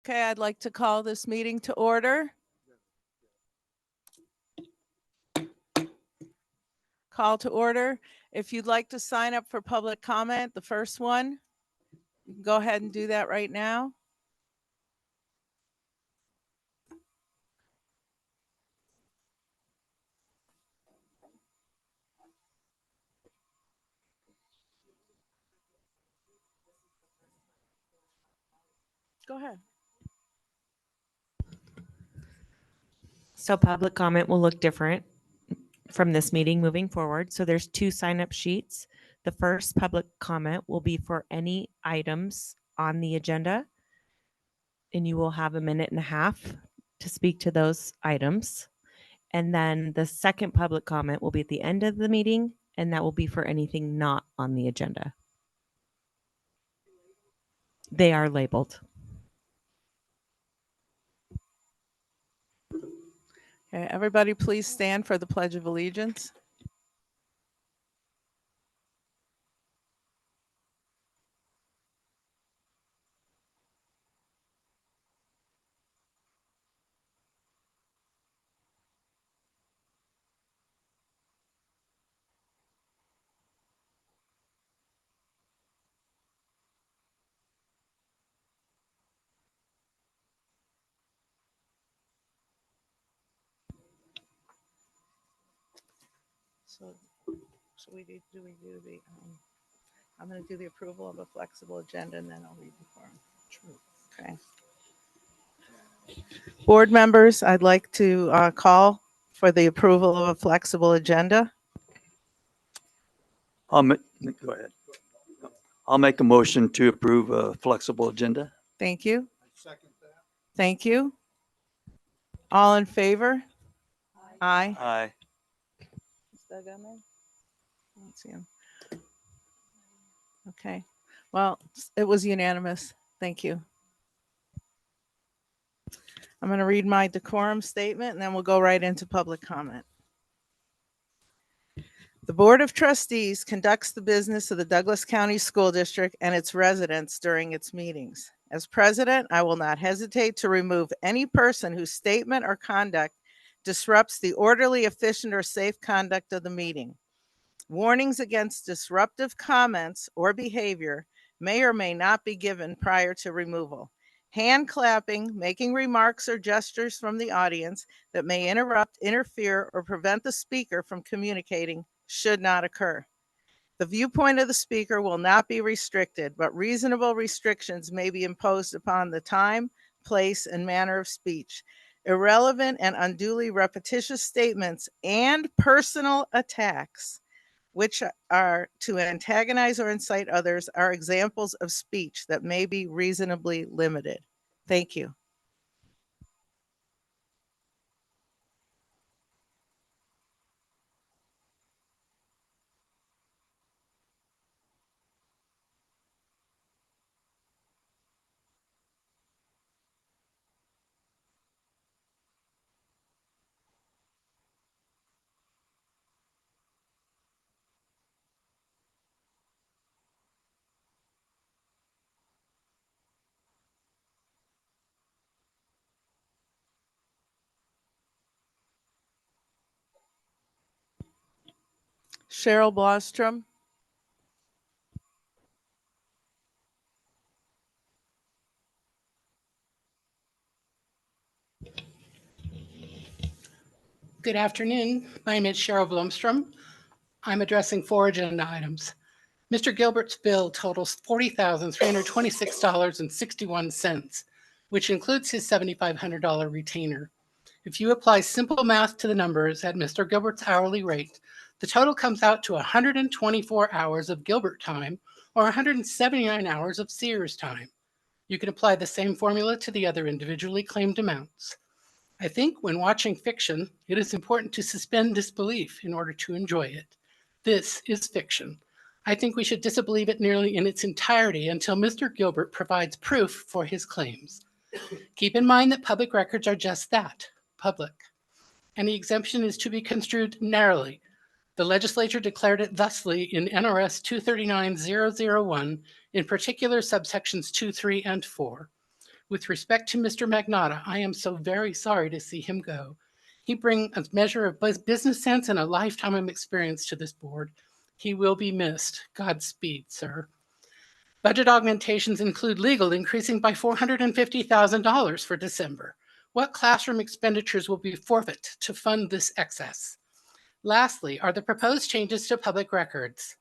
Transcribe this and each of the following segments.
Okay, I'd like to call this meeting to order. Call to order. If you'd like to sign up for public comment, the first one, you can go ahead and do that right now. Go ahead. So public comment will look different from this meeting moving forward. So there's 2 sign-up sheets. The first public comment will be for any items on the agenda, and you will have 1.5 minutes to speak to those items. And then the second public comment will be at the end of the meeting, and that will be for anything not on the agenda. They are labeled. Okay, everybody please stand for the Pledge of Allegiance. So we do the, I'm going to do the approval of a flexible agenda and then I'll read the form. Okay. Board members, I'd like to call for the approval of a flexible agenda. Go ahead. I'll make a motion to approve a flexible agenda. Thank you. Thank you. All in favor? Aye. Aye. Is Doug on there? I don't see him. Okay. Well, it was unanimous. Thank you. I'm going to read my decorum statement and then we'll go right into public comment. The Board of Trustees conducts the business of the Douglas County School District and its residents during its meetings. As president, I will not hesitate to remove any person whose statement or conduct disrupts the orderly, efficient, or safe conduct of the meeting. Warnings against disruptive comments or behavior may or may not be given prior to removal. Hand clapping, making remarks or gestures from the audience that may interrupt, interfere, or prevent the speaker from communicating should not occur. The viewpoint of the speaker will not be restricted, but reasonable restrictions may be imposed upon the time, place, and manner of speech. Irrelevant and unduly repetitious statements and personal attacks, which are to antagonize or incite others, are examples of speech that may be reasonably limited. Thank you. Cheryl Blostrom. Good afternoon. My name is Cheryl Blomstrom. I'm addressing 4 agenda items. Mr. Gilbert's bill totals $40,326.61, which includes his $7,500 retainer. If you apply simple math to the numbers at Mr. Gilbert's hourly rate, the total comes out to 124 hours of Gilbert time or 179 hours of Sears time. You can apply the same formula to the other individually claimed amounts. I think when watching fiction, it is important to suspend disbelief in order to enjoy it. This is fiction. I think we should disbelieve it nearly in its entirety until Mr. Gilbert provides proof for his claims. Keep in mind that public records are just that, public. Any exemption is to be construed narrowly. The legislature declared it thusly in NRS 239001, in particular subsections 2, 3, and 4. With respect to Mr. Magnotta, I am so very sorry to see him go. He brings a measure of business sense and a lifetime of experience to this board. He will be missed. Godspeed, sir. Budget augmentations include legal increasing by $450,000 for December. What classroom expenditures will be forfeit to fund this excess? Lastly, are the proposed changes to public records.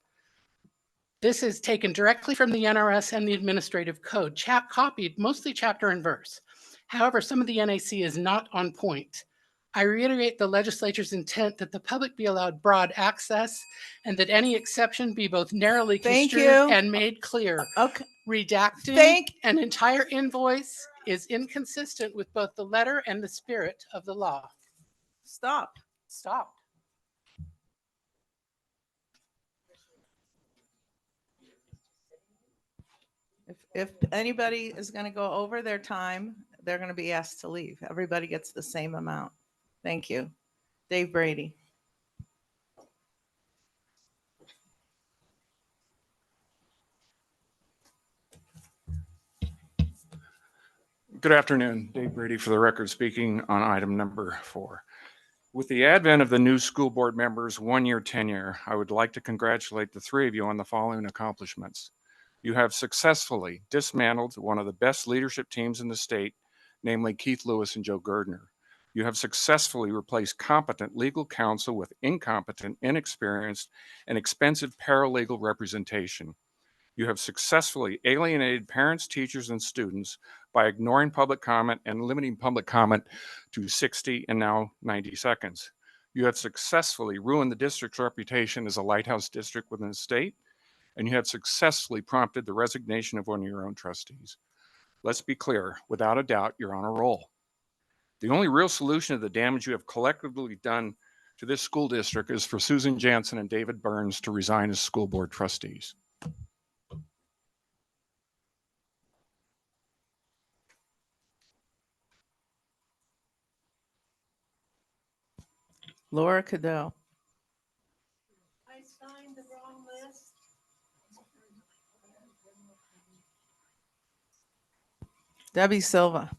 This is taken directly from the NRS and the Administrative Code, copied mostly chapter and verse. However, some of the NAC is not on point. I reiterate the legislature's intent that the public be allowed broad access and that any exception be both narrowly Thank construed you. and made clear. Okay, Redacting an entire invoice is inconsistent with both the letter and the spirit of the law. stop. Stop. If anybody is going to go over their time, they're going to be asked to leave. Everybody gets the same amount. Thank you. Dave Brady. Good afternoon. Dave Brady for the record speaking on item number 4. With the advent of the new school board members' one-year tenure, I would like to congratulate the 3 of you on the following accomplishments. You have successfully dismantled one of the best leadership teams in the state, namely Keith Lewis and Joe Gardner. You have successfully replaced competent legal counsel with incompetent, inexperienced, and expensive paralegal representation. You have successfully alienated parents, teachers, and students by ignoring public comment and limiting public comment to 60 and now 90 seconds. You have successfully ruined the district's reputation as a lighthouse district within the state, and you have successfully prompted the resignation of one of your own trustees. Let's be clear, without a doubt, you're on a roll. The only real solution to the damage you have collectively done to this school district is for Susan Jansen and David Burns to resign as school board trustees. Laura Cadeau. I signed the wrong list. Debbie Silva.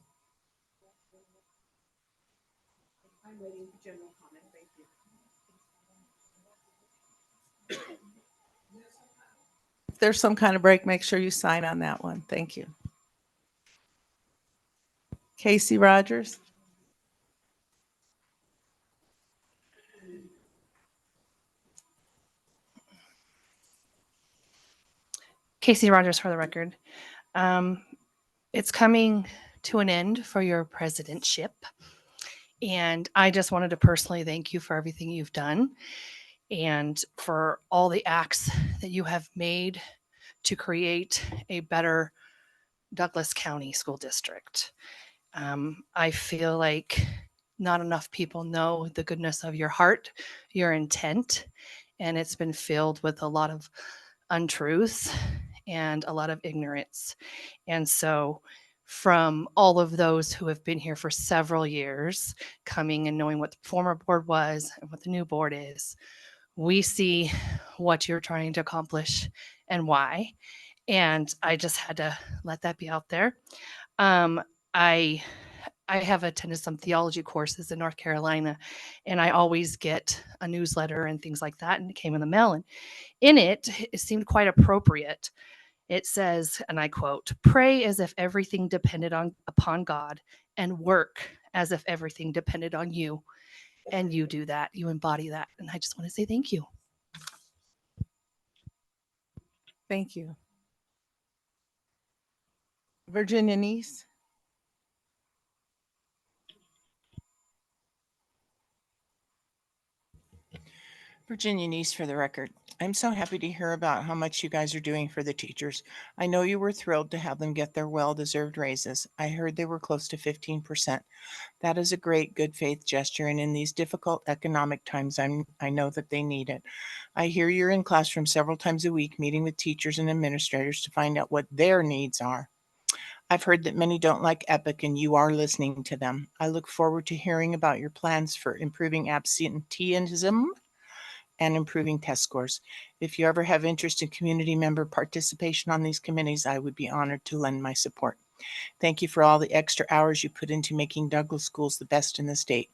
I'm waiting for general comment. Thank you. If there's some kind of break, make sure you sign on that one. Thank you. Casey Rogers. Casey Rogers for the record. It's coming to an end for your presidentship. And I just wanted to personally thank you for everything you've done and for all the acts that you have made to create a better Douglas County School District. I feel like not enough people know the goodness of your heart, your intent, and it's been filled with a lot of untruths and a lot of ignorance. And so from all of those who have been here for several years, coming and knowing what the former board was and what the new board is, we see what you're trying to accomplish and why. And I just had to let that be out there. I have attended some theology courses in North Carolina, and I always get a newsletter and things like that, and it came in the mail. And in it, it seemed quite appropriate. It says, and I quote, "Pray as if everything depended upon God, and work as if everything depended on you." And you do that. You embody that. And I just want to say thank you. Thank you. Virginia Neese. Virginia Neese for the record. I'm so happy to hear about how much you guys are doing for the teachers. I know you were thrilled to have them get their well-deserved raises. I heard they were close to 15%. That is a great good faith gesture, and in these difficult economic times, I know that they need it. I hear you're in classroom several times a week meeting with teachers and administrators to find out what their needs are. I've heard that many don't like EPIC, and you are listening to them. I look forward to hearing about your plans for improving absenteeism and improving test scores. If you ever have interest in community member participation on these committees, I would be honored to lend my support. Thank you for all the extra hours you put into making Douglas schools the best in the state.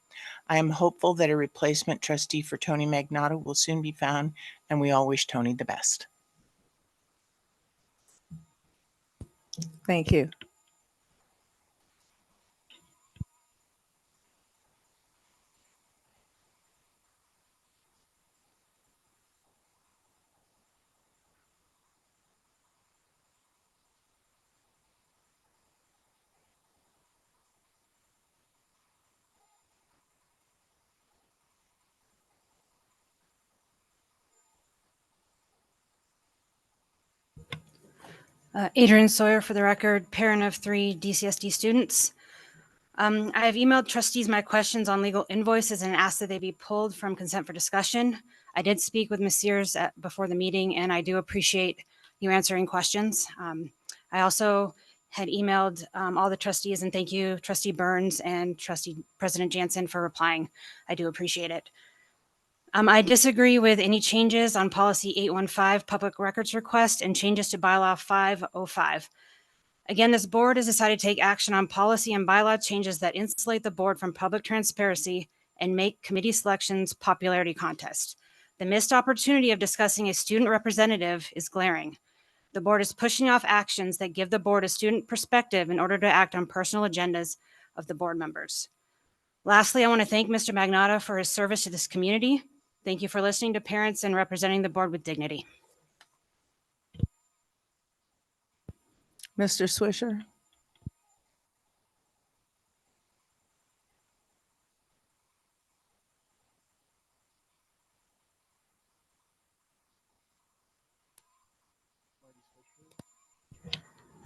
I am hopeful that a replacement trustee for Tony Magnotta will soon be found, and we all wish Tony the best. Thank you. Adrian Sawyer for the record, parent of 3 DCSD students. I have emailed trustees my questions on legal invoices and asked that they be pulled from consent for discussion. I did speak with Ms. Sears before the meeting, and I do appreciate you answering questions. I also had emailed all the trustees, and thank you, Trustee Burns and Trustee President Jansen, for replying. I do appreciate it. I disagree with any changes on policy 815 public records request and changes to bylaw 505. Again, this board has decided to take action on policy and bylaw changes that insulate the board from public transparency and make committee selections popularity contest. The missed opportunity of discussing a student representative is glaring. The board is pushing off actions that give the board a student perspective in order to act on personal agendas of the board members. Lastly, I want to thank Mr. Magnotta for his service to this community. Thank you for listening to parents and representing the board with dignity. Mr. Swisher.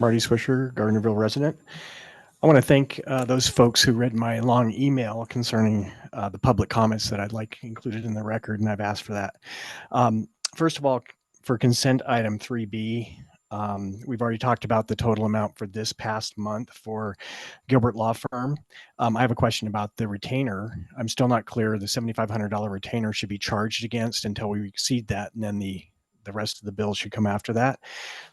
Marty Swisher, Gardnerville resident. I want to thank those folks who read my long email concerning the public comments that I'd like included in the record, and I've asked for that. First of all, for consent item 3B, we've already talked about the total amount for this past month for Gilbert Law Firm. I have a question about the retainer. I'm still not clear. The $7,500 retainer should be charged against until we exceed that, and then the rest of the bill should come after that.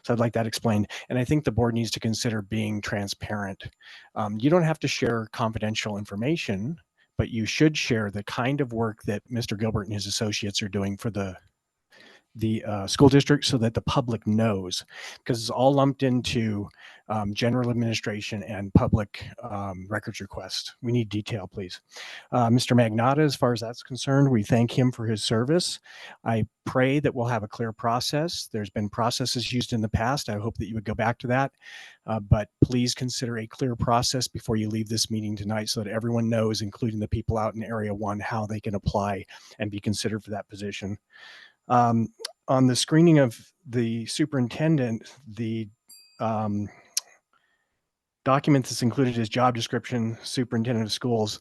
So I'd like that explained. And I think the board needs to consider being transparent. You don't have to share confidential information, but you should share the kind of work that Mr. Gilbert and his associates are doing for the school district so that the public knows, because it's all lumped into general administration and public records request. We need detail, please. Mr. Magnotta, as far as that's concerned, we thank him for his service. I pray that we'll have a clear process. There's been processes used in the past. I hope that you would go back to that. But please consider a clear process before you leave this meeting tonight so that everyone knows, including the people out in Area 1, how they can apply and be considered for that position. On the screening of the superintendent, the document that's included is job description, superintendent of schools.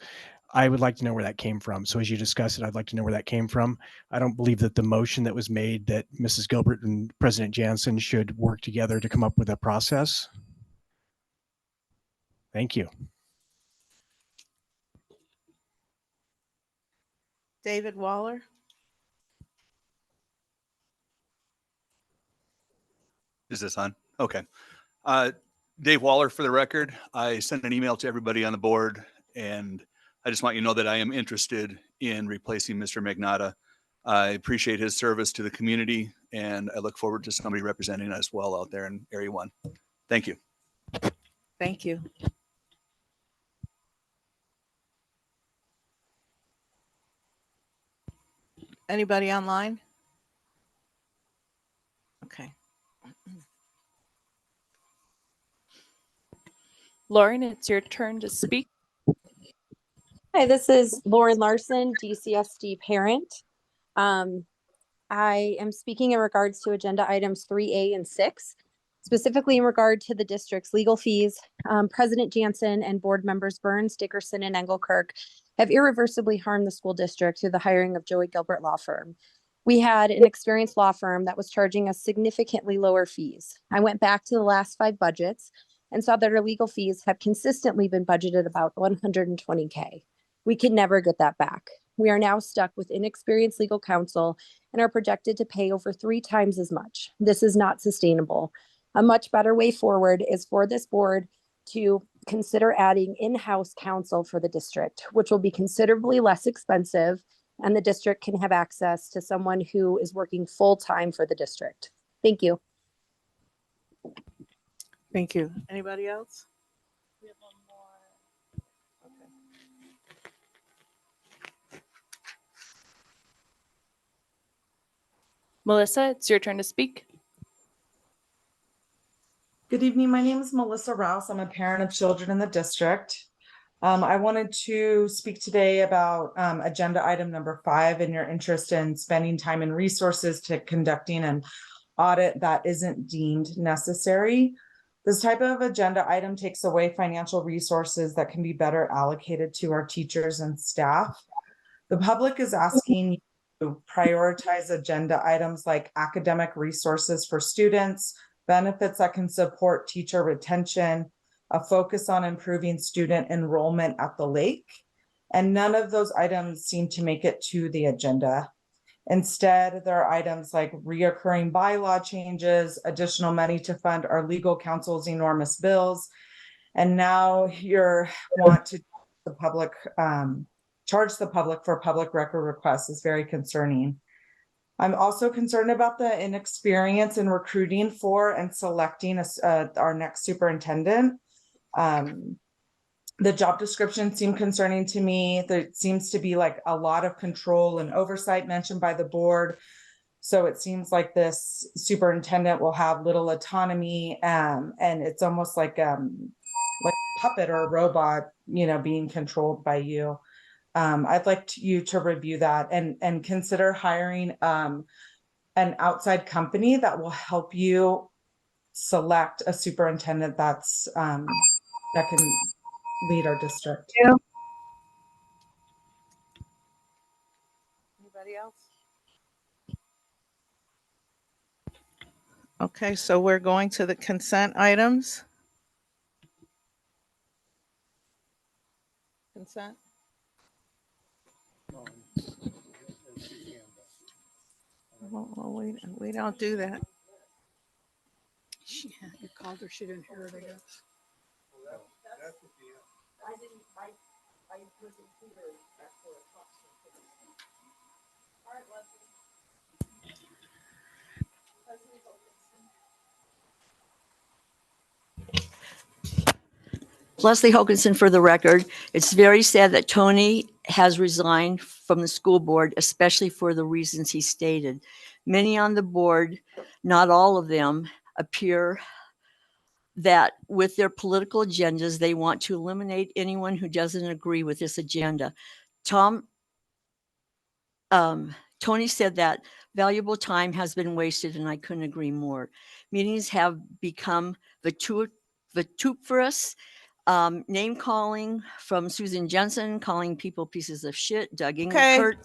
I would like to know where that came from. So as you discuss it, I'd like to know where that came from. I don't believe that the motion that was made that Mrs. Gilbert and President Jansen should work together to come up with a process. Thank you. David Waller. Is this on? Okay. Dave Waller for the record. I sent an email to everybody on the board, and I just want you to know that I am interested in replacing Mr. Magnotta. I appreciate his service to the community, and I look forward to somebody representing us well out there in Area 1. Thank you. Thank you. Anybody online? Okay. Lauren, it's your turn to speak. Hi, this is Lauren Larson, DCSD parent. I am speaking in regards to agenda items 3A and 6, specifically in regard to the district's legal fees. President Jansen and board members Burns, Dickerson, and Engelkirk have irreversibly harmed the school district through the hiring of Joey Gilbert Law Firm. We had an experienced law firm that was charging us significantly lower fees. I went back to the last 5 budgets and saw that our legal fees have consistently been budgeted about $120K. We could never get that back. We are now stuck with inexperienced legal counsel and are projected to pay over 3 times as much. This is not sustainable. A much better way forward is for this board to consider adding in-house counsel for the district, which will be considerably less expensive, and the district can have access to someone who is working full-time for the district. Thank you. Thank you. Anybody else? Melissa, it's your turn to speak. Good evening. My name is Melissa Rouse. I'm a parent of children in the district. I wanted to speak today about agenda item number 5 and your interest in spending time and resources to conducting an audit that isn't deemed necessary. This type of agenda item takes away financial resources that can be better allocated to our teachers and staff. The public is asking you to prioritize agenda items like academic resources for students, benefits that can support teacher retention, a focus on improving student enrollment at the lake, and none of those items seem to make it to the agenda. Instead, there are items like reoccurring bylaw changes, additional money to fund our legal counsel's enormous bills, and now you want to charge the public for public record requests is very concerning. I'm also concerned about the inexperience in recruiting for and selecting our next superintendent. The job description seemed concerning to me. There seems to be like a lot of control and oversight mentioned by the board. So it seems like this superintendent will have little autonomy, and it's almost like a puppet or a robot, being controlled by you. I'd like you to review that and consider hiring an outside company that will help you select a superintendent that can lead our district. Anybody else? Okay, so we're going to the consent items. Consent. Well, we don't do that. Yeah, you called her, she didn't hear it, I guess. Leslie Hokinson for the record. It's very sad that Tony has resigned from the school board, especially for the reasons he stated. Many on the board, not all of them, appear that with their political agendas, they want to eliminate anyone who doesn't agree with this agenda. Tony said that valuable time has been wasted, and I couldn't agree more. Meetings have become vituperous. Name calling from Susan Jensen, calling people pieces of shit. Doug Engelkert.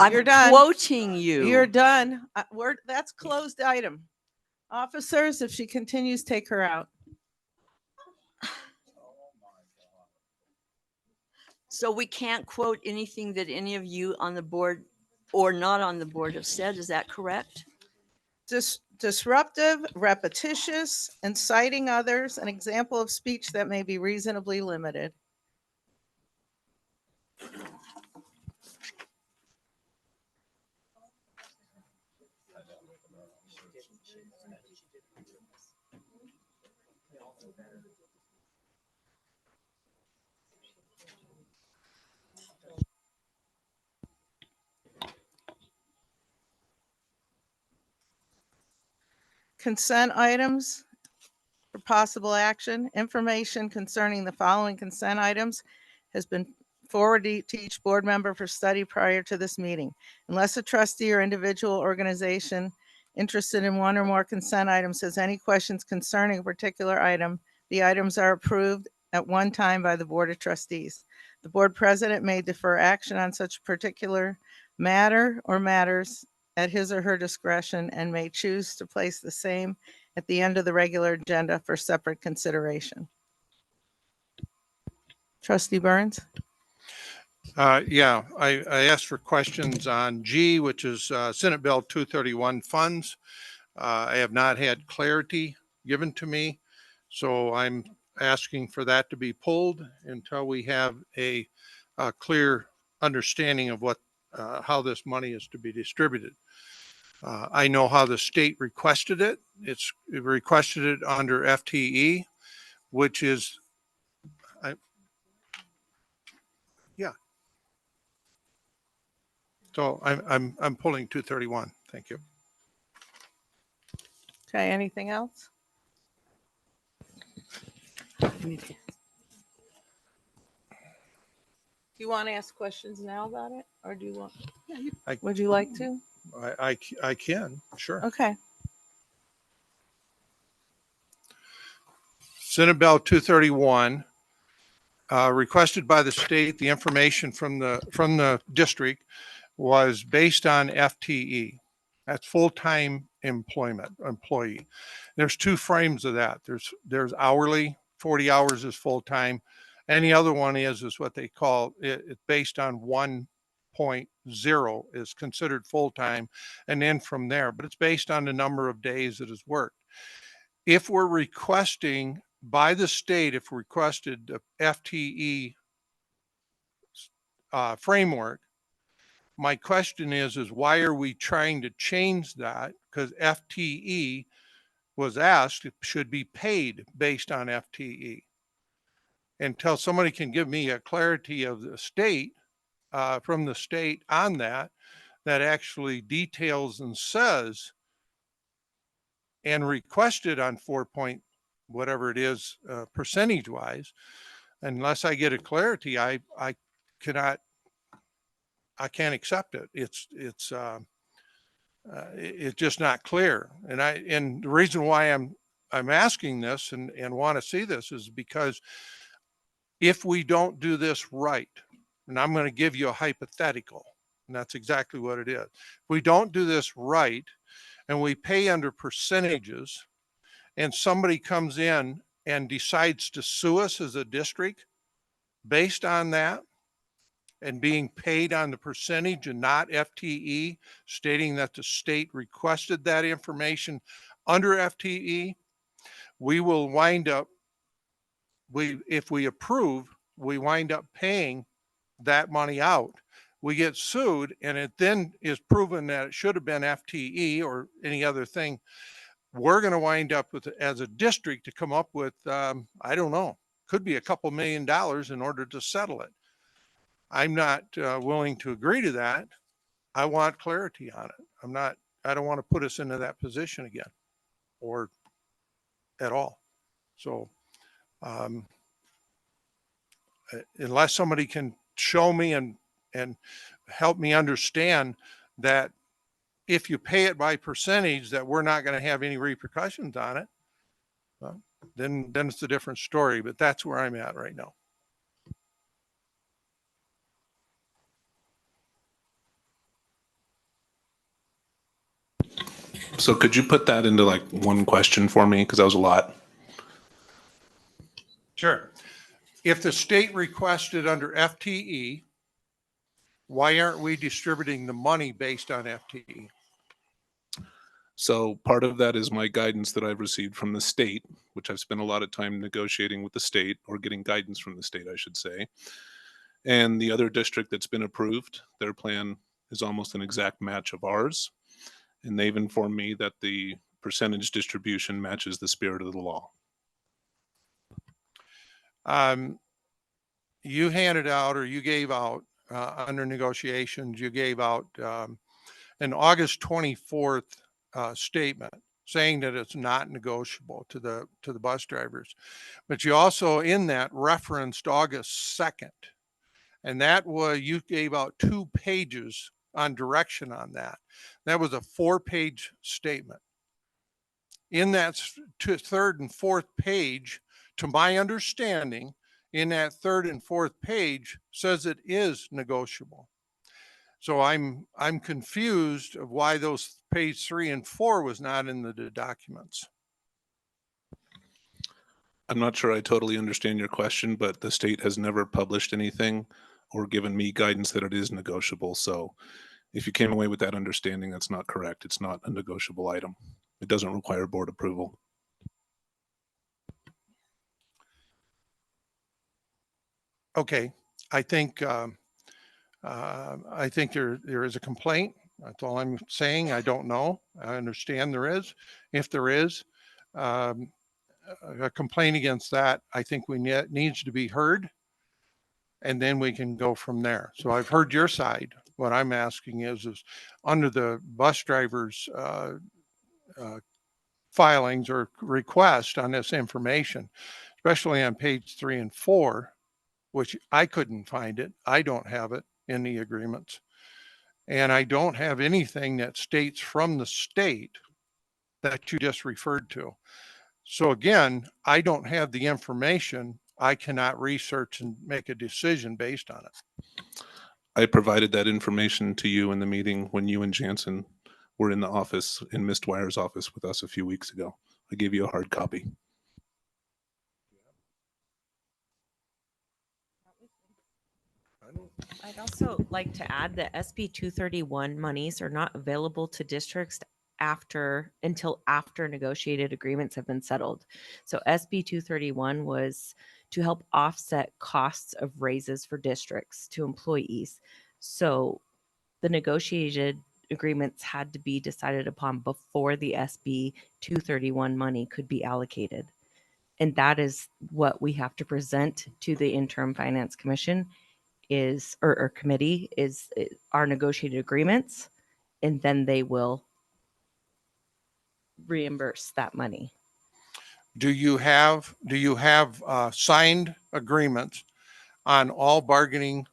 You're done. Quoting you. You're done. That's closed item. Officers, if she continues, take her out. So we can't quote anything that any of you on the board or not on the board have said. Is that correct? Disruptive, repetitious, inciting others, an example of speech that may be reasonably limited. Consent items for possible action. Information concerning the following consent items has been forwarded to each board member for study prior to this meeting. Unless a trustee or individual organization interested in one or more consent items has any questions concerning a particular item, the items are approved at one time by the Board of Trustees. The board president may defer action on such particular matter or matters at his or her discretion and may choose to place the same at the end of the regular agenda for separate consideration. Trustee Burns? Yeah, I asked for questions on G, which is Senate Bill 231 funds. I have not had clarity given to me. So I'm asking for that to be pulled until we have a clear understanding of how this money is to be distributed. I know how the state requested it. It requested it under FTE, which is, yeah. So I'm pulling 231. Thank you. Okay, anything else? Do you want to ask questions now about it, or do you want? Would you like to? I can, sure. Okay. Senate Bill 231, requested by the state. The information from the district was based on FTE. That's full-time employee. There's two frames of that. There's hourly, 40 hours is full-time. And the other one is what they call it based on 1.0 is considered full-time. And then from there, but it's based on the number of days that is worked. If we're requesting by the state, if requested the FTE framework, my question is why are we trying to change that? Because FTE was asked, it should be paid based on FTE. Until somebody can give me a clarity of the state, from the state on that actually details and says, and requested on 4 point, whatever it is, percentage wise, unless I get a clarity, I can't accept it. It's just not clear. And the reason why I'm asking this and want to see this is because if we don't do this right, and I'm going to give you a hypothetical, and that's exactly what it is. If we don't do this right and we pay under percentages and somebody comes in and decides to sue us as a district based on that, and being paid on the percentage and not FTE, stating that the state requested that information under FTE, we will wind up, if we approve, we wind up paying that money out. We get sued and it then is proven that it should have been FTE or any other thing. We're going to wind up with, as a district, to come up with, I don't know, could be a couple $1 million in order to settle it. I'm not willing to agree to that. I want clarity on it. I don't want to put us into that position again or at all. So unless somebody can show me and help me understand that if you pay it by percentage, that we're not going to have any repercussions on it, well, then it's a different story, but that's where I'm at right now. So could you put that into like one question for me? Because that was a lot. Sure. If the state requested under FTE, why aren't we distributing the money based on FTE? So part of that is my guidance that I've received from the state, which I've spent a lot of time negotiating with the state, or getting guidance from the state, I should say. And the other district that's been approved, their plan is almost an exact match of ours. And they've informed me that the percentage distribution matches the spirit of the law. You handed out, or you gave out under negotiations, you gave out an August 24th statement saying that it's not negotiable to the bus drivers. But you also in that referenced August 2nd. And that was, you gave out 2 pages on direction on that. That was a 4-page statement. In that 3rd and 4th page, to my understanding, in that 3rd and 4th page says it is negotiable. So I'm confused of why those page 3 and 4 was not in the documents. I'm not sure I totally understand your question, but the state has never published anything or given me guidance that it is negotiable. So if you came away with that understanding, that's not correct. It's not a negotiable item. It doesn't require board approval. Okay, I think there is a complaint. That's all I'm saying. I don't know. I understand there is. If there is a complaint against that, I think needs to be heard, and then we can go from there. So I've heard your side. What I'm asking is under the bus drivers filings or request on this information, especially on page 3 and 4, which I couldn't find it. I don't have it in the agreements. And I don't have anything that states from the state that you just referred to. So again, I don't have the information. I cannot research and make a decision based on it. I provided that information to you in the meeting when you and Jansen were in the office, in Ms. Dwyer's office with us a few weeks ago. I gave you a hard copy. I'd also like to add that SB 231 monies are not available to districts until after negotiated agreements have been settled. So SB 231 was to help offset costs of raises for districts to employees. So the negotiated agreements had to be decided upon before the SB 231 money could be allocated. And that is what we have to present to the Interim Finance Commission or committee is our negotiated agreements, and then they will reimburse that money. Do you have signed agreements on all bargaining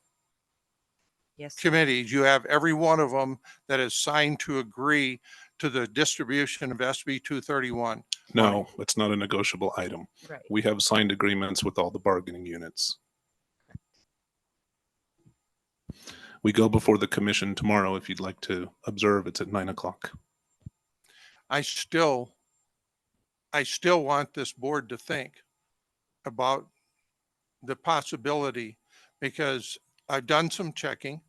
committees? You have every one of them that is signed to agree to the distribution of SB 231? No, it's not a negotiable item. Right. We have signed agreements with all the bargaining units. We go before the commission tomorrow. If you'd like to observe, it's at 9 o'clock. I still want this board to think about the possibility, because I've done some checking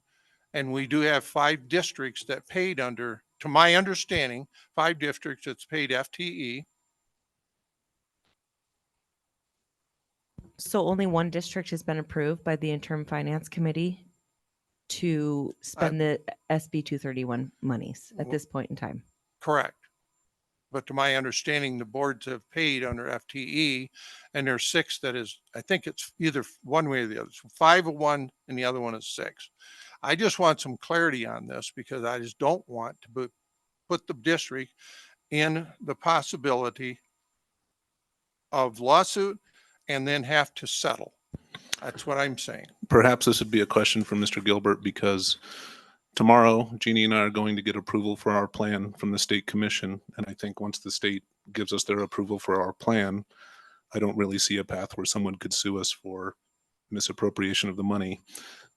and we do have 5 districts that paid under, to my understanding, 5 districts that's paid FTE. So only one district has been approved by the Interim Finance Committee to spend the SB 231 monies at this point in time. Correct. But to my understanding, the boards have paid under FTE, and there's 6 that is, I think it's either one way or the other. So 5 of one and the other one is 6. I just want some clarity on this, because I just don't want to put the district in the possibility of lawsuit and then have to settle. That's what I'm saying. Perhaps this would be a question for Mr. Gilbert, because tomorrow, Jeannie and I are going to get approval for our plan from the state commission. And I think once the state gives us their approval for our plan, I don't really see a path where someone could sue us for misappropriation of the money.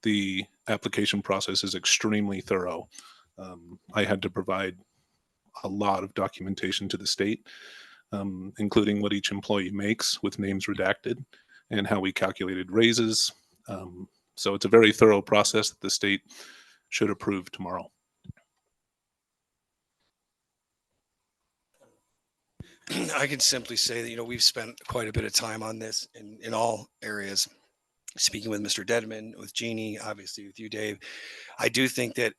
The application process is extremely thorough. I had to provide a lot of documentation to the state, including what each employee makes with names redacted and how we calculated raises. So it's a very thorough process that the state should approve tomorrow. I can simply say that, we've spent quite a bit of time on this in all areas, speaking with Mr. Dedman, with Jeannie, obviously with you, Dave. I do think that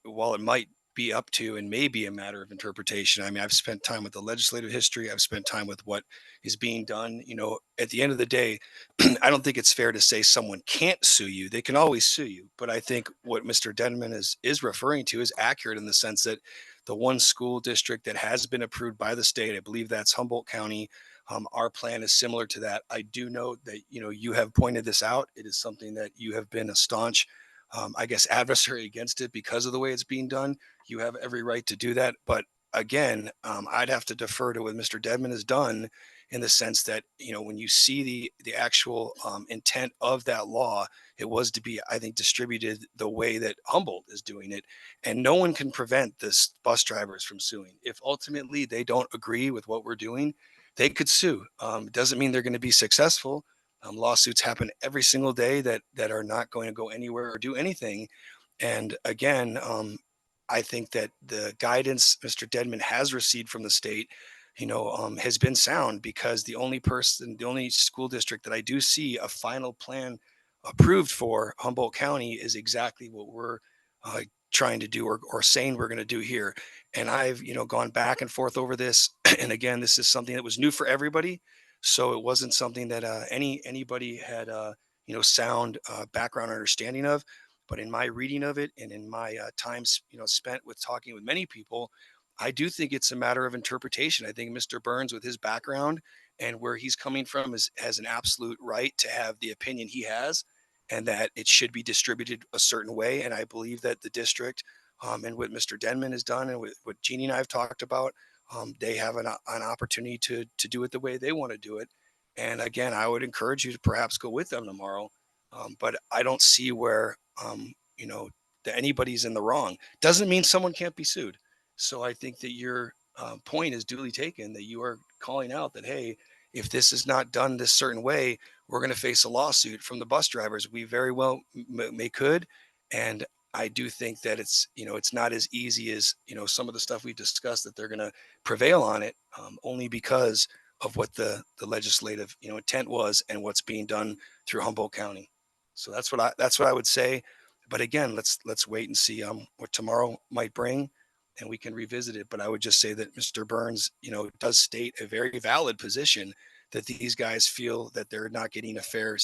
while it might be up to and may be a matter of interpretation. I mean, I've spent time with the legislative history. I've spent time with what is being done. At the end of the day, I don't think it's fair to say someone can't sue you. They can always sue you. But I think what Mr. Denman is referring to is accurate in the sense that the one school district that has been approved by the state, I believe that's Humboldt County. Our plan is similar to that. I do know that, you have pointed this out. It is something that you have been a staunch adversary against it because of the way it's being done. You have every right to do that. But again, I'd have to defer to what Mr. Dedman has done in the sense that, when you see the actual intent of that law, it was to be, I think, distributed the way that Humboldt is doing it. And no one can prevent this bus drivers from suing. If ultimately they don't agree with what we're doing, they could sue. It doesn't mean they're going to be successful. Lawsuits happen every single day that are not going to go anywhere or do anything. And again, I think that the guidance Mr. Dedman has received from the state, has been sound, because the only school district that I do see a final plan approved for Humboldt County is exactly what we're trying to do or saying we're going to do here. And I've, gone back and forth over this. And again, this is something that was new for everybody. So it wasn't something that anybody had, sound background understanding of. But in my reading of it and in my times, spent with talking with many people, I do think it's a matter of interpretation. I think Mr. Burns, with his background and where he's coming from, has an absolute right to have the opinion he has, and that it should be distributed a certain way. And I believe that the district and what Mr. Denman has done and what Jeannie and I have talked about, they have an opportunity to do it the way they want to do it. And again, I would encourage you to perhaps go with them tomorrow. But I don't see where, that anybody's in the wrong. Doesn't mean someone can't be sued. So I think that your point is duly taken, that you are calling out that, hey, if this is not done this certain way, we're going to face a lawsuit from the bus drivers. We very well could. And I do think that it's not as easy as, some of the stuff we discussed, that they're going to prevail on it only because of what the legislative, intent was and what's being done through Humboldt County. So that's what I would say. But again, let's wait and see what tomorrow might bring, and we can revisit it. But I would just say that Mr. Burns, does state a very valid position, that these guys feel that they're not getting a fair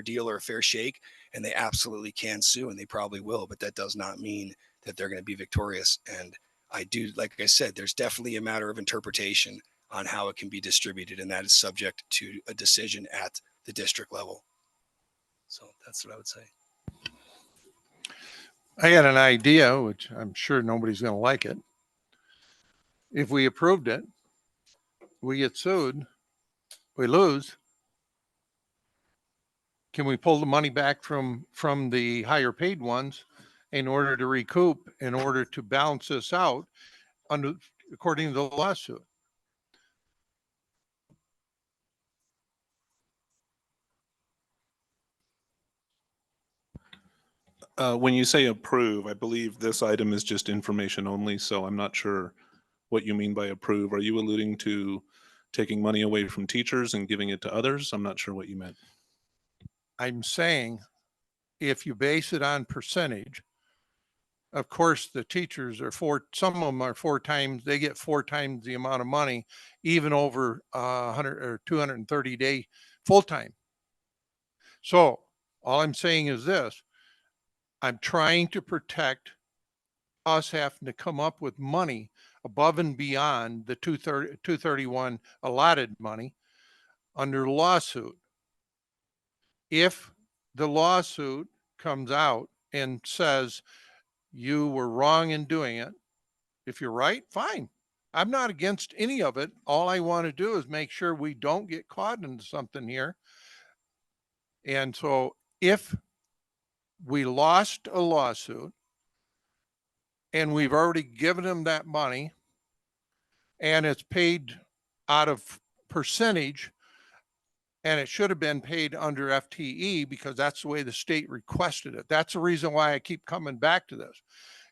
deal or a fair shake, and they absolutely can sue, and they probably will. But that does not mean that they're going to be victorious. And I do, like I said, there's definitely a matter of interpretation on how it can be distributed, and that is subject to a decision at the district level. So that's what I would say. I got an idea, which I'm sure nobody's going to like it. If we approved it, we get sued, we lose. Can we pull the money back from the higher paid ones in order to recoup, in order to balance this out according to the lawsuit? When you say approve, I believe this item is just information only, so I'm not sure what you mean by approve. Are you alluding to taking money away from teachers and giving it to others? I'm not sure what you meant. I'm saying if you base it on percentage, of course, the teachers are some of them are they get 4 times the amount of money, even over 100 or 230 day full-time. So all I'm saying is this: I'm trying to protect us having to come up with money above and beyond the 231 allotted money under lawsuit. If the lawsuit comes out and says you were wrong in doing it, if you're right, fine. I'm not against any of it. All I want to do is make sure we don't get caught into something here. And so if we lost a lawsuit and we've already given them that money and it's paid out of percentage, and it should have been paid under FTE because that's the way the state requested it. That's the reason why I keep coming back to this.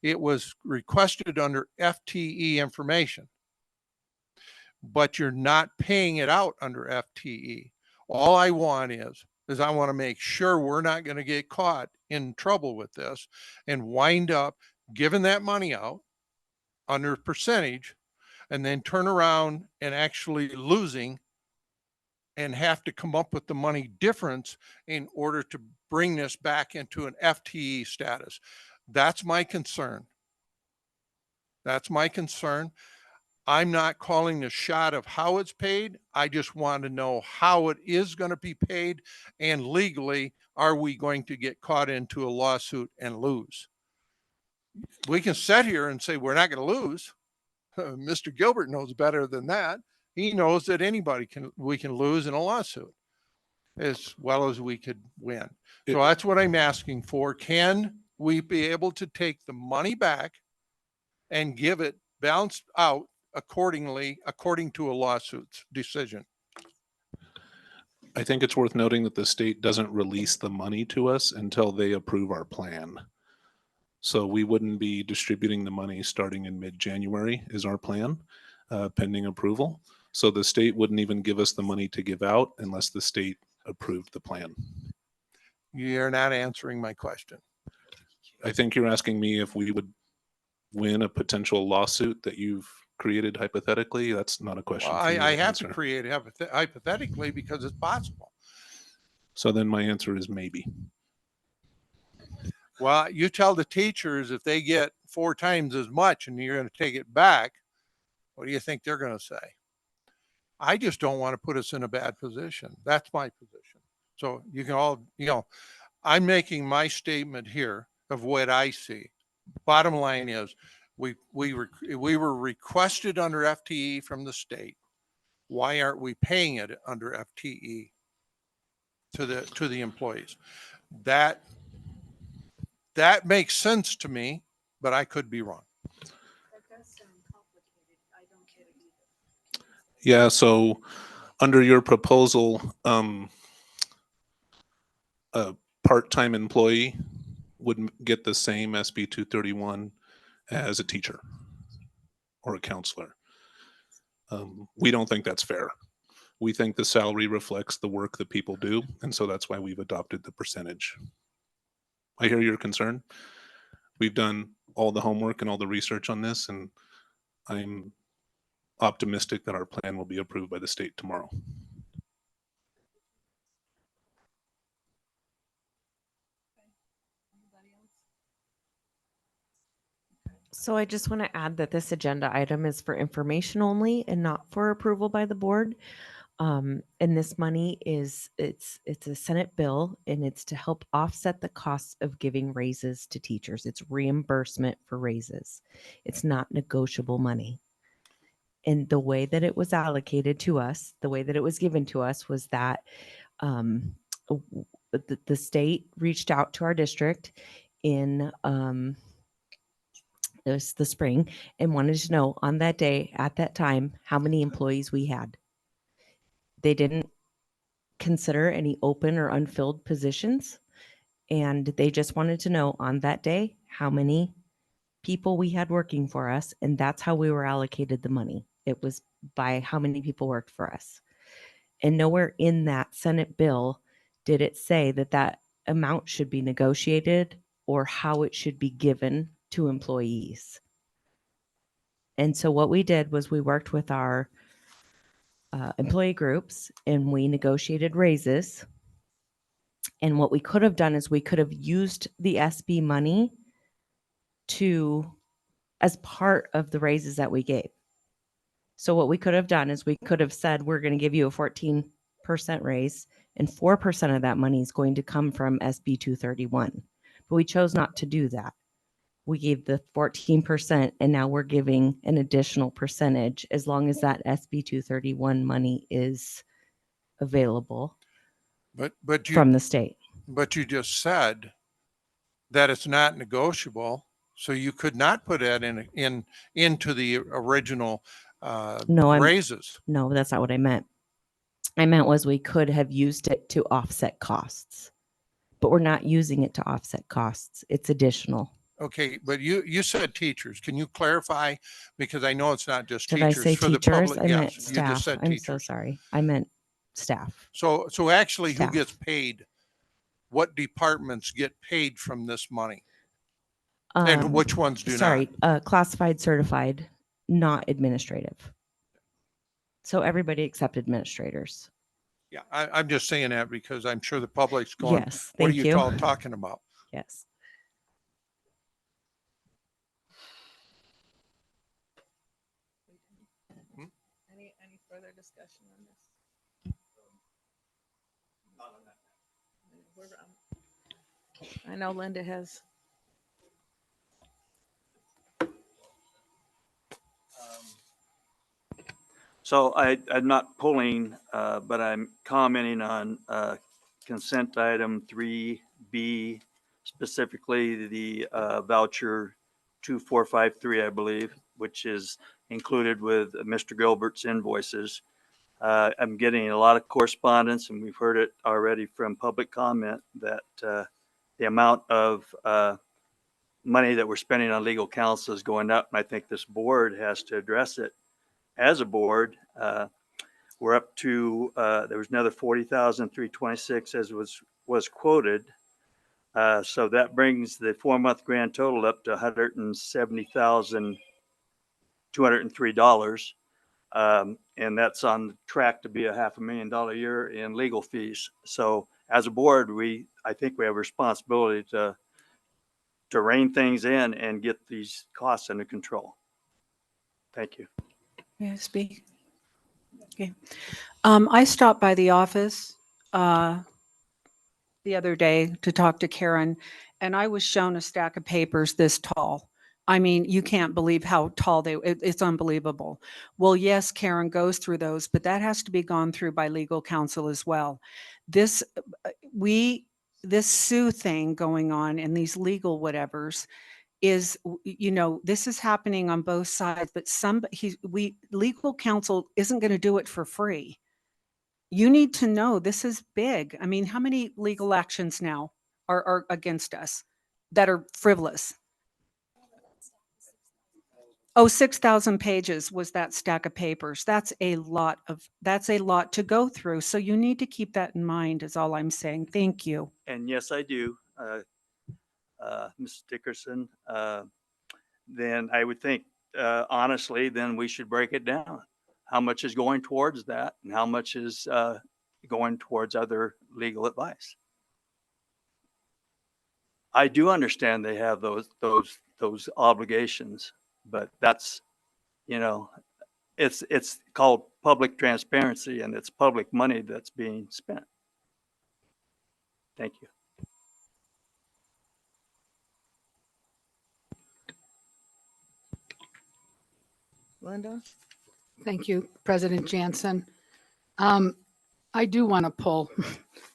It was requested under FTE information, but you're not paying it out under FTE. All I want is I want to make sure we're not going to get caught in trouble with this and wind up giving that money out under percentage and then turn around and actually losing and have to come up with the money difference in order to bring this back into an FTE status. That's my concern. That's my concern. I'm not calling the shot of how it's paid. I just want to know how it is going to be paid, and legally, are we going to get caught into a lawsuit and lose? We can sit here and say we're not going to lose. Mr. Gilbert knows better than that. He knows that we can lose in a lawsuit as well as we could win. So that's what I'm asking for. Can we be able to take the money back and give it balanced out accordingly, according to a lawsuit's decision? I think it's worth noting that the state doesn't release the money to us until they approve our plan. So we wouldn't be distributing the money starting in mid-January is our plan, pending approval. So the state wouldn't even give us the money to give out unless the state approved the plan. You're not answering my question. I think you're asking me if we would win a potential lawsuit that you've created hypothetically. That's not a question Well, for me I to have to answer. create hypothetically because it's possible. So then my answer is maybe. Well, you tell the teachers if they get 4 times as much and you're going to take it back, what do you think they're going to say? I just don't want to put us in a bad position. That's my position. So you can all, I'm making my statement here of what I see. Bottom line is we were requested under FTE from the state. Why aren't we paying it under FTE to the employees? That makes sense to me, but I could be wrong. Yeah, so under your proposal, a part-time employee would get the same SB 231 as a teacher or a counselor. We don't think that's fair. We think the salary reflects the work that people do, and so that's why we've adopted the percentage. I hear your concern. We've done all the homework and all the research on this, and I'm optimistic that our plan will be approved by the state tomorrow. So I just want to add that this agenda item is for information only and not for approval by the board. And this money it's a Senate bill, and it's to help offset the costs of giving raises to teachers. It's reimbursement for raises. It's not negotiable money. And the way that it was allocated to us, the way that it was given to us was that the state reached out to our district in it was the spring and wanted to know on that day, at that time, how many employees we had. They didn't consider any open or unfilled positions, and they just wanted to know on that day how many people we had working for us, and that's how we were allocated the money. It was by how many people worked for us. And nowhere in that Senate bill did it say that that amount should be negotiated or how it should be given to employees. And so what we did was we worked with our employee groups and we negotiated raises. And what we could have done is we could have used the SB money as part of the raises that we gave. So what we could have done is we could have said, we're going to give you a 14% raise and 4% of that money is going to come from SB 231. But we chose not to do that. We gave the 14% and now we're giving an additional percentage as long as that SB 231 money is available from the state. But you just said that it's not negotiable, so you could not put that into the original raises. No, that's not what I meant. I meant was we could have used it to offset costs, but we're not using it to offset costs. It's additional. Okay, but you said teachers. Can you clarify? Because I know it's not just Did teachers. I say for teachers? The public. I Yes, meant you staff. just said I'm teachers. so sorry. I meant staff. So actually, Staff. who gets paid? What departments get paid from this money? And which ones do not? Classified, certified, not administrative. So everybody except administrators. Yeah, I'm just saying that because I'm sure the public's going, Yes, what are thank you you. all talking about? Yes. Any further discussion on this? I know Linda has. So I'm not pulling, but I'm commenting on consent item 3B, specifically the voucher 2453, I believe, which is included with Mr. Gilbert's invoices. I'm getting a lot of correspondence, and we've heard it already from public comment, that the amount of money that we're spending on legal counsel is going up, and I think this board has to address it. As a board, we're up to, there was another 40,326 as was quoted. So that brings the 4-month grand total up to $170,203. And that's on track to be a $500,000 a year in legal fees. So as a board, I think we have a responsibility to rein things in and get these costs under control. Thank you. May I speak? Okay. I stopped by the office the other day to talk to Karen, and I was shown a stack of papers this tall. I mean, you can't believe how tall it's unbelievable. Well, yes, Karen goes through those, but that has to be gone through by legal counsel as well. This Sue thing going on and these legal whatevers is, this is happening on both sides, but legal counsel isn't going to do it for free. You need to know this is big. I mean, how many legal actions now are against us that are frivolous? Oh, 6,000 pages was that stack of papers. That's a lot to go through. So you need to keep that in mind is all I'm saying. Thank you. And yes, I do, Ms. Dickerson. Then I would think, honestly, then we should break it down. How much is going towards that and how much is going towards other legal advice? I do understand they have those obligations, but that's, it's called public transparency and it's public money that's being spent. Thank you. Linda? Thank you, President Jansen. I do want to pull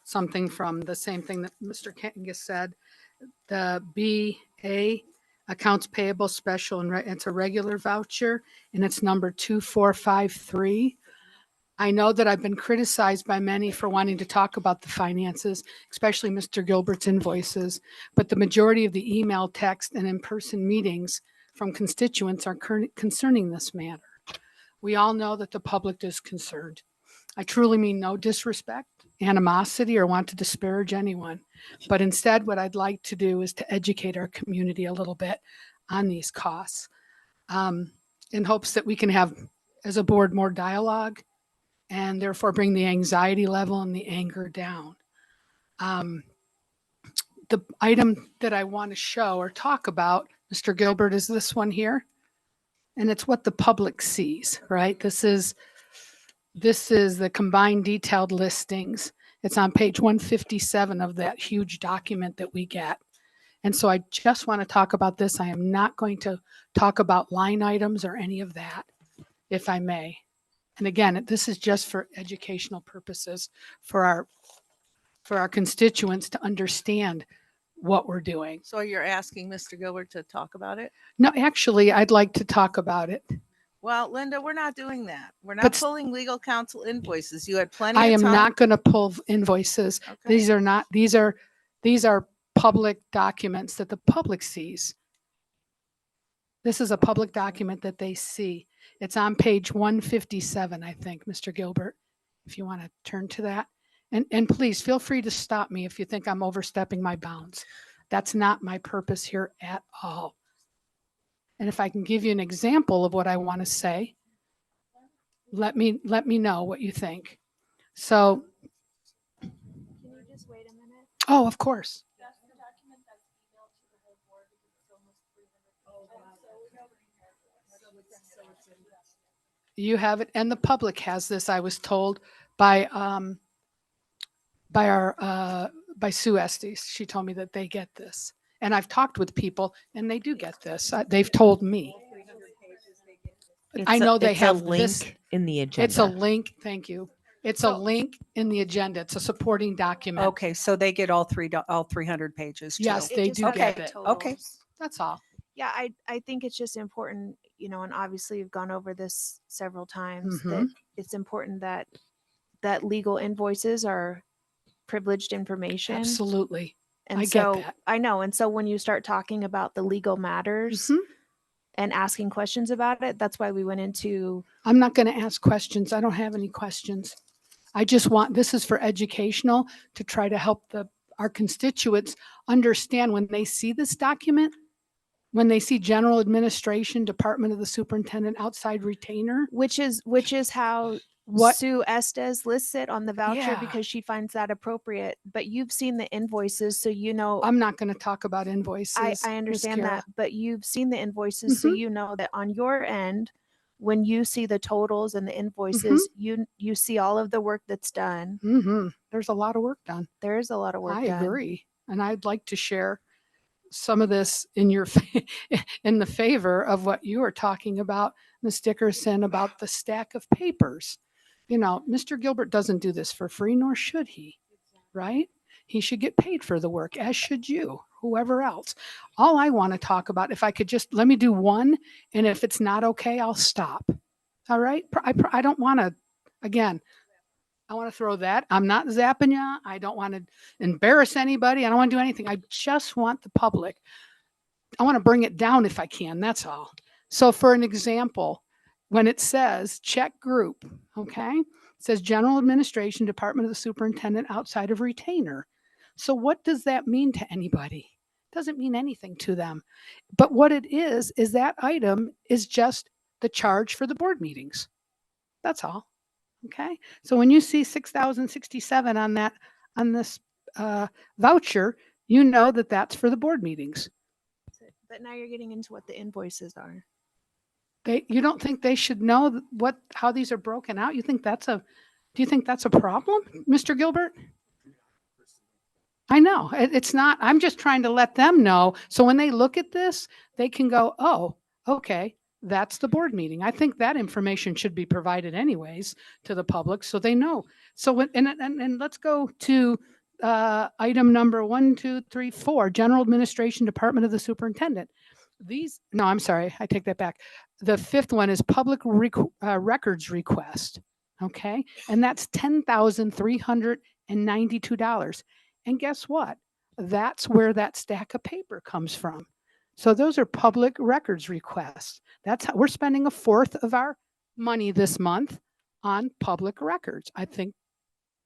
something from the same thing that Mr. Kangas said. The BA, accounts payable special, and it's a regular voucher, and it's number 2453. I know that I've been criticized by many for wanting to talk about the finances, especially Mr. Gilbert's invoices, but the majority of the email, text, and in-person meetings from constituents are concerning this matter. We all know that the public is concerned. I truly mean no disrespect, animosity, or want to disparage anyone. But instead, what I'd like to do is to educate our community a little bit on these costs, in hopes that we can have, as a board, more dialogue and therefore bring the anxiety level and the anger down. The item that I want to show or talk about, Mr. Gilbert, is this one here. And it's what the public sees, right? This is the combined detailed listings. It's on page 157 of that huge document that we get. And so I just want to talk about this. I am not going to talk about line items or any of that, if I may. And again, this is just for educational purposes for our constituents to understand what we're doing. So you're asking Mr. Gilbert to talk about it? No, actually, I'd like to talk about it. Well, Linda, we're not doing that. We're not But pulling legal counsel invoices. You had plenty I of am time. not going to pull invoices. Okay. These are public documents that the public sees. This is a public document that they see. It's on page 157, I think, Mr. Gilbert, if you want to turn to that. And please feel free to stop me if you think I'm overstepping my bounds. That's not my purpose here at all. And if I can give you an example of what I want to say, let me know what you think. So, Can you just wait a minute? oh, of course. That's the document that's emailed to the whole board because it's almost 300 pages. You have it, and the public has this. I was told by Sue Estes. She told me that they get this, and I've talked with people, and they do get this. They've told me. I know they have a link this in the agenda. It's a link. Thank you. It's a link in the agenda. It's a supporting document. Okay, so they get all 300 pages too. Yes, they do get it. Okay. That's all. Yeah, I think it's just important, and obviously you've gone over this several times, that Mhm. it's important that legal invoices are privileged information. Absolutely. And I get so that. I know. And so when you start talking about the legal matters and asking questions about it, that's why we went into. I'm not going to ask questions. I don't have any questions. I just want, this is for educational to try to help our constituents understand when they see this document, when they see general administration, department of the superintendent, outside retainer. Which is how What- Sue Estes lists it on the voucher Yeah. because she finds that appropriate. But you've seen the invoices, so you know. I'm not going to talk about invoices. I Ms. understand Kara. that, but you've seen the invoices, so Mhm. you know that on your end, when you see the totals and the invoices, you see all of the work that's done. There's a lot of work done. There is a lot of work I done. agree. And I'd like to share some of this in your in the favor of what you were talking about, Ms. Dickerson, about the stack of papers. You know, Mr. Gilbert doesn't do this for free, nor should he, right? He should get paid for the work, as should you, whoever else. All I want to talk about, if I could just, let me do one, and if it's not okay, I'll stop. All right? I don't want to, again, I want to throw that. I'm not zapping you. I don't want to embarrass anybody. I don't want to do anything. I just want the public. I want to bring it down if I can. That's all. So for an example, when it says check group, okay, it says general administration, department of the superintendent outside of retainer. So what does that mean to anybody? It doesn't mean anything to them. But what it is that item is just the charge for the board meetings. That's all. Okay. So when you see 6,067 on that, on this voucher, you know that that's for the board meetings. But now you're getting into what the invoices are. You don't think they should know how these are broken out? Do you think that's a problem, Mr. Gilbert? I know it's not. I'm just trying to let them know. So when they look at this, they can go, oh, okay, that's the board meeting. I think that information should be provided anyways to the public so they know. So when, and let's go to item number 1, 2, 3, 4, general administration, department of the superintendent. No, I'm sorry. I take that back. The fifth one is public records request. Okay. And that's $10,392. And guess what? That's where that stack of paper comes from. So those are public records requests. That's how we're spending a fourth of our money this month on public records. I think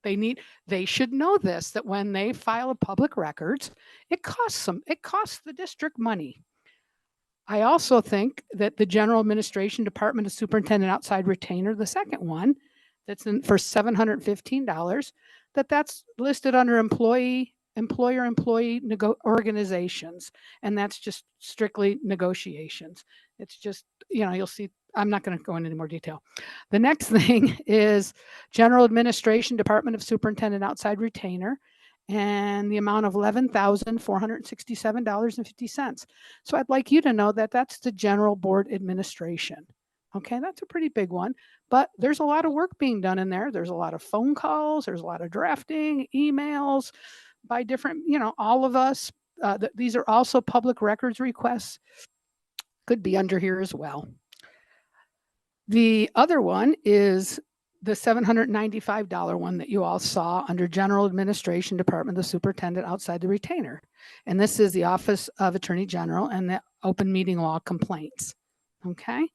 they should know this, that when they file a public records, it costs the district money. I also think that the general administration, department of superintendent outside retainer, the second one, that's for $715, that's listed under employer-employee organizations, and that's just strictly negotiations. It's just, you'll see. I'm not going to go into any more detail. The next thing is general administration, department of superintendent outside retainer, and the amount of $11,467.50. So I'd like you to know that that's the general board administration. Okay, that's a pretty big one, but there's a lot of work being done in there. There's a lot of phone calls. There's a lot of drafting, emails by different, all of us. These are also public records requests. Could be under here as well. The other one is the $795 one that you all saw under general administration, department of the superintendent outside the retainer. And this is the Office of Attorney General and the open meeting law complaints. Okay.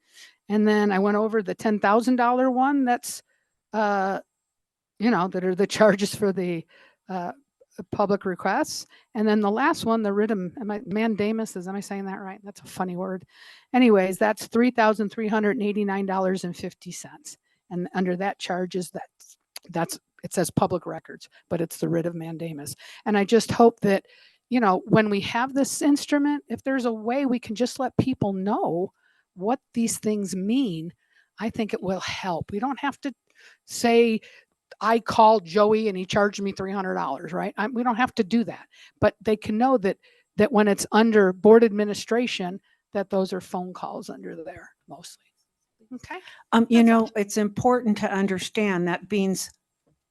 And then I went over the $10,000 one. That's, that are the charges for the public requests. And then the last one, the writ of mandamus, am I saying that right? That's a funny word. Anyways, that's $3,389.50. And under that charges, it says public records, but it's the writ of mandamus. And I just hope that, when we have this instrument, if there's a way we can just let people know what these things mean, I think it will help. We don't have to say, I called Joey and he charged me $300, right? We don't have to do that, but they can know that when it's under board administration, that those are phone calls under there mostly. Okay. It's important to understand that means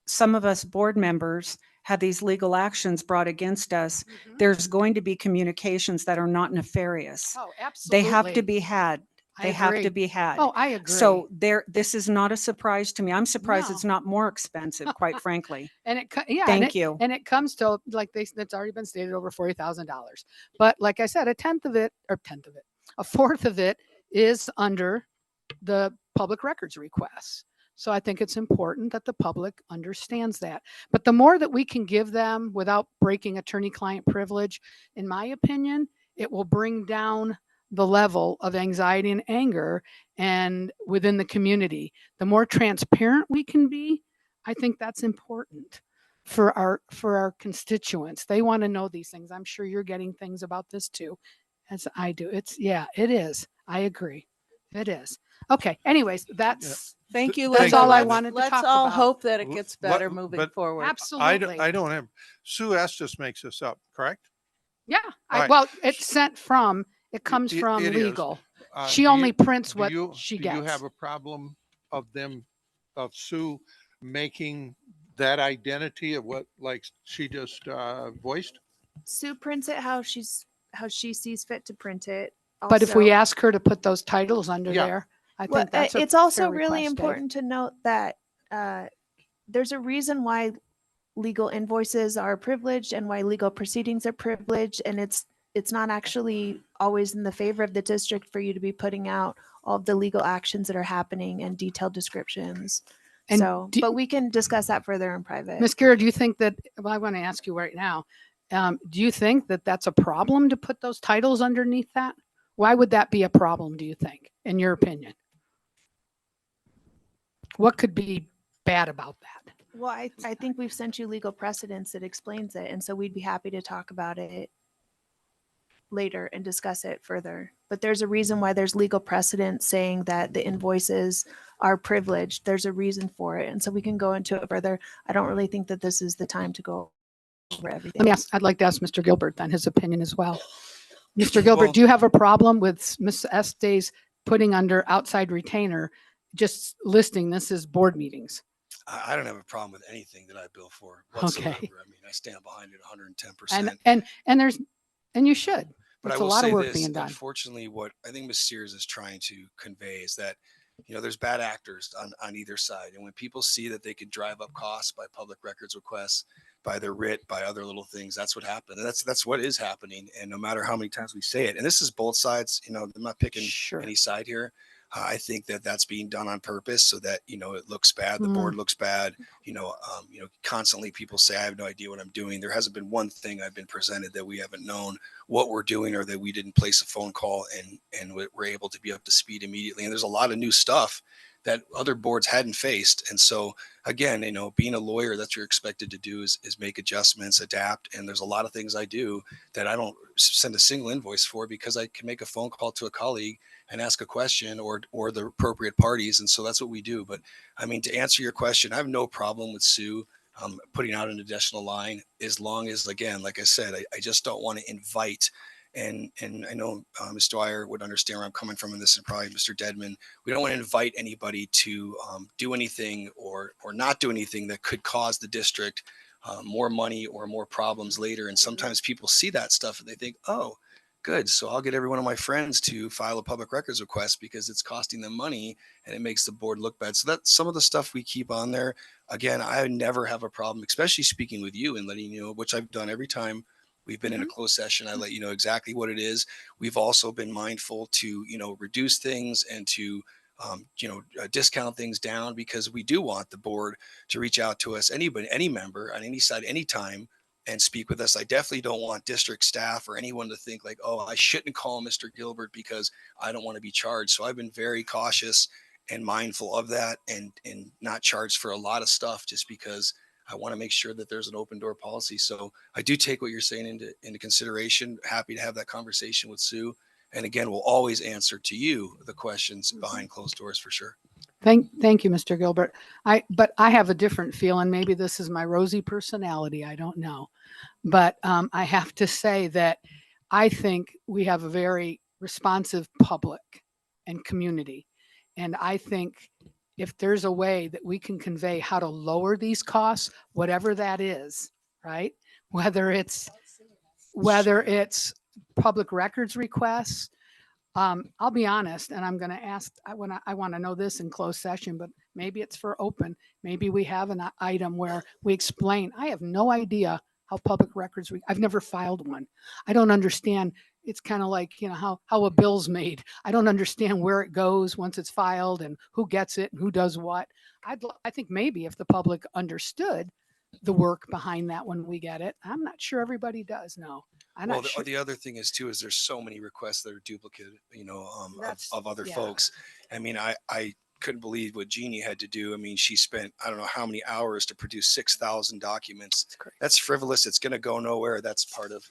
some of us board members have these legal actions brought against us. There's going to be communications that are not nefarious. Oh, absolutely. They have to be had. They have to be had. Oh, I agree. So this is not a surprise to me. I'm surprised No. it's not more expensive, quite frankly. And Thank you. And it comes to, like that's already been stated, over $40,000. But like I said, a fourth of it is under the public records requests. So I think it's important that the public understands that. But the more that we can give them without breaking attorney-client privilege, in my opinion, it will bring down the level of anxiety and anger and within the community. The more transparent we can be, I think that's important for our constituents. They want to know these things. I'm sure you're getting things about this too, as I do. It is. I agree. It is. Okay. Anyways, Thank you, that's Linda. all I Let's- wanted to let's talk all about. hope that it L- gets let- better moving but forward. Absolutely. I don't have, Sue Estes makes this up, correct? Yeah. Right. Well, it's sent from, it comes It- from it is. legal. Do She you- only prints do what you- she Do gets. you have a problem of Sue making that identity of what, like she just voiced? Sue prints it how she sees fit to print it. But if we Also- ask her to put those titles under Yeah. there, I Well, think that's a it's also fair really request, Dave. important to note that there's a reason why legal invoices are privileged and why legal proceedings are privileged, and it's not actually always in the favor of the district for you to be putting out all of the legal actions that are happening and detailed descriptions. And So, but we can discuss that further in private. Ms. Guerra, do you think that, well, I want to ask you right now, do you think that that's a problem to put those titles underneath that? Why would that be a problem, do you think, in your opinion? What could be bad about that? Well, I think we've sent you legal precedents that explains it, and so we'd be happy to talk about it later and discuss it further. But there's a reason why there's legal precedent saying that the invoices are privileged. There's a reason for it, and so we can go into it further. I don't really think that this is the time to go over everything. Let me ask, I'd like to ask Mr. Gilbert then his opinion as well. Mr. Gilbert, Well- do you have a problem with Ms. Estes putting under outside retainer, just listing this as board meetings? I don't have a problem with anything that I bill for Okay. whatsoever. I mean, I stand behind it 110%. And you should. But I It's a will lot say of work this, being done. unfortunately, what I think Ms. Sears is trying to convey is that, there's bad actors on either side. And when people see that they could drive up costs by public records requests, by their writ, by other little things, that's what happened. And that's what is happening. And no matter how many times we say it, and this is both sides, I'm not picking any side here. I think that that's being done on purpose so that, it looks bad. The board looks bad. Constantly people say, I have no idea what I'm doing. There hasn't been one thing I've been presented that we haven't known what we're doing or that we didn't place a phone call and we're able to be up to speed immediately. And there's a lot of new stuff that other boards hadn't faced. And so again, being a lawyer, that's what you're expected to do is make adjustments, adapt. And there's a lot of things I do that I don't send a single invoice for because I can make a phone call to a colleague and ask a question or the appropriate parties. And so that's what we do. But I mean, to answer your question, I have no problem with Sue putting out an additional line as long as, again, like I said, I just don't want to invite. And I know Ms. Dwyer would understand where I'm coming from in this, and probably Mr. Dedman. We don't want to invite anybody to do anything or not do anything that could cause the district more money or more problems later. And sometimes people see that stuff and they think, oh, good. So I'll get every one of my friends to file a public records request because it's costing them money and it makes the board look bad. So that's some of the stuff we keep on there. Again, I never have a problem, especially speaking with you and letting you know, which I've done every time we've been in a closed session. I let you know exactly what it is. We've also been mindful to, reduce things and to, discount things down because we do want the board to reach out to us, anybody, any member on any side, anytime, and speak with us. I definitely don't want district staff or anyone to think like, oh, I shouldn't call Mr. Gilbert because I don't want to be charged. So I've been very cautious and mindful of that and not charged for a lot of stuff just because I want to make sure that there's an open door policy. So I do take what you're saying into consideration. Happy to have that conversation with Sue. And again, we'll always answer to you the questions behind closed doors for sure. Thank you, Mr. Gilbert. But I have a different feeling. Maybe this is my rosy personality. I don't know. But I have to say that I think we have a very responsive public and community. And I think if there's a way that we can convey how to lower these costs, whatever that is, right? Whether it's public records requests, I'll be honest, and I'm going to ask, I want to know this in closed session, but maybe it's for open. Maybe we have an item where we explain, I have no idea how public records, I've never filed one. I don't understand it's kind of like, how a bill's made. I don't understand where it goes once it's filed and who gets it and who does what. I think maybe if the public understood the work behind that when we get it, I'm not sure everybody does. No, I'm Well, not sure. the other thing is too, is there's so many requests that are duplicate, of other yeah. folks. I mean, I couldn't believe what Jeannie had to do. I mean, she spent, I don't know how many hours to produce 6,000 documents. That's frivolous. It's going to go nowhere. That's part of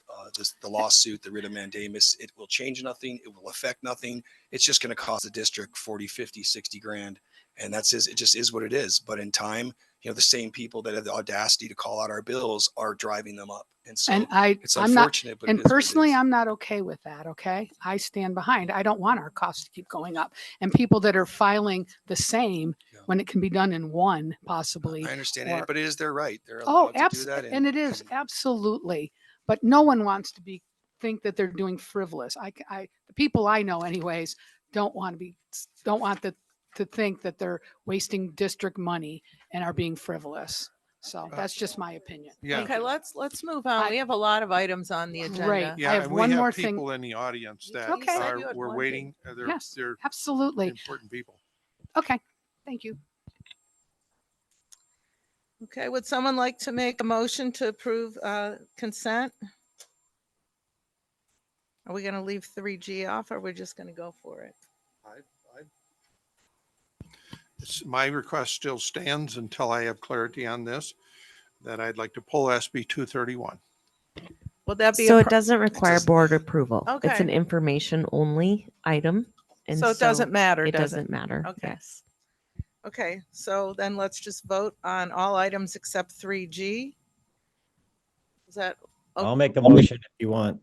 the lawsuit, the writ of mandamus. It will change nothing. It will affect nothing. It's just going to cost the district 40, 50, 60 grand. And it just is what it is. But in time, the same people that have the audacity to call out our bills are driving them up. And so it's I'm not, unfortunate, but and it is what it personally, is. I'm not okay with that. Okay. I stand behind. I don't want our costs to keep going up, and people that are filing the same when it can be done in one, possibly. I understand or- it, but it is their right. They're Oh, allowed to do that. and it is absolutely, but no one wants to think that they're doing frivolous. The people I know anyways, don't want to think that they're wasting district money and are being frivolous. So that's just my opinion. Yeah. Okay, let's move on. We have a lot of items on the agenda. Great. Yeah, I have and one we have more thing. people in the audience that Okay. You said you had we're one waiting. Yes, They're absolutely. important people. Okay. Thank you. Okay, would someone like to make a motion to approve consent? Are we going to leave 3G off, or are we just going to go for it? My request still stands until I have clarity on this, that I'd like to pull SB 231. Would that be So a it doesn't require board approval. It's Okay. an information only item. And So it doesn't matter, It does it? doesn't matter. Okay. Yes. Okay, so then let's just vote on all items except 3G. Is that? I'll make the motion if you want.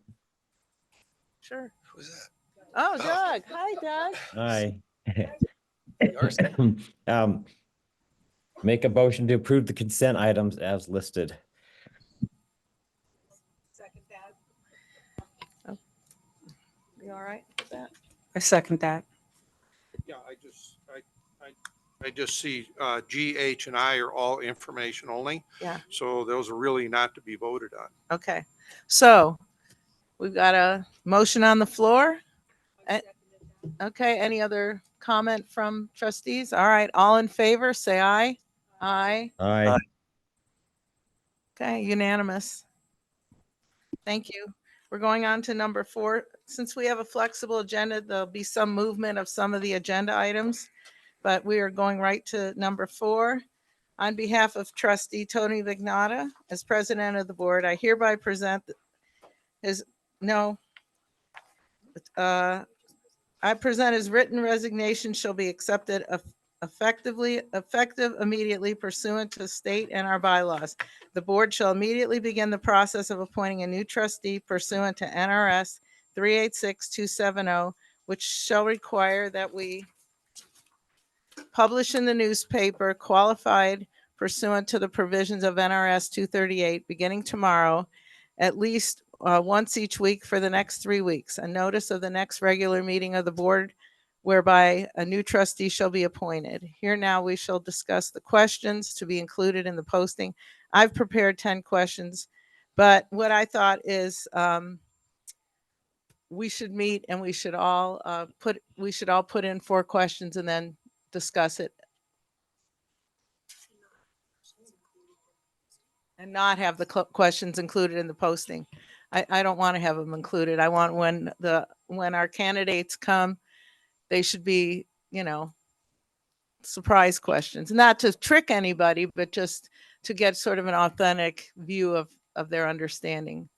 Sure. Who's that? Oh, Doug. Hi, Doug. Hi. Make a motion to approve the consent items as listed. Second that. Oh. You all right with that? I second that. Yeah, I just see G, H, and I are all information only. Yeah. So those are really not to be voted on. Okay, so we've got a motion on the floor. Okay, any other comment from trustees? All right, all in favor, say aye. Aye. Aye. Okay, unanimous. Thank you. We're going on to number 4. Since we have a flexible agenda, there'll be some movement of some of the agenda items, but we are going right to number 4. On behalf of trustee Tony Vignata, as president of the board, I hereby present I present his written resignation shall be accepted effective immediately pursuant to state and our bylaws. The board shall immediately begin the process of appointing a new trustee pursuant to NRS 386270, which shall require that we publish in the newspaper qualified pursuant to the provisions of NRS 238 beginning tomorrow, at least once each week for the next 3 weeks. A notice of the next regular meeting of the board whereby a new trustee shall be appointed. Here now we shall discuss the questions to be included in the posting. I've prepared 10 questions, but what I thought is we should meet and we should all put in 4 questions and then discuss it. And not have the questions included in the posting. I don't want to have them included. I want when our candidates come, they should be, surprise questions, not to trick anybody, but just to get sort of an authentic view of their understanding.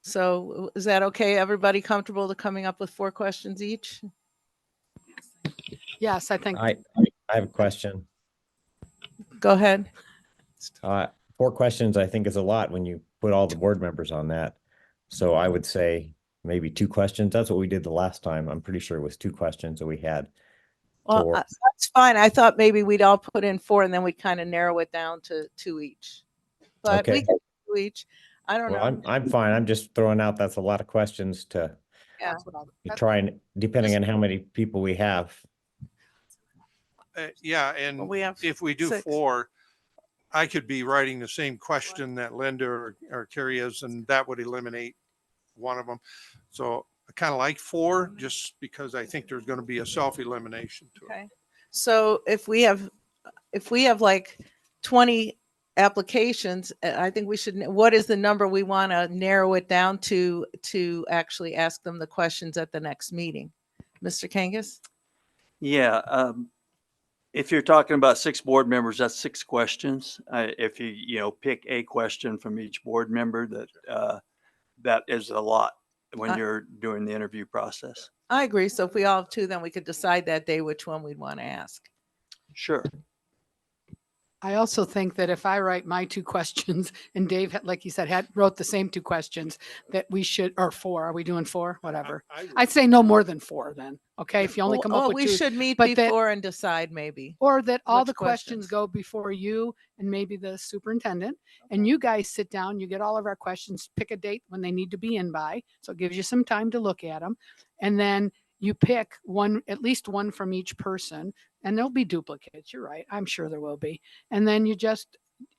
So is that okay? Everybody comfortable to coming up with 4 questions each? Yes, I think. I have a question. Go ahead. 4 questions, I think, is a lot when you put all the board members on that. So I would say maybe 2 questions. That's what we did the last time. I'm pretty sure it was 2 questions that we had. Well, that's fine. I thought maybe we'd all put in 4 and then we kind of narrow it down to 2 each. But we Okay. can do 2 each. I don't Well, know. I'm fine. I'm just throwing out, that's a lot of questions to Yeah. try and, depending on how many people we have. Yeah, and if we do 6. 4, I could be writing the same question that Linda or Carrie is, and that would eliminate one of them. So I kind of like 4 just because I think there's going to be a self-elimination to it. Okay. So if we have like 20 applications, I think we should, what is the number we want to narrow it down to actually ask them the questions at the next meeting? Mr. Kangas? Yeah, if you're talking about 6 board members, that's 6 questions. If you pick a question from each board member, that is a lot when you're doing the interview process. I agree. So if we all have 2, then we could decide that day which one we'd want to ask. Sure. I also think that if I write my 2 questions and Dave, like you said, wrote the same 2 questions, that we should, or 4, are we doing 4? Whatever. I'd say no more than 4 then. Okay. If you only come up with 2. We should meet but that- before and decide maybe. Or that all Which the questions go before you and maybe the superintendent, and you guys sit down, you get all of our questions, pick a date when they need to be in by. So it gives you some time to look at them. And then you pick one, at least one from each person, and there'll be duplicates. You're right. I'm sure there will be. And then you just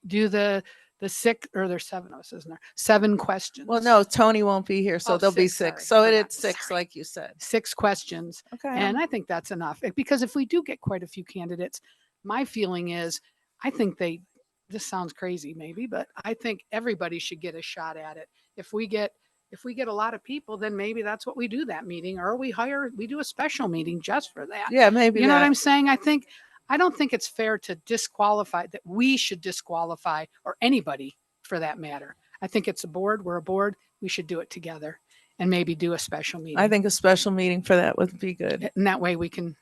do the 6, or there's 7 of us, isn't there? 7 questions. Well, no, Tony won't be here, so Oh, there'll be 6, 6. sorry, So forgot. it's 6, like you said. 6 questions. Okay. And I think that's enough, because if we do get quite a few candidates, my feeling is, I think this sounds crazy maybe, but I think everybody should get a shot at it. If we get a lot of people, then maybe that's what we do that meeting, or we do a special meeting just for that. Yeah, maybe You know what that. I'm saying? I don't think it's fair to disqualify, that we should disqualify, or anybody for that matter. I think it's a board. We're a board. We should do it together and maybe do a special meeting. I think a special meeting for that would be good. And that way we can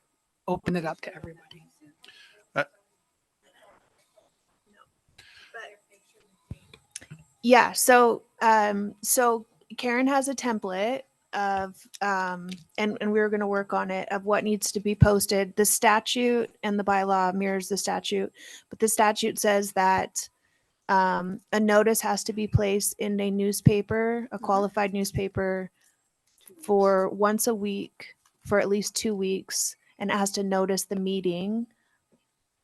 open it up to everybody. Yeah, so Karen has a template of and we were going to work on it, of what needs to be posted. The statute and the bylaw mirrors the statute, but the statute says that a notice has to be placed in a newspaper, a qualified newspaper, for once a week for at least 2 weeks, and it has to notice the meeting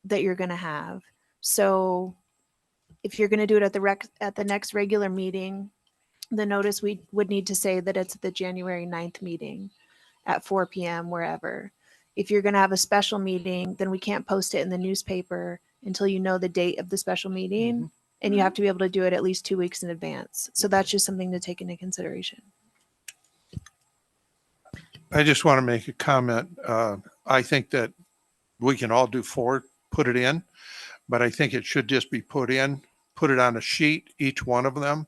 that you're going to have. So if you're going to do it at the next regular meeting, the notice we would need to say that it's the January 9th meeting at 4 p.m. wherever. If you're going to have a special meeting, then we can't post it in the newspaper until you know the date of the special meeting, and you have to be able to do it at least 2 weeks in advance. So that's just something to take into consideration. I just want to make a comment. I think that we can all do 4, put it in, but I think it should just be put in, put it on a sheet, each one of them,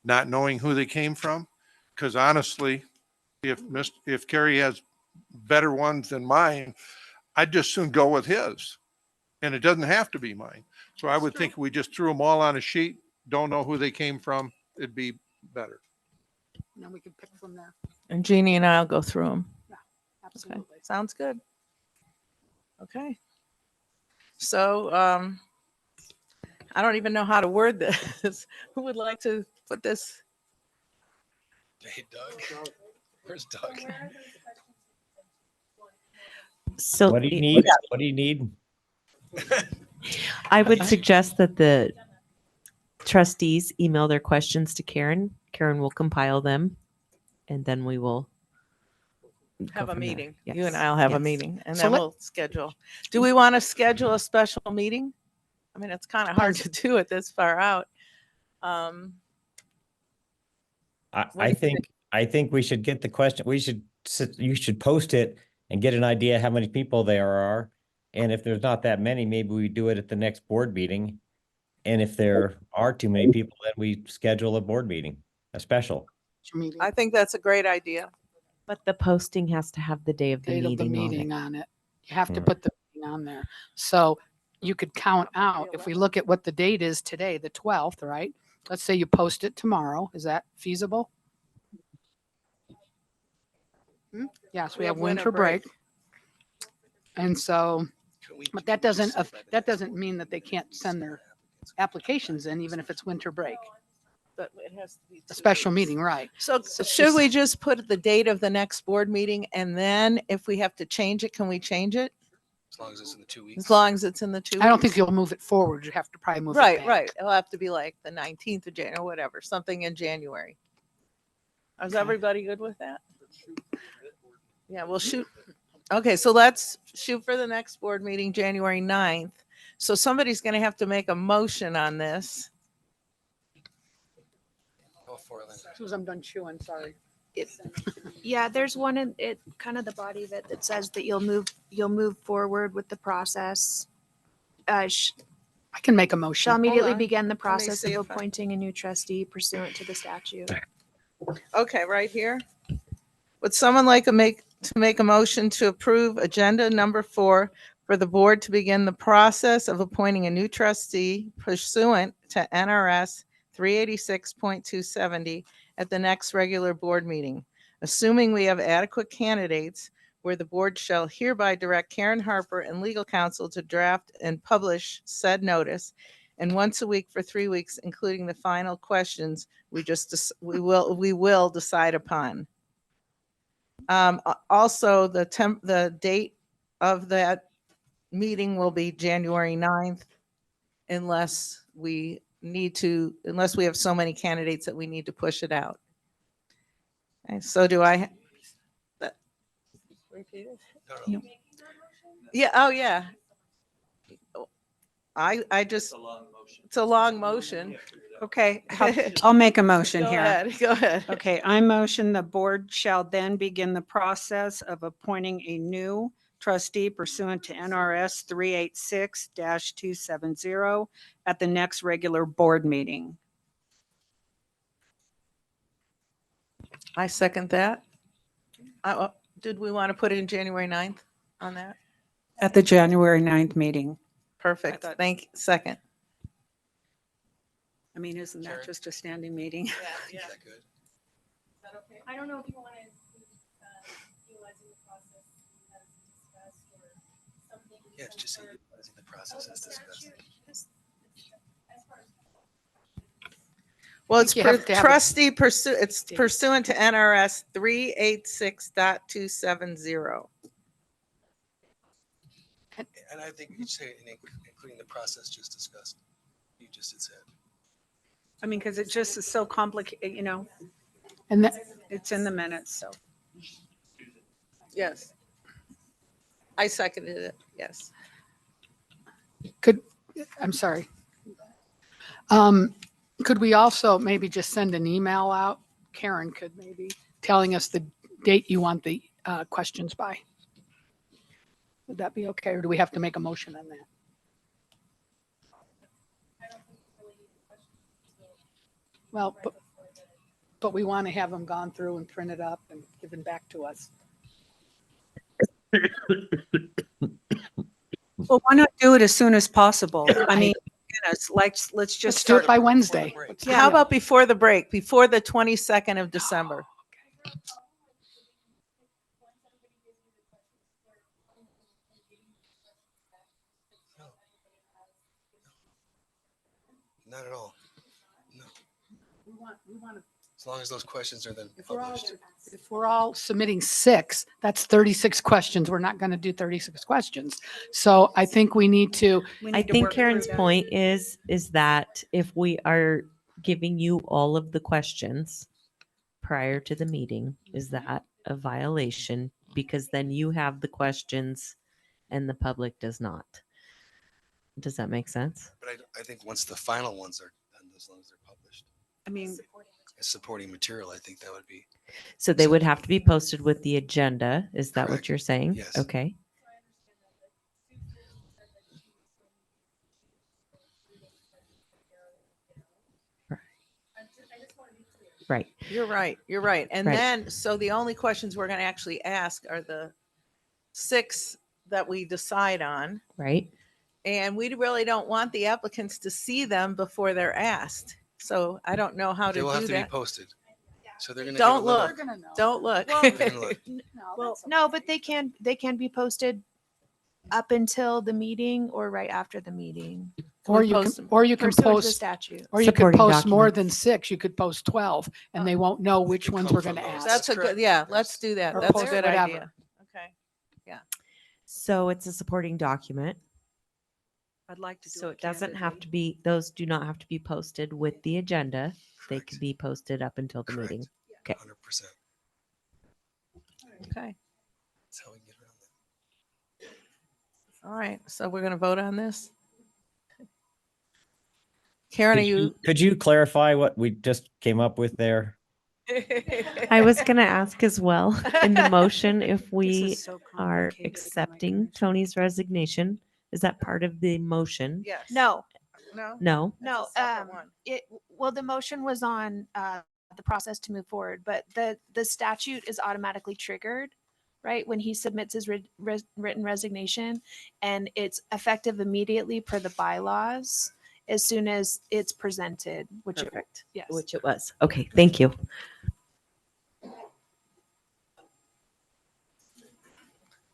not knowing who they came from. Because honestly, if Kerry has better ones than mine, I'd just soon go with his. And it doesn't have to be mine. So I would think we just threw them all on a sheet, don't know who they came from, it'd be better. And then we can pick from there. And Jeannie and I'll go through them. Yeah, Okay, absolutely. sounds good. Okay. So I don't even know how to word this. Who would like to put this? Hey, Doug. Where's Doug? So What do you need? What do you need? I would suggest that the trustees email their questions to Karen. Karen will compile them, and then we will Have go a from there. meeting. You Yes. and I'll have a Yes. meeting, and So then let- we'll schedule. Do we want to schedule a special meeting? I mean, it's kind of hard to do it this far out. What do I you think we should get the question. You should post it and get an idea how many people there are. And if there's not that many, maybe we do it at the next board meeting. And if there are too many people, then we schedule a board meeting, a special. I think that's a great idea. But the posting has to have the day of the Date of meeting. the on it. meeting on it. You have to Hmm. put the meeting on there. So you could count out, if we look at what the date is today, the 12th, right? Let's say you post it tomorrow. Is that feasible? Yes, we have winter break. And so, but that doesn't mean that they can't send their applications in, even if it's winter break. But it has to be A special meeting, right? So So should just- we just put the date of the next board meeting, and then if we have to change it, can we change it? As long as it's in the 2 weeks. As long as it's in the 2 weeks? I don't think you'll move it forward. You have to probably move it Right, back. right. It'll have to be like the 19th of January or whatever, something in January. Is everybody good with that? Yeah, we'll shoot. Okay, so let's shoot for the next board meeting, January 9th. So somebody's going to have to make a motion on this. As soon as I'm done chewing, sorry. Yeah, there's one in it, kind of the body of it that says that you'll move forward with the process. I can make a motion. Shall immediately Hold on. begin the Let me process see of if I- appointing a new trustee pursuant to the statute. Okay, right here. Would someone like to make a motion to approve agenda number 4 for the board to begin the process of appointing a new trustee pursuant to NRS 386.270 at the next regular board meeting, assuming we have adequate candidates, where the board shall hereby direct Karen Harper and legal counsel to draft and publish said notice, and once a week for 3 weeks, including the final questions we will decide upon. Also, the date of that meeting will be January 9th, unless we have so many candidates that we need to push it out. Okay, so do I? Repeat it? Yeah, oh, yeah. It's a long motion. Okay, I'll make a motion Go here. ahead, go ahead. Okay, I motion the board shall then begin the process of appointing a new trustee pursuant to NRS 386-270 at the next regular board meeting. I second that. Did we want to put it in January 9th on that? At the January 9th meeting. Perfect. Thank you. Second. I mean, isn't that just a standing meeting? Yeah. I don't know if you want to utilizing the process as discussed or something. Yeah, it's just utilizing the process as discussed. Well, it's you have to have a- trustee it's pursuant to NRS 386.270. And I think you could say including the process just discussed. You just had said. I mean, because it just is so complicated, you know, And that, it's in the minutes, so. Yes. I seconded it. Yes. I'm sorry. Could we also maybe just send an email out? Karen could maybe telling us the date you want the questions by. Would that be okay, or do we have to make a motion on that? Well, but we want to have them gone through and printed up and given back to us. Well, why not do it as soon as possible? I mean, goodness, let's just Let's do it by Wednesday. Yeah, how about before the break, before the 22nd of December? Not at all. No. We want to. As long as those questions are then If we're all, published. if we're all submitting 6, that's 36 questions. We're not going to do 36 questions. So I think we need to. I think Karen's point is that if we are giving you all of the questions prior to the meeting, is that a violation? Because then you have the questions and the public does not. Does that make sense? But I think once the final ones are done, as long as they're published, I mean, as supporting material, I think that would be. So they would have to be posted with the agenda. Is that what Correct. you're saying? Yes. Okay. Right. You're right. You're right. And Right. then, so the only questions we're going to actually ask are the 6 that we decide on. Right. And we really don't want the applicants to see them before they're asked. So I don't know how to They will do have to be that. posted. So they're going to. Don't look. Don't look. Well, no, but they can be posted up until the meeting or right after the meeting. Or you can, or you can Pursuant to the post, statute. or you can Supporting post more documents. than 6. You could post 12 and they won't know which ones we're going to ask. That's a good, yeah, let's do that. Or That's a post good whatever. idea. Okay. Yeah. So it's a supporting document. I'd like to do So it doesn't have to be, those do not have to be posted with the agenda. They could be posted up until the meeting. Yes. Okay. 100%. Okay. That's how we get around that. All right. So we're going to vote on this. Karen, are Could you? could you clarify what we just came up with there? I was going to ask as well in the motion if we is so are complicated, accepting Tony's resignation. Is that part of the motion? Yes. No, No. No. no. Well, the motion was on the process to move forward, but the statute is automatically triggered, right, when he submits his written resignation, and it's effective immediately per the bylaws as soon as it's presented. Perfect. Yes. Which it was. Okay. Thank you.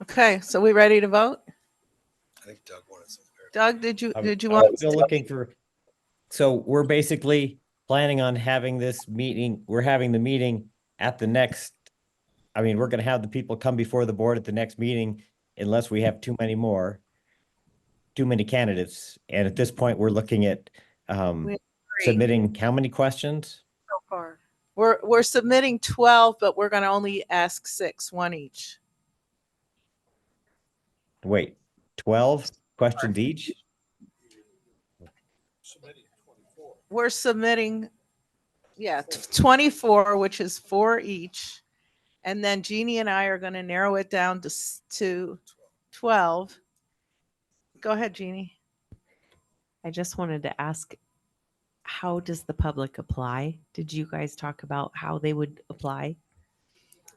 Okay. So we ready to vote? I think Doug wanted something. Doug, did you I'm want? still looking for, so we're basically planning on having this meeting, we're having the meeting at the next, I mean, we're gonna have the people come before the board at the next meeting unless we have too many candidates. And at this point, we're looking at We agree. submitting how many questions? So far. We're submitting 12, but we're going to only ask 6, one each. Wait, 12 questions each? We're submitting, 24, which is 4 each. And then Jeannie and I are going to narrow it down to 12. Go ahead, Jeannie. I just wanted to ask, how does the public apply? Did you guys talk about how they would apply?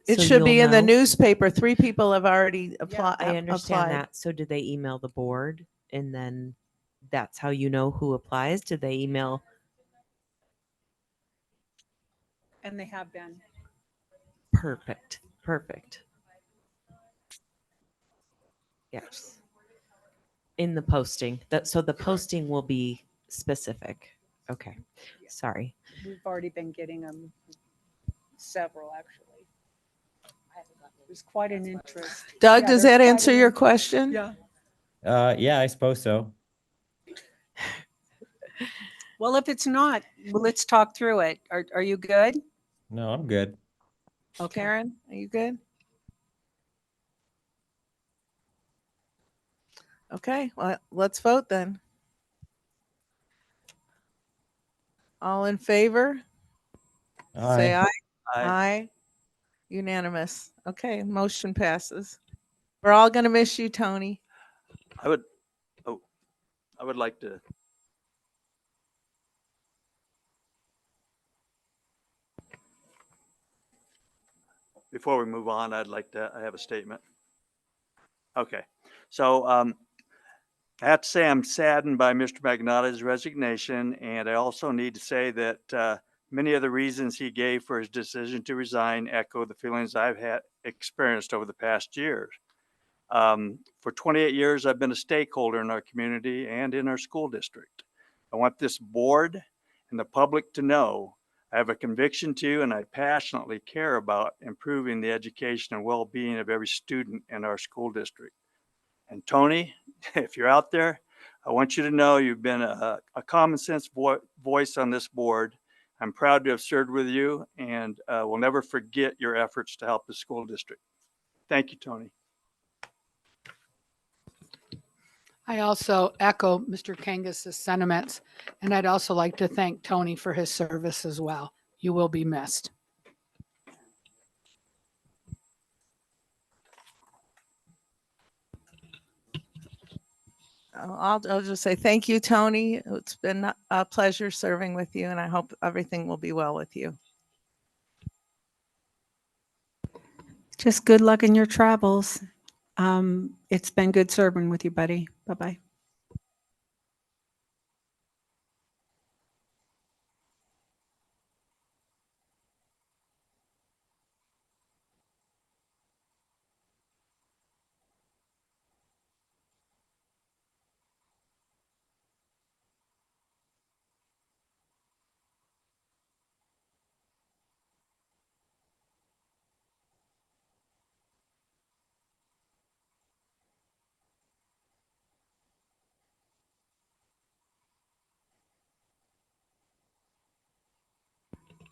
It So should be you'll in the know? newspaper. 3 people have already applied. I understand that. So do they email the board and then that's how you know who applies? Do they email? And they have been. Perfect. Perfect. Yes. In the posting. So the posting will be specific. Okay. Sorry. We've already been getting them, several actually. There's quite an interest. Doug, Yeah, does there's that quite answer an your interest. question? Yeah. Yeah, I suppose so. Well, if it's not, let's talk through it. Are you good? No, I'm good. Okay. Karen, are you good? Okay, well, let's vote then. All in favor? Say Aye. aye. Aye. Unanimous. Okay, motion passes. We're all going to miss you, Tony. I would like to. Before we move on, I have a statement. Okay, so I have to say I'm saddened by Mr. Magnotta's resignation, and I also need to say that many of the reasons he gave for his decision to resign echo the feelings I've had experienced over the past years. For 28 years, I've been a stakeholder in our community and in our school district. I want this board and the public to know I have a conviction to, and I passionately care about improving the education and well-being of every student in our school district. And Tony, if you're out there, I want you to know you've been a common sense voice on this board. I'm proud to have served with you, and we'll never forget your efforts to help the school district. Thank you, Tony. I also echo Mr. Kangus's sentiments, and I'd also like to thank Tony for his service as well. You will be missed. I'll just say thank you, Tony. It's been a pleasure serving with you, and I hope everything will be well with you. Just good luck in your travels. It's been good serving with you, buddy. Bye-bye.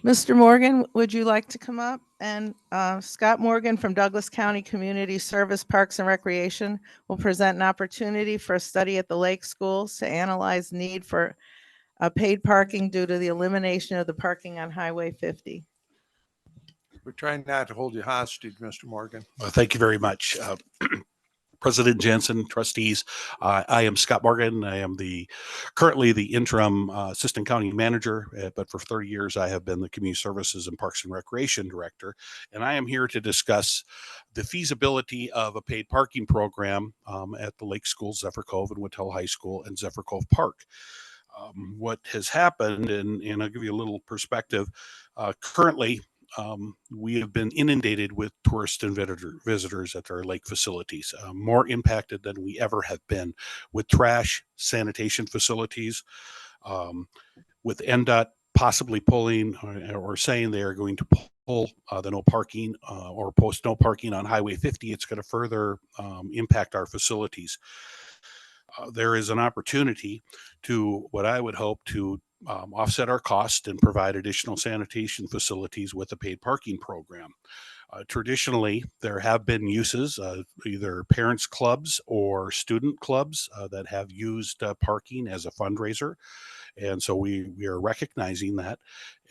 Mr. Morgan, would you like to come up? And Scott Morgan from Douglas County Community Service Parks and Recreation will present an opportunity for a study at the Lake Schools to analyze need for paid parking due to the elimination of the parking on Highway 50. We're trying not to hold you hostage, Mr. Morgan. Well, thank you very much. President Jensen, trustees, I am Scott Morgan. I am currently the interim assistant county manager, but for 30 years I have been the community services and parks and recreation director. And I am here to discuss the feasibility of a paid parking program at the Lake Schools, Zephyr Cove and Whittle High School and Zephyr Cove Park. What has happened, and I'll give you a little perspective, currently we have been inundated with tourists and visitors at our lake facilities, more impacted than we ever have been with trash, sanitation facilities, with NDOT possibly pulling or saying they are going to pull the no parking or post no parking on Highway 50. It's going to further impact our facilities. There is an opportunity to, what I would hope, to offset our cost and provide additional sanitation facilities with a paid parking program. Traditionally, there have been uses, either parents clubs or student clubs that have used parking as a fundraiser. And so we are recognizing that.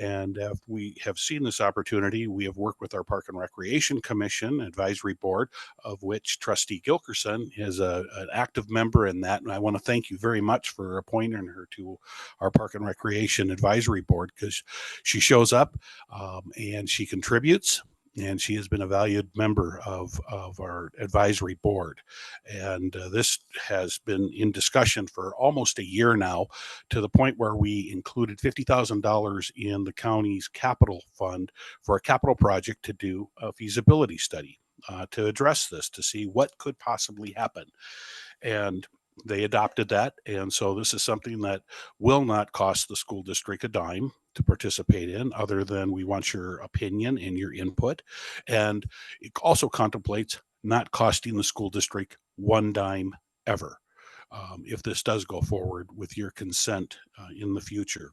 And if we have seen this opportunity, we have worked with our Park and Recreation Commission Advisory Board, of which Trustee Gilkerson is an active member in that. And I want to thank you very much for appointing her to our Park and Recreation Advisory Board, because she shows up and she contributes. And she has been a valued member of our advisory board. And this has been in discussion for almost a year now, to the point where we included $50,000 in the county's capital fund for a capital project to do a feasibility study to address this, to see what could possibly happen. And they adopted that. And so this is something that will not cost the school district a dime to participate in, other than we want your opinion and your input. And it also contemplates not costing the school district one dime ever, if this does go forward with your consent in the future.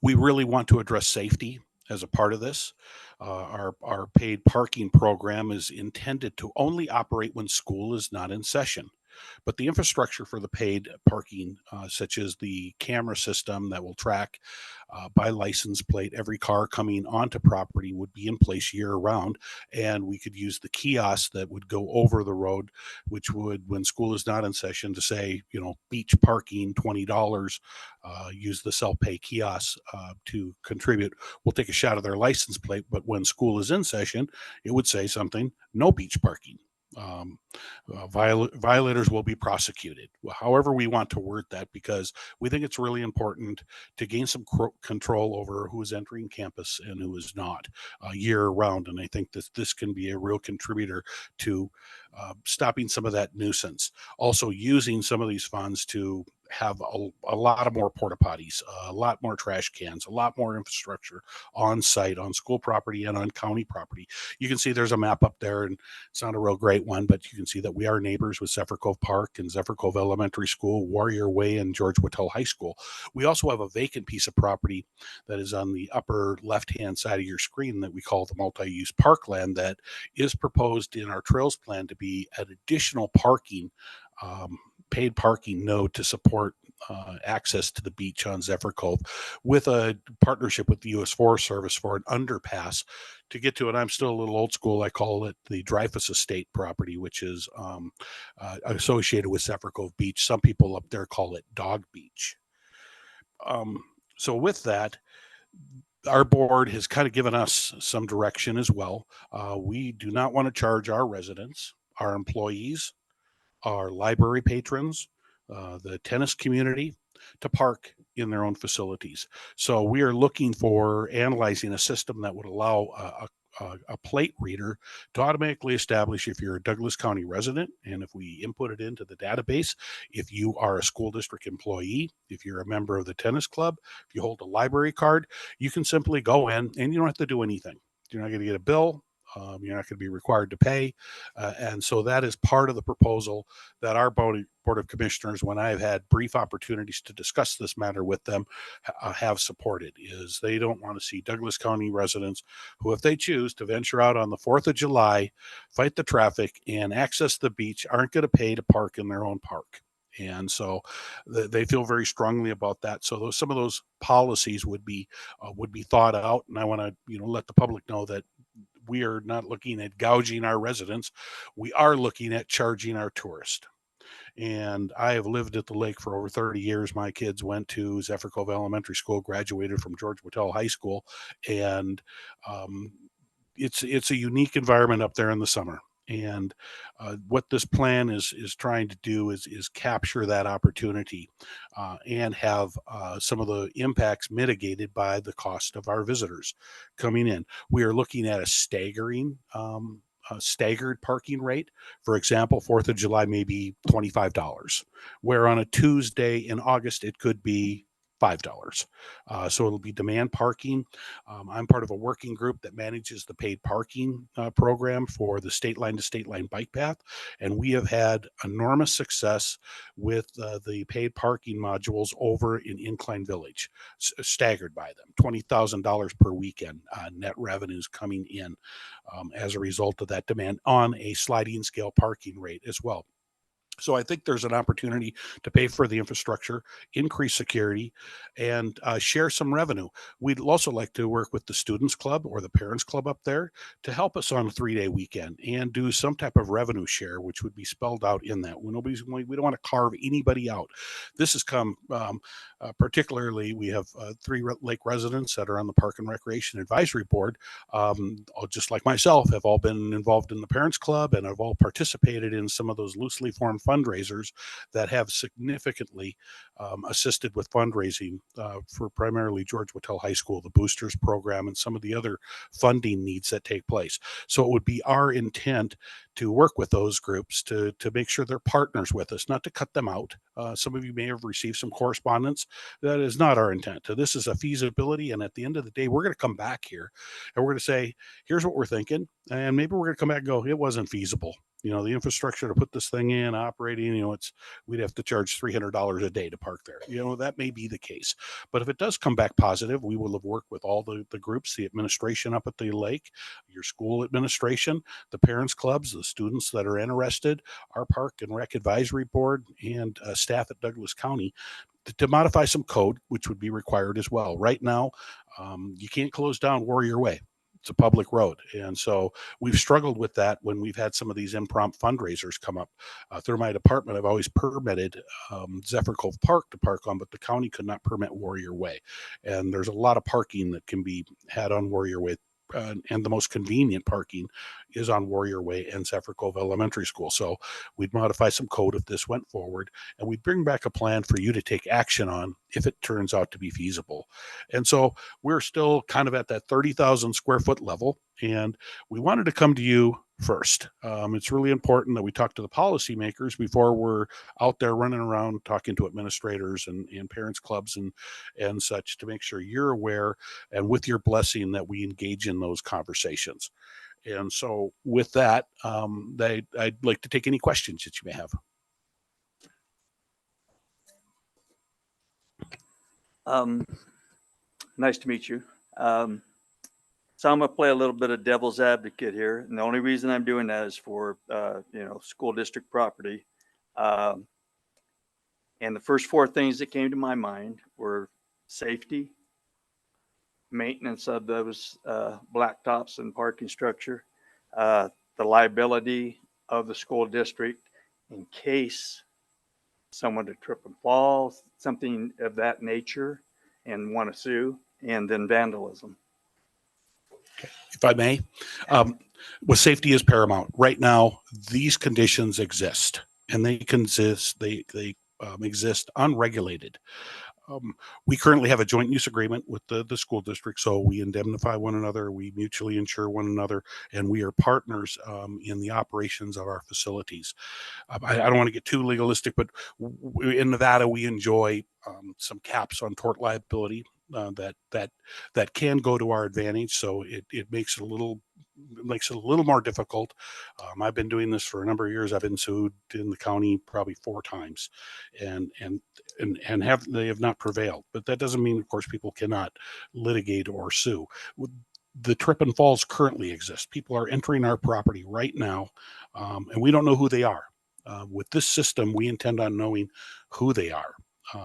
We really want to address safety as a part of this. Our paid parking program is intended to only operate when school is not in session. But the infrastructure for the paid parking, such as the camera system that will track by license plate every car coming onto property, would be in place year round. And we could use the kiosks that would go over the road, which would, when school is not in session, to say, beach parking, $20, use the self-pay kiosks to contribute. We'll take a shot of their license plate, but when school is in session, it would say something, no beach parking. Violators will be prosecuted. However we want to word that, because we think it's really important to gain some control over who is entering campus and who is not year round. And I think that this can be a real contributor to stopping some of that nuisance. Also using some of these funds to have a lot of more porta potties, a lot more trash cans, a lot more infrastructure on site, on school property and on county property. You can see there's a map up there, and it's not a real great one, but you can see that we are neighbors with Zephyr Cove Park and Zephyr Cove Elementary School, Warrior Way, and George Whittle High School. We also have a vacant piece of property that is on the upper left-hand side of your screen that we call the multi-use parkland, that is proposed in our trails plan to be an additional parking, paid parking node to support access to the beach on Zephyr Cove, with a partnership with the U.S. Forest Service for an underpass to get to it. I'm still a little old school. I call it the Dreyfus Estate property, which is associated with Zephyr Cove Beach. Some people up there call it Dog Beach. So with that, our board has kind of given us some direction as well. We do not want to charge our residents, our employees, our library patrons, the tennis community, to park in their own facilities. So we are looking for analyzing a system that would allow a plate reader to automatically establish if you're a Douglas County resident, and if we input it into the database, if you are a school district employee, if you're a member of the tennis club, if you hold a library card, you can simply go in and you don't have to do anything. You're not going to get a bill. You're not going to be required to pay. And so that is part of the proposal that our Board of Commissioners, when I've had brief opportunities to discuss this matter with them, have supported. Is they don't want to see Douglas County residents who, if they choose to venture out on the 4th of July, fight the traffic and access the beach, aren't going to pay to park in their own park. And so they feel very strongly about that. So some of those policies would be thought out. And I want to let the public know that we are not looking at gouging our residents. We are looking at charging our tourists. And I have lived at the lake for over 30 years. My kids went to Zephyr Cove Elementary School, graduated from George Wattell High School, and it's a unique environment up there in the summer. And what this plan is trying to do is capture that opportunity and have some of the impacts mitigated by the cost of our visitors coming in. We are looking at a staggered parking rate. For example, 4th of July may be $25, where on a Tuesday in August it could be $5. So it'll be demand parking. I'm part of a working group that manages the paid parking program for the state line to state line bike path. And we have had enormous success with the paid parking modules over in Incline Village, staggered by them, $20,000 per weekend net revenues coming in as a result of that demand on a sliding scale parking rate as well. So I think there's an opportunity to pay for the infrastructure, increase security, and share some revenue. We'd also like to work with the Students Club or the Parents Club up there to help us on a 3-day weekend and do some type of revenue share, which would be spelled out in that. We don't want to carve anybody out. This has come particularly, we have 3 lake residents that are on the Park and Recreation Advisory Board, just like myself, have all been involved in the Parents Club and have all participated in some of those loosely formed fundraisers that have significantly assisted with fundraising for primarily George Wattell High School, the Boosters program, and some of the other funding needs that take place. So it would be our intent to work with those groups to make sure they're partners with us, not to cut them out. Some of you may have received some correspondence. That is not our intent. This is a feasibility, and at the end of the day, we're going to come back here and we're going to say, here's what we're thinking, and maybe we're going to come back and go, it wasn't feasible. The infrastructure to put this thing in operating, we'd have to charge $300 a day to park there. That may be the case. But if it does come back positive, we will have worked with all the groups, the administration up at the lake, your school administration, the parents clubs, the students that are interested, our Park and Rec Advisory Board, and staff at Douglas County to modify some code, which would be required as well. Right now, you can't close down Warrior Way. It's a public road. And so we've struggled with that when we've had some of these impromptu fundraisers come up. Through my department, I've always permitted Zephyr Cove Park to park on, but the county could not permit Warrior Way. And there's a lot of parking that can be had on Warrior Way. And the most convenient parking is on Warrior Way and Zephyr Cove Elementary School. So we'd modify some code if this went forward, and we'd bring back a plan for you to take action on if it turns out to be feasible. And so we're still kind of at that 30,000 square foot level, and we wanted to come to you first. It's really important that we talk to the policymakers before we're out there running around talking to administrators and parents clubs and such, to make sure you're aware and with your blessing that we engage in those conversations. And so with that, I'd like to take any questions that you may have. Nice to meet you. So I'm going to play a little bit of devil's advocate here. And the only reason I'm doing that is for, school district property. And the first 4 things that came to my mind were safety, maintenance of those blacktops and parking structure, the liability of the school district in case someone to trip and fall, something of that nature, and want to sue, and then vandalism. If I may, with safety is paramount. Right now, these conditions exist, and they exist unregulated. We currently have a joint use agreement with the school district, so we indemnify one another, we mutually insure one another, and we are partners in the operations of our facilities. I don't want to get too legalistic, but in Nevada, we enjoy some caps on tort liability that can go to our advantage. So it makes it a little makes it a little more difficult. I've been doing this for a number of years. I've been sued in the county probably 4 times, and they have not prevailed. But that doesn't mean, of course, people cannot litigate or sue. The trip and falls currently exist. People are entering our property right now, and we don't know who they are. With this system, we intend on knowing who they are.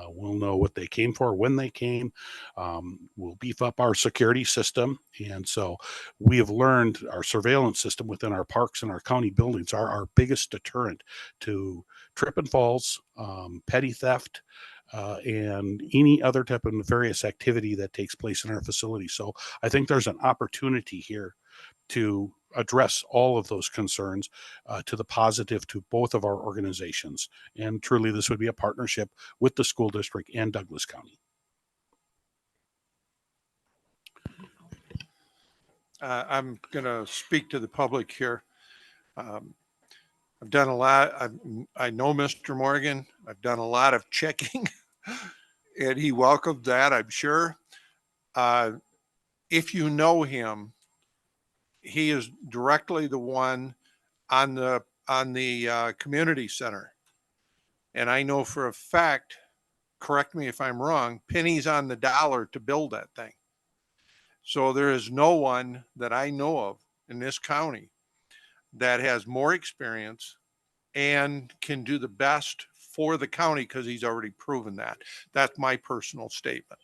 We'll know what they came for, when they came. We'll beef up our security system. And so we have learned our surveillance system within our parks and our county buildings are our biggest deterrent to trip and falls, petty theft, and any other type of nefarious activity that takes place in our facility. So I think there's an opportunity here to address all of those concerns to the positive to both of our organizations. And truly, this would be a partnership with the school district and Douglas County. I'm going to speak to the public here. I've done a lot. I know Mr. Morgan. I've done a lot of checking and he welcomed that, I'm sure. If you know him, he is directly the one on the community center. And I know for a fact, correct me if I'm wrong, pennies on the dollar to build that thing. So there is no one that I know of in this county that has more experience and can do the best for the county because he's already proven that. That's my personal statement.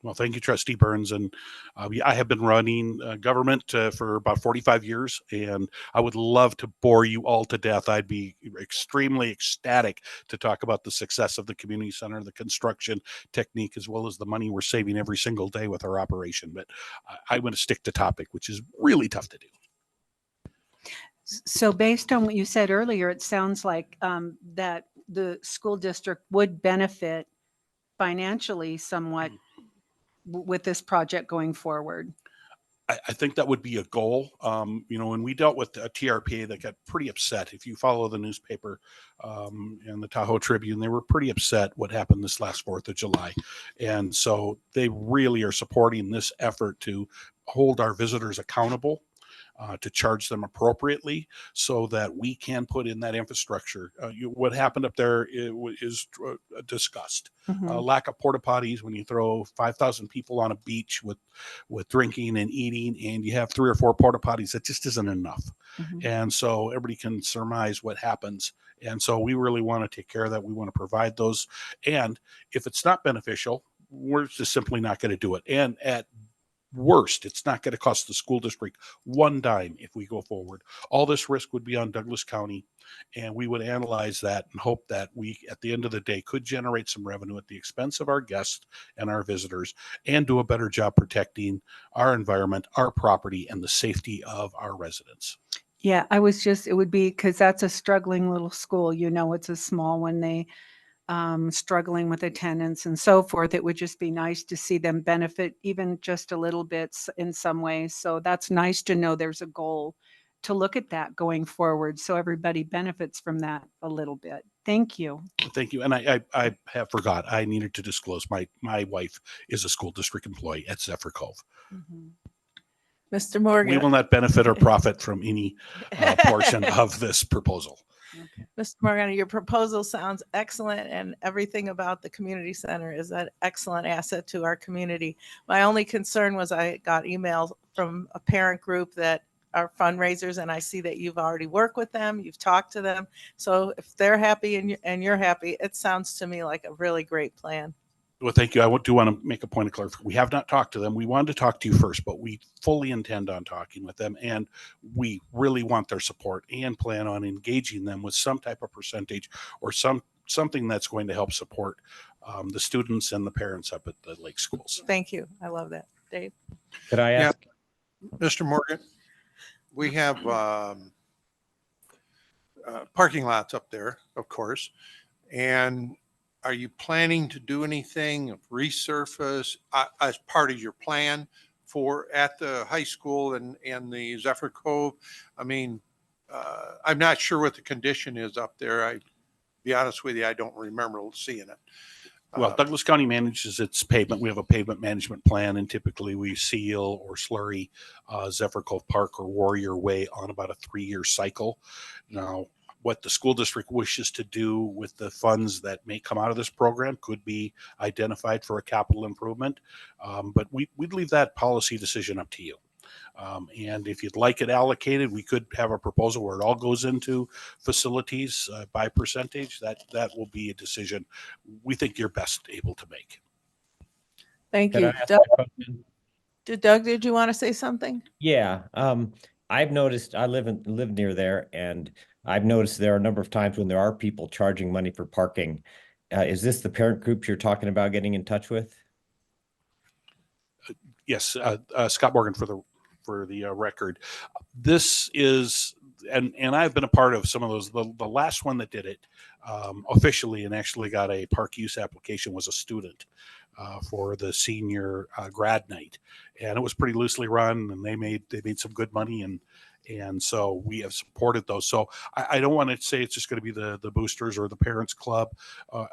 Well, thank you, Trustee Burns. And I have been running government for about 45 years, and I would love to bore you all to death. I'd be extremely ecstatic to talk about the success of the community center, the construction technique, as well as the money we're saving every single day with our operation. But I'm going to stick to topic, which is really tough to do. So based on what you said earlier, it sounds like that the school district would benefit financially somewhat with this project going forward. I think that would be a goal. When we dealt with a TRPA that got pretty upset, if you follow the newspaper and the Tahoe Tribune, they were pretty upset what happened this last 4th of July. And so they really are supporting this effort to hold our visitors accountable, to charge them appropriately so that we can put in that infrastructure. What happened up there is discussed. Lack of porta potties when you throw 5,000 people on a beach with drinking and eating, and you have 3 or 4 porta potties, that just isn't enough. And so everybody can surmise what happens. And so we really want to take care of that. We want to provide those. And if it's not beneficial, we're just simply not going to do it. And at worst, it's not going to cost the school district 1 dime if we go forward. All this risk would be on Douglas County, and we would analyze that and hope that we, at the end of the day, could generate some revenue at the expense of our guests and our visitors and do a better job protecting our environment, our property, and the safety of our residents. Yeah, it would be, because that's a struggling little school. It's a small one. They struggling with attendance and so forth. It would just be nice to see them benefit even just a little bit in some ways. So that's nice to know there's a goal to look at that going forward so everybody benefits from that a little bit. Thank you. Thank you. And I have forgot, I needed to disclose my wife is a school district employee at Zephyr Cove. Mr. Morgan. We will not benefit or profit from any portion of this proposal. Mr. Morgan, your proposal sounds excellent, and everything about the community center is an excellent asset to our community. My only concern was I got emails from a parent group that are fundraisers, and I see that you've already worked with them, you've talked to them. So if they're happy and you're happy, it sounds to me like a really great plan. Well, thank you. I do want to make a point of clarification. We have not talked to them. We wanted to talk to you first, but we fully intend on talking with them, and we really want their support and plan on engaging them with some type of percentage or something that's going to help support the students and the parents up at the Lake Schools. Thank you. I love that. Dave? Could I ask? Mr. Morgan, we have parking lots up there, of course, and are you planning to do anything of resurface as part of your plan at the high school and the Zephyr Cove? I mean, I'm not sure what the condition is up there. Be honest with you, I don't remember seeing it. Well, Douglas County manages its pavement. We have a pavement management plan, and typically we seal or slurry Zephyr Cove Park or Warrior Way on about a 3-year cycle. Now, what the school district wishes to do with the funds that may come out of this program could be identified for a capital improvement, but we'd leave that policy decision up to you. And if you'd like it allocated, we could have a proposal where it all goes into facilities by percentage. That will be a decision we think you're best able to make. Thank Could you. I ask Doug, a question? Doug, did you want to say something? Yeah, I've noticed, I live near there, and I've noticed there are a number of times when there are people charging money for parking. Is this the parent groups you're talking about getting in touch with? Yes, Scott Morgan for the record. This is, and I've been a part of some of those. The last one that did it officially and actually got a park use application was a student for the senior grad night, and it was pretty loosely run, and they made some good money, and so we have supported those. So I don't want to say it's just going to be the boosters or the parents club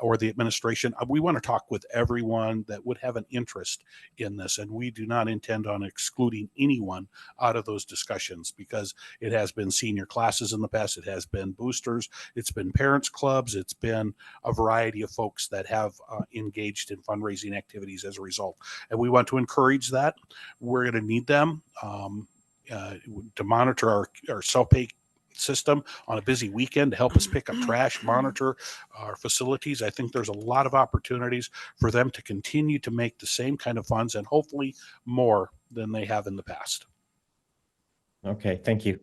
or the administration. We want to talk with everyone that would have an interest in this, and we do not intend on excluding anyone out of those discussions, because it has been senior classes in the past, it has been boosters, it's been parents clubs, it's been a variety of folks that have engaged in fundraising activities as a result, and we want to encourage that. We're going to need them to monitor our self-pay system on a busy weekend, to help us pick up trash, monitor our facilities. I think there's a lot of opportunities for them to continue to make the same kind of funds, and hopefully more than they have in the past. Okay, thank you.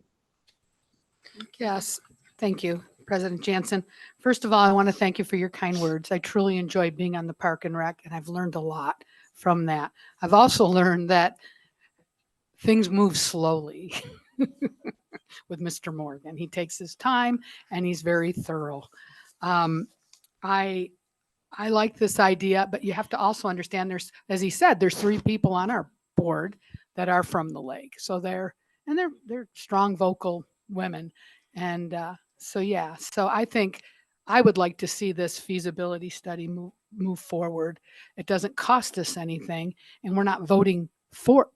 Yes, thank you, President Jansen. First of all, I want to thank you for your kind words. I truly enjoy being on the Park and Rec, and I've learned a lot from that. I've also learned that things move slowly with Mr. Morgan. He takes his time and he's very thorough. I like this idea, but you have to also understand there's, as he said, there's 3 people on our board that are from the lake. So they're strong vocal women. And so I think I would like to see this feasibility study move forward. It doesn't cost us anything, and we're not voting for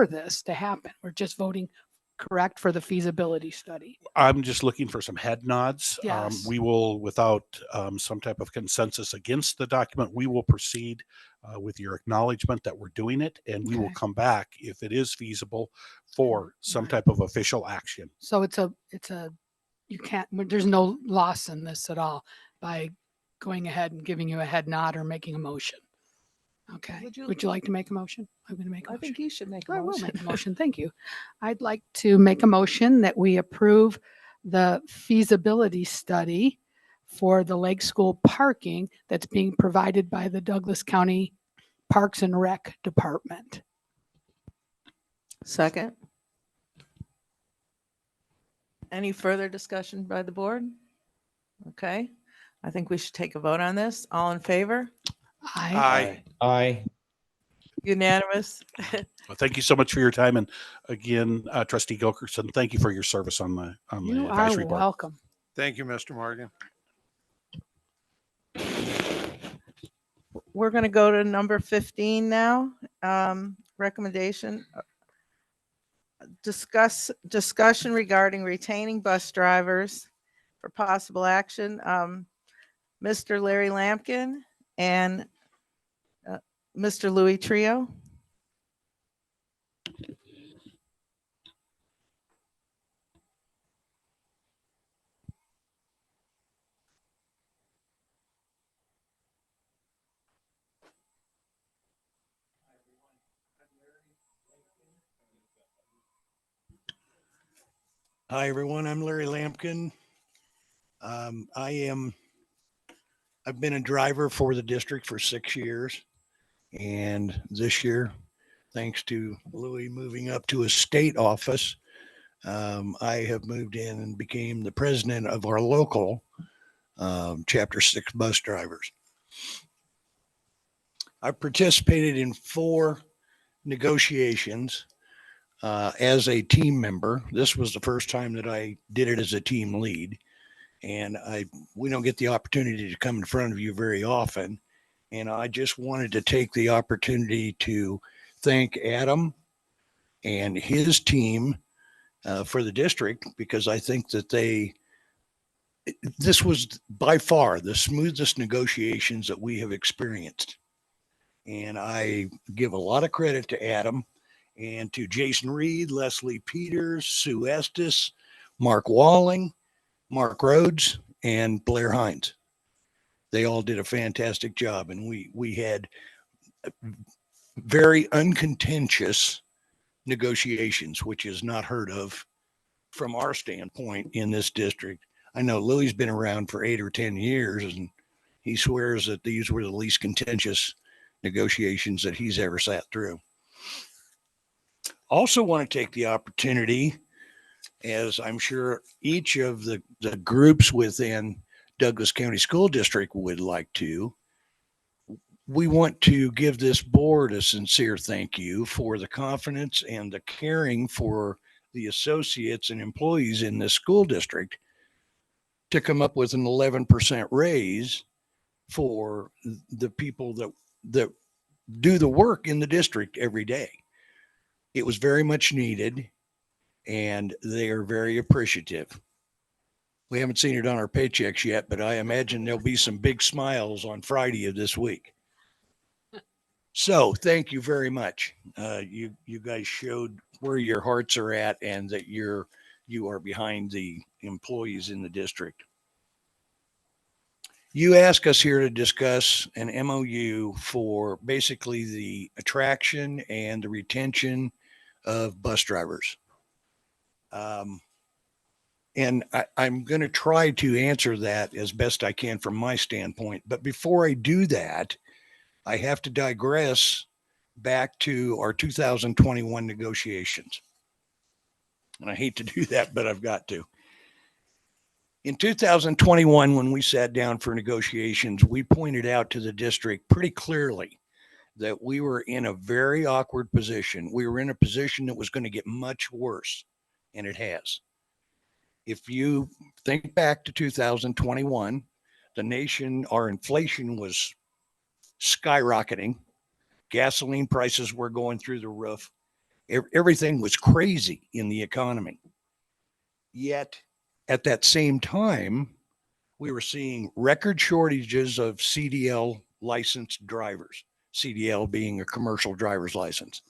this to happen. We're just voting correct for the feasibility study. I'm just looking for some head nods. Yes. We will, without some type of consensus against the document, we will proceed with your acknowledgement that we're doing it, and we will come back if it is feasible for some type of official action. So you can't, there's no loss in this at all by going ahead and giving you a head nod or making a motion. Okay. Would you like to make a motion? I'm going to make a motion. I think you should make a I will motion. make a motion. Thank you. I'd like to make a motion that we approve the feasibility study for the Lake School parking that's being provided by the Douglas County Parks and Rec Department. Second. Any further discussion by the board? Okay. I think we should take a vote on this. All in favor? Aye. Aye. Unanimous. Well, thank you so much for your time, and again, Trustee Gilkerson, thank you for your service on the You are advisory board. welcome. Thank you, Mr. Morgan. We're going to go to number 15 now. Recommendation. Discussion regarding retaining bus drivers for possible action. Mr. Larry Lampkin and Mr. Louis Trio. Hi, everyone. I'm Larry Lampkin. I've been a driver for the district for 6 years. And this year, thanks to Louis moving up to a state office, I have moved in and became the president of our local Chapter 6 bus drivers. I've participated in 4 negotiations as a team member. This was the first time that I did it as a team lead. And we don't get the opportunity to come in front of you very often. And I just wanted to take the opportunity to thank Adam and his team for the district, because I think that this was by far the smoothest negotiations that we have experienced. And I give a lot of credit to Adam and to Jason Reed, Leslie Peters, Sue Estes, Mark Walling, Mark Rhodes, and Blair Hines. They all did a fantastic job, and we had very uncontentious negotiations, which is not heard of from our standpoint in this district. I know Louis's been around for 8 or 10 years, and he swears that these were the least contentious negotiations that he's ever sat through. Also want to take the opportunity, as I'm sure each of the groups within Douglas County School District would like to, we want to give this board a sincere thank you for the confidence and the caring for the associates and employees in this school district to come up with an 11% raise for the people that do the work in the district every day. It was very much needed, and they are very appreciative. We haven't seen it on our paychecks yet, but I imagine there'll be some big smiles on Friday of this week. So thank you very much. You guys showed where your hearts are at, and that you are behind the employees in the district. You ask us here to discuss an MOU for basically the attraction and the retention of bus drivers. And I'm going to try to answer that as best I can from my standpoint. But before I do that, I have to digress back to our 2021 negotiations. And I hate to do that, but I've got to. In 2021, when we sat down for negotiations, we pointed out to the district pretty clearly that we were in a very awkward position. We were in a position that was going to get much worse, and it has. If you think back to 2021, the nation, our inflation was skyrocketing. Gasoline prices were going through the roof. Everything was crazy in the economy. Yet at that same time, we were seeing record shortages of CDL licensed drivers, CDL being a commercial driver's license.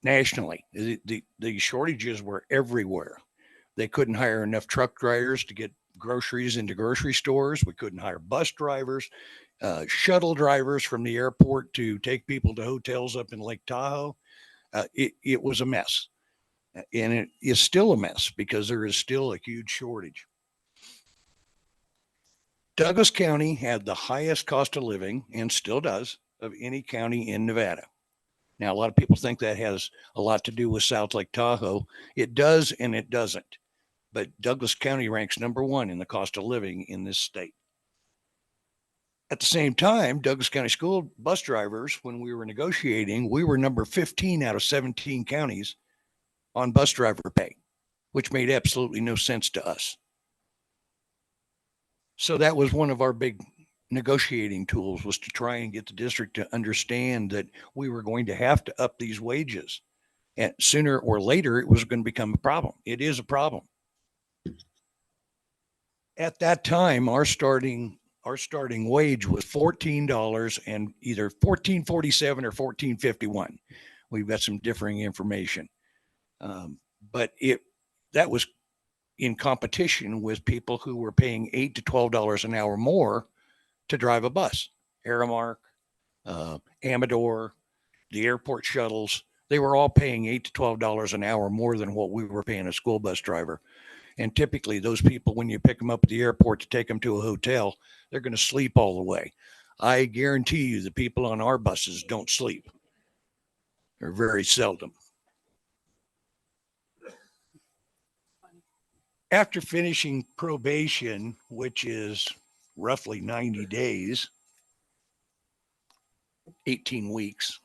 Nationally, the shortages were everywhere. They couldn't hire enough truck drivers to get groceries into grocery stores. We couldn't hire bus drivers, shuttle drivers from the airport to take people to hotels up in Lake Tahoe. It was a mess. And it is still a mess because there is still a huge shortage. Douglas County had the highest cost of living, and still does, of any county in Nevada. Now, a lot of people think that has a lot to do with South Lake Tahoe. It does and it doesn't. But Douglas County ranks #1 in the cost of living in this state. At the same time, Douglas County school bus drivers, when we were negotiating, we were number 15 out of 17 counties on bus driver pay, which made absolutely no sense to us. So that was one of our big negotiating tools, was to try and get the district to understand that we were going to have to up these wages. And sooner or later, it was going to become a problem. It is a problem. At that time, our starting wage was $14 and either $14.47 or $14.51. We've got some differing information. But that was in competition with people who were paying $8 to $12 an hour more to drive a bus. Aramark, Amador, the airport shuttles, they were all paying $8 to $12 an hour more than what we were paying a school bus driver. And typically those people, when you pick them up at the airport to take them to a hotel, they're going to sleep all the way. I guarantee you the people on our buses don't sleep, or very seldom. After finishing probation, which is roughly 90 days, 18 weeks,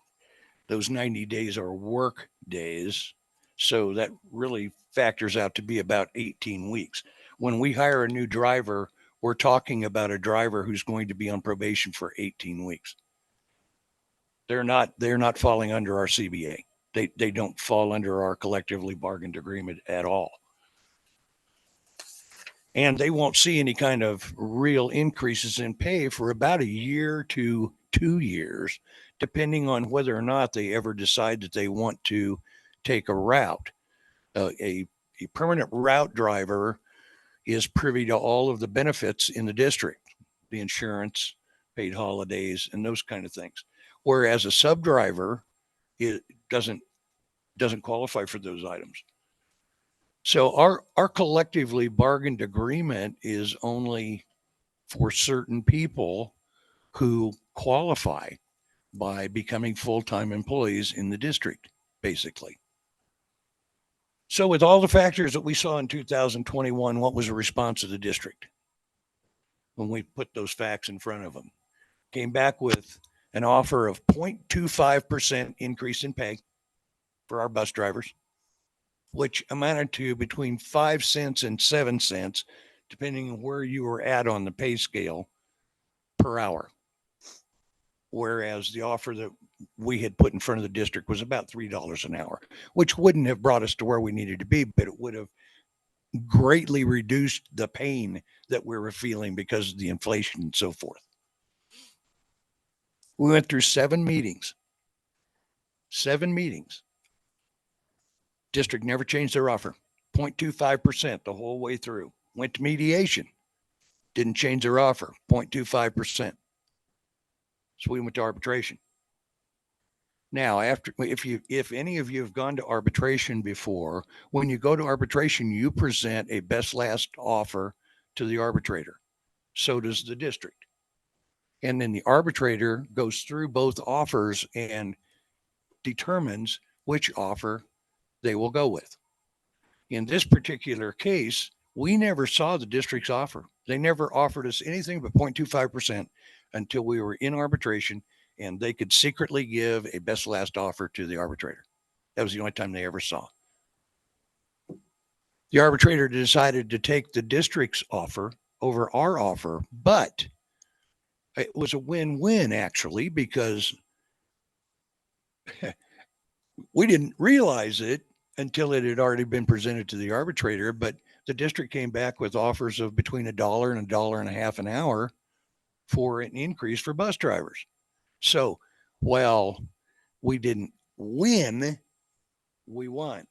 those 90 days are work days. So that really factors out to be about 18 weeks. When we hire a new driver, we're talking about a driver who's going to be on probation for 18 weeks. They're not falling under our CBA. They don't fall under our collectively bargained agreement at all. And they won't see any kind of real increases in pay for about a year to 2 years, depending on whether or not they ever decide that they want to take a route. A permanent route driver is privy to all of the benefits in the district, the insurance, paid holidays, and those kind of things. Whereas a sub driver, it doesn't qualify for those items. So our collectively bargained agreement is only for certain people who qualify by becoming full-time employees in the district, basically. So with all the factors that we saw in 2021, what was the response of the district when we put those facts in front of them? Came back with an offer of 0.25% increase in pay for our bus drivers, which amounted to between 5 cents and 7 cents, depending on where you were at on the pay scale per hour. Whereas the offer that we had put in front of the district was about $3 an hour, which wouldn't have brought us to where we needed to be, but it would have greatly reduced the pain that we were feeling because of the inflation and so forth. We went through 7 meetings. 7 meetings. District never changed their offer. 0.25% the whole way through. Went to mediation. Didn't change their offer. 0.25%. So we went to arbitration. Now, if any of you have gone to arbitration before, when you go to arbitration, you present a best last offer to the arbitrator. So does the district. And then the arbitrator goes through both offers and determines which offer they will go with. In this particular case, we never saw the district's offer. They never offered us anything but 0.25% until we were in arbitration, and they could secretly give a best last offer to the arbitrator. That was the only time they ever saw. The arbitrator decided to take the district's offer over our offer, but it was a win-win actually, because we didn't realize it until it had already been presented to the arbitrator, but the district came back with offers of between $1 and $1.50 an hour for an increase for bus drivers. So while we didn't win, we won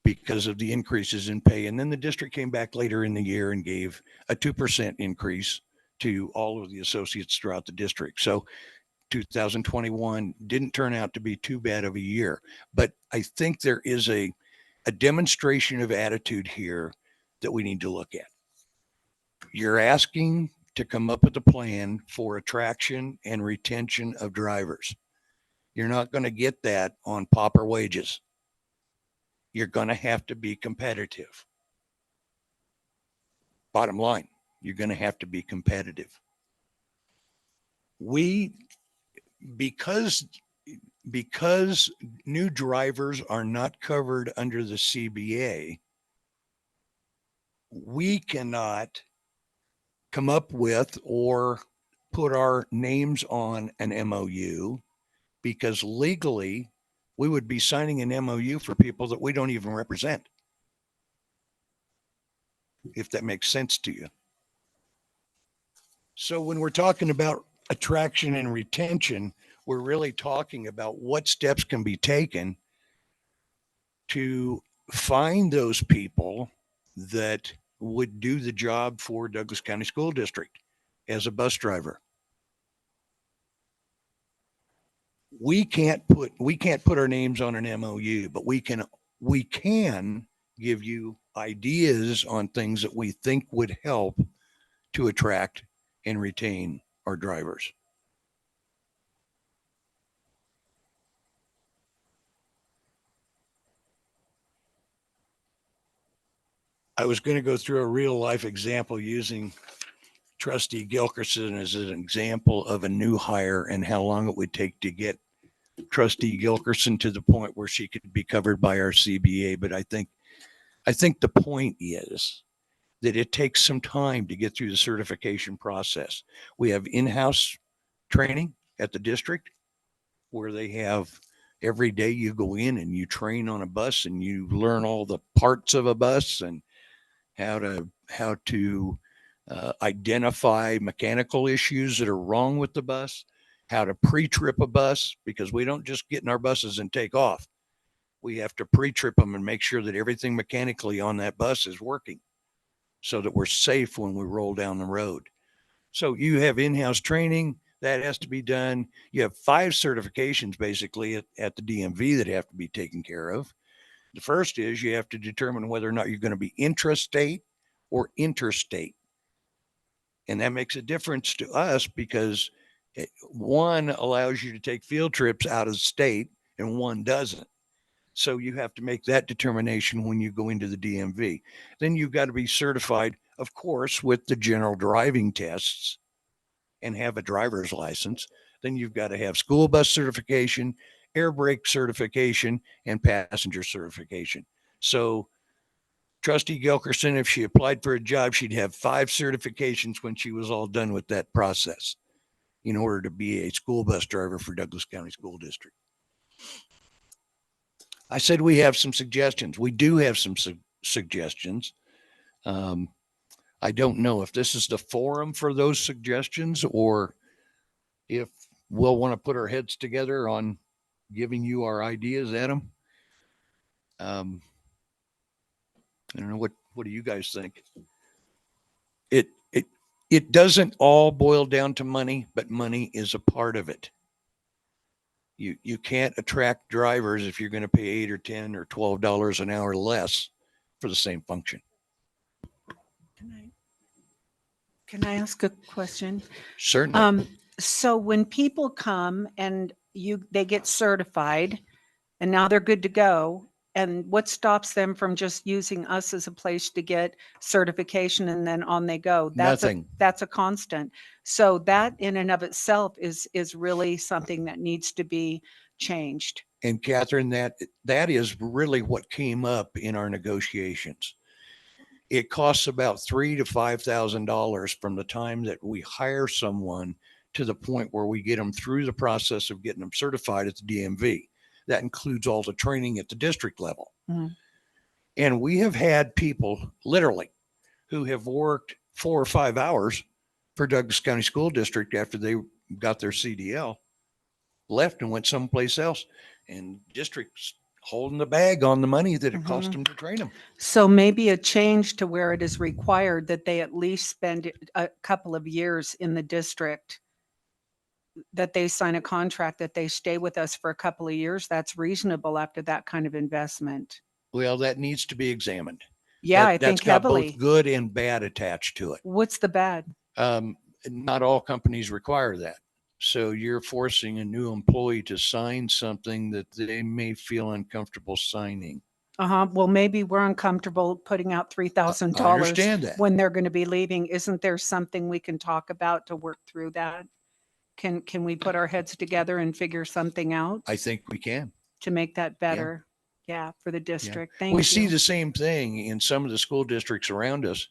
because of the increases in pay. And then the district came back later in the year and gave a 2% increase to all of the associates throughout the district. So 2021 didn't turn out to be too bad of a year, but I think there is a demonstration of attitude here that we need to look at. You're asking to come up with a plan for attraction and retention of drivers. You're not going to get that on pauper wages. You're going to have to be competitive. Bottom line, you're going to have to be competitive. Because new drivers are not covered under the CBA, we cannot come up with or put our names on an MOU, because legally we would be signing an MOU for people that we don't even represent, if that makes sense to you. So when we're talking about attraction and retention, we're really talking about what steps can be taken to find those people that would do the job for Douglas County School District as a bus driver. We can't put our names on an MOU, but we can give you ideas on things that we think would help to attract and retain our drivers. I was going to go through a real life example using Trustee Gilkerson as an example of a new hire and how long it would take to get Trustee Gilkerson to the point where she could be covered by our CBA. But I think the point is that it takes some time to get through the certification process. We have in-house training at the district where they have every day you go in and you train on a bus and you learn all the parts of a bus and how to identify mechanical issues that are wrong with the bus, how to pre-trip a bus, because we don't just get in our buses and take off. We have to pre-trip them and make sure that everything mechanically on that bus is working so that we're safe when we roll down the road. So you have in-house training that has to be done. You have 5 certifications basically at the DMV that have to be taken care of. The first is you have to determine whether or not you're going to be intrastate or interstate. And that makes a difference to us because one allows you to take field trips out of state and one doesn't. So you have to make that determination when you go into the DMV. Then you've got to be certified, of course, with the general driving tests and have a driver's license. Then you've got to have school bus certification, air brake certification, and passenger certification. So Trustee Gilkerson, if she applied for a job, she'd have 5 certifications when she was all done with that process in order to be a school bus driver for Douglas County School District. I said we have some suggestions. We do have some suggestions. I don't know if this is the forum for those suggestions or if we'll want to put our heads together on giving you our ideas, Adam. I don't know, what do you guys think? It doesn't all boil down to money, but money is a part of it. You can't attract drivers if you're going to pay $8 or $10 or $12 an hour less for the same function. Can I ask a question? Certainly. So when people come and they get certified and now they're good to go, and what stops them from just using us as a place to get certification and then on they go? Nothing. That's a constant. So that in and of itself is really something that needs to be changed. And Catherine, that is really what came up in our negotiations. It costs about $3,000 to $5,000 from the time that we hire someone to the point where we get them through the process of getting them certified at the DMV. That includes all the training at the district level. Mhm. And we have had people literally who have worked 4 or 5 hours for Douglas County School District after they got their CDL, left and went someplace else, and districts holding the bag on the money that it cost them to train them. So maybe a change to where it is required that they at least spend a couple of years in the district, that they sign a contract, that they stay with us for a couple of years. That's reasonable after that kind of investment. Well, that needs to be examined. Yeah, I That's think got heavily. both good and bad attached to it. What's the bad? Not all companies require that. So you're forcing a new employee to sign something that they may feel uncomfortable signing. Well, maybe we're uncomfortable putting out $3,000 I understand that. when they're going to be leaving. Isn't there something we can talk about to work through that? Can we put our heads together and figure something out I think we can. to make that better? Yeah, for the district. Thank We you. see the same thing in some of the school districts around us.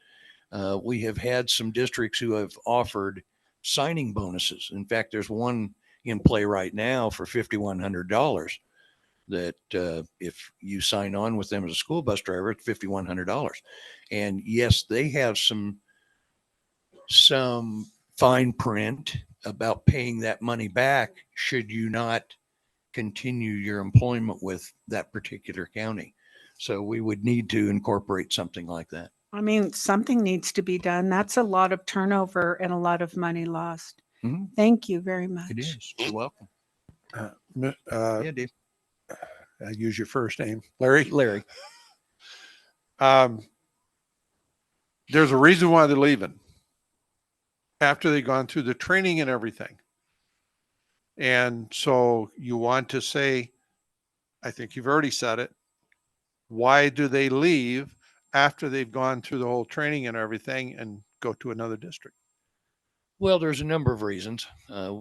We have had some districts who have offered signing bonuses. In fact, there's one in play right now for $5,100 that if you sign on with them as a school bus driver, it's $5,100. And yes, they have some fine print about paying that money back should you not continue your employment with that particular county. So we would need to incorporate something like that. I mean, something needs to be done. That's a lot of turnover and a lot of money lost. Mhm. Thank you very much. It is. You're welcome. Yeah, Dave. I use your first name, Larry. Larry. There's a reason why they're leaving after they've gone through the training and everything. And so you want to say, I think you've already said it. Why do they leave after they've gone through the whole training and everything and go to another district? Well, there's a number of reasons.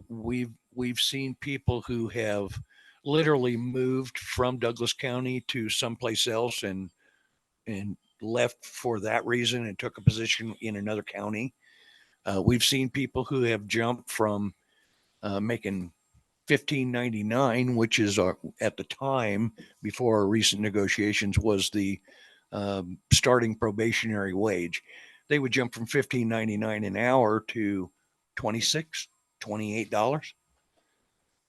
We've seen people who have literally moved from Douglas County to someplace else and left for that reason and took a position in another county. We've seen people who have jumped from making $15.99, which is at the time before our recent negotiations was the starting probationary wage. They would jump from $15.99 an hour to $26, $28.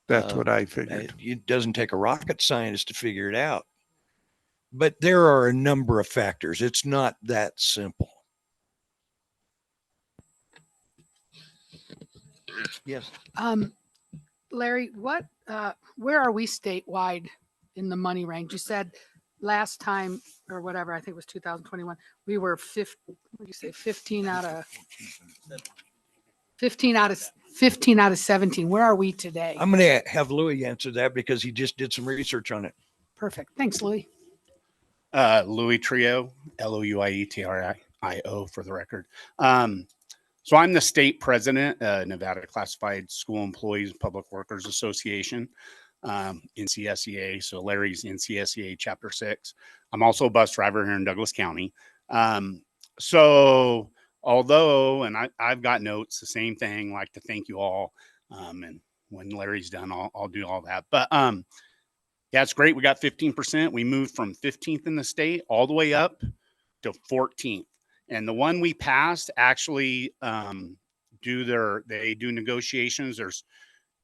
That's what I figured. It doesn't take a rocket scientist to figure it out. But there are a number of factors. It's not that simple. Yes. Larry, where are we statewide in the money range? You said last time or whatever, I think it was 2021, we were 15 out of 17. Where are we today? I'm going to have Louis answer that because he just did some research on it. Perfect. Thanks, Louis. Louis Trio, Louitrio for the record. So I'm the state president, Nevada Classified School Employees Public Workers Association, NCSEA. So Larry's NCSEA Chapter 6. I'm also a bus driver here in Douglas County. So although, and I've got notes, the same thing, like to thank you all. And when Larry's done, I'll do all that. But yeah, it's great. We got 15%. We moved from 15th in the state all the way up to 14th. And the one we passed actually they do negotiations. There's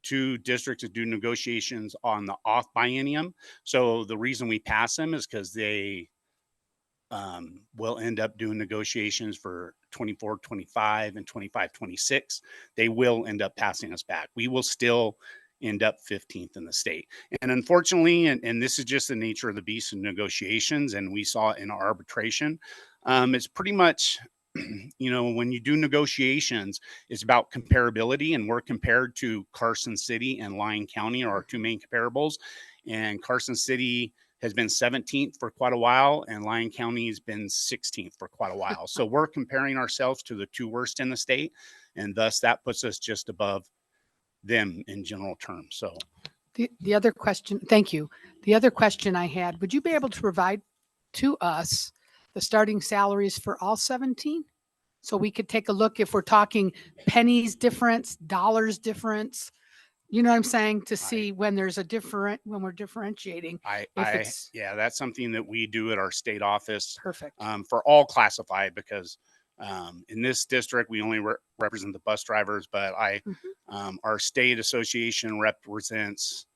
2 districts that do negotiations on the off biennium. So the reason we pass them is because they will end up doing negotiations for 24, 25 and 25, 26. They will end up passing us back. We will still end up 15th in the state. And unfortunately, and this is just the nature of the beast in negotiations, and we saw it in our arbitration, it's pretty much, when you do negotiations, it's about comparability, and we're compared to Carson City and Lyon County are our 2 main comparables. And Carson City has been 17th for quite a while, and Lyon County has been 16th for quite a while. So we're comparing ourselves to the 2 worst in the state, and thus that puts us just above them in general terms. So The other question, thank you. The other question I had, would you be able to provide to us the starting salaries for all 17? So we could take a look if we're talking pennies difference, dollars difference, you know what I'm saying? To see when there's when we're differentiating. Yeah, that's something that we do at our state office. Perfect. For all classified, because in this district, we only represent the bus drivers, but our state association represents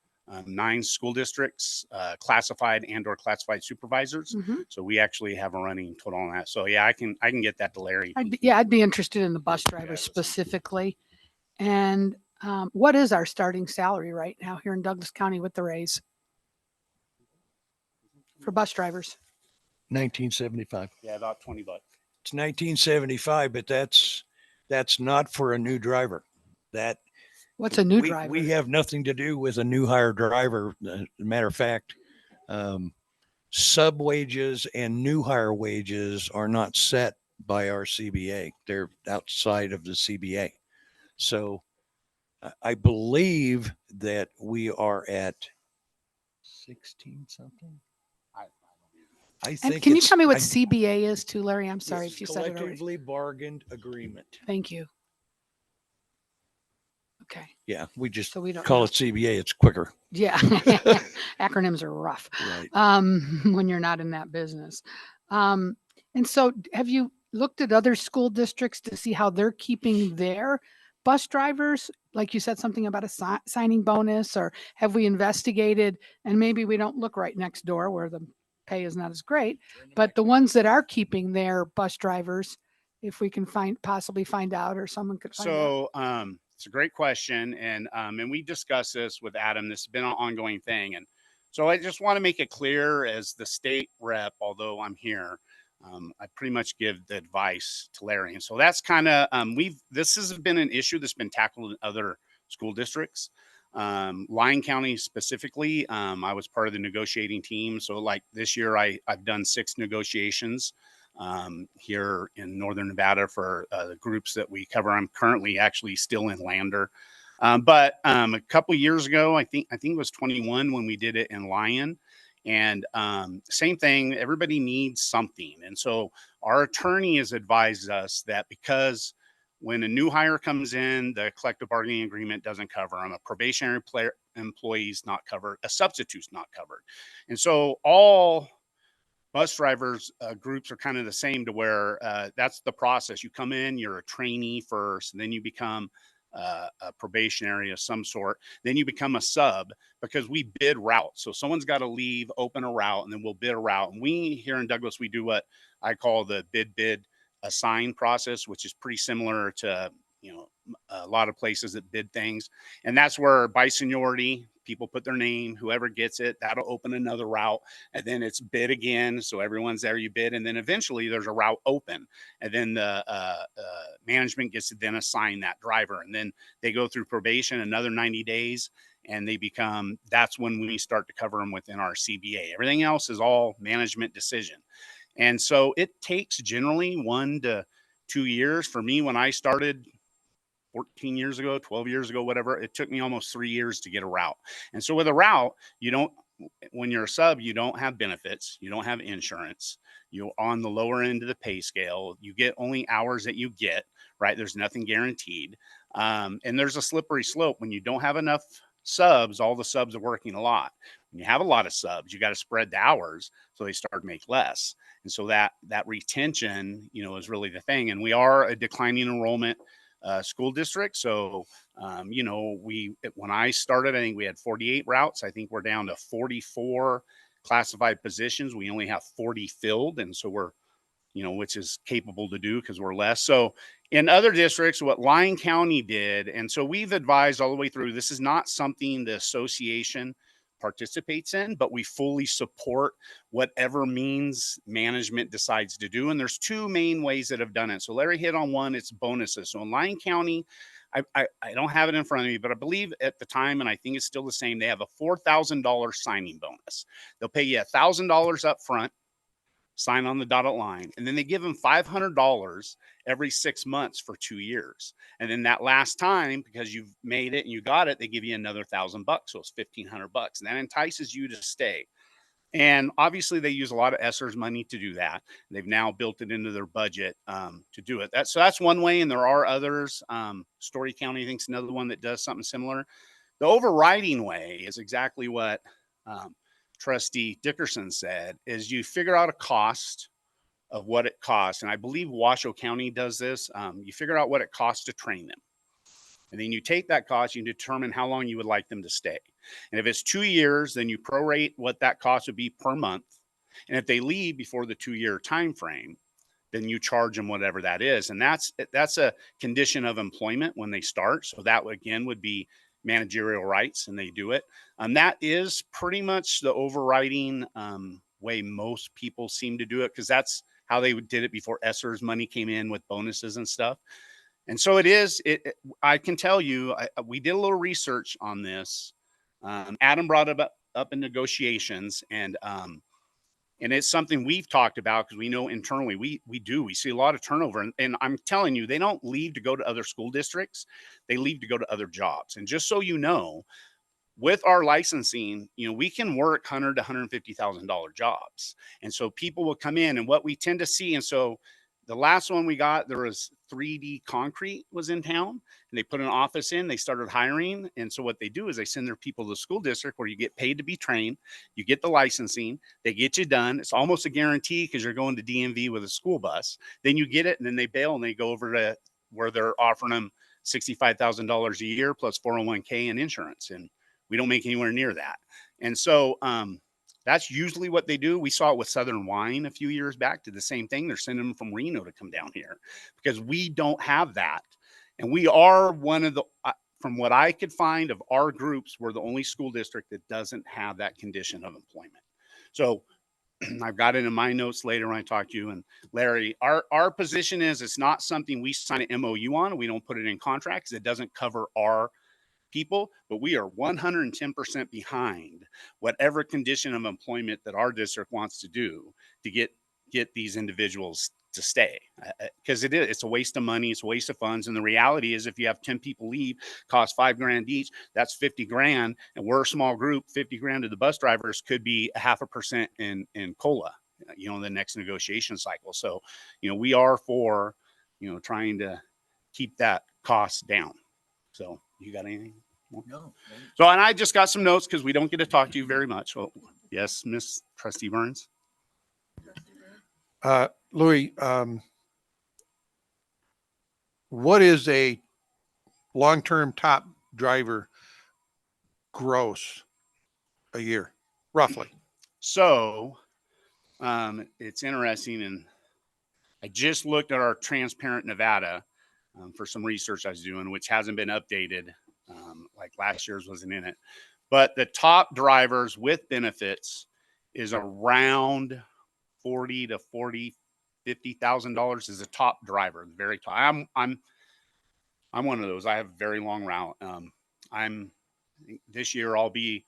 9 school districts, classified and or classified supervisors. So we actually have a running total on that. So yeah, I can get that to Larry. I'd be interested in the bus drivers specifically. And what is our starting salary right now here in Douglas County with the raise for bus drivers? $19.75. Yeah, about $20. It's $19.75, but that's not for a new driver. What's a new driver? We have nothing to do with a new hire driver. As a matter of fact, sub wages and new hire wages are not set by our CBA. They're outside of the CBA. So I believe that we are at 16 something. I think. And can you tell me what CBA is too, Larry? I'm sorry if you said it already. Collectively bargained agreement. Thank you. Okay. Yeah, we just So we don't call know. it CBA. It's quicker. Yeah. Acronyms are rough. Right. When you're not in that business. And so have you looked at other school districts to see how they're keeping their bus drivers? Like you said something about a signing bonus, or have we investigated, and maybe we don't look right next door where the pay is not as great, but the ones that are keeping their bus drivers, if we can possibly find out, or someone could find out. So it's a great question. And we discussed this with Adam. This has been an ongoing thing. And so I just want to make it clear as the state rep, although I'm here, I pretty much give the advice to Larry. And so that's kind of, this has been an issue that's been tackled in other school districts. Lyon County specifically, I was part of the negotiating team. So like this year, I've done 6 negotiations here in Northern Nevada for the groups that we cover. I'm currently actually still in Lander. But a couple years ago, I think it was 21 when we did it in Lyon. And same thing, everybody needs something. And so our attorney has advised us that because when a new hire comes in, the collective bargaining agreement doesn't cover them. A probationary employee is not covered. A substitute's not covered. And so all bus drivers groups are kind of the same, to where that's the process. You come in, you're a trainee first, and then you become a probationary of some sort. Then you become a sub, because we bid routes. So someone's got to leave, open a route, and then we'll bid a route. And we here in Douglas, we do what I call the bid assign process, which is pretty similar to, you know, a lot of places that bid things. And that's where by seniority, people put their name, whoever gets it, that'll open another route, and then it's bid again. So everyone's there, you bid, and then eventually there's a route open, and then the management gets to then assign that driver, and then they go through probation another 90 days, and they become, that's when we start to cover them within our CBA. Everything else is all management decision. And so it takes generally 1 to 2 years. For me, when I started 14 years ago, 12 years ago, whatever, it took me almost 3 years to get a route. And so with a route, you don't, when you're a sub, you don't have benefits, you don't have insurance, you're on the lower end of the pay scale, you get only hours that you get, right? There's nothing guaranteed. And there's a slippery slope. When you don't have enough subs, all the subs are working a lot. When you have a lot of subs, you got to spread the hours so they start to make less. And so that retention, you know, is really the thing. And we are a declining enrollment school district. So, you know, when I started, I think we had 48 routes. I think we're down to 44 classified positions. We only have 40 filled. And so we're, you know, which is capable to do because we're less. So in other districts, what Lyon County did, and so we've advised all the way through, this is not something the association participates in, but we fully support whatever means management decides to do. And there's two main ways that have done it. So Larry hit on one, it's bonuses. So in Lyon County, I don't have it in front of me, but I believe at the time, and I think it's still the same, they have a $4,000 signing bonus. They'll pay you $1,000 up front, sign on the dotted line, and then they give them $500 every 6 months for 2 years. And then that last time, because you've made it and you got it, they give you another $1,000. So it's $1,500, and that entices you to stay. And obviously they use a lot of ESSER's money to do that. They've now built it into their budget to do it. So that's one way. And there are others. Story County, I think, is another one that does something similar. The overriding way is exactly what Trustee Dickerson said, is you figure out a cost of what it costs. And I believe Washoe County does this. You figure out what it costs to train them. And then you take that cost, you determine how long you would like them to stay. And if it's 2 years, then you prorate what that cost would be per month. And if they leave before the 2-year time frame, then you charge them whatever that is. And that's a condition of employment when they start. So that again would be managerial rights, and they do it. That is pretty much the overriding way most people seem to do it, because that's how they did it before ESSER's money came in with bonuses and stuff. And so it is, I can tell you, we did a little research on this. Adam brought it up in negotiations, and it's something we've talked about because we know internally we see a lot of turnover. And I'm telling you, they don't leave to go to other school districts. They leave to go to other jobs. And just so you know, with our licensing, you know, we can work $100,000 to $150,000 jobs. And so people will come in, and what we tend to see, and so the last one we got, there was 3D Concrete was in town, and they put an office in, they started hiring. And so what they do is they send their people to the school district where you get paid to be trained, you get the licensing, they get you done. It's almost a guarantee because you're going to DMV with a school bus. Then you get it, and then they bail and they go over to where they're offering them $65,000 a year plus 401k and insurance. And we don't make anywhere near that. And so, that's usually what they do. We saw it with Southern Wine a few years back, did the same thing. They're sending them from Reno to come down here because we don't have that. And we are one of the, from what I could find of our groups, we're the only school district that doesn't have that condition of employment. So I've got it in my notes later when I talk to you. And Larry, our position is it's not something we sign an MOU on. We don't put it in contracts. It doesn't cover our people, but we are 110% behind whatever condition of employment that our district wants to do to get these individuals to stay, because it's a waste of money, it's a waste of funds. And the reality is, if you have 10 people leave, cost $5,000 each, that's 50 grand. And we're a small group, 50 grand to the bus drivers could be 0.5% in COLA, in the next negotiation cycle. So, we are for, trying to keep that cost down. So you got anything more? No. So, and I just got some notes because we don't get to talk to you very much. Well, yes, Miss Trustee Burns. Louis, what is a long-term top driver gross a year, roughly? So, it's interesting, and I just looked at our Transparent Nevada for some research I was doing, which hasn't been updated. Like last year's wasn't in it, but the top drivers with benefits is around $50,000 is a top driver, the very top. I'm one of those. I have a very long route. This year I'll be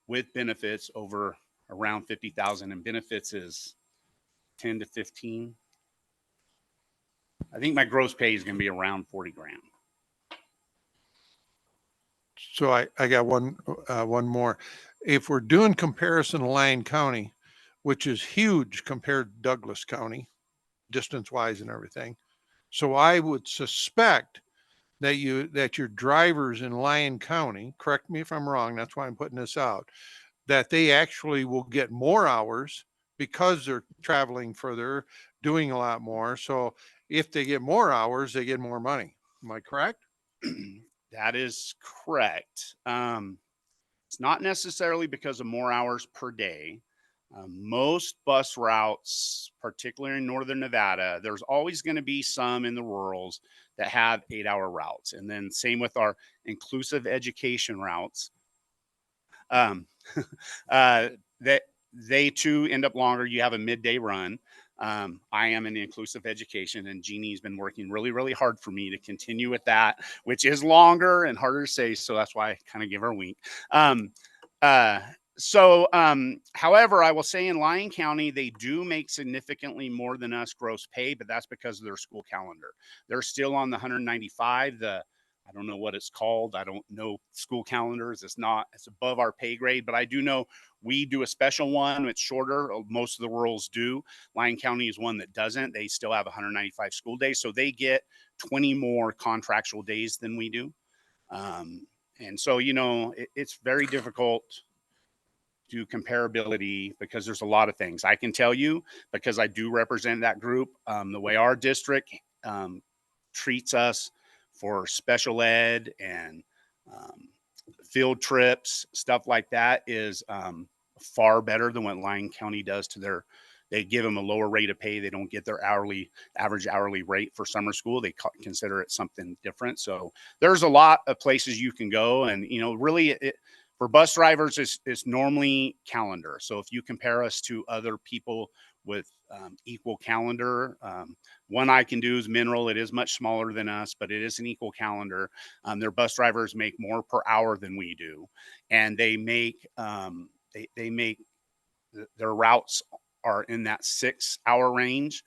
with benefits over around 50,000, and benefits is 10 to 15. I think my gross pay is going to be around 40 grand. So I got one more. If we're doing comparison to Lyon County, which is huge compared to Douglas County, distance wise and everything. So I would suspect that your drivers in Lyon County, correct me if I'm wrong, that's why I'm putting this out, that they actually will get more hours because they're traveling further, doing a lot more. So if they get more hours, they get more money. Am I correct? That is correct. It's not necessarily because of more hours per day. Most bus routes, particularly in Northern Nevada, there's always going to be some in the rurals that have 8-hour routes. And then same with our inclusive education routes. That they too end up longer. You have a midday run. I am in inclusive education, and Jeannie's been working really, really hard for me to continue with that, which is longer and harder to say. So that's why I kind of give her a wink. However, I will say in Lyon County, they do make significantly more than us gross pay, but that's because of their school calendar. They're still on the 195, I don't know what it's called. I don't know school calendars. It's above our pay grade, but I do know we do a special one. It's shorter. Most of the rurals do. Lyon County is one that doesn't. They still have 195 school days. So they get 20 more contractual days than we do. And so, it's very difficult to comparability because there's a lot of things I can tell you because I do represent that group. The way our district treats us for special ed and field trips, stuff like that is far better than what Lyon County does to they give them a lower rate of pay. They don't get their average hourly rate for summer school. They consider it something different. So there's a lot of places you can go. And, really for bus drivers, it's normally calendar. So if you compare us to other people with equal calendar, one I can do is Mineral. It is much smaller than us, but it is an equal calendar. Their bus drivers make more per hour than we do. And they make, their routes are in that 6-hour range,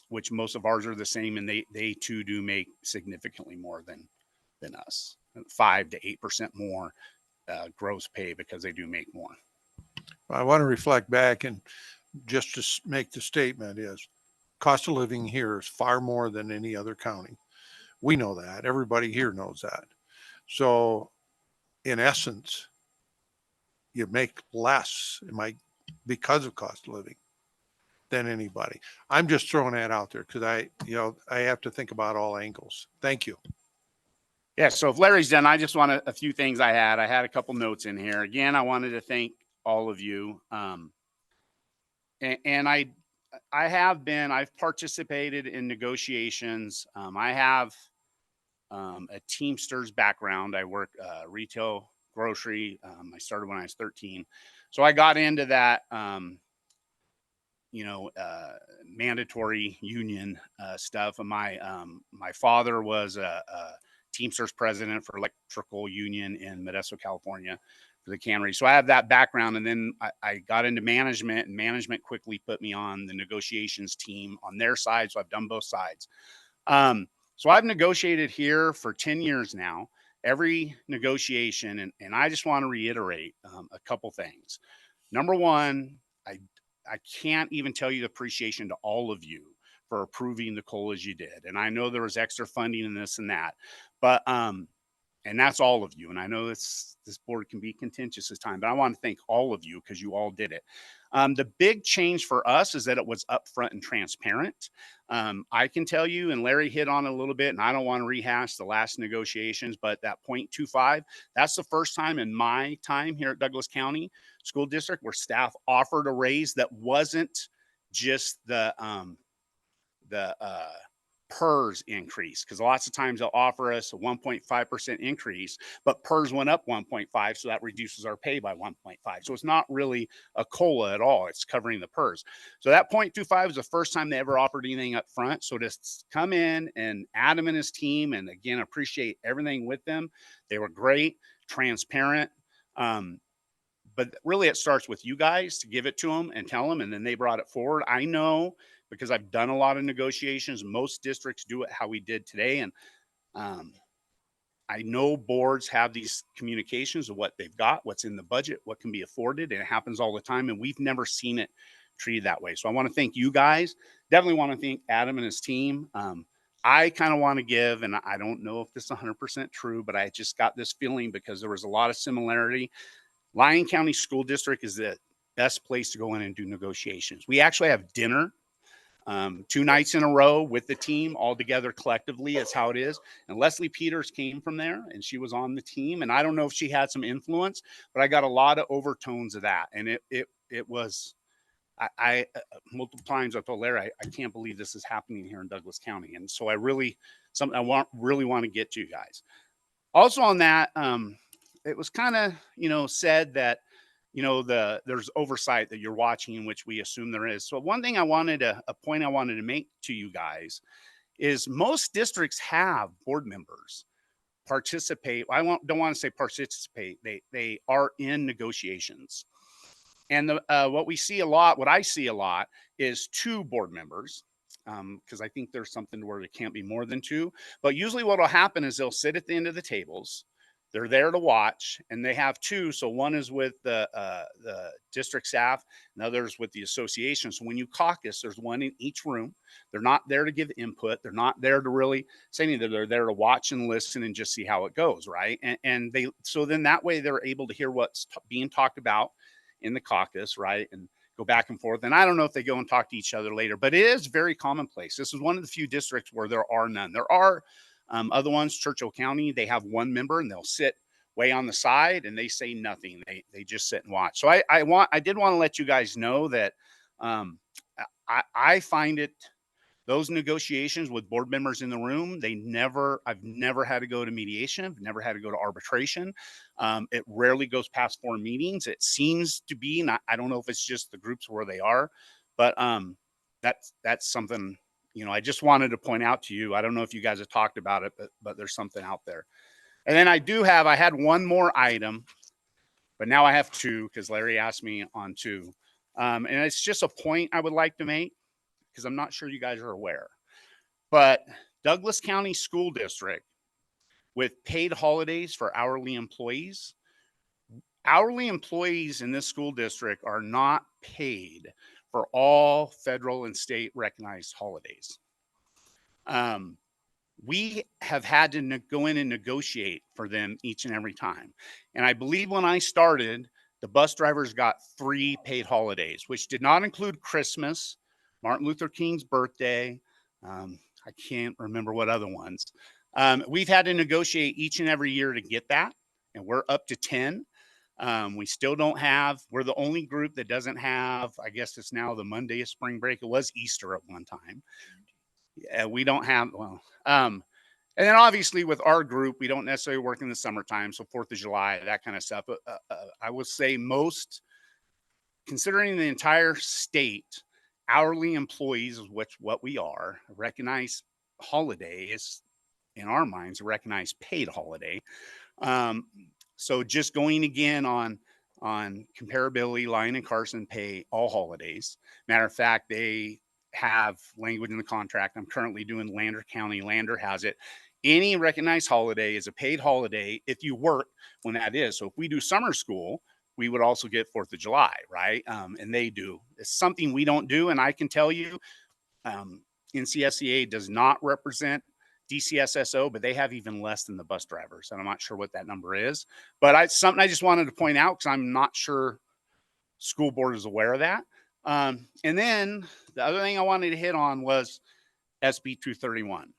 which most of ours are the same. And they too do make significantly more than us, 5 to 8% more gross pay because they do make more. I want to reflect back and just to make the statement is cost of living here is far more than any other county. We know that. Everybody here knows that. So in essence, you make less because of cost of living than anybody. I'm just throwing that out there because I have to think about all angles. Thank you. Yeah. So if Larry's done, I just want a few things I had a couple notes in here. Again, I wanted to thank all of you. And I've participated in negotiations. I have a Teamsters background. I work retail grocery. I started when I was 13. So I got into that, mandatory union stuff. And my father was a Teamsters president for electrical union in Modesto, California for the cannery. So I have that background, and then I got into management, and management quickly put me on the negotiations team on their side. So I've done both sides. So I've negotiated here for 10 years now, every negotiation, and I just want to reiterate a couple things. Number one, I can't even tell you the appreciation to all of you for approving the COLA as you did. And I know there was extra funding and this and that, but and that's all of you. And I know this board can be contentious at times, but I want to thank all of you because you all did it. The big change for us is that it was upfront and transparent. I can tell you, and Larry hit on it a little bit, and I don't want to rehash the last negotiations, but that 0.25, that's the first time in my time here at Douglas County School District where staff offered a raise that wasn't just the PERS increase, because lots of times they'll offer us a 1.5% increase, but PERS went up 1.5, so that reduces our pay by 1.5. So it's not really a COLA at all. It's covering the PERS. So that 0.25 was the first time they ever offered anything up front. So to come in, and Adam and his team, and again, appreciate everything with them. They were great, transparent. But really it starts with you guys to give it to them and tell them, and then they brought it forward. I know, because I've done a lot of negotiations, most districts do it how we did today. And I know boards have these communications of what they've got, what's in the budget, what can be afforded, and it happens all the time. And we've never seen it treated that way. So I want to thank you guys. Definitely want to thank Adam and his team. I kind of want to give, and I don't know if this is 100% true, but I just got this feeling because there was a lot of similarity. Lyon County School District is the best place to go in and do negotiations. We actually have dinner 2 nights in a row with the team all together collectively. Is how it is. And Leslie Peters came from there, and she was on the team. And I don't know if she had some influence, but I got a lot of overtones of that. And it was, I multiple times I told Larry, I can't believe this is happening here in Douglas County. And so I really want to get to you guys. Also on that, it was kind of, said that, there's oversight that you're watching, which we assume there is. So one thing a point I wanted to make to you guys is most districts have board members participate. Don't want to say participate. They are in negotiations. And what I see a lot is 2 board members. Because I think there's something where it can't be more than 2. But usually what will happen is they'll sit at the end of the tables. They're there to watch, and they have 2. So one is with the district staff, and others with the association. So when you caucus, there's one in each room. They're not there to give input. They're not there to really say anything. They're there to watch and listen and just see how it goes, right? And so then that way they're able to hear what's being talked about in the caucus, right? And go back and forth. And I don't know if they go and talk to each other later, but it is very commonplace. This is one of the few districts where there are none. There are other ones, Churchill County, they have 1 member, and they'll sit way on the side and they say nothing. They just sit and watch. So I did want to let you guys know that I find it, those negotiations with board members in the room, I've never had to go to mediation. I've never had to go to arbitration. It rarely goes past 4 meetings. It seems to be, I don't know if it's just the groups where they are, but that's something, I just wanted to point out to you. I don't know if you guys have talked about it, but there's something out there. And then I had 1 more item, but now I have 2 because Larry asked me on 2. And it's just a point I would like to make because I'm not sure you guys are aware. But Douglas County School District, with paid holidays for hourly employees in this school district are not paid for all federal and state recognized holidays. We have had to go in and negotiate for them each and every time. And I believe when I started, the bus drivers got 3 paid holidays, which did not include Christmas, Martin Luther King's birthday. I can't remember what other ones. We've had to negotiate each and every year to get that, and we're up to 10. We still don't have, we're the only group that doesn't have, I guess it's now the Monday of spring break. It was Easter at one time. Yeah, we don't have, and then obviously with our group, we don't necessarily work in the summertime. So 4th of July, that kind of stuff. I would say most, considering the entire state, hourly employees, which what we are, a recognized holiday is in our minds, a recognized paid holiday. So just going again on comparability, Lyon and Carson pay all holidays. Matter of fact, they have language in the contract. I'm currently doing Lander County. Lander has it. Any recognized holiday is a paid holiday if you work when that is. So if we do summer school, we would also get 4th of July, right? And they do. It's something we don't do. And I can tell you, NCSEA does not represent DCSSO, but they have even less than the bus drivers. And I'm not sure what that number is, but something I just wanted to point out because I'm not sure school board is aware of that. And then the other thing I wanted to hit on was SB 231.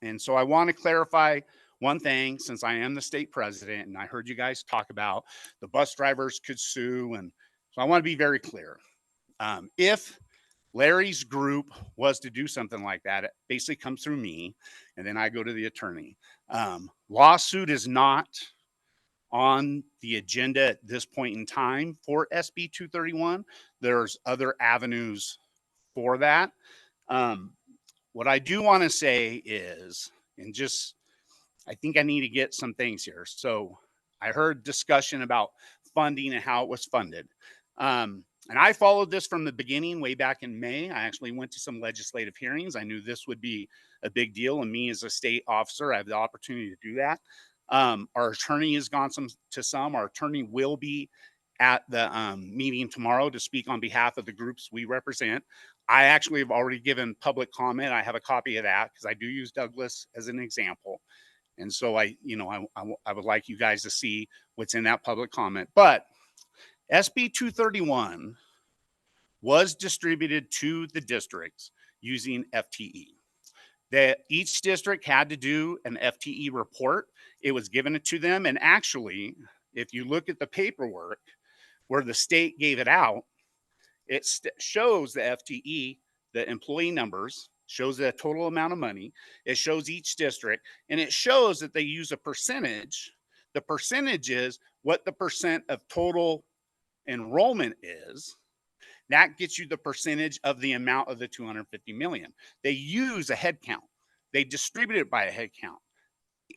And so I want to clarify one thing, since I am the state president and I heard you guys talk about the bus drivers could sue. And so I want to be very clear. If Larry's group was to do something like that, it basically comes through me and then I go to the attorney. Lawsuit is not on the agenda at this point in time for SB 231. There's other avenues for that. What I do want to say is, and just, I think I need to get some things here. So I heard discussion about funding and how it was funded. And I followed this from the beginning way back in May. I actually went to some legislative hearings. I knew this would be a big deal. And me as a state officer, I have the opportunity to do that. Our attorney has gone to some. Our attorney will be at the meeting tomorrow to speak on behalf of the groups we represent. I actually have already given public comment. I have a copy of that because I do use Douglas as an example. And so I would like you guys to see what's in that public comment. But SB 231 was distributed to the districts using FTE. That each district had to do an FTE report. It was given to them. And actually, if you look at the paperwork where the state gave it out, it shows the FTE, the employee numbers, shows the total amount of money. It shows each district, and it shows that they use a percentage. The percentage is what the percent of total enrollment is. That gets you the percentage of the amount of the 250 million. They use a head count. They distribute it by a head count.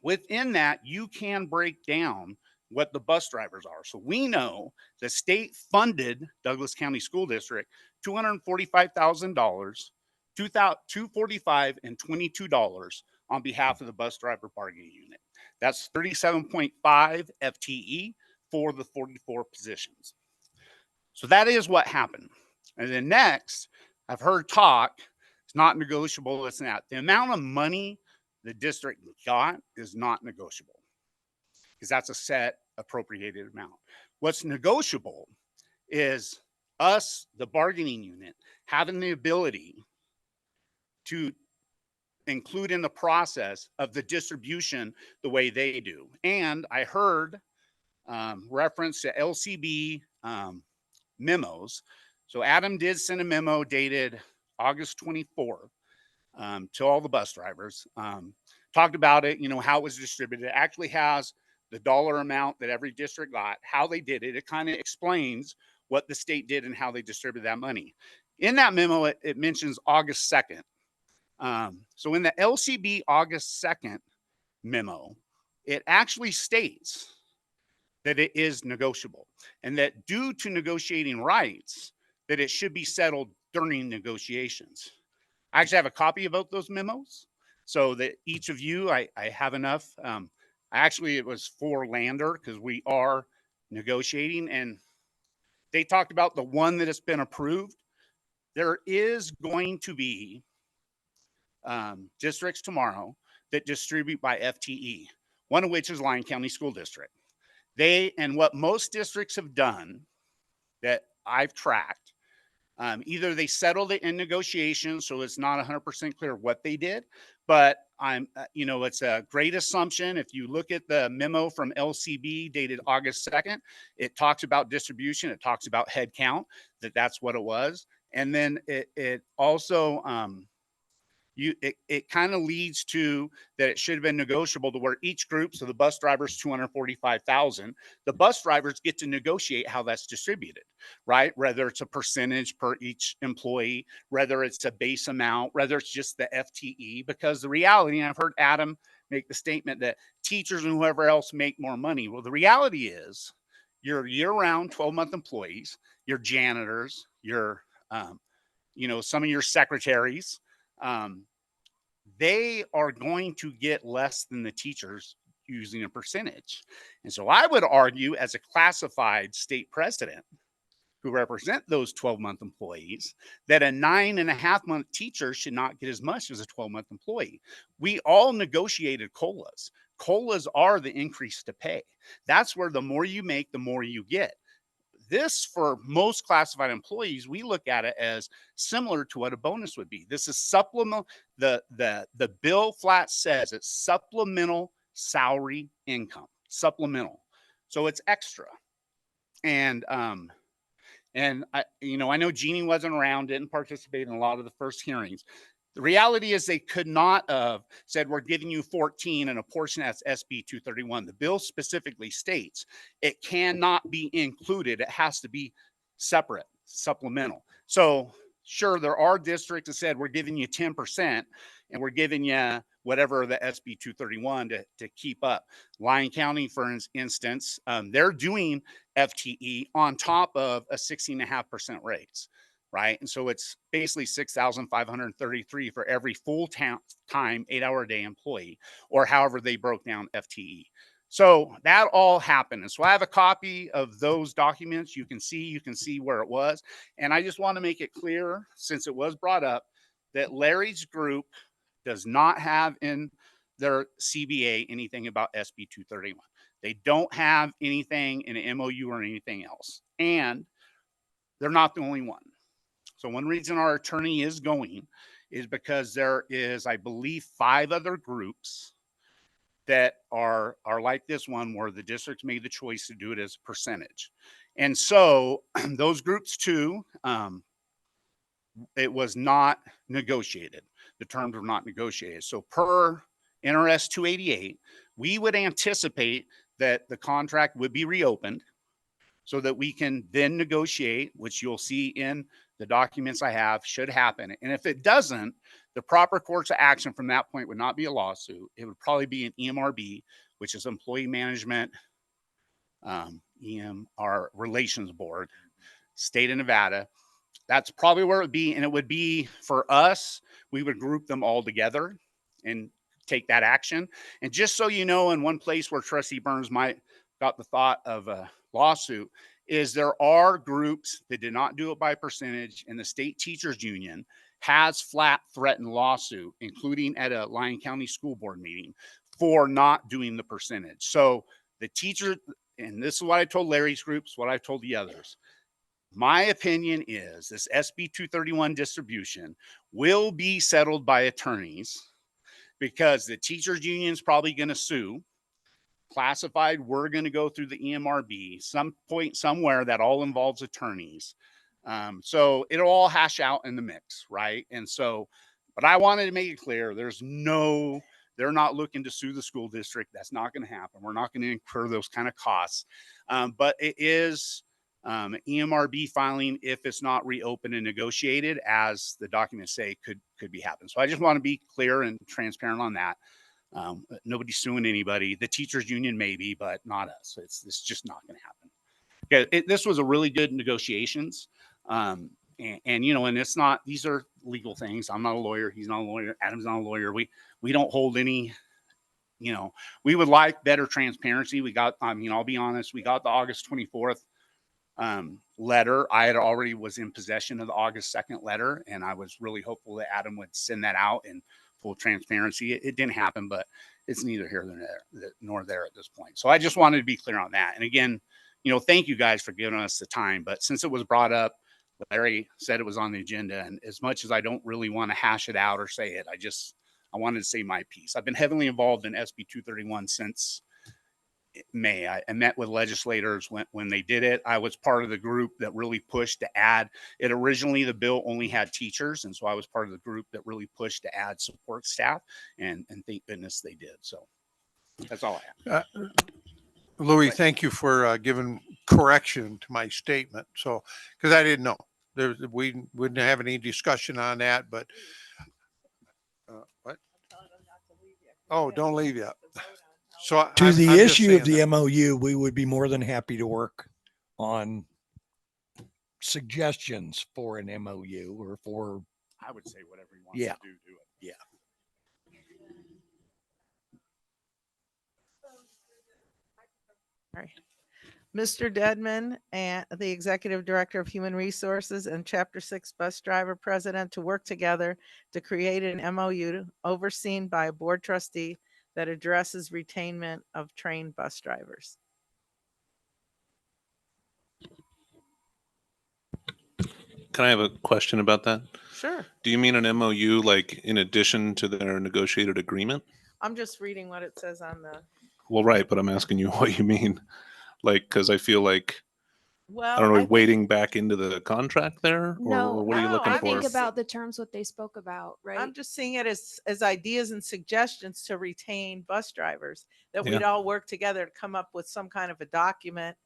Within that, you can break down what the bus drivers are. So we know the state funded Douglas County School District $245,000, $245 and $22 on behalf of the bus driver bargaining unit. That's 37.5 FTE for the 44 positions. So that is what happened. And then next, I've heard talk, it's not negotiable, it's not. The amount of money the district got is not negotiable because that's a set appropriated amount. What's negotiable is us, the bargaining unit, having the ability to include in the process of the distribution the way they do. And I heard reference to LCB memos. So Adam did send a memo dated August 24th to all the bus drivers. Talked about it, how it was distributed. It actually has the dollar amount that every district got, how they did it. It kind of explains what the state did and how they distributed that money. In that memo, it mentions August 2nd. So in the LCB August 2nd memo, it actually states that it is negotiable and that due to negotiating rights, that it should be settled during negotiations. I actually have a copy of both those memos so that each of you, I have enough. Actually, it was for Lander because we are negotiating, and they talked about the one that has been approved. There is going to be districts tomorrow that distribute by FTE, one of which is Lyon County School District. And what most districts have done that I've tracked, either they settled it in negotiations, so it's not 100% clear what they did, but it's a great assumption. If you look at the memo from LCB dated August 2nd, it talks about distribution. It talks about head count, that's what it was. And then it also, it kind of leads to that it should have been negotiable to where each group, so the bus drivers, 245,000, the bus drivers get to negotiate how that's distributed, right? Whether it's a percentage per each employee, whether it's a base amount, whether it's just the FTE, because the reality, and I've heard Adam make the statement that teachers and whoever else make more money. Well, the reality is your year-round 12-month employees, your janitors, your, some of your secretaries, they are going to get less than the teachers using a percentage. And so I would argue, as a classified state president who represent those 12-month employees, that a 9.5-month teacher should not get as much as a 12-month employee. We all negotiated COLAs. COLAs are the increase to pay. That's where the more you make, the more you get. This, for most classified employees, we look at it as similar to what a bonus would be. This is supplemental. The bill flat says it's supplemental salary income, supplemental. So it's extra. And I know Jeannie wasn't around, didn't participate in a lot of the first hearings. The reality is they could not have said, we're giving you 14 and a portion that's SB 231. The bill specifically states it cannot be included. It has to be separate, supplemental. So sure, there are districts that said, we're giving you 10% and we're giving you whatever the SB 231 to keep up. Lyon County, for instance, they're doing FTE on top of a 16.5% raise. Right. And so it's basically $6,533 for every full-time 8-hour a day employee, or however they broke down FTE. So that all happened. And so I have a copy of those documents. You can see where it was. And I just want to make it clear, since it was brought up, that Larry's group does not have in their CBA anything about SB 231. They don't have anything in an MOU or anything else. And they're not the only one. So one reason our attorney is going is because there is, I believe, 5 other groups that are like this one, where the districts made the choice to do it as a percentage. And so those groups too, it was not negotiated. The terms were not negotiated. So per NRS 288, we would anticipate that the contract would be reopened so that we can then negotiate, which you'll see in the documents I have, should happen. And if it doesn't, the proper course of action from that point would not be a lawsuit. It would probably be an EMRB, which is Employee Management, EMR Relations Board, state of Nevada. That's probably where it would be. And it would be, for us, we would group them all together and take that action. And just so you know, in one place where Trustee Burns might got the thought of a lawsuit, is there are groups that did not do it by percentage, and the state teachers union has flat threatened lawsuit, including at a Lyon County School Board meeting, for not doing the percentage. So the teacher, and this is what I told Larry's groups, what I've told the others, my opinion is this SB 231 distribution will be settled by attorneys, because the teachers union is probably going to sue. Classified, we're going to go through the EMRB, some point somewhere that all involves attorneys. So it'll all hash out in the mix, right? And so, but I wanted to make it clear, they're not looking to sue the school district. That's not going to happen. We're not going to incur those kind of costs. But it is an EMRB filing if it's not reopened and negotiated, as the documents say could be happening. So I just want to be clear and transparent on that. Nobody's suing anybody. The teachers union maybe, but not us. It's just not going to happen. Okay, this was a really good negotiations. And it's not, these are legal things. I'm not a lawyer. He's not a lawyer. Adam's not a lawyer. We don't hold any, we would like better transparency. I'll be honest, we got the August 24th letter. I was in possession of the August 2nd letter, and I was really hopeful that Adam would send that out in full transparency. It didn't happen, but it's neither here nor there at this point. So I just wanted to be clear on that. And again, thank you guys for giving us the time. But since it was brought up, Larry said it was on the agenda, and as much as I don't really want to hash it out or say it, I wanted to say my piece. I've been heavily involved in SB 231 since May. I met with legislators when they did it. I was part of the group that really pushed to add it. Originally, the bill only had teachers, and so I was part of the group that really pushed to add support staff, and thank goodness they did. So that's all I have. Louis, thank you for giving correction to my statement. So, because I didn't know, we wouldn't have any discussion on that, but what? Oh, don't leave yet. So To I'm the just issue of saying the that. MOU, we would be more than happy to work on suggestions for an MOU or for, I would say whatever you want yeah, to do it. yeah. Sorry. Mr. Deadman and the Executive Director of Human Resources and Chapter 6 Bus Driver President to work together to create an MOU overseen by a board trustee that addresses retainment of trained bus drivers. Can I have a question about that? Sure. Do you mean an MOU like in addition to their negotiated agreement? I'm just reading what it says on the, Well, right, but I'm asking you what you mean. Like, because I feel like, I well, don't know, I think, wading back into the contract there? No, Or what are you looking I for? think about the terms what they spoke about, right? I'm just seeing it as ideas and suggestions to retain bus drivers, that we'd Yeah. all work together to come up with some kind of a document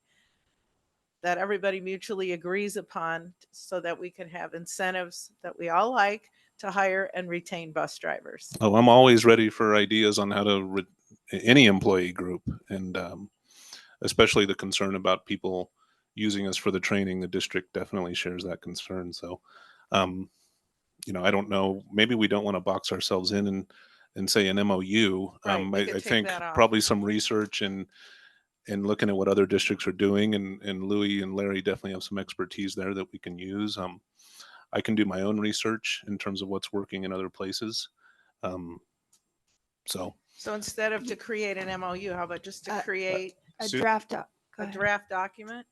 that everybody mutually agrees upon so that we can have incentives that we all like to hire and retain bus drivers. Oh, I'm always ready for ideas on how to any employee group, and especially the concern about people using us for the training. The district definitely shares that concern. So, I don't know. Maybe we don't want to box ourselves in and say an MOU. Right, we could I take think that off. probably some research and looking at what other districts are doing, and Louis and Larry definitely have some expertise there that we can use. I can do my own research in terms of what's working in other places. So So instead of to create an MOU, how about just to create A Sue- draft. a draft document?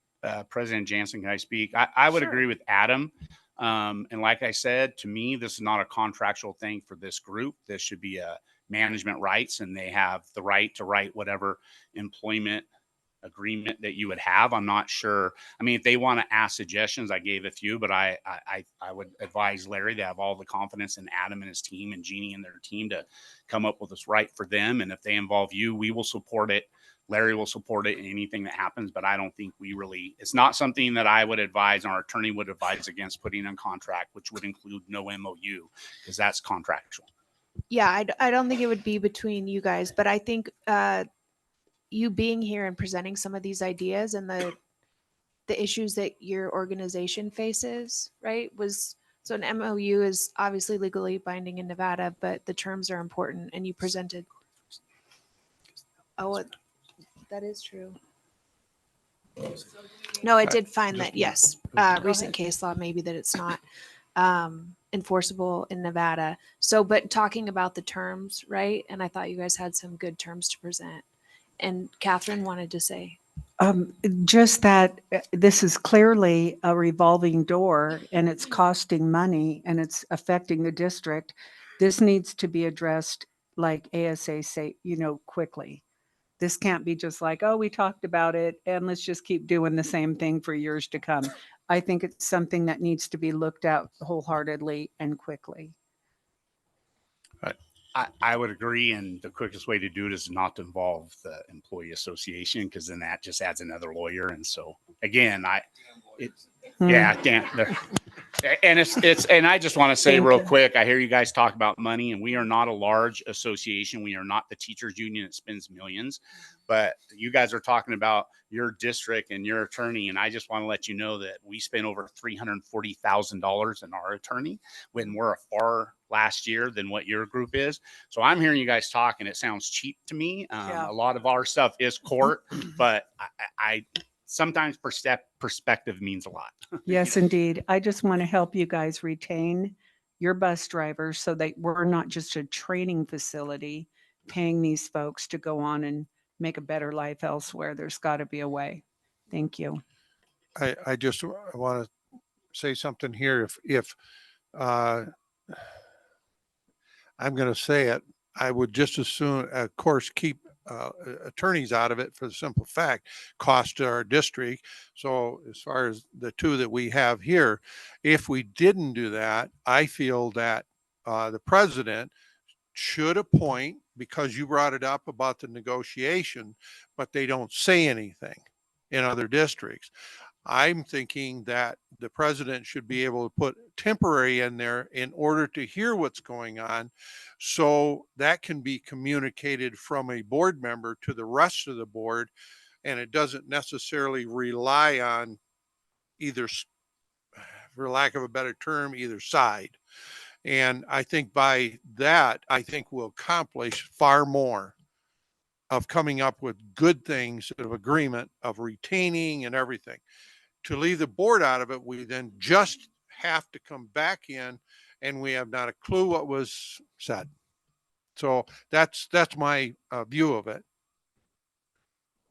President Jansen, can I speak? I would Sure. agree with Adam. And like I said, to me, this is not a contractual thing for this group. This should be a management rights, and they have the right to write whatever employment agreement that you would have. I'm not sure. I mean, if they want to ask suggestions, I gave a few, but I would advise Larry to have all the confidence in Adam and his team and Jeannie and their team to come up with what's right for them. And if they involve you, we will support it. Larry will support it in anything that happens, but I don't think it's not something that I would advise, our attorney would advise against putting on contract, which would include no MOU, because that's contractual. Yeah, I don't think it would be between you guys, but I think you being here and presenting some of these ideas and the issues that your organization faces, right? So an MOU is obviously legally binding in Nevada, but the terms are important, and you presented. Oh, that is true. No, I did find that, yes, recent case law, maybe that it's not enforceable in Nevada. So, but talking about the terms, right? And I thought you guys had some good terms to present. And Catherine wanted to say. Just that this is clearly a revolving door and it's costing money and it's affecting the district. This needs to be addressed like ASA say, quickly. This can't be just like, oh, we talked about it and let's just keep doing the same thing for years to come. I think it's something that needs to be looked at wholeheartedly and quickly. I would agree, and the quickest way to do it is not to involve the employee association, because then that just adds another lawyer. And so again, and and I just want to say real quick, I hear you guys talk about money, and we are not a large association. We are not the teachers union that spends millions, but you guys are talking about your district and your attorney. And I just want to let you know that we spent over $340,000 in our attorney when we're far last year than what your group is. So I'm hearing you guys talk and it sounds cheap to me. A lot of our stuff is court, but I sometimes perspective means a lot. Yes, indeed. I just want to help you guys retain your bus drivers so that we're not just a training facility paying these folks to go on and make a better life elsewhere. There's got to be a way. Thank you. I just want to say something here. If I'm going to say it, I would just as soon, of course, keep attorneys out of it for the simple fact, cost to our district. So as far as the two that we have here, if we didn't do that, I feel that the president should appoint, because you brought it up about the negotiation, but they don't say anything in other districts. I'm thinking that the president should be able to put temporary in there in order to hear what's going on. So that can be communicated from a board member to the rest of the board. And it doesn't necessarily rely on either, for lack of a better term, either side. And I think by that, I think we'll accomplish far more of coming up with good things of agreement, of retaining and everything. To leave the board out of it, we then just have to come back in and we have not a clue what was said. So that's my view of it.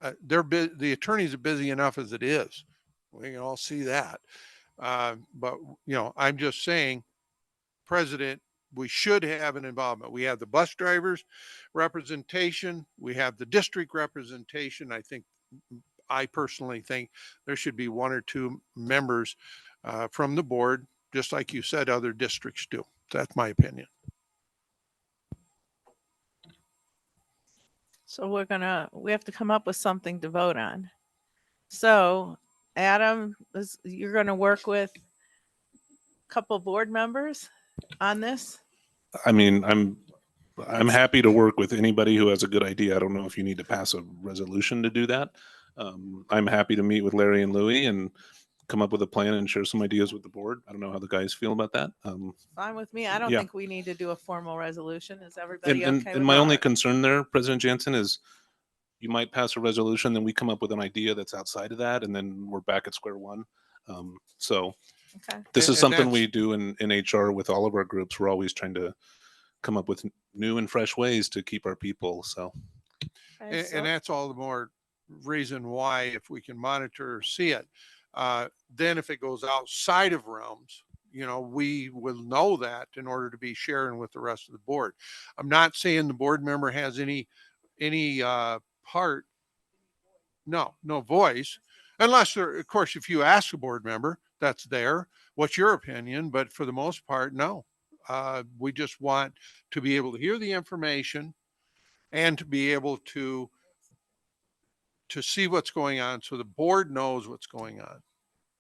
The attorneys are busy enough as it is. We can all see that. But you know, I'm just saying, President, we should have an involvement. We have the bus drivers representation. We have the district representation. I personally think there should be 1 or 2 members from the board, just like you said, other districts do. That's my opinion. So we have to come up with something to vote on. So Adam, you're gonna work with a couple board members on this? I mean, I'm happy to work with anybody who has a good idea. I don't know if you need to pass a resolution to do that. I'm happy to meet with Larry and Louie and come up with a plan and share some ideas with the board. I don't know how the guys feel about that. Fine with me. I don't Yeah. think we need to do a formal resolution. Is everybody And, okay and with my that? only concern there, President Jansen, is you might pass a resolution, then we come up with an idea that's outside of that, and then we're back at square one. So Okay. this And- is and something that's- we do in HR with all of our groups. We're always trying to come up with new and fresh ways to keep our people. So Okay, And that's all the more reason why, if we can monitor or see it, then if it goes outside of realms, you know, we will know that in order to be sharing with the rest of the board. I'm not saying the board member has any part, no voice, unless of course, if you ask a board member, that's there, what's your opinion? But for the most part, no. We just want to be able to hear the information and to be able to see what's going on so the board knows what's going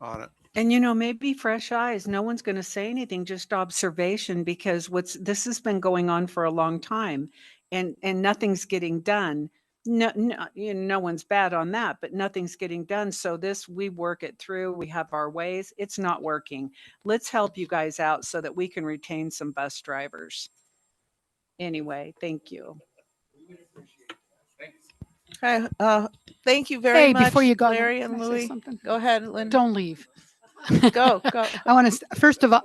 on it. And you know, maybe fresh eyes, no one's going to say anything, just observation, because this has been going on for a long time and nothing's getting done. No, no one's bad on that, but nothing's getting done. So we work it through. We have our ways. It's not working. Let's help you guys out so that we can retain some bus drivers. Anyway, thank you. Okay, thank you very Hey, much, before you go, Larry can and I say Louie. something? Go ahead, Linda. Don't leave. Go. I want to, first of all,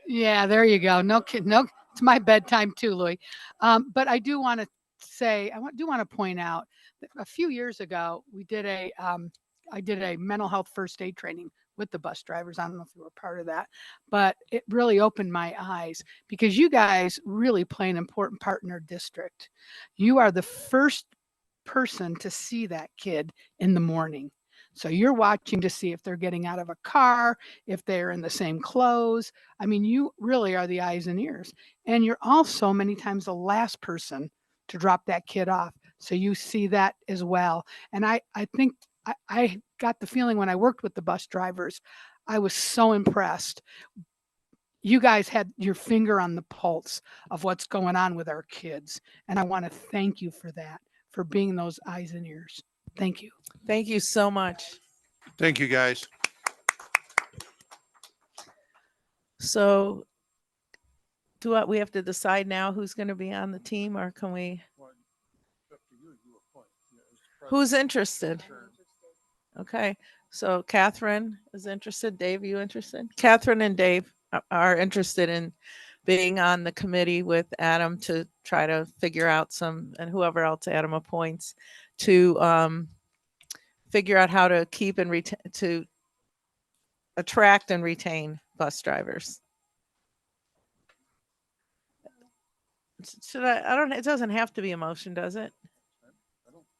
yeah, there you go. No kid, no, it's my bedtime too, Louis. But I do want to say, do want to point out that a few years ago, I did a mental health first aid training with the bus drivers. I don't know if you were part of that, but it really opened my eyes because you guys really play an important part in our district. You are the first person to see that kid in the morning. So you're watching to see if they're getting out of a car, if they're in the same clothes. I mean, you really are the eyes and ears. And you're also many times the last person to drop that kid off. So you see that as well. And I think I got the feeling when I worked with the bus drivers, I was so impressed. You guys had your finger on the pulse of what's going on with our kids. And I want to thank you for that, for being those eyes and ears. Thank you. Thank you so much. Thank you, guys. So we have to decide now who's going to be on the team, or can we? Who's interested? Okay, so Catherine is interested. Dave, you interested? Catherine and Dave are interested in being on the committee with Adam to try to figure out and whoever else Adam appoints to figure out how to keep and to attract and retain bus drivers. Should it doesn't have to be a motion, does it?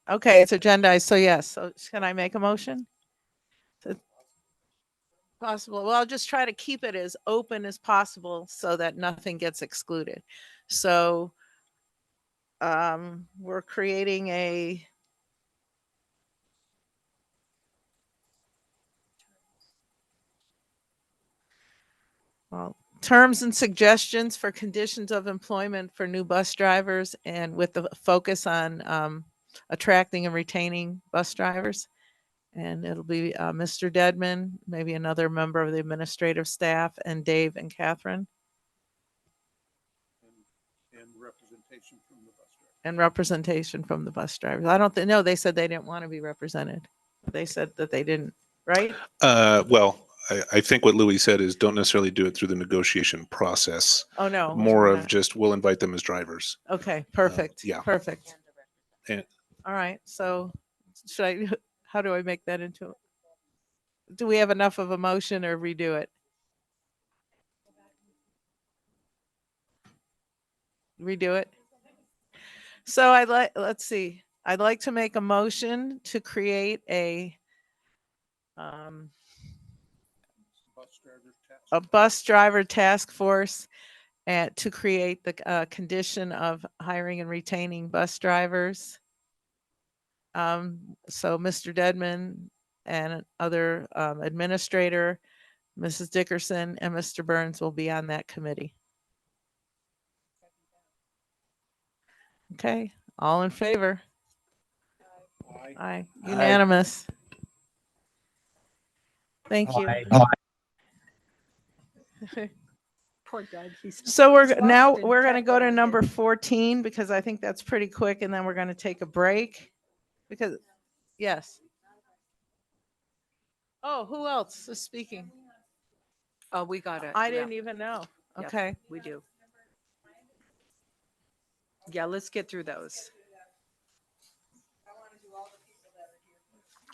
Okay, it's agendized, so yes. So can I make a motion? Possible. Well, I'll just try to keep it as open as possible so that nothing gets excluded. So we're creating well, terms and suggestions for conditions of employment for new bus drivers and with the focus on attracting and retaining bus drivers. And it'll be Mr. Dedman, maybe another member of the administrative staff, and Dave and Catherine. And representation from the bus driver. And representation from the bus drivers. I don't think, no, they said they didn't want to be represented. They said that they didn't, right? Well, I think what Louis said is don't necessarily do it through the negotiation process. Oh, no. More we're of not. just, we'll invite them as drivers. Okay, perfect. yeah. Perfect. And All right, so should I, how do I make that into, do we have enough of a motion or redo it? Redo it? So I'd like, let's see, I'd like to make a motion to create a bus driver task force and to create the condition of hiring and retaining bus drivers. So Mr. Dedman and other administrator, Mrs. Dickerson and Mr. Burns will be on that committee. Okay, all in favor? Aye. Unanimous. Thank you. Poor Doug. So we're swamped now in we're going to tech go over to here. number 14 because I think that's pretty quick, and then we're going to take a break because yes. Oh, who else is speaking? Oh, we got it. I didn't even know. Yep, Okay. we do. Yeah, let's get through those.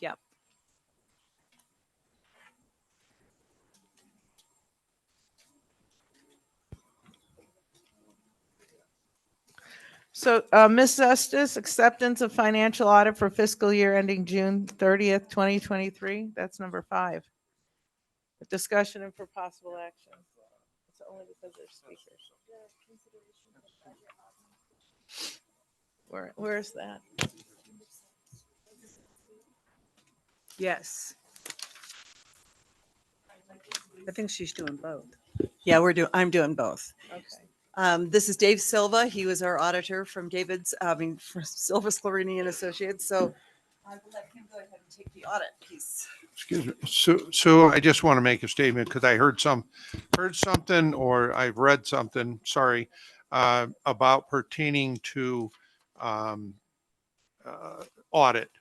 Yep. So, Ms. Estes, acceptance of financial audit for fiscal year ending June 30th, 2023. That's number 5. Discussion and for possible action. It's only because they're speakers. Where is that? Yes. I think she's doing both. Yeah, I'm doing both. Okay. This is Dave Silva. He was our auditor from for Silva Sclerini and Associates. So I will let him go ahead and take the audit piece. Excuse me. So I just want to make a statement because I heard something or I've read something, sorry, about pertaining to audit.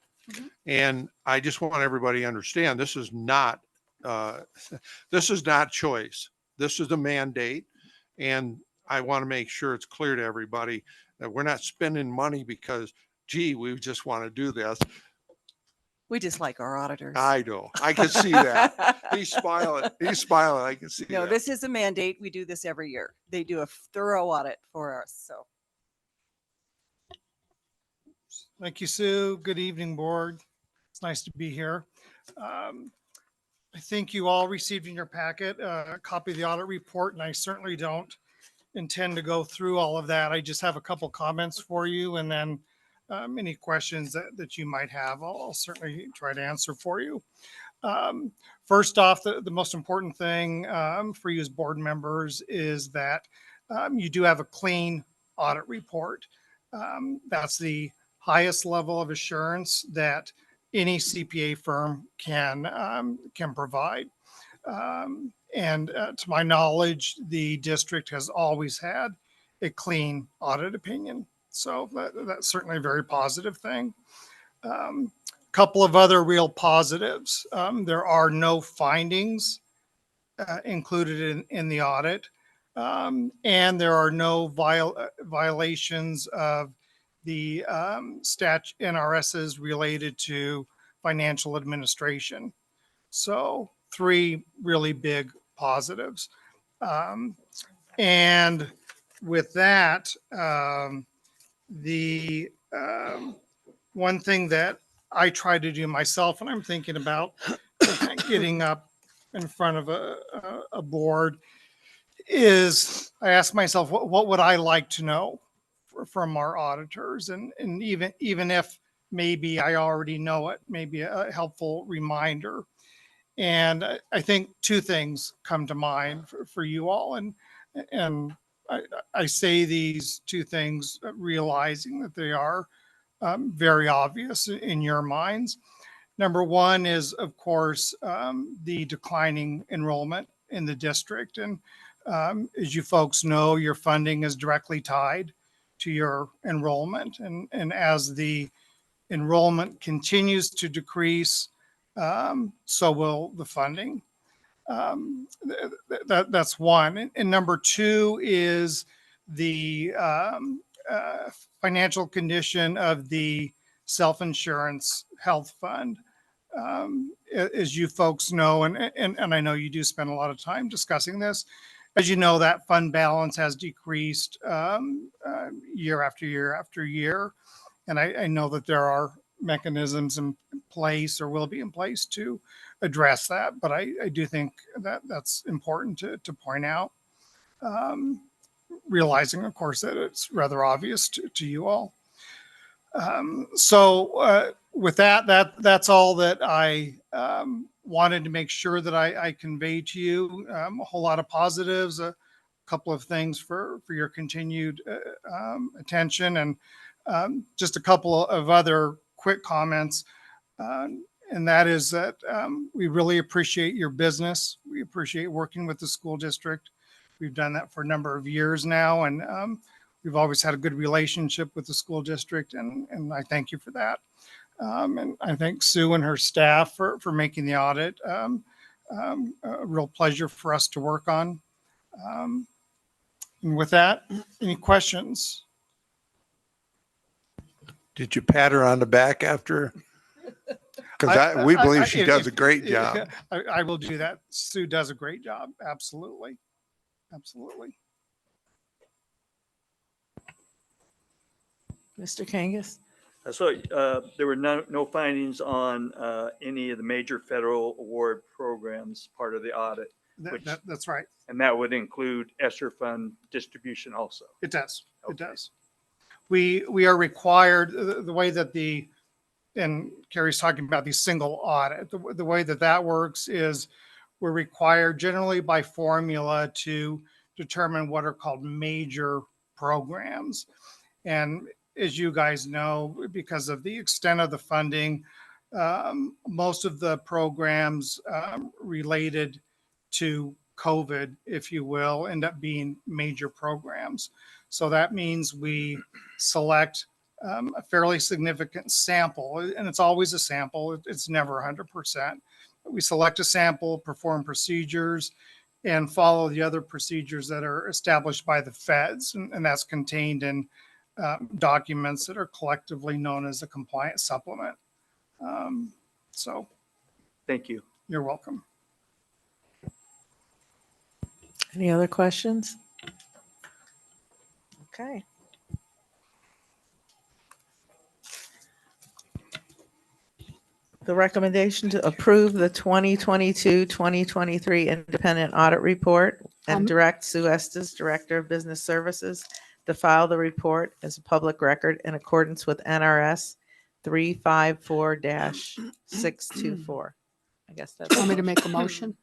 And I just want everybody to understand this is not choice. This is a mandate. And I want to make sure it's clear to everybody that we're not spending money because, gee, we just want to do this. We just like our auditors. I know. I can see that. He's smiling. He's smiling. I can see No, that. this is a mandate. We do this every year. They do a thorough audit for us. So Thank you, Sue. Good evening, board. It's nice to be here. I think you all received in your packet a copy of the audit report, and I certainly don't intend to go through all of that. I just have a couple comments for you, and then any questions that you might have, I'll certainly try to answer for you. First off, the most important thing for you as board members is that you do have a clean audit report. That's the highest level of assurance that any CPA firm can provide. And to my knowledge, the district has always had a clean audit opinion. So that's certainly a very positive thing. Couple of other real positives. There are no findings included in the audit. And there are no violations of the NRSs related to financial administration. So 3 really big positives. And with that, the one thing that I try to do myself when I'm thinking about getting up in front of a board is I ask myself, what would I like to know from our auditors? And even if maybe I already know it, maybe a helpful reminder. And I think two things come to mind for you all. And I say these two things realizing that they are very obvious in your minds. Number one is, of course, the declining enrollment in the district. And as you folks know, your funding is directly tied to your enrollment. And as the enrollment continues to decrease, so will the funding. That's one. And number two is the financial condition of the self-insurance health fund. As you folks know, and I know you do spend a lot of time discussing this, as you know, that fund balance has decreased year after year after year. And I know that there are mechanisms in place or will be in place to address that. But I do think that that's important to point out, realizing, of course, that it's rather obvious to you all. So with that's all that I wanted to make sure that I convey to you. A whole lot of positives, a couple of things for your continued attention, and just a couple of other quick comments. And that is that we really appreciate your business. We appreciate working with the school district. We've done that for a number of years now, and we've always had a good relationship with the school district, and I thank you for that. And I thank Sue and her staff for making the audit a real pleasure for us to work on. And with that, any questions? Did you pat her on the back after? Because we believe she does a great job. I will do that. Sue does a great job. Absolutely. Absolutely. Mr. Kangas? So there were no findings on any of the major federal award programs part of the audit. That's right. And that would include ESSER fund distribution also. It does. Okay. It does. We are required, the way that and Carrie's talking about the single audit, the way that works is we're required generally by formula to determine what are called major programs. And as you guys know, because of the extent of the funding, most of the programs related to COVID, if you will, end up being major programs. So that means we select a fairly significant sample, and it's always a sample. It's never 100%. We select a sample, perform procedures, and follow the other procedures that are established by the feds, and that's contained in documents that are collectively known as a compliance supplement. So thank you. You're welcome. Any other questions? Okay. The recommendation to approve the 2022-2023 independent audit report and direct Sue Estes, Director of Business Services, to file the report as a public record in accordance with NRS 354-624. I guess that's. Want me to make a motion?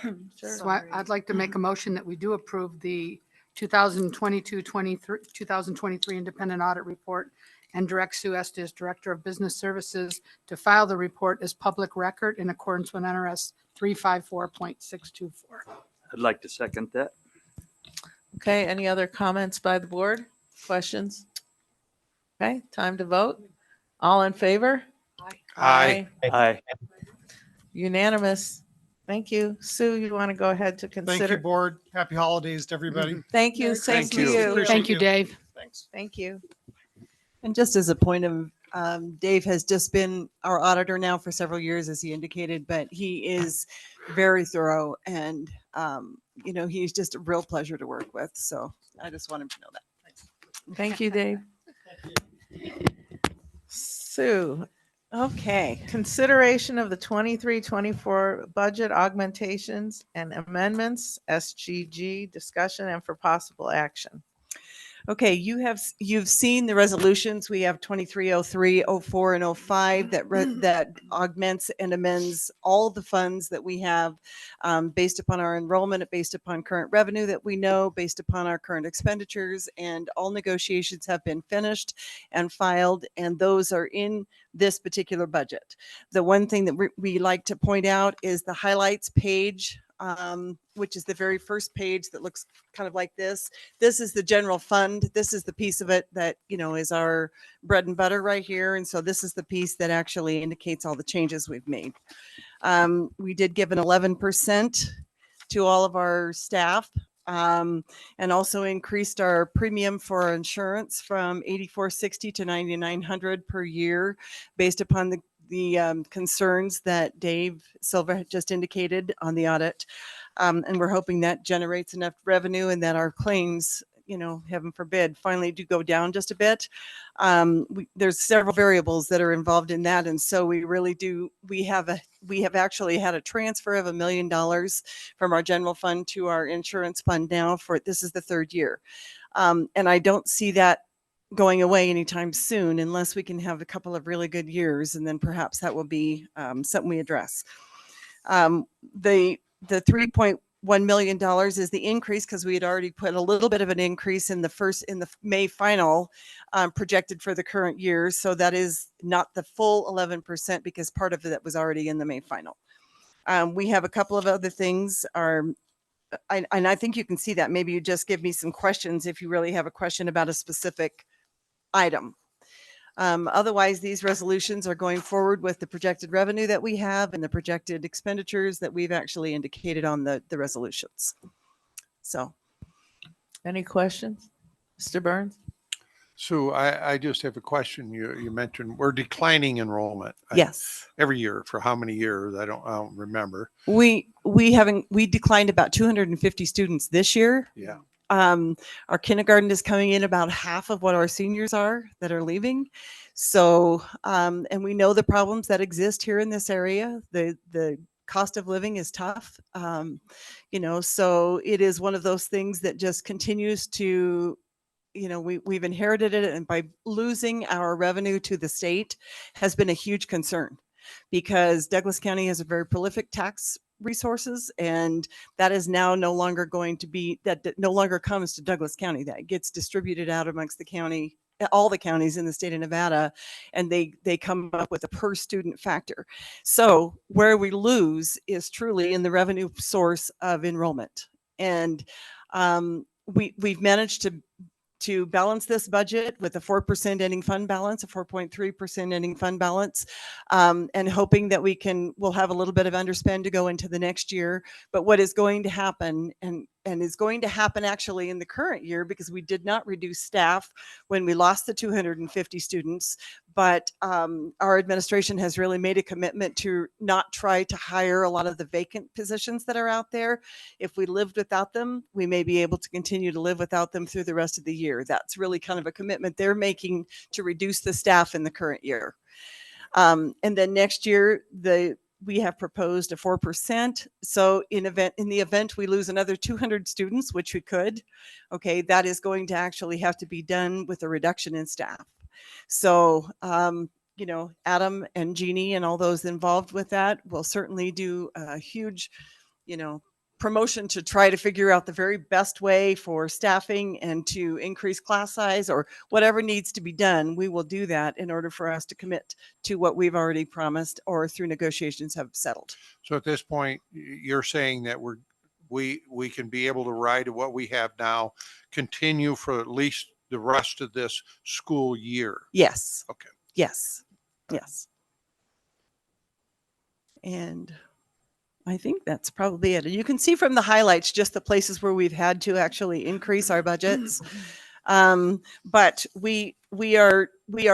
Sure. So I'd like to make a motion that we do approve the 2023 independent audit report and direct Sue Estes, Director of Business Services, to file the report as public record in accordance with NRS 354.624. I'd like to second that. Okay, any other comments by the board? Questions? Okay, time to vote. All in favor? Aye. Aye. Unanimous. Thank you. Sue, you want to go ahead to Thank consider? you, board. Happy holidays to everybody. Thank you. Same Thank to you. you. Appreciate Thank you, Dave. Thanks. Thank you. And just as a point of, Dave has just been our auditor now for several years, as he indicated, but he is very thorough and, he's just a real pleasure to work with. So I just want him to know that. Thank you, Dave. Sue, okay. Consideration of the 23-24 budget augmentations and amendments, SGG, discussion and for possible action. Okay, you've seen the resolutions. We have 2303, 04, and 05 that augments and amends all the funds that we have based upon our enrollment, based upon current revenue that we know, based upon our current expenditures, and all negotiations have been finished and filed, and those are in this particular budget. The one thing that we like to point out is the highlights page, which is the very first page that looks kind of like this. This is the general fund. This is the piece of it that, is our bread and butter right here. And so this is the piece that actually indicates all the changes we've made. We did give an 11% to all of our staff, and also increased our premium for our insurance from $84.60 to $9,900 per year based upon the concerns that Dave Silva had just indicated on the audit. And we're hoping that generates enough revenue and that our claims, heaven forbid, finally do go down just a bit. There's several variables that are involved in that. And so we have actually had a transfer of $1 million from our general fund to our insurance fund now this is the third year. And I don't see that going away anytime soon unless we can have a couple of really good years, and then perhaps that will be something we address. The $3.1 million is the increase because we had already put a little bit of an increase in the May final projected for the current year. So that is not the full 11% because part of that was already in the May final. We have a couple of other things. And I think you can see that. Maybe you just give me some questions if you really have a question about a specific item. Otherwise, these resolutions are going forward with the projected revenue that we have and the projected expenditures that we've actually indicated on the resolutions. So, any questions, Mr. Burns? So I just have a question. You mentioned we're declining enrollment. Yes. Every year for how many years? I don't remember. We declined about 250 students this year. Yeah. Our kindergarten is coming in about half of what our seniors are that are leaving. So, and we know the problems that exist here in this area. The cost of living is tough. So it is one of those things that just continues to, we've inherited it, and by losing our revenue to the state has been a huge concern because Douglas County has a very prolific tax resources, and that is now no longer going to be, that no longer comes to Douglas County. That gets distributed out amongst the county, all the counties in the state of Nevada, and they come up with a per student factor. So where we lose is truly in the revenue source of enrollment. And we've managed to balance this budget with a 4% ending fund balance, a 4.3% ending fund balance, and hoping that we'll have a little bit of underspend to go into the next year. But what is going to happen, and is going to happen actually in the current year, because we did not reduce staff when we lost the 250 students, but our administration has really made a commitment to not try to hire a lot of the vacant positions that are out there. If we lived without them, we may be able to continue to live without them through the rest of the year. That's really kind of a commitment they're making to reduce the staff in the current year. And then next year, we have proposed a 4%. So in the event we lose another 200 students, which we could, okay, that is going to actually have to be done with a reduction in staff. So, Adam and Jeannie and all those involved with that will certainly do a huge, promotion to try to figure out the very best way for staffing and to increase class size or whatever needs to be done. We will do that in order for us to commit to what we've already promised or through negotiations have settled. So at this point, you're saying that we can be able to ride what we have now, continue for at least the rest of this school year. Yes. Okay. Yes. Yes. And I think that's probably it. And you can see from the highlights just the places where we've had to actually increase our budgets. But we are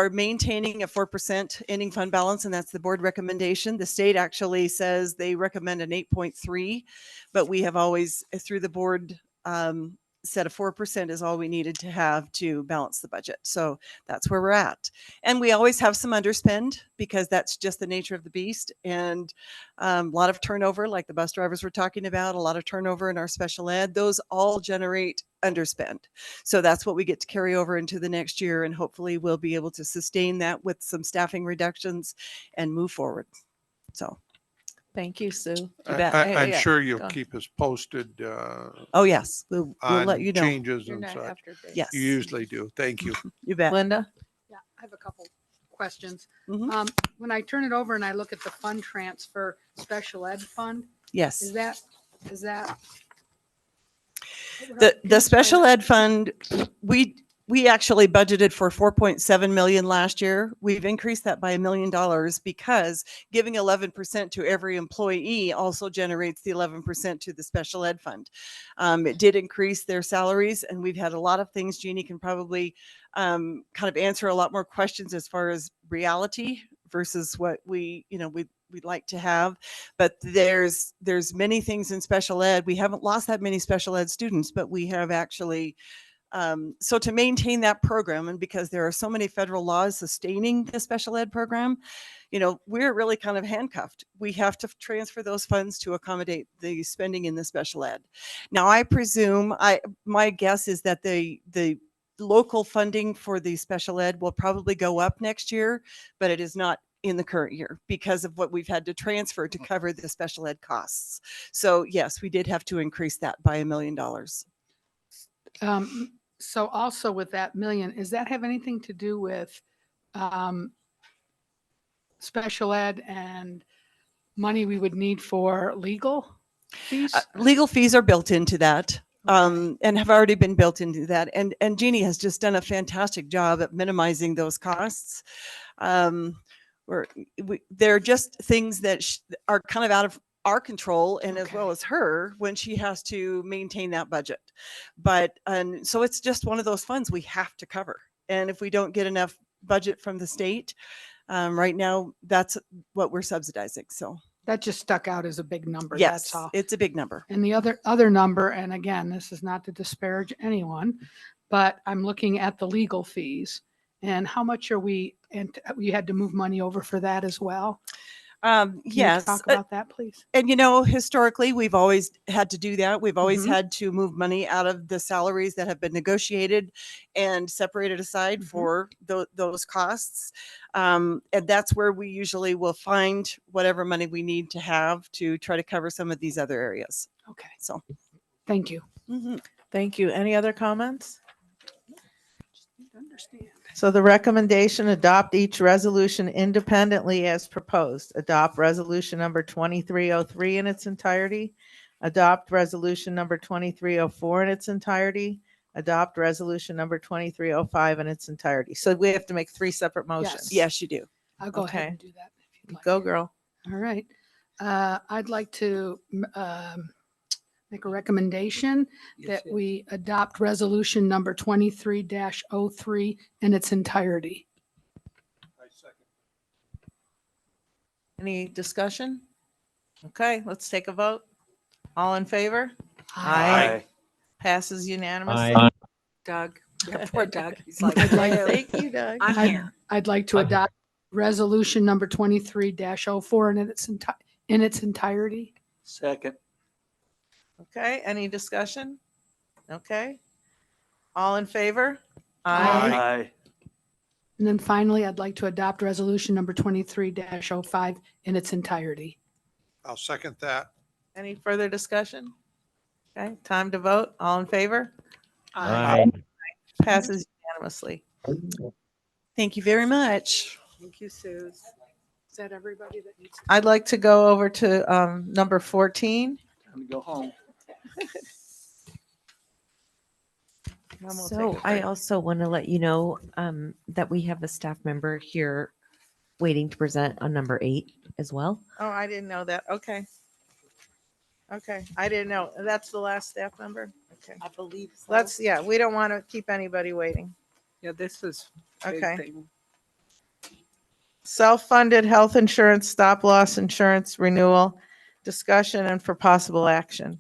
maintaining a 4% ending fund balance, and that's the board recommendation. The state actually says they recommend an 8.3, but we have always, through the board, said a 4% is all we needed to have to balance the budget. So that's where we're at. And we always have some underspend because that's just the nature of the beast. And a lot of turnover, like the bus drivers were talking about, a lot of turnover in our special ed. Those all generate underspend. So that's what we get to carry over into the next year. And hopefully we'll be able to sustain that with some staffing reductions and move forward. So. Thank you, Sue. You bet. I'm Yeah, sure you'll go. keep us posted. Oh, yes, we'll let on you know. changes You're and not such. after Dave. Yes. You usually do. Thank you. You bet. Linda? Yeah, I have a couple questions. Mhm. When I turn it over and I look at the fund transfer, special ed fund, Yes. is that? The special ed fund, we actually budgeted for 4.7 million last year. We've increased that by $1 million because giving 11% to every employee also generates the 11% to the special ed fund. It did increase their salaries, and we've had a lot of things. Jeannie can probably kind of answer a lot more questions as far as reality versus what we'd like to have. But there's many things in special ed. We haven't lost that many special ed students, but we have actually so to maintain that program, and because there are so many federal laws sustaining the special ed program, we're really kind of handcuffed. We have to transfer those funds to accommodate the spending in the special ed. Now, I presume, my guess is that the local funding for the special ed will probably go up next year, but it is not in the current year because of what we've had to transfer to cover the special ed costs. So yes, we did have to increase that by $1 million. So also with that million, does that have anything to do with special ed and money we would need for legal fees? Legal fees are built into that. And have already been built into that. And Jeannie has just done a fantastic job at minimizing those costs. They're just things that are kind of out of our control, and as well as her, when she has to maintain that budget. But so it's just one of those funds we have to cover. And if we don't get enough budget from the state, right now, that's what we're subsidizing. So that just stuck out as a big number. yes, That's all. it's a big number. And the other number, and again, this is not to disparage anyone, but I'm looking at the legal fees and how much are we, and we had to move money over for that as well. Can Yes. you talk about that, please? And historically, we've always had to do that. We've always had to move money out of the salaries that have been negotiated and separated aside for those costs. And that's where we usually will find whatever money we need to have to try to cover some of these other areas. Okay. So, thank you. Thank you. Any other comments? Understand. So the recommendation, adopt each resolution independently as proposed. Adopt resolution number 2303 in its entirety. Adopt resolution number 2304 in its entirety. Adopt resolution number 2305 in its entirety. So we have to make 3 separate motions. yes, you do. I'll go ahead Okay. and do that. If you'd like. Go, girl. All right. I'd like to make a recommendation that we adopt resolution number 23-03 in its entirety. Any discussion? Okay, let's take a vote. All in favor? Aye. Passes unanimously. Aye. Doug, yeah, poor Doug. He's like, I'd like- Thank you, Doug. I'm here. I'd like to adopt resolution number 23-04 in its entirety. Second. Okay, any discussion? Okay. All in favor? Aye. And then finally, I'd like to adopt resolution number 23-05 in its entirety. I'll second that. Any further discussion? Okay, time to vote. All in favor? Aye. Passes unanimously. Thank you very much. Thank you, Sue. Is that everybody that needs? I'd like to go over to number 14. Time to go home. Then we'll So take a I break. also want to let you know that we have a staff member here waiting to present on number 8 as well. Oh, I didn't know that. Okay. Okay, I didn't know. That's the last staff member? Okay. I believe so. We don't want to keep anybody waiting. Yeah, this is. big Okay. thing. Self-funded health insurance, stop loss insurance renewal, discussion and for possible action.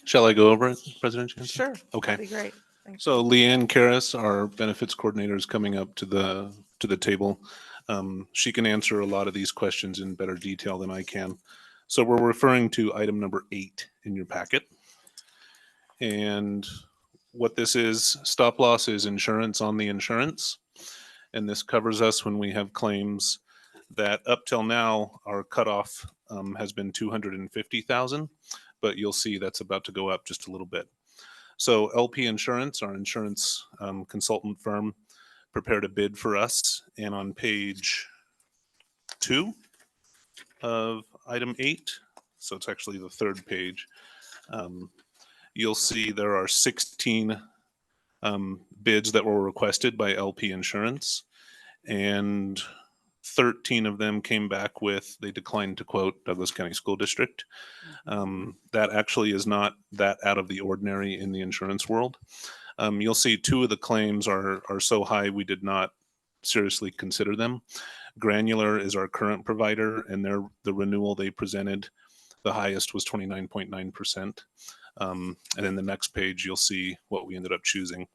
Shall I go over it, President Johnson? Sure. Okay. That'd be great. Thank you. So Leanne Karras, our benefits coordinator, is coming up to the table. She can answer a lot of these questions in better detail than I can. So we're referring to item number 8 in your packet. And what this is, stop loss is insurance on the insurance. And this covers us when we have claims that up till now, our cutoff has been 250,000, but you'll see that's about to go up just a little bit. So LP Insurance, our insurance consultant firm, prepared a bid for us. And on page 2 of item 8, so it's actually the 3rd page, you'll see there are 16 bids that were requested by LP Insurance, and 13 of them came back with, they declined to quote Douglas County School District. That actually is not that out of the ordinary in the insurance world. You'll see 2 of the claims are so high we did not seriously consider them. Granular is our current provider, and the renewal they presented, the highest was 29.9%. And then the next page, you'll see what we ended up choosing.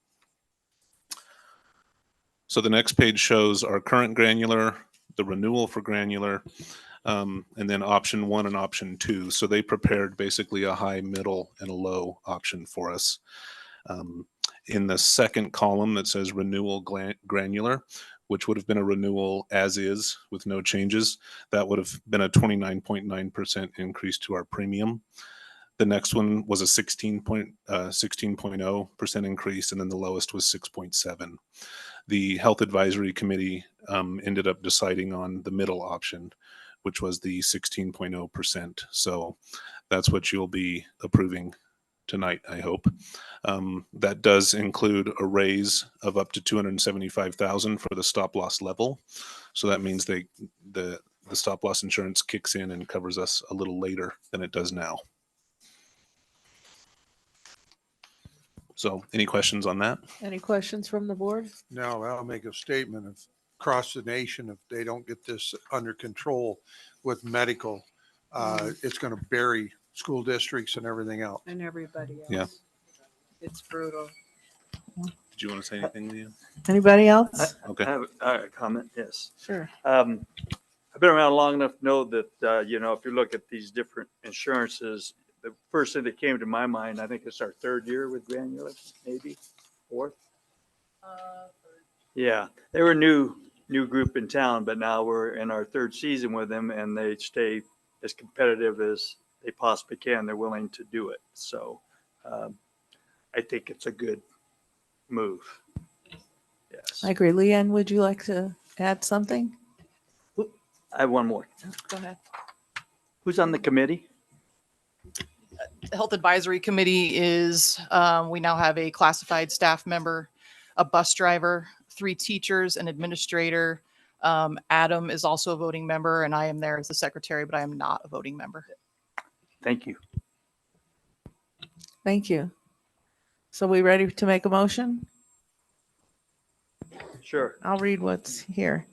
So the next page shows our current Granular, the renewal for Granular, and then option 1 and option 2. So they prepared basically a high, middle, and a low option for us. In the second column that says renewal Granular, which would have been a renewal as is with no changes, that would have been a 29.9% increase to our premium. The next one was a 16.0% increase, and then the lowest was 6.7. The Health Advisory Committee ended up deciding on the middle option, which was the 16.0%. So that's what you'll be approving tonight, I hope. That does include a raise of up to $275,000 for the stop loss level. So that means the stop loss insurance kicks in and covers us a little later than it does now. So any questions on that? Any questions from the board? No, I'll make a statement of across the nation, if they don't get this under control with medical, it's going to bury school districts and everything else. And everybody else. Yeah. It's brutal. Did you want to say anything, Leanne? Anybody else? Okay. I have a comment, yes. Sure. I've been around long enough to know that, if you look at these different insurances, the first thing that came to my mind, I think it's our 3rd year with Granular, maybe 4th. Yeah, they were a new group in town, but now we're in our 3rd season with them, and they stay as competitive as they possibly can. They're willing to do it. So I think it's a good move. Yes. I agree. Leanne, would you like to add something? I have one more. Go ahead. Who's on the committee? The Health Advisory Committee is, we now have a classified staff member, a bus driver, 3 teachers, an administrator. Adam is also a voting member, and I am there as the secretary, but I am not a voting member. Thank you. Thank you. So we ready to make a motion? Sure. I'll read what's here.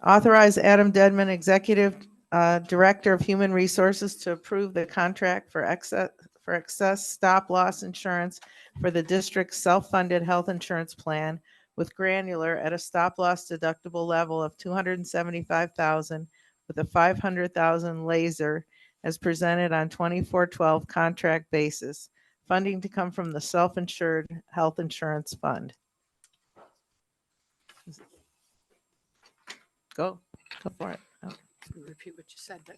Authorize Adam Dedman, Executive Director of Human Resources, to approve the contract for excess stop loss insurance for the district's self-funded health insurance plan with Granular at a stop loss deductible level of $275,000 with a $500,000 laser as presented on 24/12 contract basis. Funding to come from the self-insured health insurance fund. Go for it. Oh. Repeat what you said, but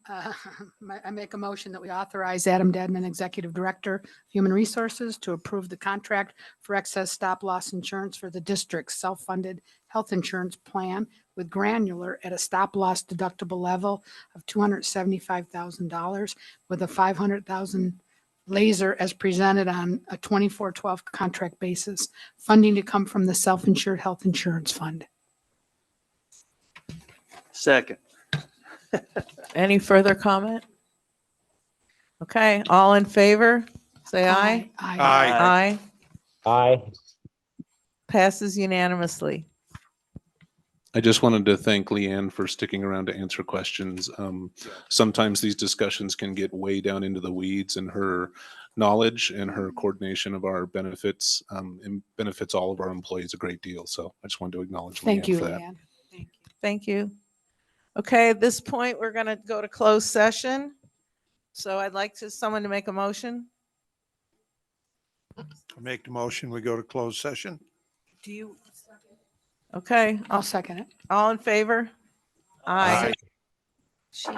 I make a motion that we authorize Adam Dedman, Executive Director, Human Resources, to approve the contract for excess stop loss insurance for the district's self-funded health insurance plan with Granular at a stop loss deductible level of $275,000 with a $500,000 laser as presented on a 24/12 contract basis. Funding to come from the self-insured health insurance fund. Second. Any further comment? Okay, all in favor, say aye. Aye. Aye. Aye. Passes unanimously. I just wanted to thank Leanne for sticking around to answer questions. Sometimes these discussions can get way down into the weeds, and her knowledge and her coordination of our benefits and benefits all of our employees a great deal. So I just wanted to acknowledge Thank Leanne you, for that. Leanne. Thank you. Okay, at this point, we're going to go to closed session. So I'd like someone to make a motion. I make the motion, we go to closed session. Do you? Okay, I'll second it. all in favor? Aye. She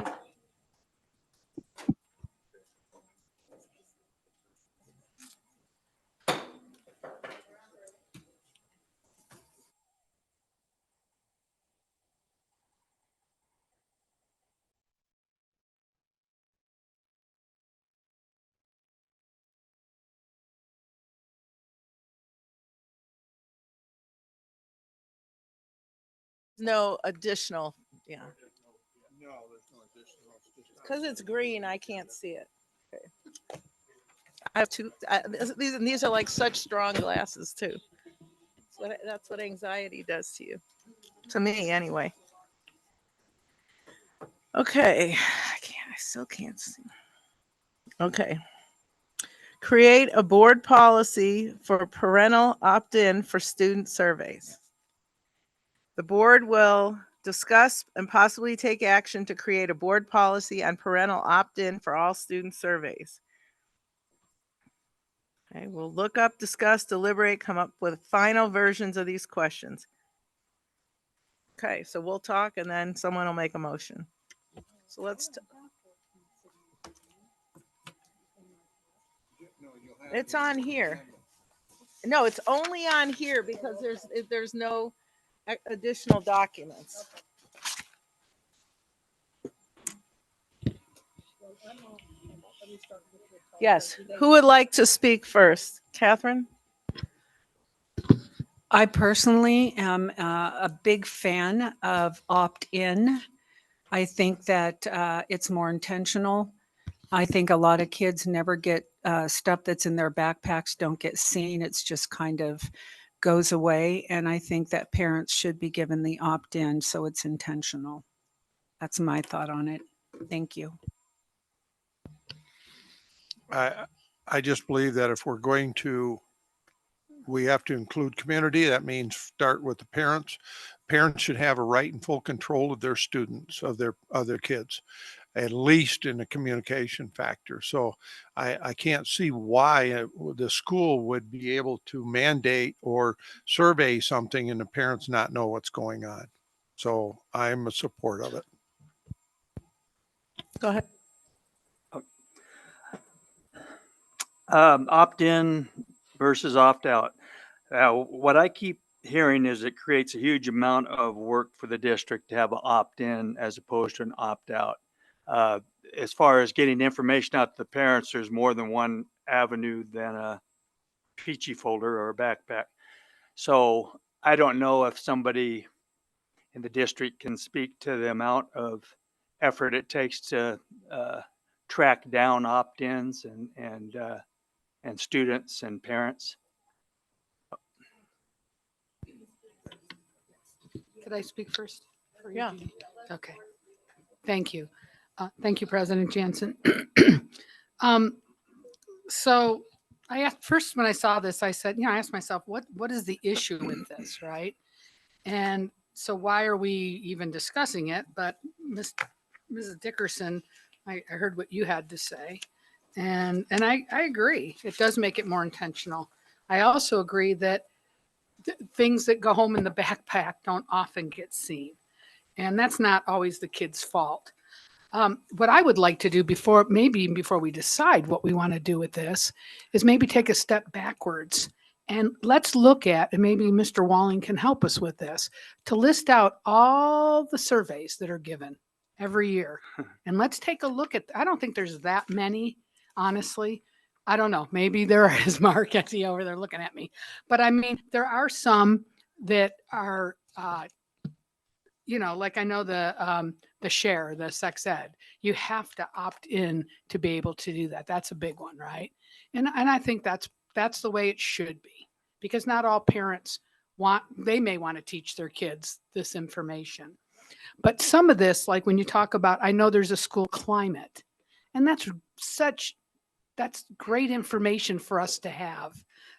No additional, yeah. Because it's green, I can't see it. Okay. I have two, these are like such strong glasses too. That's what anxiety does to you. To me, anyway. Okay, I still can't see. Okay. Create a board policy for parental opt-in for student surveys. The board will discuss and possibly take action to create a board policy on parental opt-in for all student surveys. Okay, we'll look up, discuss, deliberate, come up with final versions of these questions. Okay, so we'll talk and then someone will make a motion. So let's. It's on here. No, it's only on here because there's no additional documents. Yes, who would like to speak first? Catherine? I personally am a big fan of opt-in. I think that it's more intentional. I think a lot of kids never get stuff that's in their backpacks don't get seen. It's just kind of goes away. And I think that parents should be given the opt-in so it's intentional. That's my thought on it. Thank you. I just believe that if we're going to, we have to include community. That means start with the parents. Parents should have a right and full control of their students, of their kids, at least in the communication factor. So I can't see why the school would be able to mandate or survey something and the parents not know what's going on. So I'm a support of it. Go ahead. Opt-in versus opt-out. What I keep hearing is it creates a huge amount of work for the district to have an opt-in as opposed to an opt-out. As far as getting information out to the parents, there's more than one avenue than a peachy folder or a backpack. So I don't know if somebody in the district can speak to the amount of effort it takes to track down opt-ins and students and parents. Could I speak first? Yeah. Okay. Thank you. Thank you, President Jansen. So I asked first when I saw this, I said, I asked myself, what is the issue with this, right? And so why are we even discussing it? But Mrs. Dickerson, I heard what you had to say. And I agree. It does make it more intentional. I also agree that things that go home in the backpack don't often get seen. And that's not always the kid's fault. What I would like to do before we decide what we want to do with this is maybe take a step backwards and let's look at, and maybe Mr. Walling can help us with this, to list out all the surveys that are given every year. And let's take a look at, I don't think there's that many, honestly. I don't know. Maybe there is. Mark, I see over there looking at me. But I mean, there are some that are, like I know the share, the sex ed, you have to opt in to be able to do that. That's a big one, right? And I think that's the way it should be, because not all parents they may want to teach their kids this information. But some of this, like when you talk about, I know there's a school climate, and that's great information for us to have.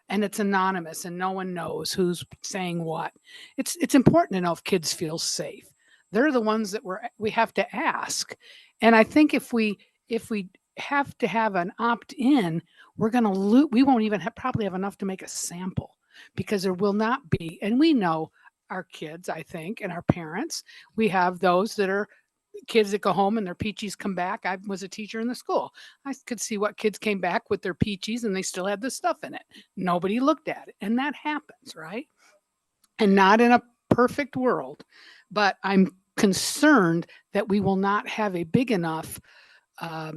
And it's anonymous and no one knows who's saying what. It's important to know if kids feel safe. they're the ones that we have to ask. And I think if we have to have an opt-in, we're going to lose. We won't even probably have enough to make a sample, because there will not be. And we know our kids, I think, and our parents, we have those that are kids that go home and their peaches come back. I was a teacher in the school. I could see what kids came back with their peaches and they still had the stuff in it. Nobody looked at it. And that happens, right? And not in a perfect world, but I'm concerned that we will not have a big enough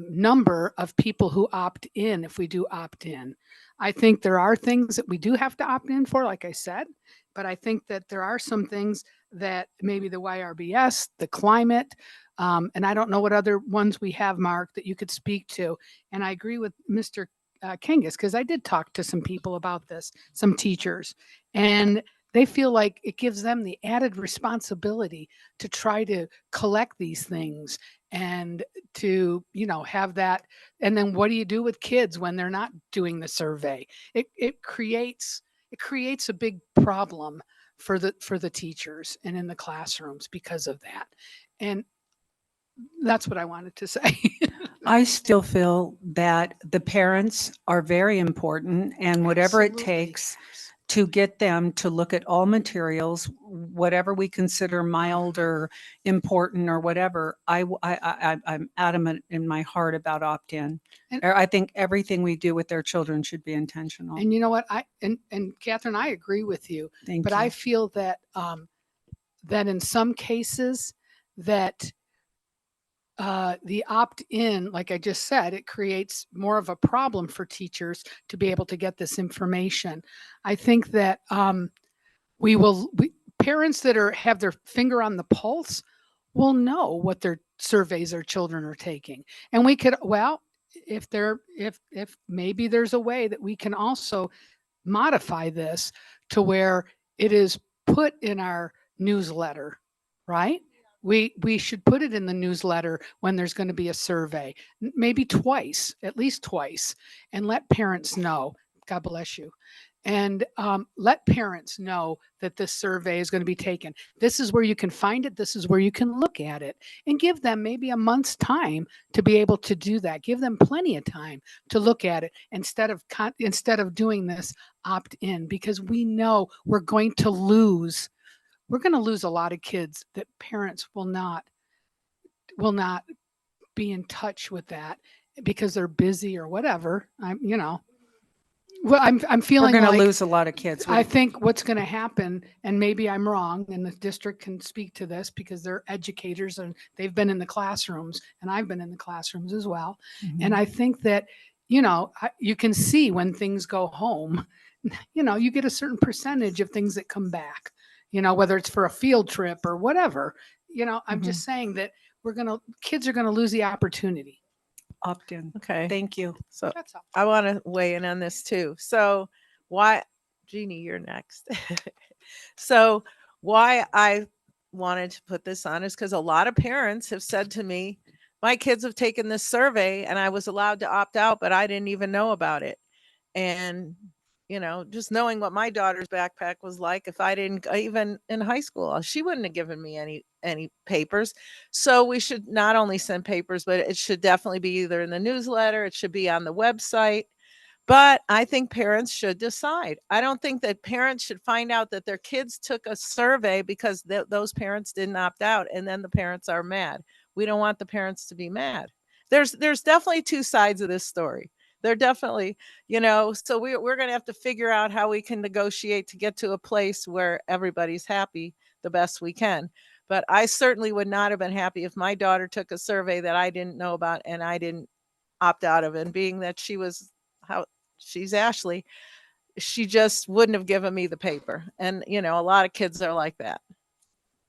number of people who opt in if we do opt in. I think there are things that we do have to opt in for, like I said, but I think that there are some things that maybe the YRBS, the climate, and I don't know what other ones we have, Mark, that you could speak to. And I agree with Mr. Kangas, because I did talk to some people about this, some teachers, and they feel like it gives them the added responsibility to try to collect these things and to, have that. And then what do you do with kids when they're not doing the survey? It creates a big problem for the teachers and in the classrooms because of that. And that's what I wanted to say. I still feel that the parents are very important, and whatever it takes to get them to look at all materials, whatever we consider mild or important or whatever, I'm adamant in my heart about opt-in. I think everything we do with their children should be intentional. And you know what? And Catherine, I agree with you. But I feel that that in some cases that the opt-in, like I just said, it creates more of a problem for teachers to be able to get this information. I think that parents that have their finger on the pulse will know what their surveys their children are taking. And we could, if maybe there's a way that we can also modify this to where it is put in our newsletter, right? We should put it in the newsletter when there's going to be a survey, maybe twice, at least twice, and let parents know. God bless you. And let parents know that this survey is going to be taken. This is where you can find it. This is where you can look at it, and give them maybe a month's time to be able to do that. Give them plenty of time to look at it instead of doing this opt-in, because we know we're going to lose a lot of kids that parents will not be in touch with that because they're busy or whatever. I'm feeling we're going to like lose a lot of kids. I think what's going to happen, and maybe I'm wrong, and the district can speak to this because they're educators and they've been in the classrooms, and I've been in the classrooms as well. And I think that, you can see when things go home, you get a certain percentage of things that come back, whether it's for a field trip or whatever. I'm just saying that kids are going to lose the opportunity. Opt-in. Okay. Thank you. So That's all. I want to weigh in on this too. So Jeannie, you're next. So why I wanted to put this on is because a lot of parents have said to me, my kids have taken this survey and I was allowed to opt out, but I didn't even know about it. And just knowing what my daughter's backpack was like, if I didn't, even in high school, she wouldn't have given me any papers. So we should not only send papers, but it should definitely be either in the newsletter, it should be on the website. But I think parents should decide. I don't think that parents should find out that their kids took a survey because those parents didn't opt out, and then the parents are mad. We don't want the parents to be mad. There's definitely two sides of this story. They're definitely, so we're going to have to figure out how we can negotiate to get to a place where everybody's happy the best we can. But I certainly would not have been happy if my daughter took a survey that I didn't know about and I didn't opt out of it. And being that she's Ashley, she just wouldn't have given me the paper. And, a lot of kids are like that.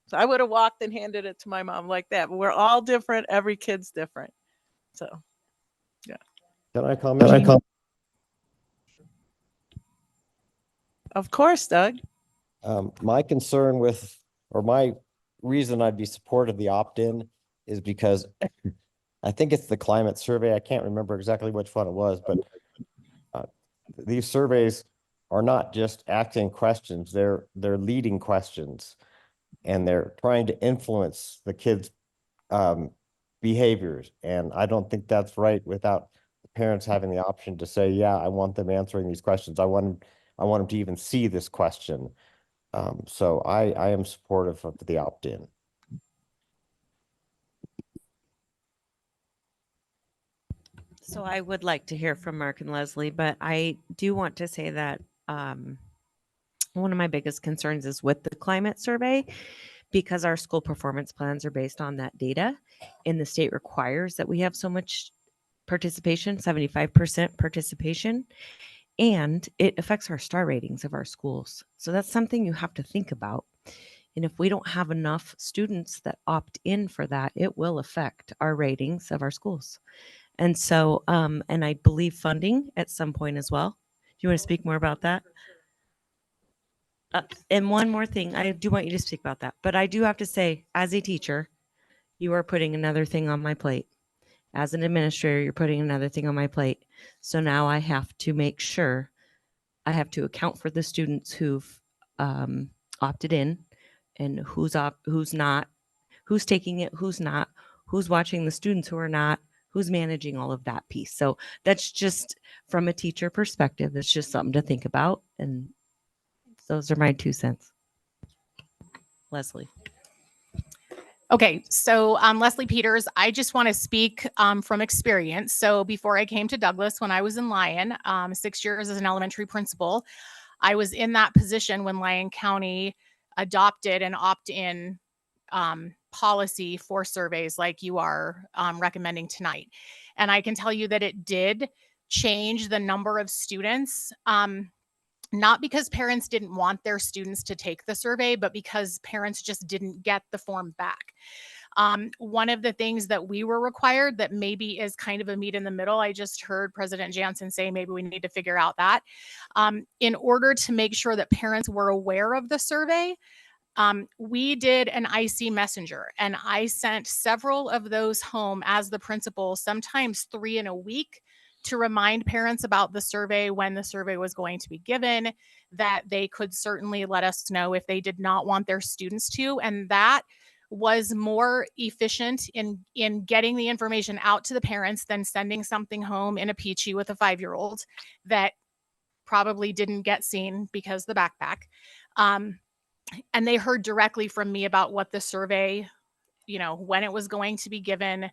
So I would have walked and handed it to my mom like that. But we're all different. Every kid's different. So, yeah. Can I comment? Of course, Doug. My concern or my reason I'd be supportive of the opt-in is because I think it's the climate survey. I can't remember exactly which one it was, but these surveys are not just asking questions. They're leading questions. and they're trying to influence the kids' behaviors. And I don't think that's right without the parents having the option to say, yeah, I want them answering these questions. I want them to even see this question. So I am supportive of the opt-in. So I would like to hear from Mark and Leslie, but I do want to say that one of my biggest concerns is with the climate survey, because our school performance plans are based on that data, and the state requires that we have so much participation, 75% participation, and it affects our star ratings of our schools. So that's something you have to think about. And if we don't have enough students that opt in for that, it will affect our ratings of our schools. And so, and I believe funding at some point as well. Do you want to speak more about that? And one more thing, I do want you to speak about that, but I do have to say, as a teacher, you are putting another thing on my plate. As an administrator, you're putting another thing on my plate. So now I have to make sure I have to account for the students who've opted in, and who's not, who's taking it, who's not, who's watching the students who are not, who's managing all of that piece. So that's just from a teacher perspective, it's just something to think about. And those are my 2 cents. Leslie. Okay, so Leslie Peters, I just want to speak from experience. So before I came to Douglas, when I was in Lyon, 6 years as an elementary principal, I was in that position when Lyon County adopted an opt-in policy for surveys like you are recommending tonight. And I can tell you that it did change the number of students, not because parents didn't want their students to take the survey, but because parents just didn't get the form back. One of the things that we were required that maybe is kind of a meet in the middle, I just heard President Jansen say maybe we need to figure out that. In order to make sure that parents were aware of the survey, we did an IC messenger, and I sent several of those home as the principal, sometimes 3 in a week, to remind parents about the survey when the survey was going to be given, that they could certainly let us know if they did not want their students to. And that was more efficient in getting the information out to the parents than sending something home in a peachy with a 5-year-old that probably didn't get seen because the backpack. And they heard directly from me about what the survey, when it was going to be given.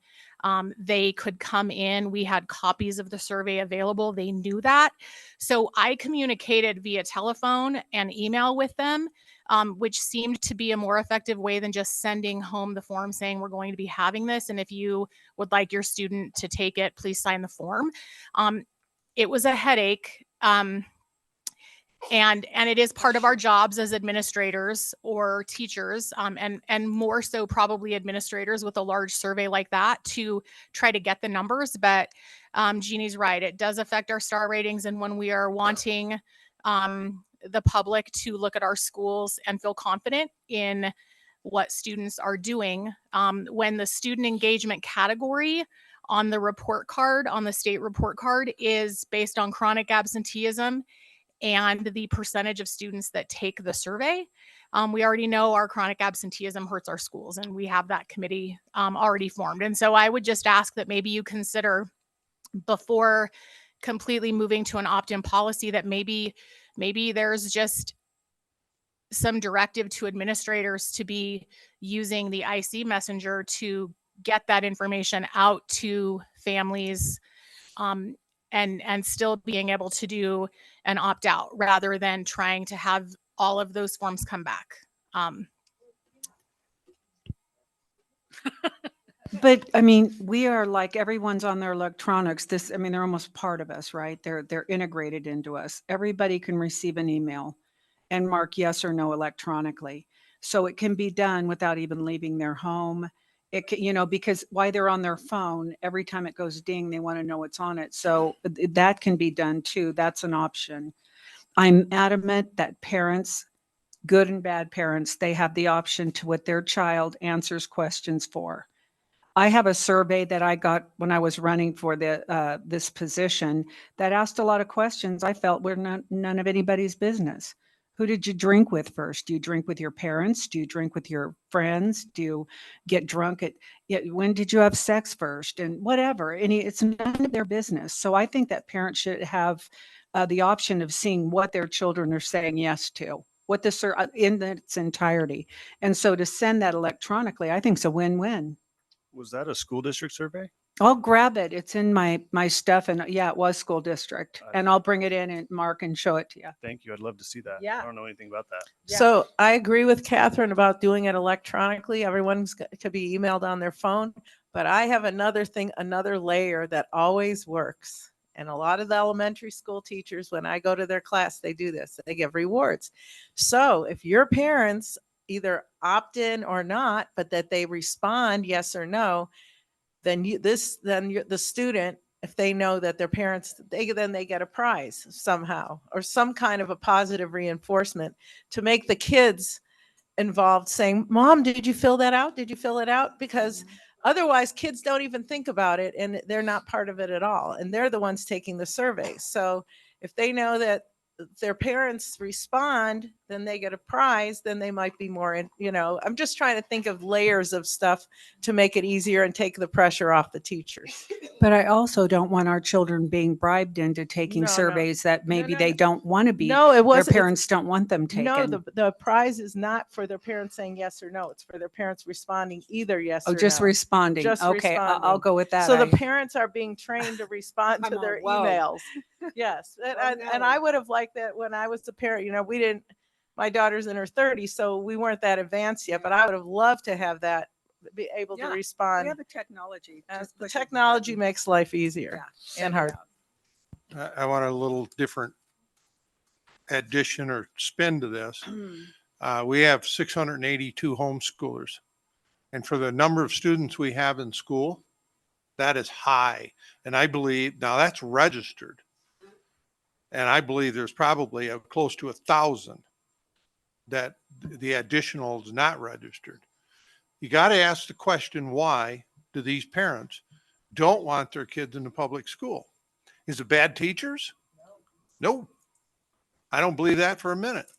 They could come in. We had copies of the survey available. They knew that. So I communicated via telephone and email with them, which seemed to be a more effective way than just sending home the form saying we're going to be having this, and if you would like your student to take it, please sign the form. It was a headache. And it is part of our jobs as administrators or teachers, and more so probably administrators with a large survey like that, to try to get the numbers. But Jeannie's right, it does affect our star ratings. And when we are wanting the public to look at our schools and feel confident in what students are doing, when the student engagement category on the report card, on the state report card, is based on chronic absenteeism and the percentage of students that take the survey, we already know our chronic absenteeism hurts our schools, and we have that committee already formed. And so I would just ask that maybe you consider, before completely moving to an opt-in policy, that maybe there's just some directive to administrators to be using the IC messenger to get that information out to families, and still being able to do an opt-out rather than trying to have all of those forms come back. But I mean, we are like, everyone's on their electronics. They're almost part of us, right? They're integrated into us. Everybody can receive an email and mark yes or no electronically. So it can be done without even leaving their home. It can, because while they're on their phone, every time it goes ding, they want to know what's on it. So that can be done too. That's an option. I'm adamant that parents, good and bad parents, they have the option to what their child answers questions for. I have a survey that I got when I was running for this position that asked a lot of questions I felt were none of anybody's business. Who did you drink with first? Do you drink with your parents? Do you drink with your friends? Do you get drunk at, yeah, when did you have sex first? And whatever. It's none of their business. So I think that parents should have the option of seeing what their children are saying yes to, what in its entirety. And so to send that electronically, I think it's a win-win. Was that a school district survey? I'll grab it. It's in my stuff, and yeah, it was school district, and I'll bring it in and Mark and show it to you. Thank you. I'd love to see that. Yeah. I don't know anything about that. So I agree with Catherine about doing it electronically. Everyone's to be emailed on their phone, but I have another thing, another layer that always works. And a lot of the elementary school teachers, when I go to their class, they do this. They give rewards. So if your parents either opt in or not, but that they respond yes or no, then the student, if they know that their parents, they get a prize somehow or some kind of a positive reinforcement to make the kids involved, saying, Mom, did you fill that out? Did you fill it out? Because otherwise kids don't even think about it and they're not part of it at all. And they're the ones taking the surveys. So if they know that their parents respond, then they get a prize, then they might be more I'm just trying to think of layers of stuff to make it easier and take the pressure off the teachers. But I also don't want our children being bribed into taking No, no. surveys that maybe no, they no. don't want to be. No, it wasn't. Their parents don't want them taken. No, the prize is not for their parents saying yes or no. It's for their parents responding either yes or Oh, no. just responding. Just Okay, I'll responding. go with that. So the parents are being trained to respond to I'm their all, whoa. emails. Yes. And I would have liked that when I was a parent. We didn't, my daughter's in her 30s, so we weren't that advanced yet, but I would have loved to have that, be able to respond. We have the technology. Just The push a technology button. makes life easier send and it hard. out. I want a little different addition or spin to this. We have 682 homeschoolers. And for the number of students we have in school, that is high. And I believe, now that's registered. And I believe there's probably close to 1,000 that the additional is not registered. You got to ask the question, why do these parents don't want their kids in the public school? Is it bad teachers? No. I don't believe that for a minute.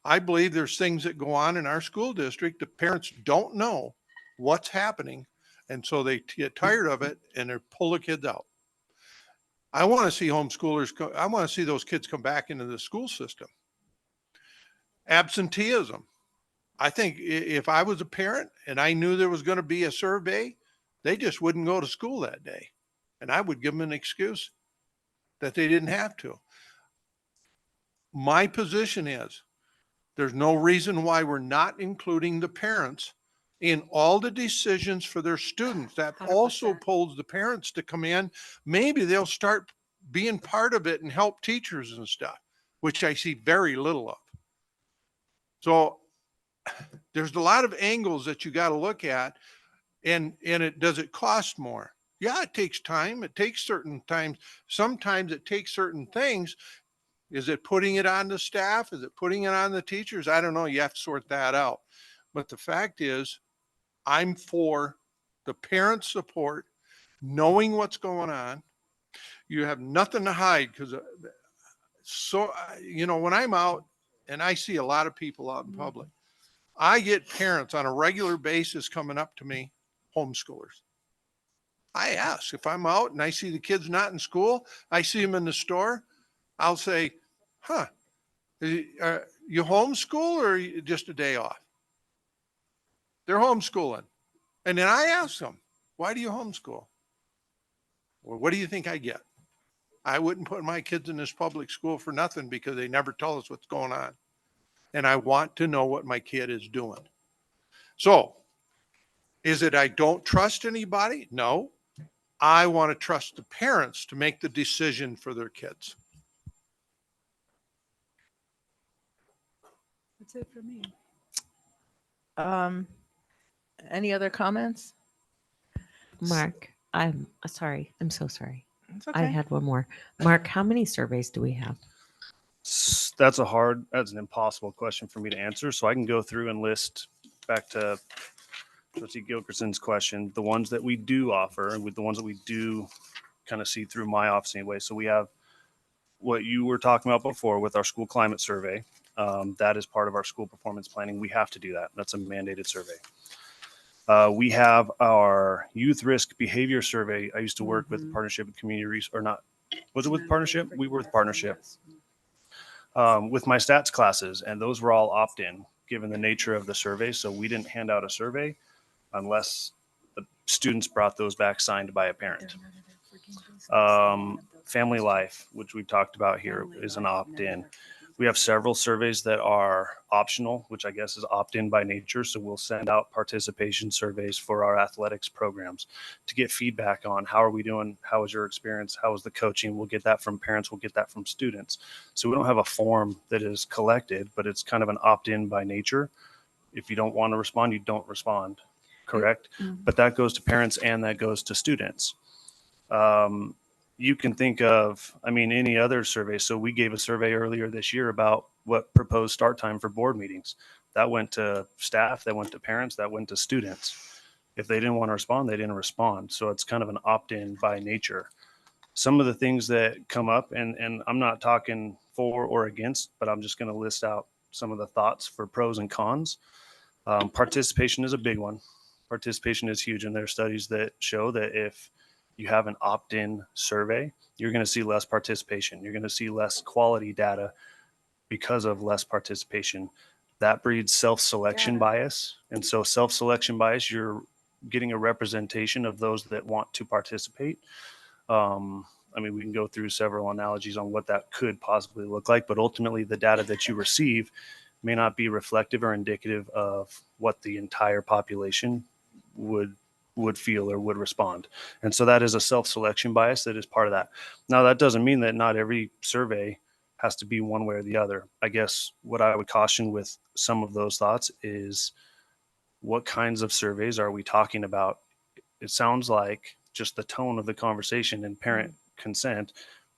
I believe there's things that go on in our school district that parents don't know what's happening. And so they get tired of it and they pull the kids out. I want to see homeschoolers, I want to see those kids come back into the school system. Absenteeism. I think if I was a parent and I knew there was going to be a survey, they just wouldn't go to school that day. And I would give them an excuse that they didn't have to. My position is there's no reason why we're not including the parents in all the decisions for their students. That also pulls the parents to come in. Maybe they'll start being part of it and help teachers and stuff, which I see very little of. So there's a lot of angles that you got to look at. And does it cost more? Yeah, it takes time. It takes certain times. Sometimes it takes certain things. Is it putting it on the staff? Is it putting it on the teachers? I don't know. You have to sort that out. But the fact is, I'm for the parent support, knowing what's going on. You have nothing to hide because when I'm out and I see a lot of people out in public, I get parents on a regular basis coming up to me, homeschoolers. I ask if I'm out and I see the kids not in school, I see them in the store, I'll say, you homeschool or just a day off? They're homeschooling. And then I ask them, why do you homeschool? Well, what do you think I get? I wouldn't put my kids in this public school for nothing because they never tell us what's going on. And I want to know what my kid is doing. So is it I don't trust anybody? No. I want to trust the parents to make the decision for their kids. That's it for me. Any other comments? Mark, I'm sorry. I'm so sorry. It's I okay. had one more. Mark, how many surveys do we have? That's an impossible question for me to answer. So I can go through and list, back to Trustee Gilkerson's question, the ones that we do offer and with the ones that we do kind of see through my office anyway. So we have what you were talking about before with our school climate survey. That is part of our school performance planning. We have to do that. That's a mandated survey. We have our youth risk behavior survey. I used to work with the partnership with community or not. Was it with partnership? We were with partnership with my stats classes, and those were all opt-in given the nature of the survey. So we didn't hand out a survey unless the students brought those back signed by a parent. Family life, which we've talked about here, is an opt-in. We have several surveys that are optional, which I guess is opt-in by nature. So we'll send out participation surveys for our athletics programs to get feedback on how are we doing? How was your experience? How was the coaching? We'll get that from parents. We'll get that from students. So we don't have a form that is collected, but it's kind of an opt-in by nature. If you don't want to respond, you don't respond. Correct? But that goes to parents and that goes to students. You can think of, I mean, any other survey. So we gave a survey earlier this year about what proposed start time for board meetings. That went to staff, that went to parents, that went to students. If they didn't want to respond, they didn't respond. So it's kind of an opt-in by nature. Some of the things that come up, and I'm not talking for or against, but I'm just going to list out some of the thoughts for pros and cons. Participation is a big one. Participation is huge, and there are studies that show that if you have an opt-in survey, you're going to see less participation. You're going to see less quality data because of less participation. That breeds self-selection bias. And so self-selection bias, you're getting a representation of those that want to participate. I mean, we can go through several analogies on what that could possibly look like, but ultimately the data that you receive may not be reflective or indicative of what the entire population would feel or would respond. And so that is a self-selection bias that is part of that. Now, that doesn't mean that not every survey has to be one way or the other. I guess what I would caution with some of those thoughts is what kinds of surveys are we talking about? It sounds like just the tone of the conversation and parent consent,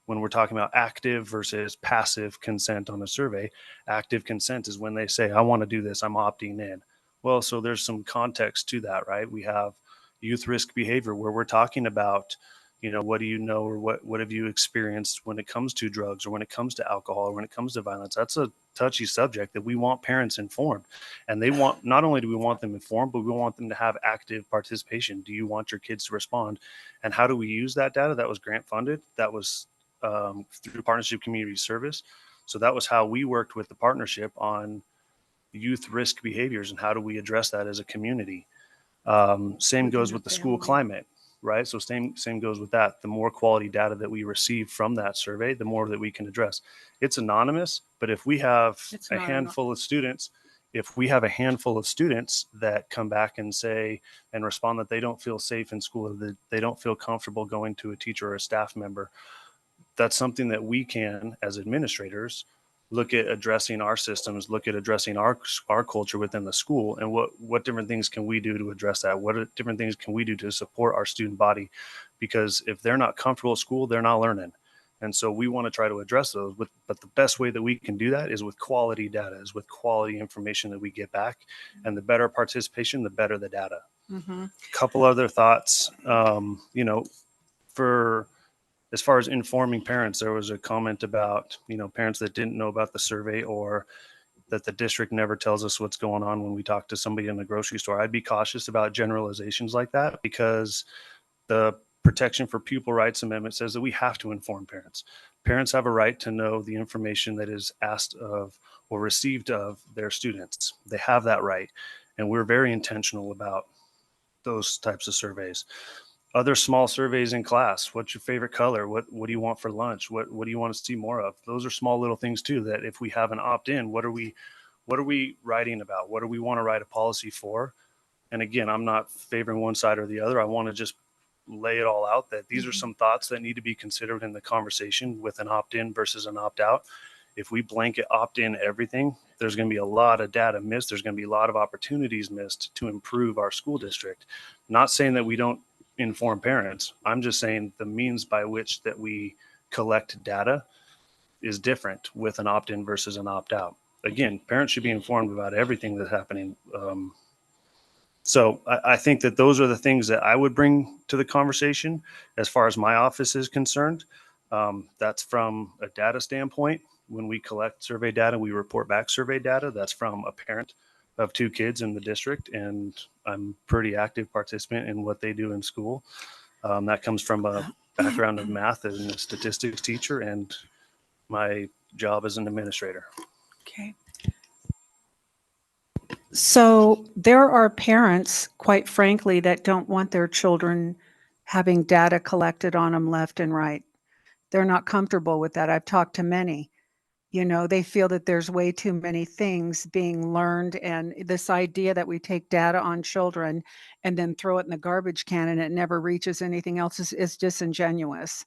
when we're talking about active versus passive consent on a survey, active consent is when they say, I want to do this, I'm opting in. Well, so there's some context to that, right? We have youth risk behavior where we're talking about, you know, what do you know or what have you experienced when it comes to drugs or when it comes to alcohol or when it comes to violence. That's a touchy subject that we want parents informed. And they want, not only do we want them informed, but we want them to have active participation. Do you want your kids to respond? And how do we use that data? That was grant funded. That was through Partnership Community Service. So that was how we worked with the partnership on youth risk behaviors and how do we address that as a community. Same goes with the school climate, right? So same goes with that. The more quality data that we receive from that survey, the more that we can address. It's anonymous, but if we have a handful of students, that come back and say and respond that they don't feel safe in school or that they don't feel comfortable going to a teacher or a staff member, that's something that we can, as administrators, look at addressing our systems, look at addressing our culture within the school, and what different things can we do to address that? What different things can we do to support our student body? Because if they're not comfortable at school, they're not learning. And so we want to try to address those, but the best way that we can do that is with quality data, is with quality information that we get back. And the better participation, the better the data. Mm-hmm. Couple other thoughts, you know, for as far as informing parents, there was a comment about, you know, parents that didn't know about the survey or that the district never tells us what's going on when we talk to somebody in the grocery store. I'd be cautious about generalizations like that because the Protection for Pupil Rights Amendment says that we have to inform parents. Parents have a right to know the information that is asked of or received of their students. They have that right. And we're very intentional about those types of surveys. Other small surveys in class. What's your favorite color? What do you want for lunch? What do you want to see more of? Those are small little things too, that if we have an opt-in, what are we writing about? What do we want to write a policy for? And again, I'm not favoring one side or the other. I want to just lay it all out that these are some thoughts that need to be considered in the conversation with an opt-in versus an opt-out. If we blanket opt-in everything, there's going to be a lot of data missed. There's going to be a lot of opportunities missed to improve our school district. Not saying that we don't inform parents. I'm just saying the means by which that we collect data is different with an opt-in versus an opt-out. Again, parents should be informed about everything that's happening. So I think that those are the things that I would bring to the conversation as far as my office is concerned. That's from a data standpoint. when we collect survey data, we report back survey data. That's from a parent of 2 kids in the district, and I'm pretty active participant in what they do in school. That comes from a background of math and a statistics teacher and my job as an administrator. Okay. So there are parents, quite frankly, that don't want their children having data collected on them left and right. They're not comfortable with that. I've talked to many. You know, they feel that there's way too many things being learned, and this idea that we take data on children and then throw it in the garbage can and it never reaches anything else is disingenuous.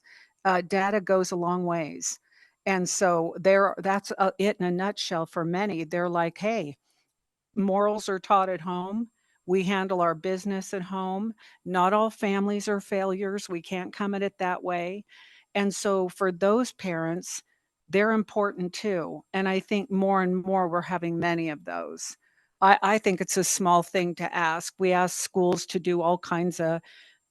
Data goes a long ways. And so that's it in a nutshell for many. They're like, hey, morals are taught at home. We handle our business at home. Not all families are failures. We can't come at it that way. And so for those parents, they're important too. And I think more and more we're having many of those. I think it's a small thing to ask. We ask schools to do all kinds of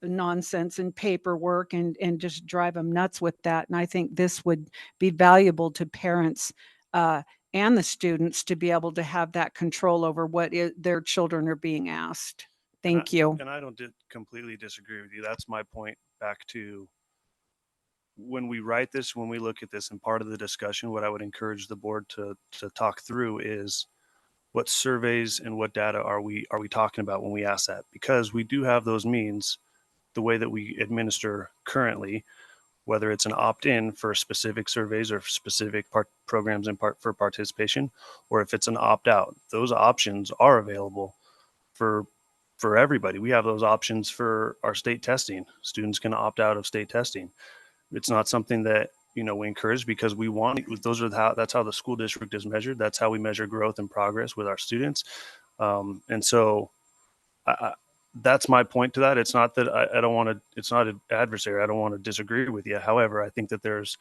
nonsense and paperwork and just drive them nuts with that. And I think this would be valuable to parents and the students to be able to have that control over what their children are being asked. Thank you. And I don't completely disagree with you. That's my point back to when we write this, when we look at this, and part of the discussion, what I would encourage the board to talk through is what surveys and what data are we talking about when we ask that? Because we do have those means, the way that we administer currently, whether it's an opt-in for specific surveys or specific programs for participation, or if it's an opt-out. Those options are available for everybody. We have those options for our state testing. Students can opt out of state testing. It's not something that, we encourage because we want, that's how the school district is measured. That's how we measure growth and progress with our students. And so that's my point to that. It's not that I don't want to, it's not an adversary. I don't want to disagree with you. However, I think that there's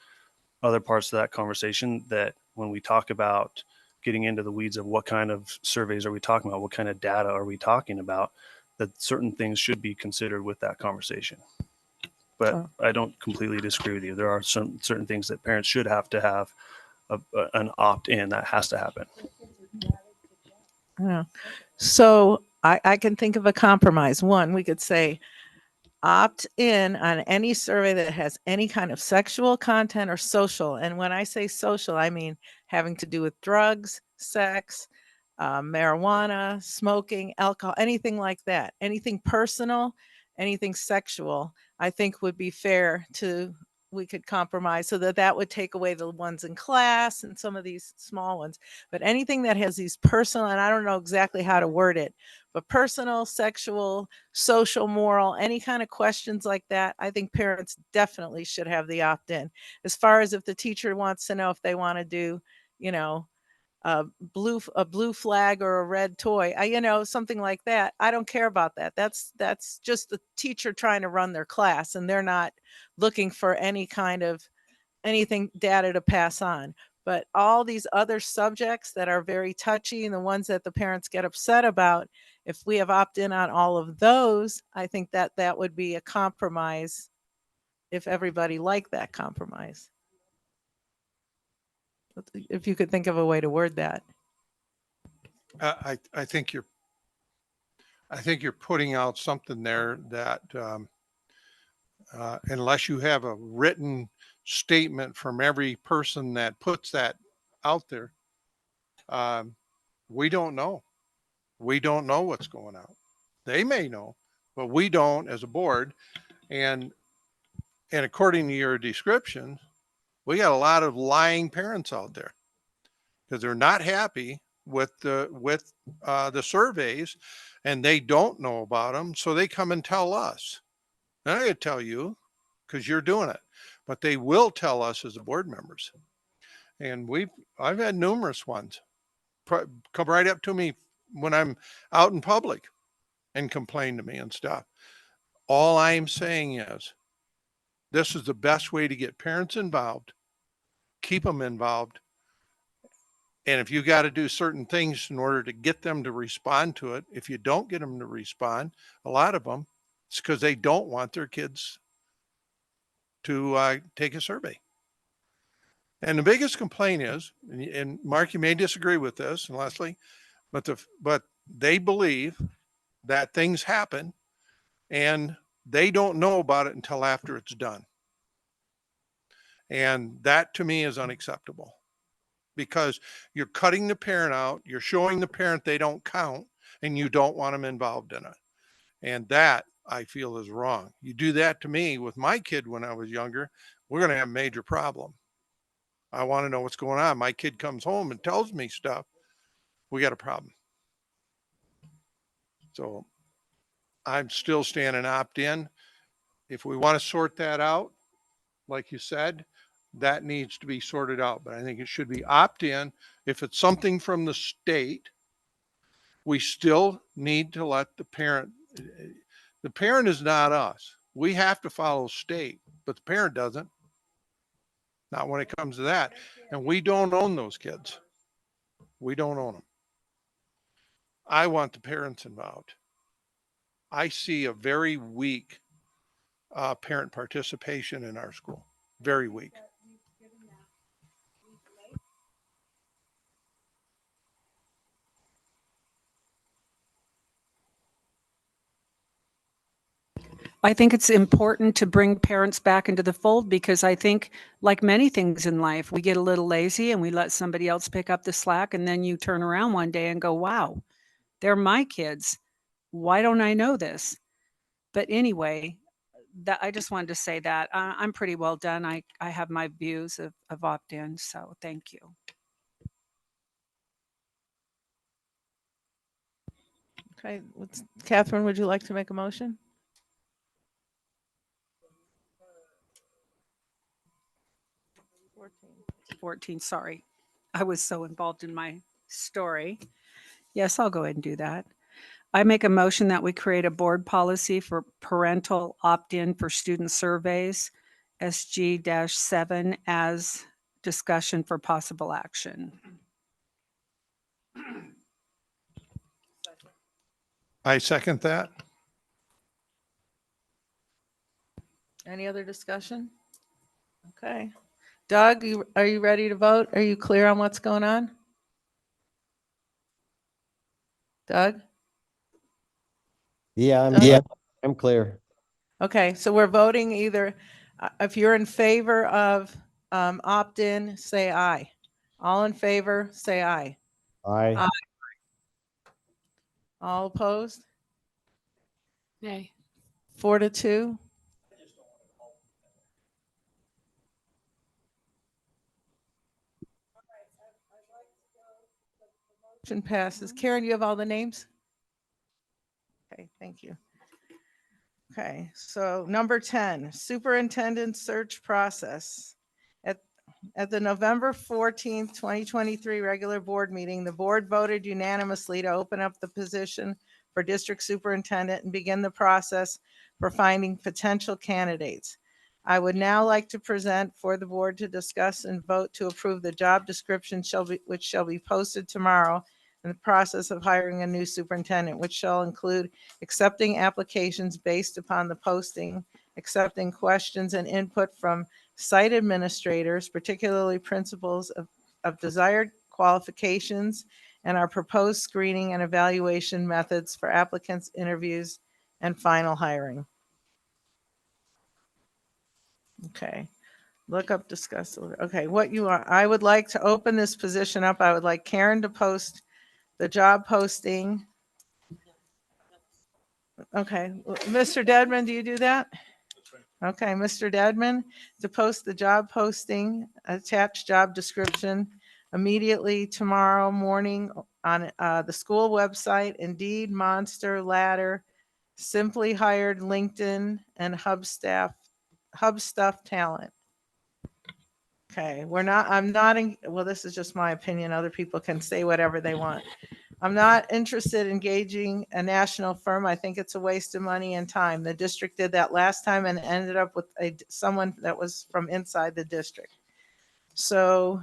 other parts of that conversation that when we talk about getting into the weeds of what kind of surveys are we talking about, what kind of data are we talking about, that certain things should be considered with that conversation. But I don't completely disagree with you. There are certain things that parents should have to have an opt-in. That has to happen. Yeah. So I can think of a compromise. One, we could say opt in on any survey that has any kind of sexual content or social. And when I say social, I mean having to do with drugs, sex, marijuana, smoking, alcohol, anything like that. Anything personal, anything sexual, I think would be fair we could compromise so that would take away the ones in class and some of these small ones. But anything that has these personal, and I don't know exactly how to word it, but personal, sexual, social, moral, any kind of questions like that, I think parents definitely should have the opt-in. As far as if the teacher wants to know if they want to do, a blue flag or a red toy, something like that. I don't care about that. That's just the teacher trying to run their class, and they're not looking for anything data to pass on. But all these other subjects that are very touchy and the ones that the parents get upset about, if we have opt-in on all of those, I think that would be a compromise if everybody liked that compromise. If you could think of a way to word that. I think you're putting out something there that unless you have a written statement from every person that puts that out there, we don't know. We don't know what's going on. They may know, but we don't as a board. And according to your description, we got a lot of lying parents out there because they're not happy with the surveys and they don't know about them. So they come and tell us. They're not going to tell you because you're doing it, but they will tell us as the board members. And I've had numerous ones come right up to me when I'm out in public and complain to me and stuff. All I'm saying is this is the best way to get parents involved, keep them involved. And if you got to do certain things in order to get them to respond to it, if you don't get them to respond, a lot of them, it's because they don't want their kids to take a survey. And the biggest complaint is, and Mark, you may disagree with this, and Leslie, but they believe that things happen and they don't know about it until after it's done. And that to me is unacceptable, because you're cutting the parent out, you're showing the parent they don't count, and you don't want them involved in it. And that I feel is wrong. You do that to me with my kid when I was younger, we're going to have a major problem. I want to know what's going on. My kid comes home and tells me stuff. We got a problem. So I'm still standing opt-in. If we want to sort that out, like you said, that needs to be sorted out. But I think it should be opt-in. If it's something from the state, we still need to let the parent is not us. We have to follow state, but the parent doesn't. Not when it comes to that. And we don't own those kids. We don't own them. I want the parents involved. I see a very weak parent participation in our school. Very weak. I think it's important to bring parents back into the fold, because I think, like many things in life, we get a little lazy and we let somebody else pick up the slack, and then you turn around one day and go, wow, they're my kids. Why don't I know this? But anyway, that I just wanted to say that I'm pretty well done. I have my views of opt-in, so thank you. Okay, Catherine, would you like to make a motion? It's 14, sorry. I was so involved in my story. Yes, I'll go ahead and do that. I make a motion that we create a board policy for parental opt-in for student surveys, SG-7, as discussion for possible action. I second that. Any other discussion? Okay. Doug, are you ready to vote? Are you clear on what's going on? Doug? Yeah, I'm clear. Okay, so we're voting either, if you're in favor of opt-in, say aye. All in favor, say aye. Aye. All opposed? Nay. 4-2. Motion passes. Karen, you have all the names? Okay, thank you. Okay, so number 10, superintendent search process. At the November 14th, 2023 regular board meeting, the board voted unanimously to open up the position for district superintendent and begin the process for finding potential candidates. I would now like to present for the board to discuss and vote to approve the job description which shall be posted tomorrow, in the process of hiring a new superintendent, which shall include accepting applications based upon the posting, accepting questions and input from site administrators, particularly principals of desired qualifications, and our proposed screening and evaluation methods for applicants, interviews, and final hiring. Okay. Look up, discuss. Okay, what you are, I would like to open this position up. I would like Karen to post the job posting. Okay, Mr. Dedman, do you do that? Okay, Mr. Dedman, to post the job posting, attached job description immediately tomorrow morning on the school website, Indeed, Monster, Ladder, Simply Hired, LinkedIn, and HubStuff Talent. Okay, I'm not, well, this is just my opinion. Other people can say whatever they want. I'm not interested in engaging a national firm. I think it's a waste of money and time. The district did that last time and ended up with someone that was from inside the district. So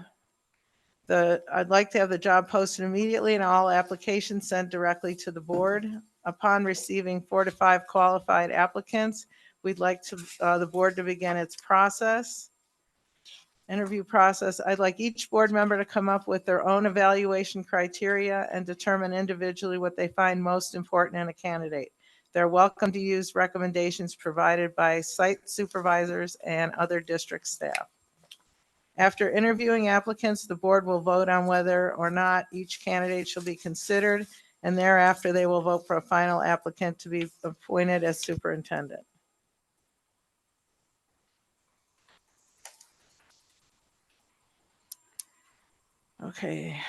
I'd like to have the job posted immediately and all applications sent directly to the board. Upon receiving 4 to 5 qualified applicants, we'd like the board to begin its process. interview process, I'd like each board member to come up with their own evaluation criteria and determine individually what they find most important in a candidate. They're welcome to use recommendations provided by site supervisors and other district staff. After interviewing applicants, the board will vote on whether or not each candidate shall be considered, and thereafter they will vote for a final applicant to be appointed as superintendent. Okay.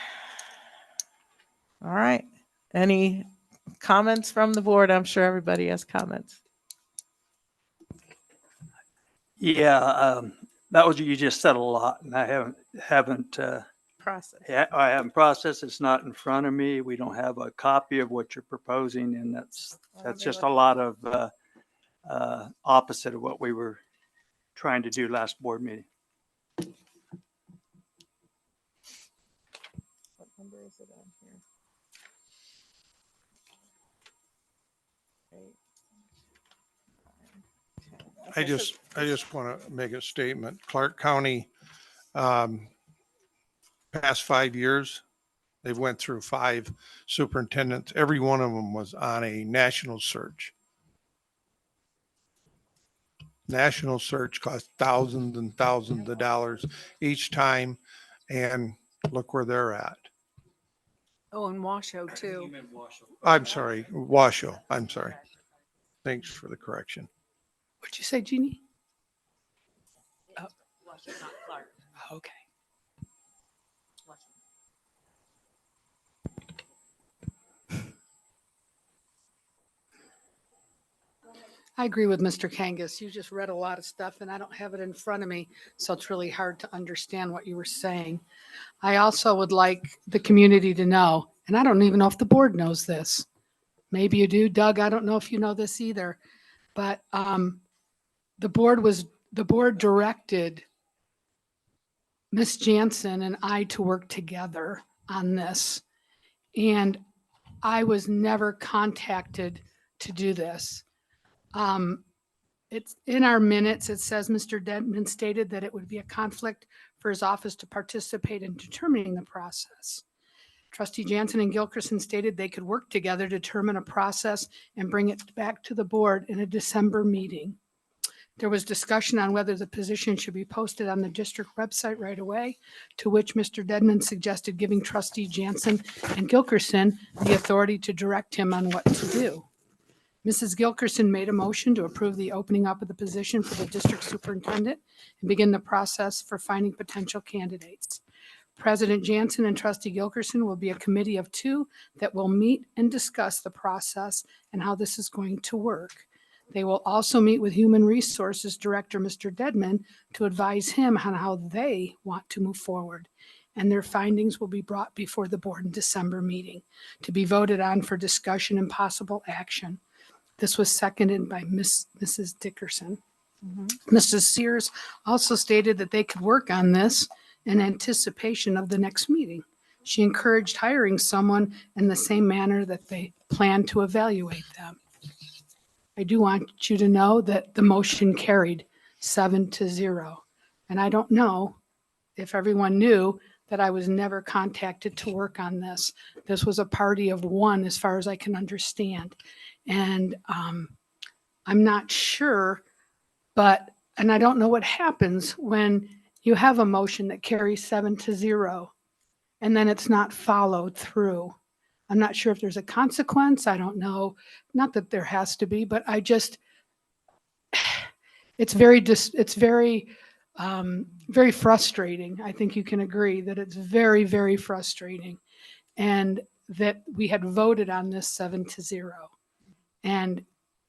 All right. Any comments from the board? I'm sure everybody has comments. Yeah, that was, you just said a lot, and I haven't Process. yeah, I haven't processed. It's not in front of me. We don't have a copy of what you're proposing, and that's just a lot of opposite of what we were trying to do last board meeting. What number is it on here? I just want to make a statement. Clark County, past 5 years, they've went through 5 superintendents. Every one of them was on a national search. National search cost thousands and thousands of dollars each time, and look where they're at. Oh, and Washoe too. I'm sorry, Washoe. I'm sorry. Thanks for the correction. What'd you say, Jeannie? Oh. Okay. I agree with Mr. Kangas. You just read a lot of stuff and I don't have it in front of me, so it's really hard to understand what you were saying. I also would like the community to know, and I don't even know if the board knows this. Maybe you do, Doug. I don't know if you know this either, but the board directed Miss Jansen and I to work together on this. And I was never contacted to do this. It's in our minutes. It says Mr. Dedman stated that it would be a conflict for his office to participate in determining the process. Trustee Jansen and Gilkerson stated they could work together to determine a process and bring it back to the board in a December meeting. There was discussion on whether the position should be posted on the district website right away, to which Mr. Dedman suggested giving Trustee Jansen and Gilkerson the authority to direct him on what to do. Mrs. Gilkerson made a motion to approve the opening up of the position for the district superintendent and begin the process for finding potential candidates. President Jansen and Trustee Gilkerson will be a committee of 2 that will meet and discuss the process and how this is going to work. They will also meet with Human Resources Director, Mr. Dedman, to advise him on how they want to move forward. And their findings will be brought before the board in December meeting to be voted on for discussion and possible action. This was seconded by Mrs. Dickerson. Mrs. Sears also stated that they could work on this in anticipation of the next meeting. She encouraged hiring someone in the same manner that they plan to evaluate them. I do want you to know that the motion carried 7-0. And I don't know if everyone knew that I was never contacted to work on this. This was a party of 1 as far as I can understand. And I'm not sure, and I don't know what happens when you have a motion that carries 7-0 and then it's not followed through. I'm not sure if there's a consequence. I don't know. Not that there has to be, but it's very frustrating. I think you can agree that it's very, very frustrating, and that we had voted on this 7-0. And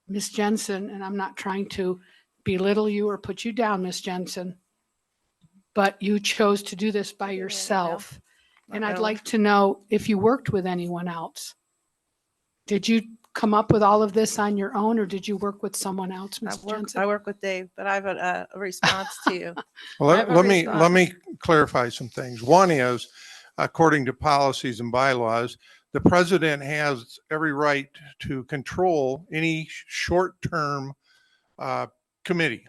Ms. Jensen, and I'm not trying to belittle you or put you down, Ms. Jensen, but you chose to do this by yourself. And I'd like to know if you worked with anyone else. Did you come up with all of this on your own, or did you work with someone else, Ms. Jensen? I work with Dave, but I have a response to you. Well, let me clarify some things. One is, according to policies and bylaws, the president has every right to control any short-term committee.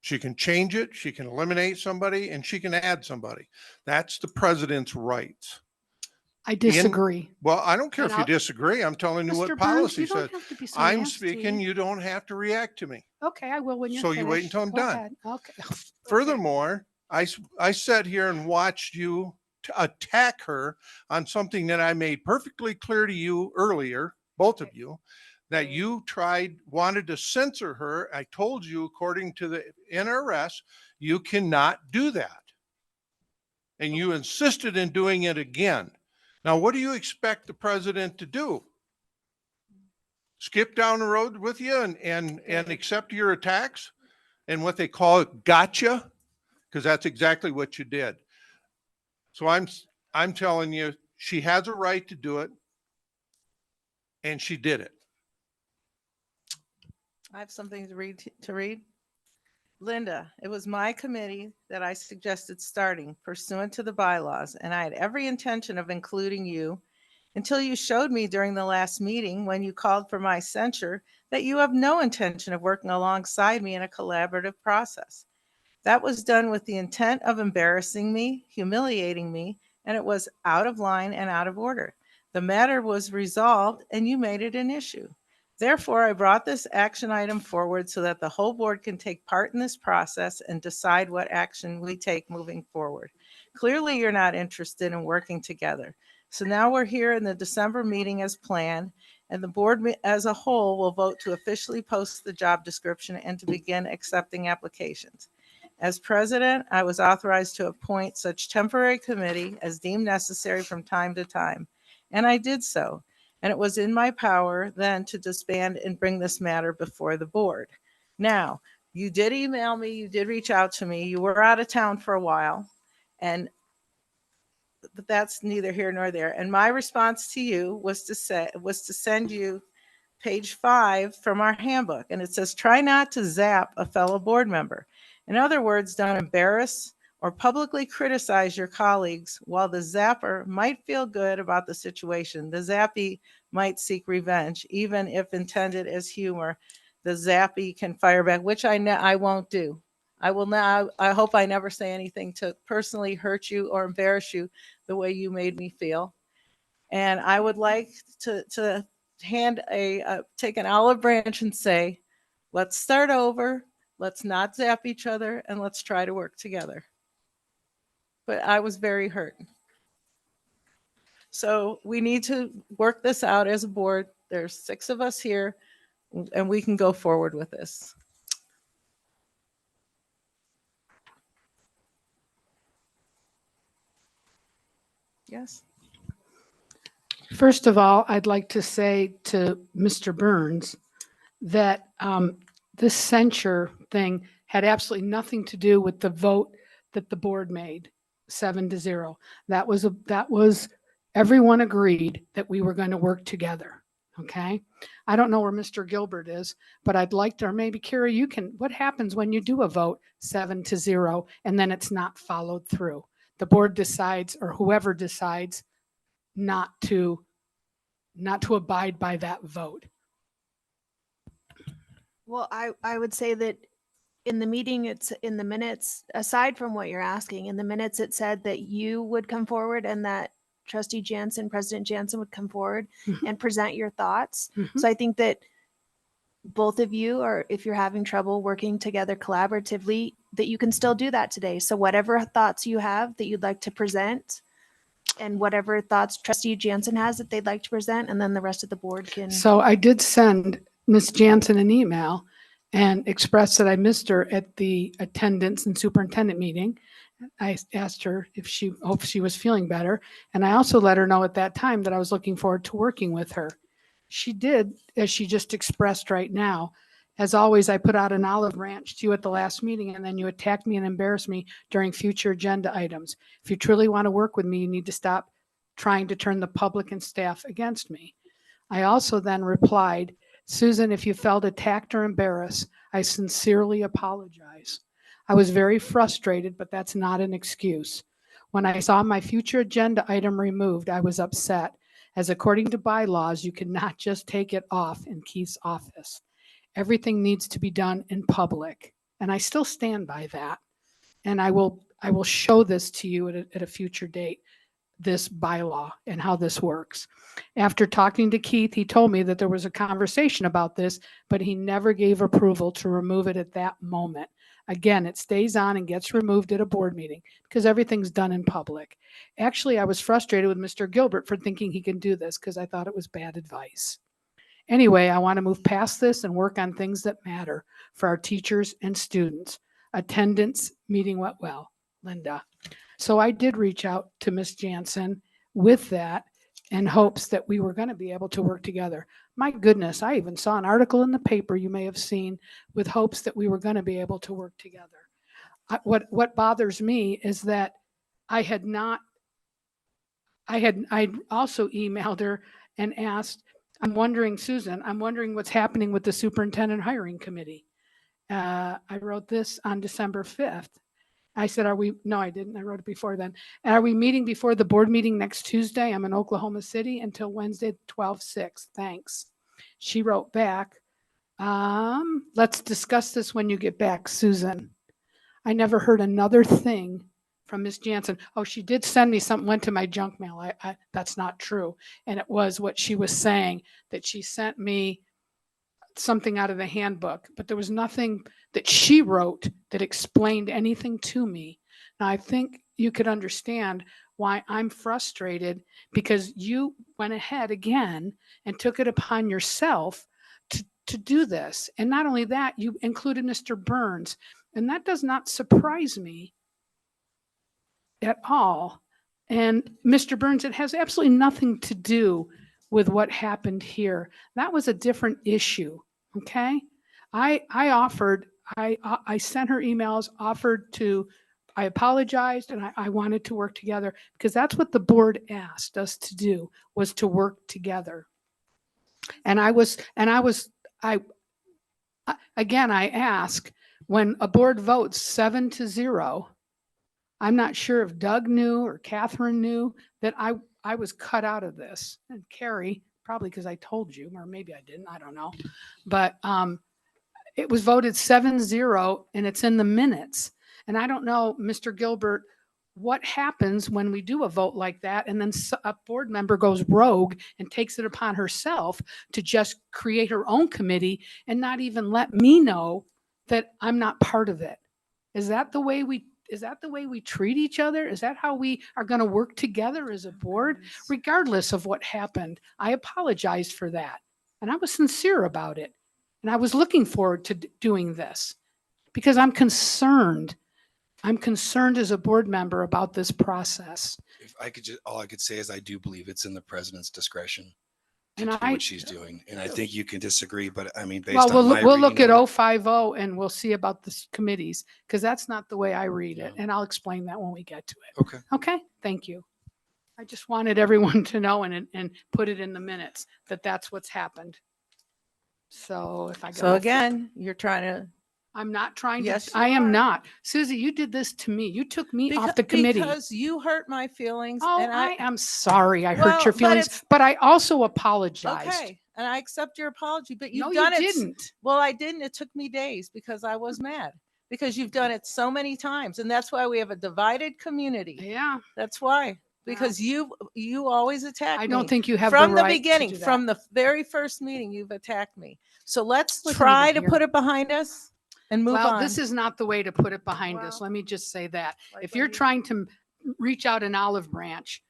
She can change it, she can eliminate somebody, and she can add somebody. That's the president's rights. I disagree. Well, I don't care And if you I'll- disagree. I'm telling you Mr. what Burns, policy you don't says. have to be so I'm nasty. speaking, you don't have to react to me. Okay, I will when you're So you wait finished. until I'm Go done. ahead. Okay. Furthermore, I sat here and watched you attack her on something that I made perfectly clear to you earlier, both of you, that you wanted to censor her. I told you, according to the NRS, you cannot do that. And you insisted in doing it again. Now, what do you expect the president to do? Skip down the road with you and accept your attacks and what they call it gotcha? Because that's exactly what you did. So I'm telling you, she has a right to do it, and she did it. I have something to read. Linda, it was my committee that I suggested starting pursuant to the bylaws, and I had every intention of including you until you showed me during the last meeting when you called for my censure that you have no intention of working alongside me in a collaborative process. That was done with the intent of embarrassing me, humiliating me, and it was out of line and out of order. The matter was resolved and you made it an issue. Therefore, I brought this action item forward so that the whole board can take part in this process and decide what action we take moving forward. Clearly, you're not interested in working together. So now we're here in the December meeting as planned, and the board as a whole will vote to officially post the job description and to begin accepting applications. As president, I was authorized to appoint such temporary committee as deemed necessary from time to time, and I did so. And it was in my power then to disband and bring this matter before the board. Now, you did email me, you did reach out to me, you were out of town for a while, but that's neither here nor there. And my response to you was to send you page 5 from our handbook, and it says, try not to zap a fellow board member. In other words, don't embarrass or publicly criticize your colleagues. While the zapper might feel good about the situation, the zappy might seek revenge, even if intended as humor. The zappy can fire back, which I won't do. I will not. I hope I never say anything to personally hurt you or embarrass you the way you made me feel. And I would like to take an olive branch and say, let's start over. Let's not zap each other, and let's try to work together. But I was very hurt. So we need to work this out as a board. There's 6 of us here, and we can go forward with this. Yes. First of all, I'd like to say to Mr. Burns that this censure thing had absolutely nothing to do with the vote that the board made, 7-0. That was everyone agreed that we were going to work together. Okay. I don't know where Mr. Gilbert is, but I'd like to, or maybe Carrie, what happens when you do a vote 7-0 and then it's not followed through? The board decides, or whoever decides, not to abide by that vote. Well, I would say that in the meeting, it's in the minutes, aside from what you're asking, in the minutes, it said that you would come forward and that Trustee Jansen, President Jansen would come forward and present your thoughts. So I think that both of you, or if you're having trouble working together collaboratively, that you can still do that today. So whatever thoughts you have that you'd like to present, and whatever thoughts Trustee Jansen has that they'd like to present, and then the rest of the board can. So I did send Ms. Jansen an email and expressed that I missed her at the attendance and superintendent meeting. I asked her if she hoped she was feeling better. And I also let her know at that time that I was looking forward to working with her. She did, as she just expressed right now. As always, I put out an olive branch to you at the last meeting, and then you attacked me and embarrassed me during future agenda items. If you truly want to work with me, you need to stop trying to turn the public and staff against me. I also then replied, Susan, if you felt attacked or embarrassed, I sincerely apologize. I was very frustrated, but that's not an excuse. When I saw my future agenda item removed, I was upset, as according to bylaws, you cannot just take it off in Keith's office. Everything needs to be done in public. And I still stand by that. And I will show this to you at a future date, this bylaw and how this works. After talking to Keith, he told me that there was a conversation about this, but he never gave approval to remove it at that moment. Again, it stays on and gets removed at a board meeting because everything's done in public. Actually, I was frustrated with Mr. Gilbert for thinking he can do this because I thought it was bad advice. Anyway, I want to move past this and work on things that matter for our teachers and students. Attendance, meeting went well, Linda. So I did reach out to Ms. Jansen with that in hopes that we were going to be able to work together. My goodness, I even saw an article in the paper you may have seen with hopes that we were going to be able to work together. What bothers me is that I also emailed her and asked, I'm wondering, Susan, I'm wondering what's happening with the superintendent hiring committee. I wrote this on December 5th. I said, no, I didn't. I wrote it before then. Are we meeting before the board meeting next Tuesday? I'm in Oklahoma City until Wednesday, 12/6. Thanks. She wrote back, let's discuss this when you get back, Susan. I never heard another thing from Ms. Jansen. Oh, she did send me something, went to my junk mail. That's not true. And it was what she was saying, that she sent me something out of the handbook, but there was nothing that she wrote that explained anything to me. Now, I think you could understand why I'm frustrated, because you went ahead again and took it upon yourself to do this. And not only that, you included Mr. Burns, and that does not surprise me at all. And Mr. Burns, it has absolutely nothing to do with what happened here. That was a different issue. Okay. I sent her emails, I apologized, and I wanted to work together because that's what the board asked us to do, was to work together. And I ask, when a board votes 7-0, I'm not sure if Doug knew or Catherine knew that I was cut out of this. And Carrie, probably because I told you, or maybe I didn't, I don't know. But it was voted 7-0 and it's in the minutes. And I don't know, Mr. Gilbert, what happens when we do a vote like that and then a board member goes rogue and takes it upon herself to just create her own committee and not even let me know that I'm not part of it? Is that the way we treat each other? Is that how we are going to work together as a board? Regardless of what happened, I apologized for that. And I was sincere about it. And I was looking forward to doing this because I'm concerned. I'm concerned as a board member about this process. If I could just, all I could say is I do believe it's in the president's discretion to And do I- what she's doing. And I think you can disagree, but I mean, based Well, on my we'll look reading at of it- 050 and we'll see about the committees, because that's not the way I read it. And I'll explain that when we get to it. Okay. Okay, thank you. I just wanted everyone to know and put it in the minutes that that's what's happened. So if I go. So again, you're trying to. I'm not trying to. Yes, I you am are. not. Susie, you did this to me. You took me off the committee. Because you hurt my feelings. Oh, and I am sorry. I Well, hurt your but feelings, it's- but I also apologized. Okay, and I accept your apology, but you've No, done you it. didn't. Well, I didn't. It took me days because I was mad, because you've done it so many times, and that's why we have a divided community. Yeah. That's why, because you always attack me. I don't think you have the from the right to beginning, do that. from the very first meeting, you've attacked me. So let's Wasn't try even to put here. it behind us and move Well, on. this is not the way to put it behind us. Let me just say that. If you're trying to reach out an olive branch,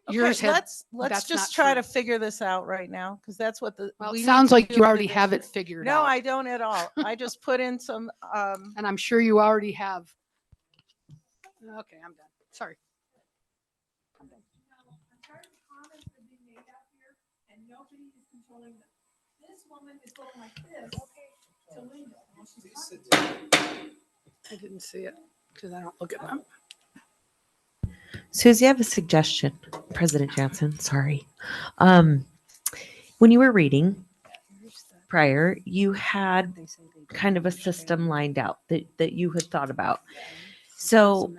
Okay, yours has. let's that's just not try true. to figure this out right now, because that's what the. Well, we it need sounds to like do you for the already have it district. figured No, out. I don't at all. I just put in some. And I'm sure you already have. Okay, I'm done. Sorry. I didn't see it because I don't look at them. Susie, I have a suggestion. President Jansen, sorry. When you were reading prior, you had kind of a system lined out that you had thought about. So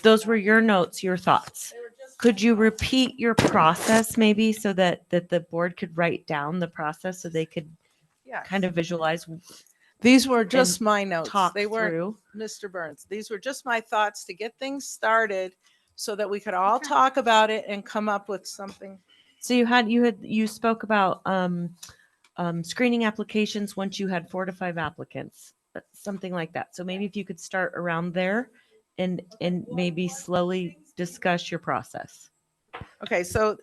those were your notes, your thoughts. Could you repeat your process maybe so that the board could write down the process so they could Yes. kind of visualize? These were just and my notes. talk They weren't, through. Mr. Burns. These were just my thoughts to get things started so that we could all talk about it and come up with something. So you spoke about screening applications once you had 4 to 5 applicants, something like that. So maybe if you could start around there and maybe slowly discuss your process. Okay, so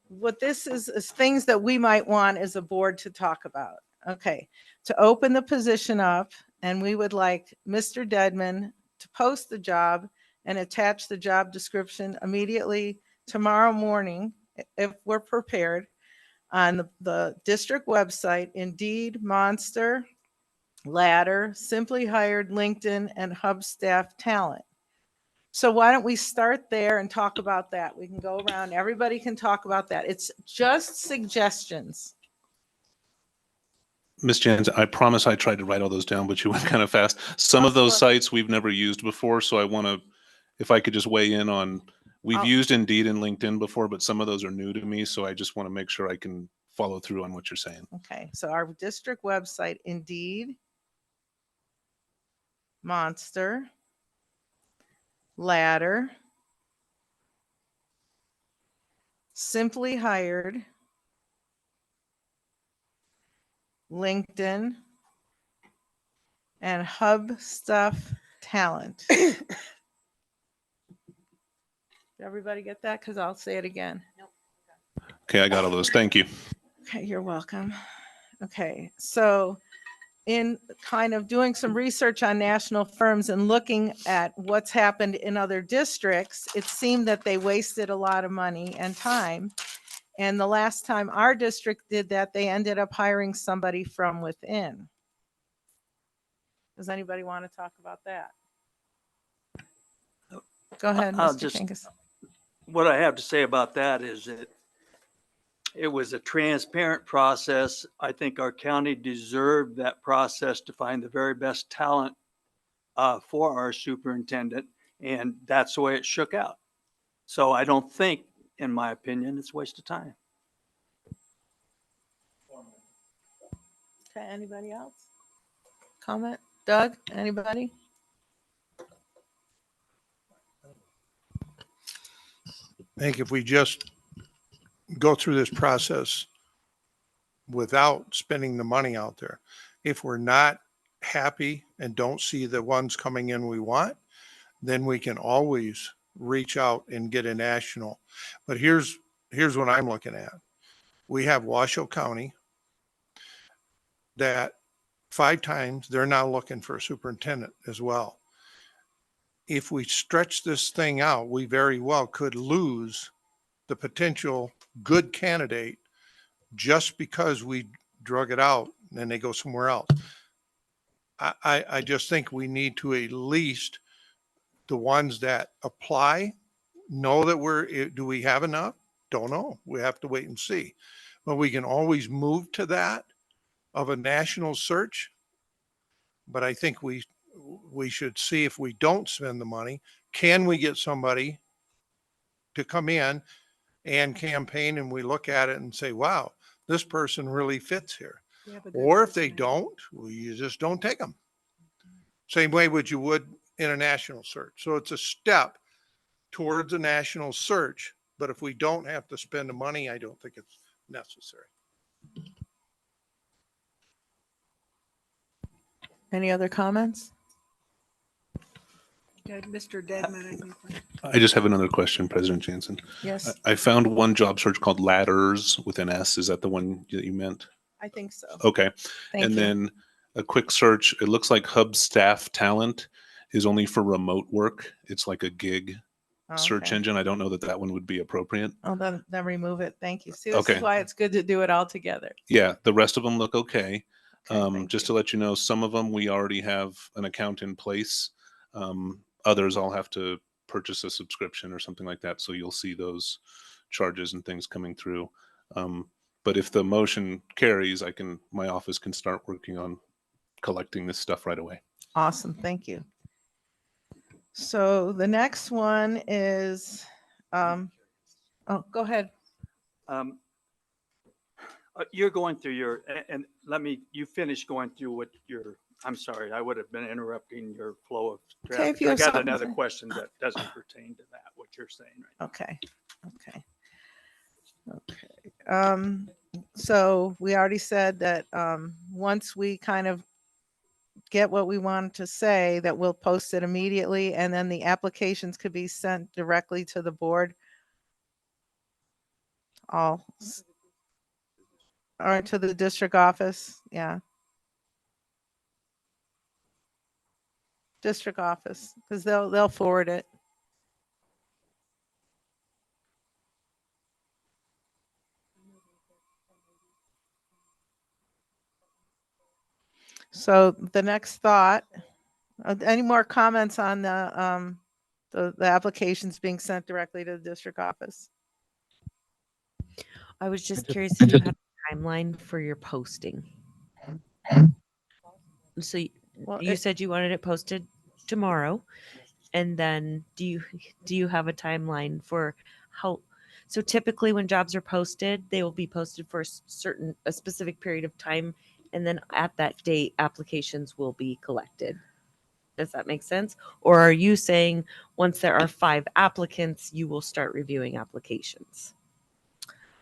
what this is things that we might want as a board to talk about. Okay, to open the position up, and we would like Mr. Deadman to post the job and attach the job description immediately tomorrow morning, if we're prepared, on the district website, Indeed, Monster, Ladder, Simply Hired, LinkedIn, and Hub Staff Talent. So why don't we start there and talk about that? We can go around, everybody can talk about that. It's just suggestions. Ms. Jansen, I promise I tried to write all those down, but you went kind of fast. Some of those sites we've never used before, so I want to, if I could just weigh in on, we've used Indeed and LinkedIn before, but some of those are new to me, so I just want to make sure I can follow through on what you're saying. Okay, so our district website, Indeed, Monster, Ladder, Simply Hired, LinkedIn, and Hub Stuff Talent. Did everybody get that? Because I'll say it again. Okay, I got all those. Thank you. Okay, you're welcome. Okay, so in kind of doing some research on national firms and looking at what's happened in other districts, it seemed that they wasted a lot of money and time. And the last time our district did that, they ended up hiring somebody from within. Does anybody want to talk about that? Go ahead, I'll Mr. just- Chinkus. What I have to say about that is that it was a transparent process. I think our county deserved that process to find the very best talent for our superintendent, and that's the way it shook out. So I don't think, in my opinion, it's a waste of time. Okay, anybody else? Comment? Doug, anybody? I think if we just go through this process without spending the money out there, if we're not happy and don't see the ones coming in we want, then we can always reach out and get a national. But here's what I'm looking at. We have Washoe County that 5 times they're now looking for a superintendent as well. If we stretch this thing out, we very well could lose the potential good candidate just because we drug it out and they go somewhere else. I just think we need to at least the ones that apply know that do we have enough? Don't know. We have to wait and see. But we can always move to that of a national search. But I think we should see if we don't spend the money, can we get somebody to come in and campaign and we look at it and say, wow, this person really fits here. Or if they don't, you just don't take them. Same way would you would in a national search. So it's a step towards a national search. But if we don't have to spend the money, I don't think it's necessary. Any other comments? Mr. Deadman, I think. I just have another question, President Jansen. Yes. I found one job search called Ladders with an S. Is that the one that you meant? I think so. Okay. Thank And you. then a quick search. It looks like Hub Staff Talent is only for remote work. It's like a gig search Okay. engine. I don't know that that one would be appropriate. Oh, then remove it. Thank you. See, this Okay. is why it's good to do it all together. Yeah, the rest of them look okay. Okay, Just to let you know, some of them we already have an account in place. Others I'll have to purchase a subscription or something like that. So you'll see those charges and things coming through. But if the motion carries, my office can start working on collecting this stuff right away. Awesome. Thank you. So the next one is, oh, go ahead. You're going through you finish going through what your I'm sorry, I would have been interrupting your flow of Okay, if traffic. you I have got something to another say. question that doesn't pertain to that, what you're saying right Okay, okay. Okay. So we already said that, once we kind of get what we wanted to say, that we'll post it immediately, and then the applications could be sent directly to the board. All, or to the district office, yeah. District office, because they'll forward it. So the next thought, any more comments on the applications being sent directly to the district office? I was just curious if you had a timeline for your posting. So Well, you said you wanted it posted tomorrow, and then do you have a timeline for how? So typically when jobs are posted, they will be posted for a specific period of time, and then at that date, applications will be collected. Does that make sense? Or are you saying once there are 5 applicants, you will start reviewing applications?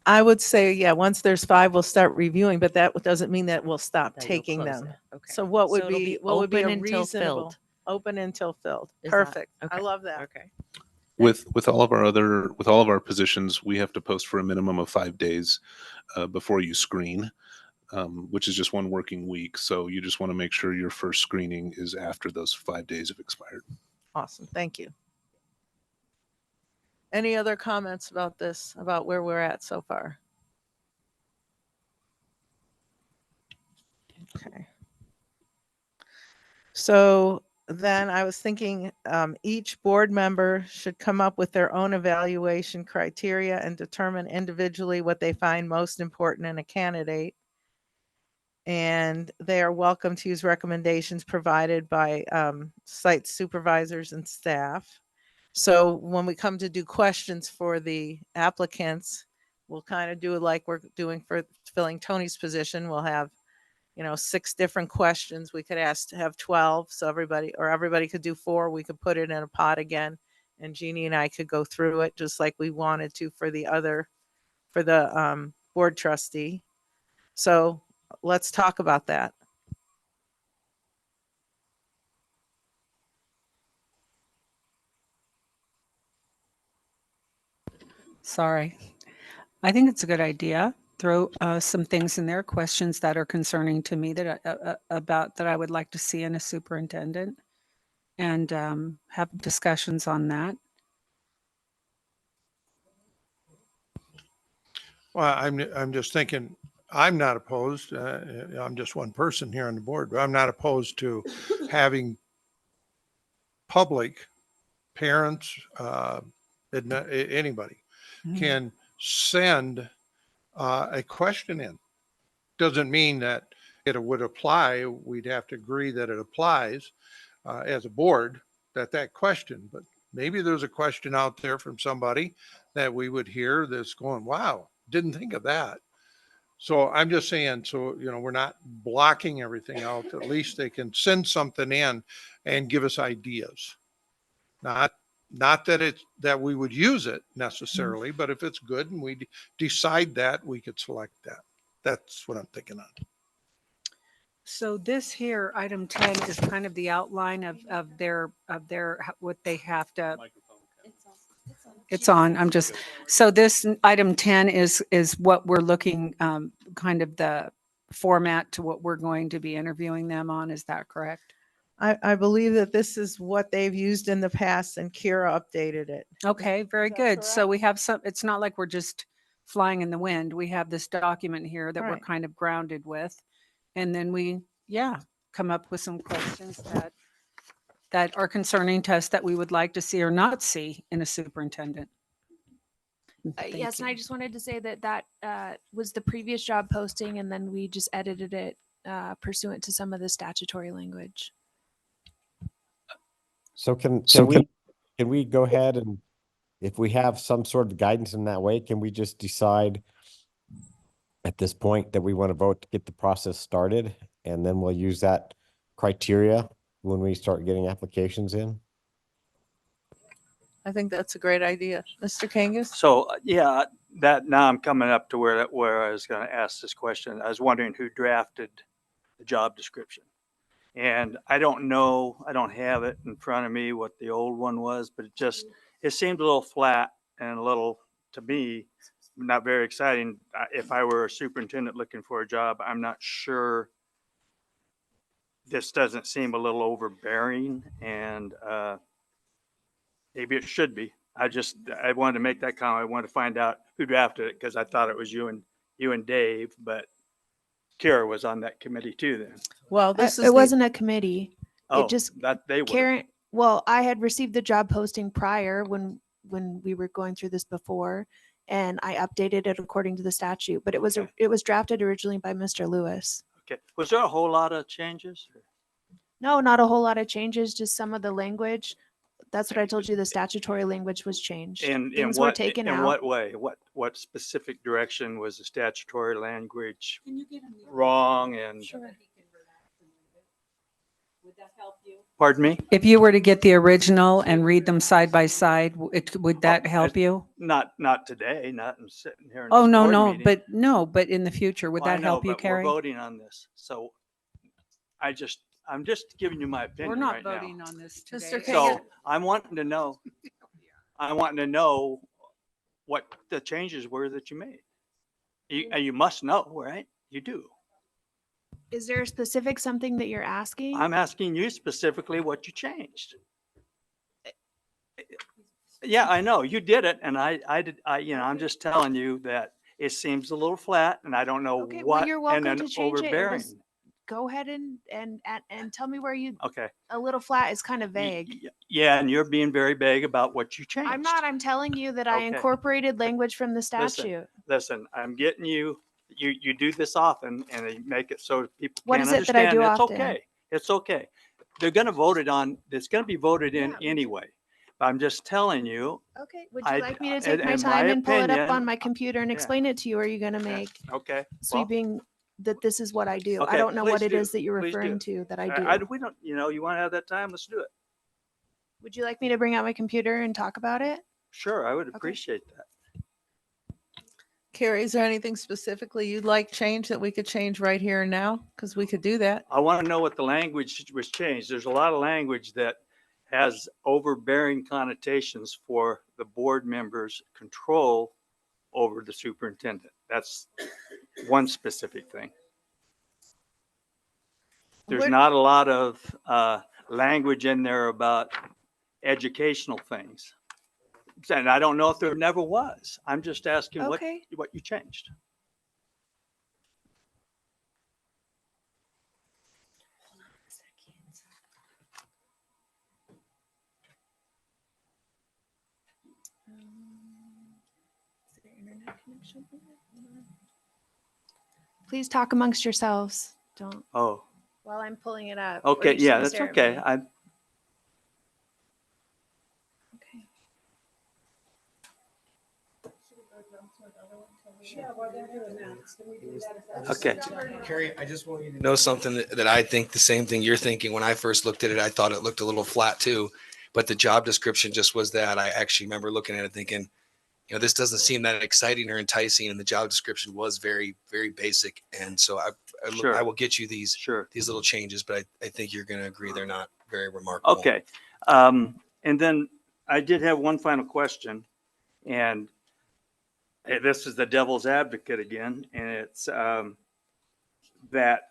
I would say, yeah, once there's 5, we'll start reviewing, but that doesn't mean that we'll stop That you'll taking close them. it. Okay. So what would So it'll be, be what would be a open until reasonable? filled. Open until filled. Is that- Perfect. I okay. love that. Okay. With all of our positions, we have to post for a minimum of 5 days before you screen, which is just 1 working week. So you just want to make sure your first screening is after those 5 days have expired. Awesome. Thank you. Any other comments about this, about where we're at so far? Okay. So then I was thinking, each board member should come up with their own evaluation criteria and determine individually what they find most important in a candidate. And they are welcome to use recommendations provided by site supervisors and staff. So when we come to do questions for the applicants, we'll kind of do it like we're doing for filling Tony's position. We'll have, 6 different questions. We could ask to have 12. So everybody could do 4. We could put it in a pot again. And Jeannie and I could go through it just like we wanted to for the board trustee. So let's talk about that. Sorry. I think it's a good idea. Throw some things in there, questions that are concerning to me that I would like to see in a superintendent, and have discussions on that. Well, I'm just thinking, I'm not opposed. I'm just one person here on the board, but I'm not opposed to having public, parents, anybody can send a question in. Doesn't mean that it would apply. We'd have to agree that it applies as a board, that question. But maybe there's a question out there from somebody that we would hear that's going, wow, didn't think of that. So I'm just saying, so, we're not blocking everything out. At least they can send something in and give us ideas. Not that we would use it necessarily, but if it's good and we decide that, we could select that. That's what I'm thinking of. So this here, item 10, is kind of the outline of their what they have to. It's on. So this item 10 is what we're looking, kind of the format to what we're going to be interviewing them on. Is that correct? I believe that this is what they've used in the past and Kira updated it. Okay, very good. So we have it's not like we're just flying in the wind. We have this document here that we're Right. kind of grounded with. And then we, come up with some questions that are concerning to us that we would like to see or not see in a superintendent. Thank Yes, and you. I just wanted to say that was the previous job posting, and then we just edited it pursuant to some of the statutory language. So can we go ahead and, if we have some sort of guidance in that way, can we just decide at this point that we want to vote to get the process started, and then we'll use that criteria when we start getting applications in? I think that's a great idea. Mr. Kangas? So, yeah, that now I'm coming up to where I was going to ask this question. I was wondering who drafted the job description. And I don't know, I don't have it in front of me what the old one was, but it seemed a little flat and a little, to me, not very exciting. If I were a superintendent looking for a job, I'm not sure. This doesn't seem a little overbearing, and maybe it should be. I wanted to make that comment. I wanted to find out who drafted it because I thought it was you and Dave, but Kara was on that committee too then. Well, this is It wasn't a committee. Oh, It just, that they were. Karen, well, I had received the job posting prior when we were going through this before, and I updated it according to the statute, but it was drafted originally by Mr. Lewis. Okay. Was there a whole lot of changes? No, not a whole lot of changes, just some of the language. That's what I told you, the statutory language was changed. Things were taken in out. what way? What specific direction was the statutory language wrong? And Would that help you? pardon me? If you were to get the original and read them side by side, would that help you? Not today, not in sitting here. In Oh, this no, board no, meeting. but in the future, would Well, I that know, help you, but we're Carrie? voting on this, so I'm just giving you my opinion We're not right now. voting on this Mr. today. Kagan. So I'm wanting to know what the changes were that you made. And you must know, right? You do. Is there a specific something that you're asking? I'm asking you specifically what you changed. Yeah, I know you did it, and I'm just telling you that it seems a little flat, and I don't know Okay, well, what, you're and welcome then to change it. overbearing. Go ahead and tell me where you, Okay. a little flat is kind of vague. Yeah, and you're being very vague about what you changed. I'm not, I'm telling you that I Okay. incorporated language from the statute. Listen, I'm getting you do this often, and they make it so people What can't is it that I understand. do It's often? okay. It's okay. They're going to vote it on. It's going to be voted in anyway. But I'm just telling you. Okay, would you I- like me to in- take my in time my and pull it up opinion- on my computer and Yeah. explain it to you? Or are you gonna make Okay. well, sweeping that this is what I do? I Okay, don't know what please it do. is that you're Please do. referring to that I do. We don't. You want to have that time? Let's do it. Would you like me to bring out my computer and talk about it? Sure, I would appreciate that. Carrie, is there anything specifically you'd like change that we could change right here and now? Because we could do that. I want to know what the language was changed. There's a lot of language that has overbearing connotations for the board members' control over the superintendent. That's one specific thing. There's What- not a lot of language in there about educational things. And I don't know if there never was. I'm just asking Okay. what you changed. Please talk amongst yourselves. Don't, Oh, while I'm pulling it up. or okay. you're just Yeah, gonna that's stare at okay. me. Okay. Okay. Carrie, I just want you to know something that I think the same thing you're thinking. When I first looked at it, I thought it looked a little flat too, but the job description just was that. I actually remember looking at it thinking, this doesn't seem that exciting or enticing. And the job description was very, very basic. And so Sure. I will get you these little changes, but I think you're going to agree they're not very remarkable. Okay. And then I did have one final question, and this is the devil's advocate again, and it's that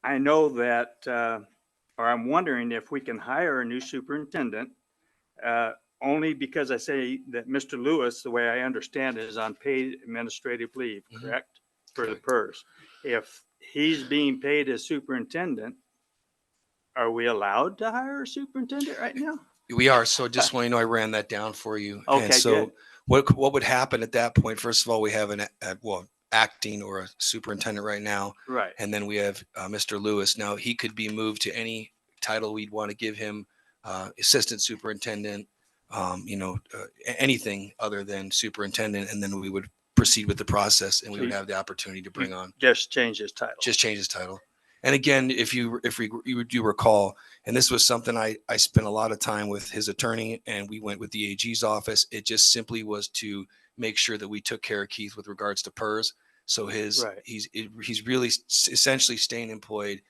I know that, or I'm wondering if we can hire a new superintendent, only because I say that Mr. Lewis, the way I understand it, is on paid administrative leave, correct? For the PERS. If he's being paid as superintendent, are we allowed to hire a superintendent right now? We are. So just want you to know, I ran that down for you. Okay, And so good. what would happen at that point? First of all, we have an acting or a superintendent right now. Right. And then we have Mr. Lewis. Now he could be moved to any title we'd want to give him, assistant superintendent, anything other than superintendent. And then we would proceed with the process and we would have the opportunity to bring on. Just change his title. Just change his title. And again, you do recall, and this was something I spent a lot of time with his attorney, and we went with the AG's office. It just simply was to make sure that we took care of Keith with regards to PERS. So he's really essentially staying employed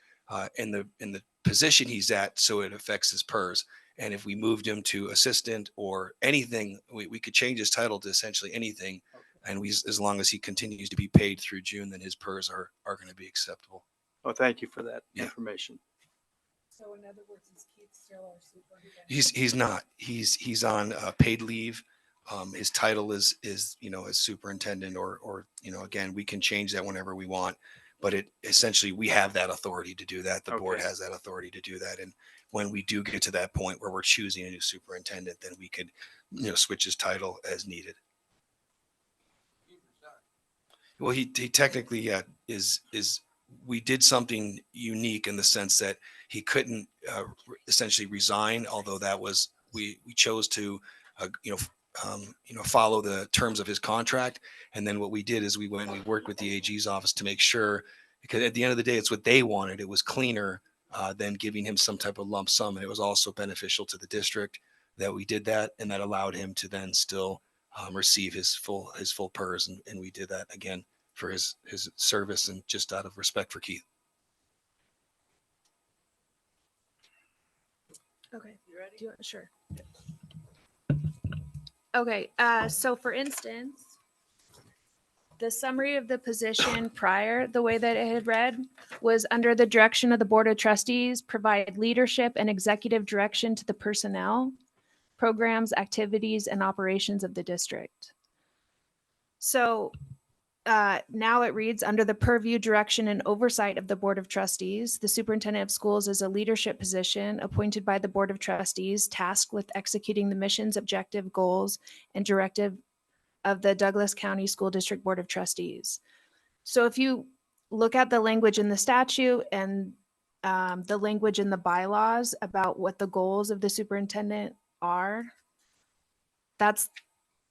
in the position he's at, so it affects his PERS. And if we moved him to assistant or anything, we could change his title to essentially anything. And as long as he continues to be paid through June, then his PERS are going to be acceptable. Well, thank you for that information. So in other words, is Keith still our superintendent? He's not. He's on paid leave. His title is as superintendent, or again, we can change that whenever we want. But it essentially, we have that authority to do that. The board has that authority to do that. And when we do get to that point where we're choosing a new superintendent, then we could switch his title as needed. Well, he technically is. We did something unique in the sense that he couldn't essentially resign, although that was we chose to follow the terms of his contract. And then what we did is we worked with the AG's office to make sure, because at the end of the day, it's what they wanted. It was cleaner than giving him some type of lump sum, and it was also beneficial to the district that we did that, and that allowed him to then still receive his full PERS, and we did that again for his service and just out of respect for Keith. Okay. You ready? Sure. Okay. So for instance, the summary of the position prior, the way that it had read, was under the direction of the Board of Trustees, provide leadership and executive direction to the personnel, programs, activities, and operations of the district. So now it reads, under the purview, direction, and oversight of the Board of Trustees, the Superintendent of Schools is a leadership position appointed by the Board of Trustees, tasked with executing the missions, objective, goals, and directive of the Douglas County School District Board of Trustees. So if you look at the language in the statute and the language in the bylaws about what the goals of the superintendent are, that's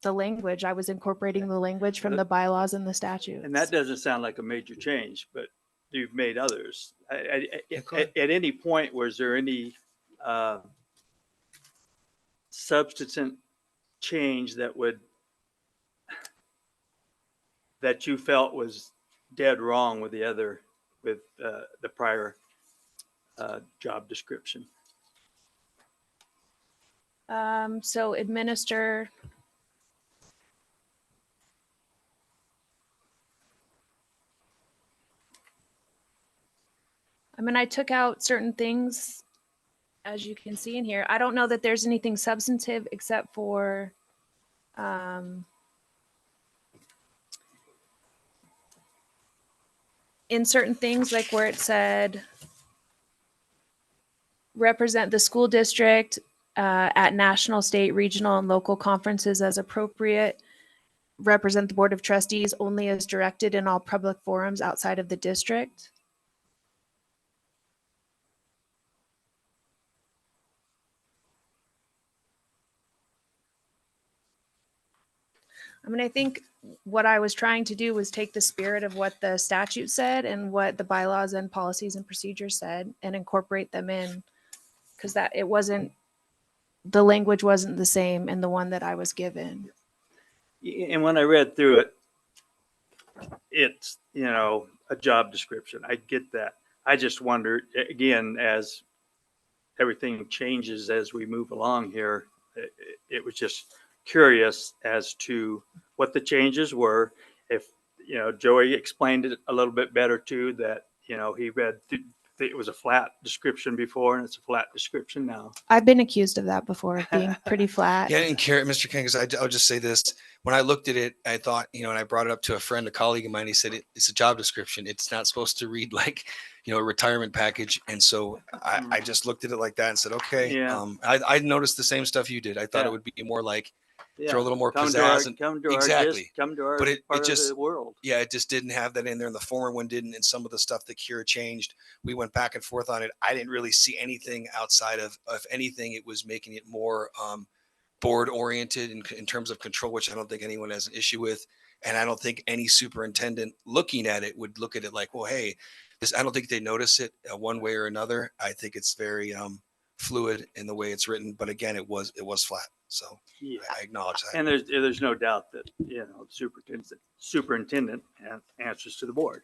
the language. I was incorporating the language from the bylaws and the statute. And that doesn't sound like a major change, but you've made others. At any point, was there any substantive change that you felt was dead wrong with the prior job description? So administer. I mean, I took out certain things, as you can see in here. I don't know that there's anything substantive except for in certain things, like where it said represent the school district at national, state, regional, and local conferences as appropriate. Represent the Board of Trustees only as directed in all public forums outside of the district. I mean, I think what I was trying to do was take the spirit of what the statute said and what the bylaws and policies and procedures said and incorporate them in, because the language wasn't the same in the one that I was given. And when I read through it, it's, a job description. I get that. I just wondered, again, as everything changes as we move along here, it was just curious as to what the changes were. If Joey explained it a little bit better too, that he read it was a flat description before and it's a flat description now. I've been accused of that before, of being pretty flat. Yeah, I didn't care, Mr. King, because I'll just say this. When I looked at it, I thought, and I brought it up to a colleague of mine. He said, it's a job description. It's not supposed to read like, a retirement package. And so I just looked at it like that and said, okay. Yeah. I noticed the same stuff you did. I thought it would be more like, throw a little more come pizzazz. Come to our but it part just, of the world. Yeah, it just didn't have that in there, and the former one didn't. And some of the stuff that Kira changed, we went back and forth on it. I didn't really see anything outside of anything. It was making it more board oriented in terms of control, which I don't think anyone has an issue with. And I don't think any superintendent looking at it would look at it like, well, hey, I don't think they notice it one way or another. I think it's very fluid in the way it's written. But again, it was flat. So Yeah. I acknowledge that. And there's no doubt that, superintendent answers to the board.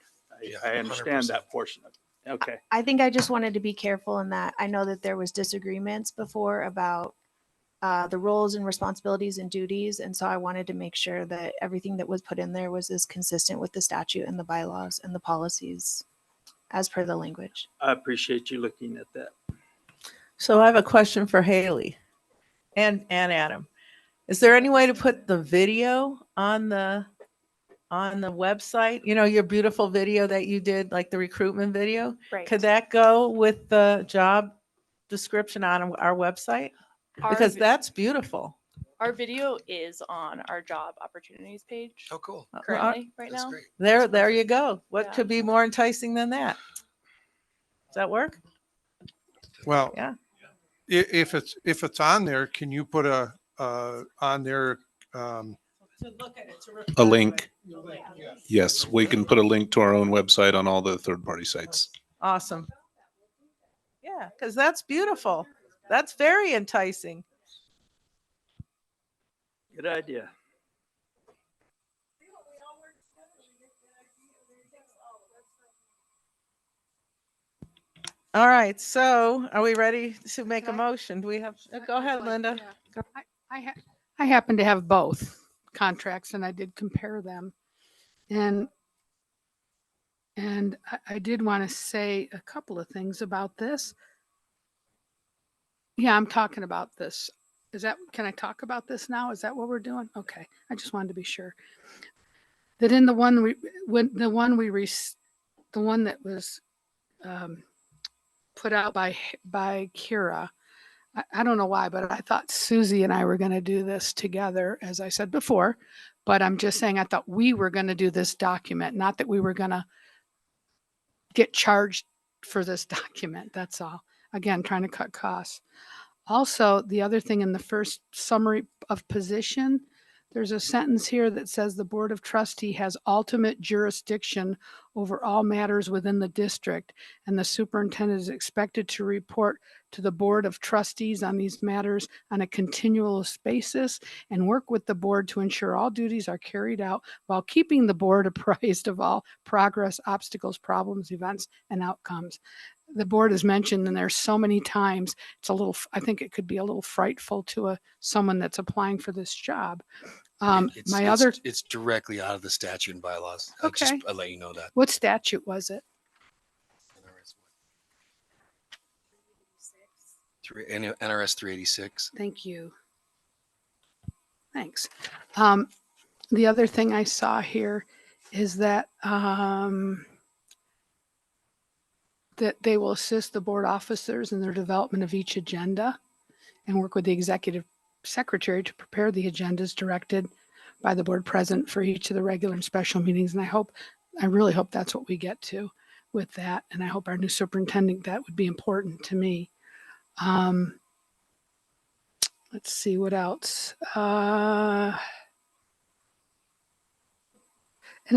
I understand 100%. that portion of it. Okay. I think I just wanted to be careful in that. I know that there was disagreements before about the roles and responsibilities and duties. And so I wanted to make sure that everything that was put in there was as consistent with the statute and the bylaws and the policies as per the language. I appreciate you looking at that. So I have a question for Haley and Adam. Is there any way to put the video on the website? You know, your beautiful video that you did, like the recruitment video? Right. Could that go with the job description on our website? Because that's beautiful. Our video is on our job opportunities page. Oh, cool. Currently, right now. There you go. What could be more enticing than that? Does that work? Well, yeah. If it's on there, can you put on there? A link. Yes, we can put a link to our own website on all the third-party sites. Awesome. Yeah, because that's beautiful. That's very enticing. Good idea. All right, so are we ready to make a motion? Do we have, go ahead, Linda. I happen to have both contracts and I did compare them. And I did want to say a couple of things about this. Yeah, I'm talking about this. Can I talk about this now? Is that what we're doing? Okay. I just wanted to be sure that in the one that was put out by Kira, I don't know why, but I thought Susie and I were going to do this together, as I said before, but I'm just saying I thought we were going to do this document, not that we were going to get charged for this document. That's all. Again, trying to cut costs. Also, the other thing in the first summary of position, there's a sentence here that says the Board of Trustee has ultimate jurisdiction over all matters within the district, and the superintendent is expected to report to the Board of Trustees on these matters on a continuous basis and work with the board to ensure all duties are carried out while keeping the board apprised of all progress, obstacles, problems, events, and outcomes. The board is mentioned in there so many times. I think it could be a little frightful to someone that's applying for this job. It's directly out of the statute and bylaws. Okay. I'll let you know that. What statute was it? NRS 386. Thank you. Thanks. The other thing I saw here is that that they will assist the board officers in their development of each agenda and work with the executive secretary to prepare the agendas directed by the board president for each of the regular and special meetings. And I really hope that's what we get to with that. And I hope our new superintendent, that would be important to me. Let's see what else. And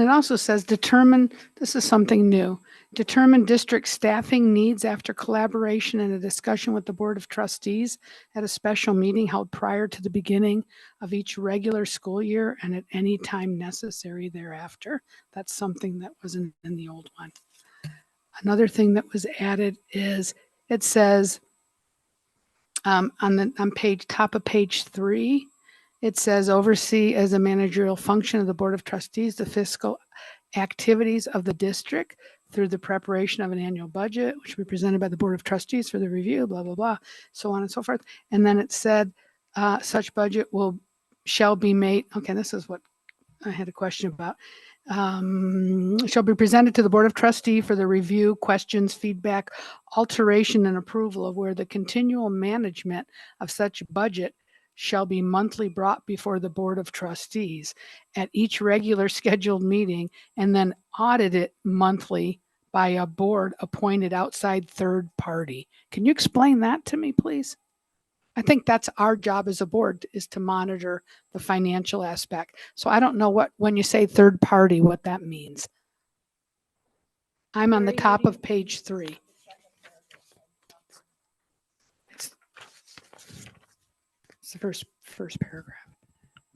it also says this is something new, determine district staffing needs after collaboration and a discussion with the Board of Trustees at a special meeting held prior to the beginning of each regular school year and at any time necessary thereafter. That's something that wasn't in the old one. Another thing that was added is it says on top of page 3, it says oversee as a managerial function of the Board of Trustees the fiscal activities of the district through the preparation of an annual budget, which will be presented by the Board of Trustees for the review, blah, blah, blah, so on and so forth. And then it said such budget shall be made. Okay, this is what I had a question about. Shall be presented to the Board of Trustees for the review, questions, feedback, alteration, and approval of where the continual management of such budget shall be monthly brought before the Board of Trustees at each regular scheduled meeting and then audited monthly by a board appointed outside third party. Can you explain that to me, please? I think that's our job as a board, is to monitor the financial aspect. So I don't know when you say third party, what that means. I'm on the top of page 3. It's the first paragraph,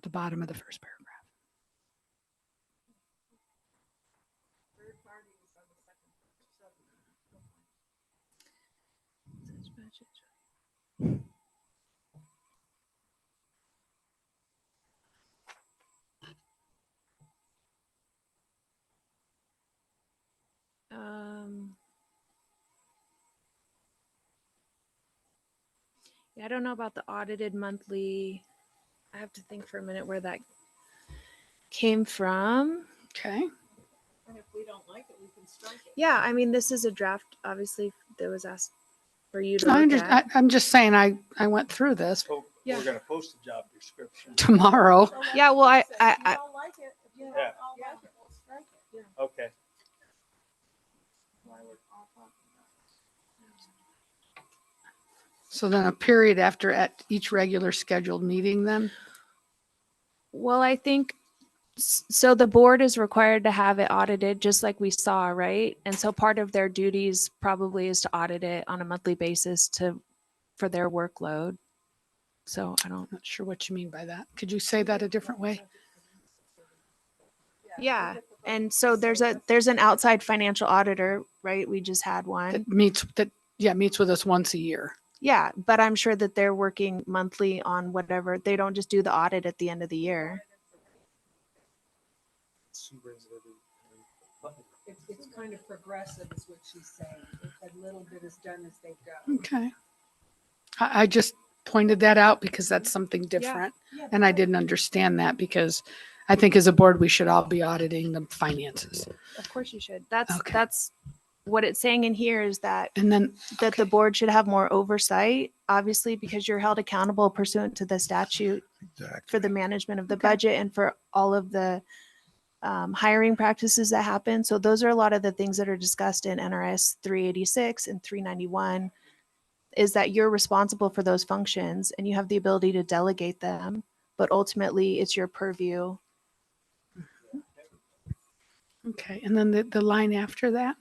the bottom of the first paragraph. Yeah, I don't know about the audited monthly. I have to think for a minute where that came from. Okay. And if we don't like it, we can strike it. Yeah, I mean, this is a draft, obviously, that was asked for you to look at. I'm just saying, I went through this Yeah. We're gonna post the job description. tomorrow. Yeah, well, I Yeah. Yeah. Okay. So then a period after at each regular scheduled meeting then? Well, I think so. The board is required to have it audited, just like we saw, right? And so part of their duties probably is to audit it on a monthly basis for their workload. So I don't. Not sure what you mean by that. Could you say that a different way? Yeah, and so there's an outside financial auditor, right? We just had one. That meets with us once a year. Yeah, but I'm sure that they're working monthly on whatever. They don't just do the audit at the end of the year. It's kind of progressive is what she's saying. A little bit is done as they go. Okay. I just pointed that out because that's something different. Yeah. And I didn't understand that because I think as a board, we should all be auditing the finances. Of course you should. That's what it's saying in here is that And then that the board should have more oversight, obviously, because you're held accountable pursuant to the statute for the management of the budget and for all of the hiring practices that happen. So those are a lot of the things that are discussed in NRS 386 and 391 is that you're responsible for those functions and you have the ability to delegate them, but ultimately it's your purview. Okay, and then the line after that?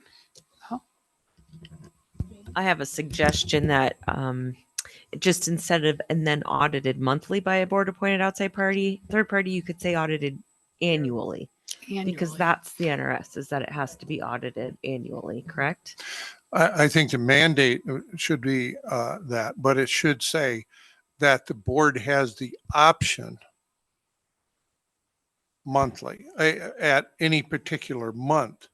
I have a suggestion that just instead of and then audited monthly by a board appointed outside party, third party, you could say audited annually. Because that's the NRS is that it has to be audited annually, correct? I think the mandate should be that, but it should say that the board has the option monthly at any particular month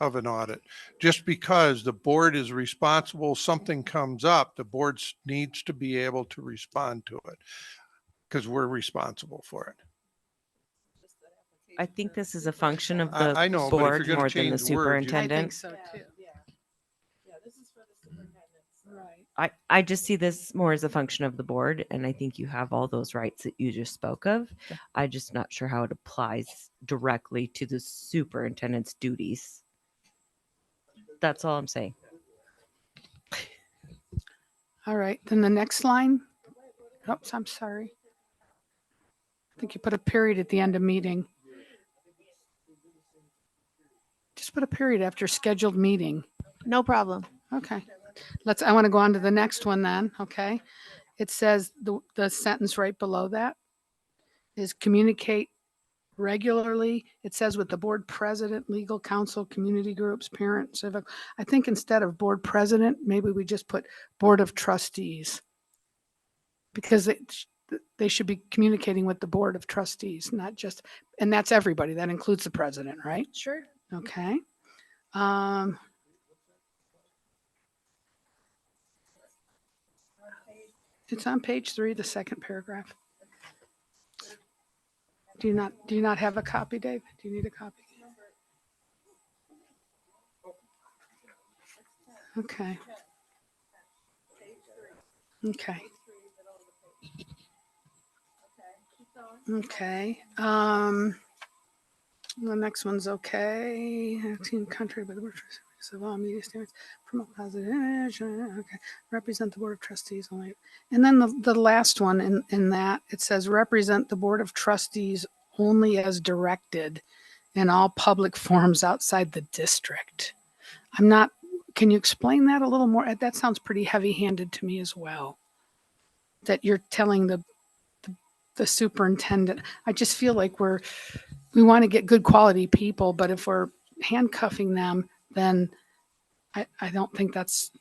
of an audit. Just because the board is responsible, something comes up, the board needs to be able to respond to it because we're responsible for it. I think this is a function of the I know, but if you're board gonna more than the change words, you- superintendent. I think so too. Yeah, this is for the superintendent. Right. I just see this more as a function of the board, and I think you have all those rights that you just spoke of. I'm just not sure how it applies directly to the superintendent's duties. That's all I'm saying. All right, then the next line. Oops, I'm sorry. I think you put a period at the end of meeting. Just put a period after scheduled meeting. No problem. Okay. I want to go on to the next one then, okay? It says the sentence right below that is communicate regularly. It says with the board president, legal counsel, community groups, parents, civic. I think instead of board president, maybe we just put board of trustees. Because they should be communicating with the board of trustees, not just, and that's everybody. That includes the president, right? Sure. Okay. It's on page 3, the second paragraph. Do you not have a copy, Dave? Do you need a copy? Okay. Okay. Okay. The next one's okay. Team country, but the board of trustees of all media standards promote positive image. Okay. Represent the board of trustees only. And then the last one in that it says represent the board of trustees only as directed in all public forums outside the district. I'm not, can you explain that a little more? That sounds pretty heavy-handed to me as well. That you're telling the superintendent. I just feel like we want to get good quality people, but if we're handcuffing them, then I don't think that's,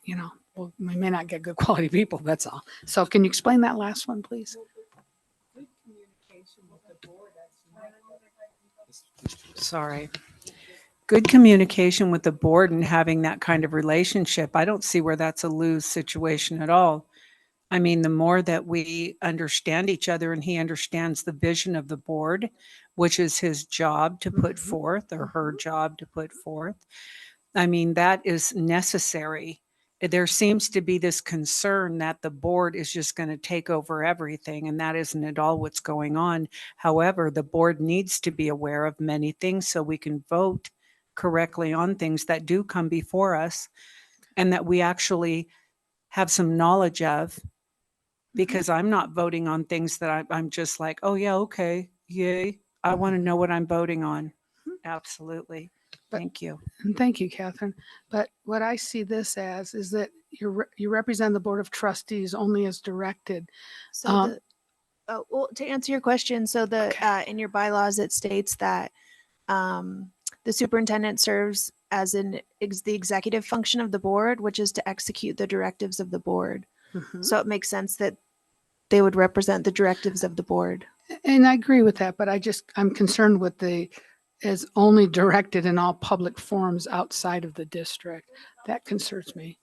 well, we may not get good quality people, that's all. So can you explain that last one, please? Sorry. Good communication with the board and having that kind of relationship. I don't see where that's a lose situation at all. I mean, the more that we understand each other and he understands the vision of the board, which is his job to put forth or her job to put forth. I mean, that is necessary. There seems to be this concern that the board is just going to take over everything, and that isn't at all what's going on. However, the board needs to be aware of many things so we can vote correctly on things that do come before us and that we actually have some knowledge of, because I'm not voting on things that I'm just like, oh yeah, okay, yay. I want to know what I'm voting on. Absolutely. Thank you. And thank you, Catherine. But what I see this as is that you represent the Board of Trustees only as directed. So well, to answer your question, so in your bylaws, it states that the superintendent serves as the executive function of the board, which is to execute the directives of the board. So it makes sense that they would represent the directives of the board. And I agree with that, but I'm concerned with as only directed in all public forums outside of the district. That concerns me.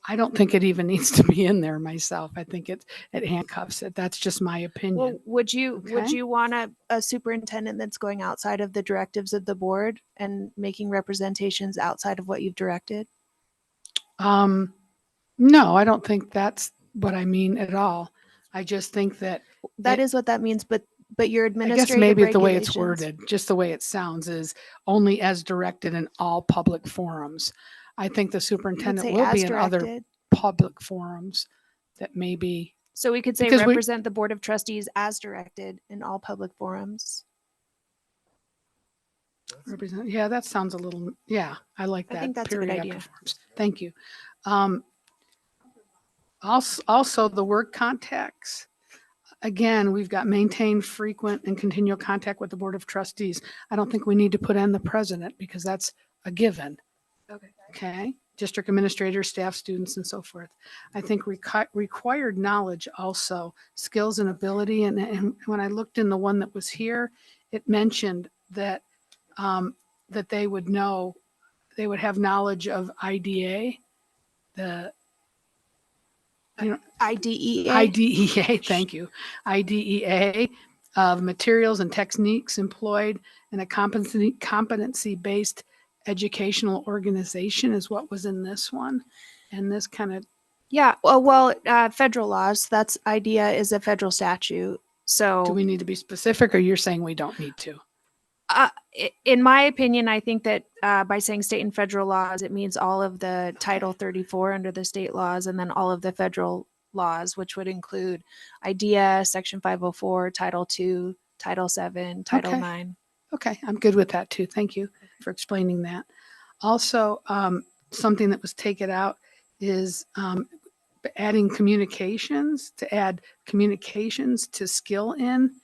I don't think it even needs to be in there myself. I think it handcuffs it. That's just my opinion. Well, would you Okay. want a superintendent that's going outside of the directives of the board and making representations outside of what you've directed? No, I don't think that's what I mean at all. I just think that That is what that means, but your I administrative guess maybe the way it's regulations- worded, just the way it sounds is only as directed in all public forums. I think the You could superintendent say will as be in other directed. public forums that may be. So we could say because we- represent the board of trustees as directed in all public forums. Represent, yeah, that sounds a little, yeah, I like that. I think that's a good period after idea. forms. Thank you. Also the work contacts. Again, we've got maintain frequent and continual contact with the Board of Trustees. I don't think we need to put in the president because that's a given. Okay, district administrators, staff, students, and so forth. I think required knowledge also, skills and ability. And when I looked in the one that was here, it mentioned that that they would have knowledge of IDA, IDEA, thank you. IDEA of materials and techniques employed in a competency-based educational organization is what was in this one. And this kind of. Yeah, federal laws, that's IDEA is a federal statute. So do we need to be specific or you're saying we don't need to? In my opinion, I think that by saying state and federal laws, it means all of the Title 34 under the state laws and then all of the federal laws, which would include IDEA, Section 504, Title 2, Title 7, Title Okay. 9. Okay, I'm good with that too. Thank you for explaining that. Also, something that was taken out is adding communications, to add communications to skill in.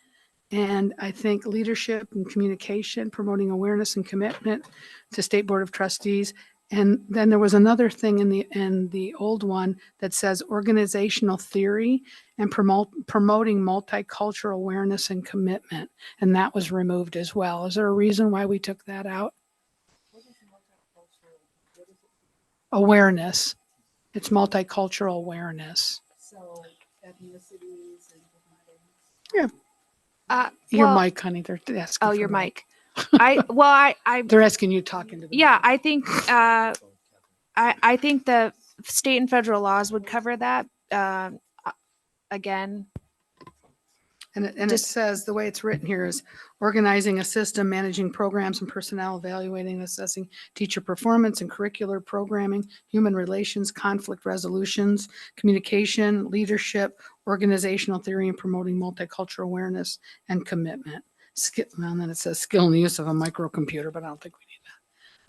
And I think leadership and communication, promoting awareness and commitment to State Board of Trustees. And then there was another thing in the old one that says organizational theory and promoting multicultural awareness and commitment. And that was removed as well. Is there a reason why we took that out? Awareness. It's multicultural awareness. So ethnicities and. Yeah. Your Well- mic, honey. They're asking. Oh, for your me. mic. I They're asking you talking to them. Yeah, I think I think the state and federal laws would cover that. Again, And it says, the way it's written here is organizing a system, managing programs and personnel, evaluating and assessing teacher performance and curricular programming, human relations, conflict resolutions, communication, leadership, organizational theory, and promoting multicultural awareness and commitment. Well, and then it says skill in the use of a microcomputer, but I don't think we need that.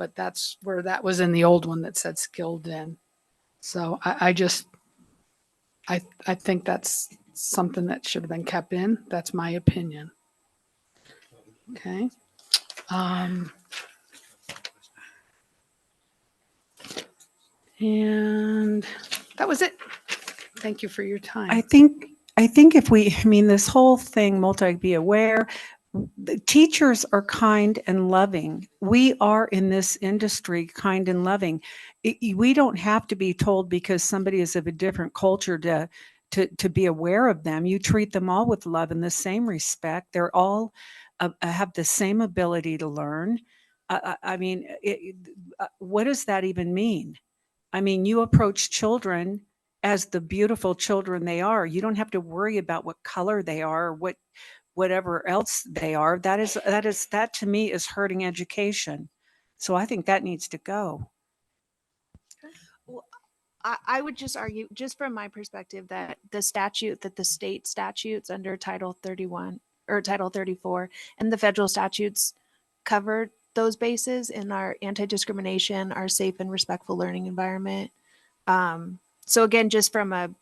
but that's where that was in the old one that said skilled in. So I think that's something that should have been kept in. That's my opinion. Okay. And that was it. Thank you for your time. I think if we, I mean, this whole thing, be aware, the teachers are kind and loving. We are in this industry kind and loving. We don't have to be told because somebody is of a different culture to be aware of them. You treat them all with love and the same respect. They're all have the same ability to learn. I mean, what does that even mean? I mean, you approach children as the beautiful children they are. You don't have to worry about what color they are or whatever else they are. That to me is hurting education. So I think that needs to go. I would just argue, just from my perspective, that the state statutes under Title 31 or Title 34 and the federal statutes cover those bases in our anti-discrimination, our safe and respectful learning environment. So again, just from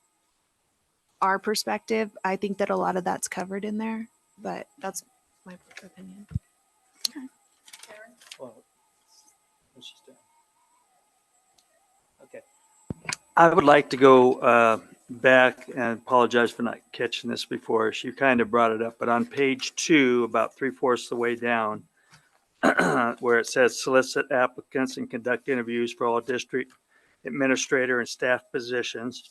our perspective, I think that a lot of that's covered in there, but that's my opinion. Okay. I would like to go back and apologize for not catching this before. She kind of brought it up, but on page 2, about 3/4 of the way down, where it says solicit applicants and conduct interviews for all district administrator and staff positions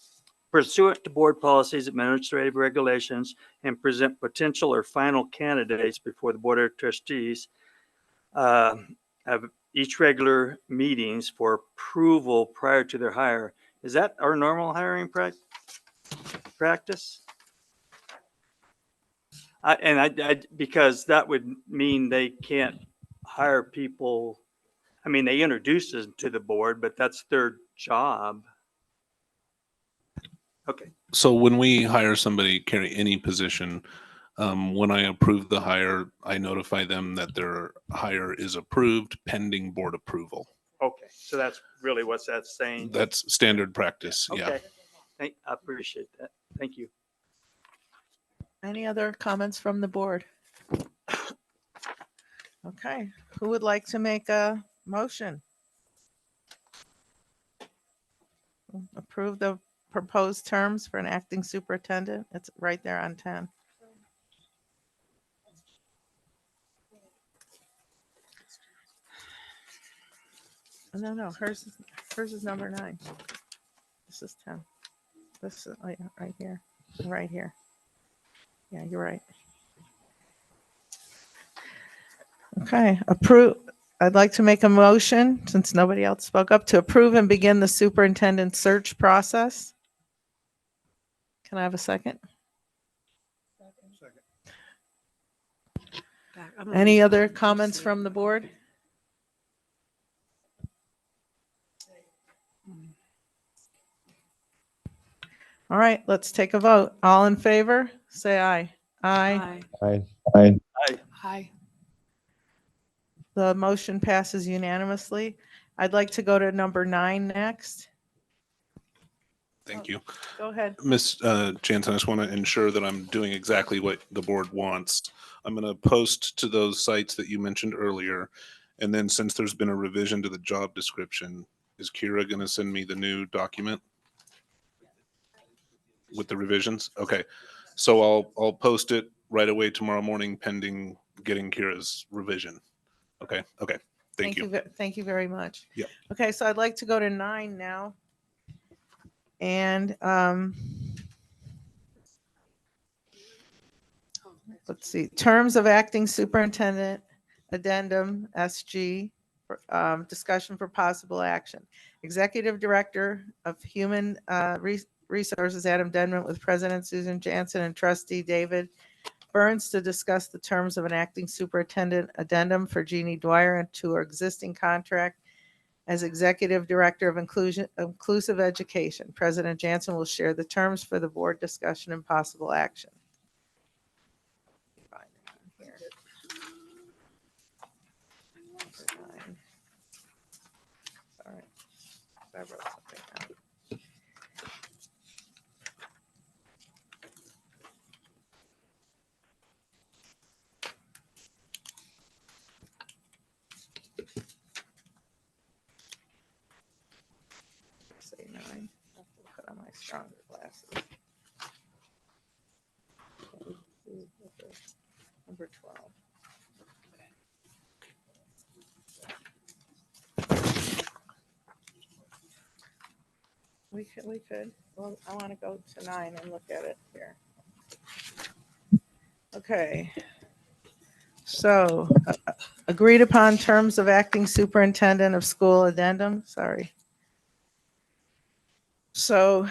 pursuant to board policies, administrative regulations, and present potential or final candidates before the Board of Trustees have each regular meetings for approval prior to their hire. Is that our normal hiring practice? Because that would mean they can't hire people. I mean, they introduce us to the board, but that's their job. Okay. So when we hire somebody, carry any position, when I approve the hire, I notify them that their hire is approved pending board approval. Okay, so that's really what that's saying. That's standard practice. Yeah. Okay, I appreciate that. Thank you. Any other comments from the board? Okay, who would like to make a motion? Approve the proposed terms for an acting superintendent. It's right there on 10. No, hers is number 9. This is 10. This is right here, right here. Yeah, you're right. Okay, approve. I'd like to make a motion, since nobody else spoke up, to approve and begin the superintendent search process. Can I have a second? Any other comments from the board? All right, let's take a vote. All in favor, say aye. Aye. Aye. The motion passes unanimously. I'd like to go to number 9 next. Thank you. Go ahead. Ms. Jansen, I just want to ensure that I'm doing exactly what the board wants. I'm going to post to those sites that you mentioned earlier. And then since there's been a revision to the job description, is Kira going to send me the new document with the revisions? Okay. So I'll post it right away tomorrow morning pending getting Kira's revision. Okay. Okay. Thank you. Thank you very much. Yep. Okay, so I'd like to go to 9 now. And let's see, terms of acting superintendent, addendum, SG, discussion for possible action. Executive Director of Human Resources, Adam Denman, with President Susan Jansen and Trustee David Burns to discuss the terms of an acting superintendent addendum for Jeannie Dwyer and to her existing contract as Executive Director of Inclusive Education. President Jansen will share the terms for the board discussion and possible action. I wrote something down. Say 9. I have to put on my stronger glasses. Number 12. We could. Well, I want to go to 9 and look at it here. Okay. So, agreed upon terms of acting superintendent of school addendum, sorry. So,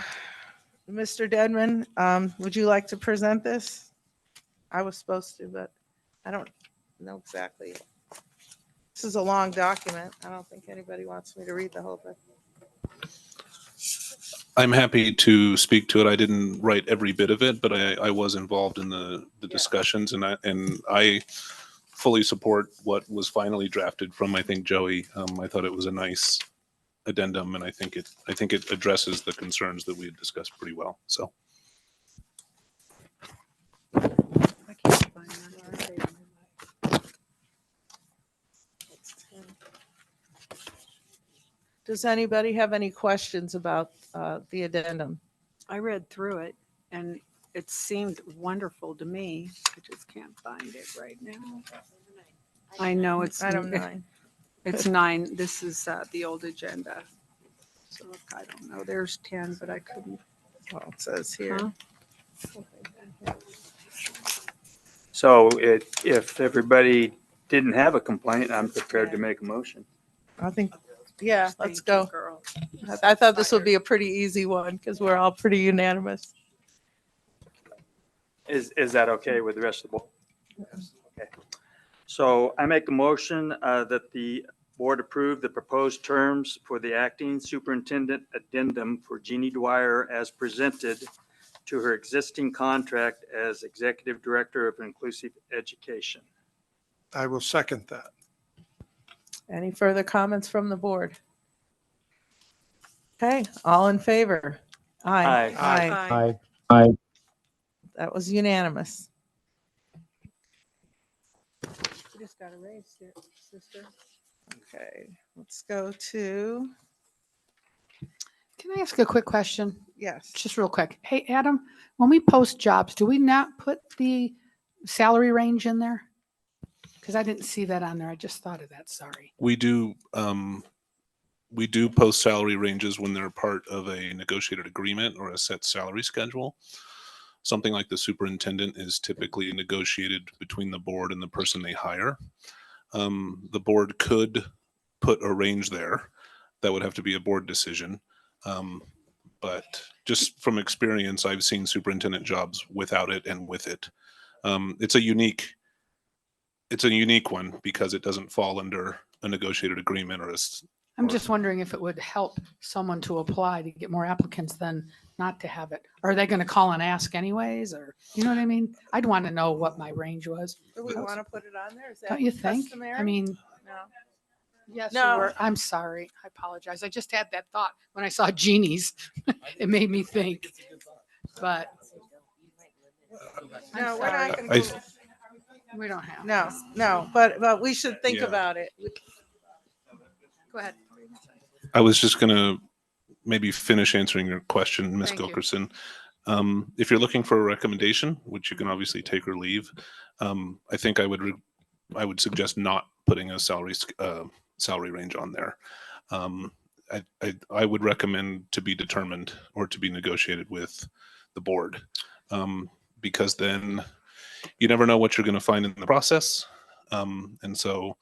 Mr. Dedman, would you like to present this? I was supposed to, but I don't know exactly. This is a long document. I don't think anybody wants me to read the whole thing. I'm happy to speak to it. I didn't write every bit of it, but I was involved in the discussions, and I fully support what was finally drafted from, I think, Joey. I thought it was a nice addendum, and I think it addresses the concerns that we had discussed pretty well. So. Does anybody have any questions about the addendum? I read through it and it seemed wonderful to me. I just can't find it right now. I know it's Item 9. It's 9. This is the old agenda. So I don't know. There's 10, but I couldn't. Well, it says here. Huh? So if everybody didn't have a complaint, I'm prepared to make a motion. I think, yeah, let's Thank you, go. girl. I thought this would be a pretty easy one because we're all pretty unanimous. Is that okay with the rest of the board? Okay. So I make a motion that the board approve the proposed terms for the acting superintendent addendum for Jeannie Dwyer as presented to her existing contract as executive director of inclusive education. I will second that. Any further comments from the board? Okay, all in favor? Aye. Aye. Aye. That was unanimous. You just got a raise, sister. Okay, let's go to, Can I ask a quick question? yes. Just real quick. Hey, Adam, when we post jobs, do we not put the salary range in there? Because I didn't see that on there. I just thought of that. Sorry. We do post salary ranges when they're part of a negotiated agreement or a set salary schedule. Something like the superintendent is typically negotiated between the board and the person they hire. The board could put a range there. That would have to be a board decision. But just from experience, I've seen superintendent jobs without it and with it. It's a unique one because it doesn't fall under a negotiated agreement or I'm just wondering if it would help someone to apply to get more applicants than not to have it. Are they going to call and ask anyways? Or, you know what I mean? I'd want to know what my range was. Do we want to put it on there? Is that Don't you think? customary? I mean, No. yes, No. you were. I'm sorry. I apologize. I just had that thought when I saw Jeannie's. It made me think. But I'm No, we're not sorry. going to. We don't have. No, but we should think Yeah. about it. Go ahead. I was just going to maybe finish answering your question, Ms. Thank you. Gilkerson. If you're looking for a recommendation, which you can obviously take or leave, I think I would suggest not putting a salary range on there. I would recommend to be determined or to be negotiated with the board, because then you never know what you're going to find in the process, and so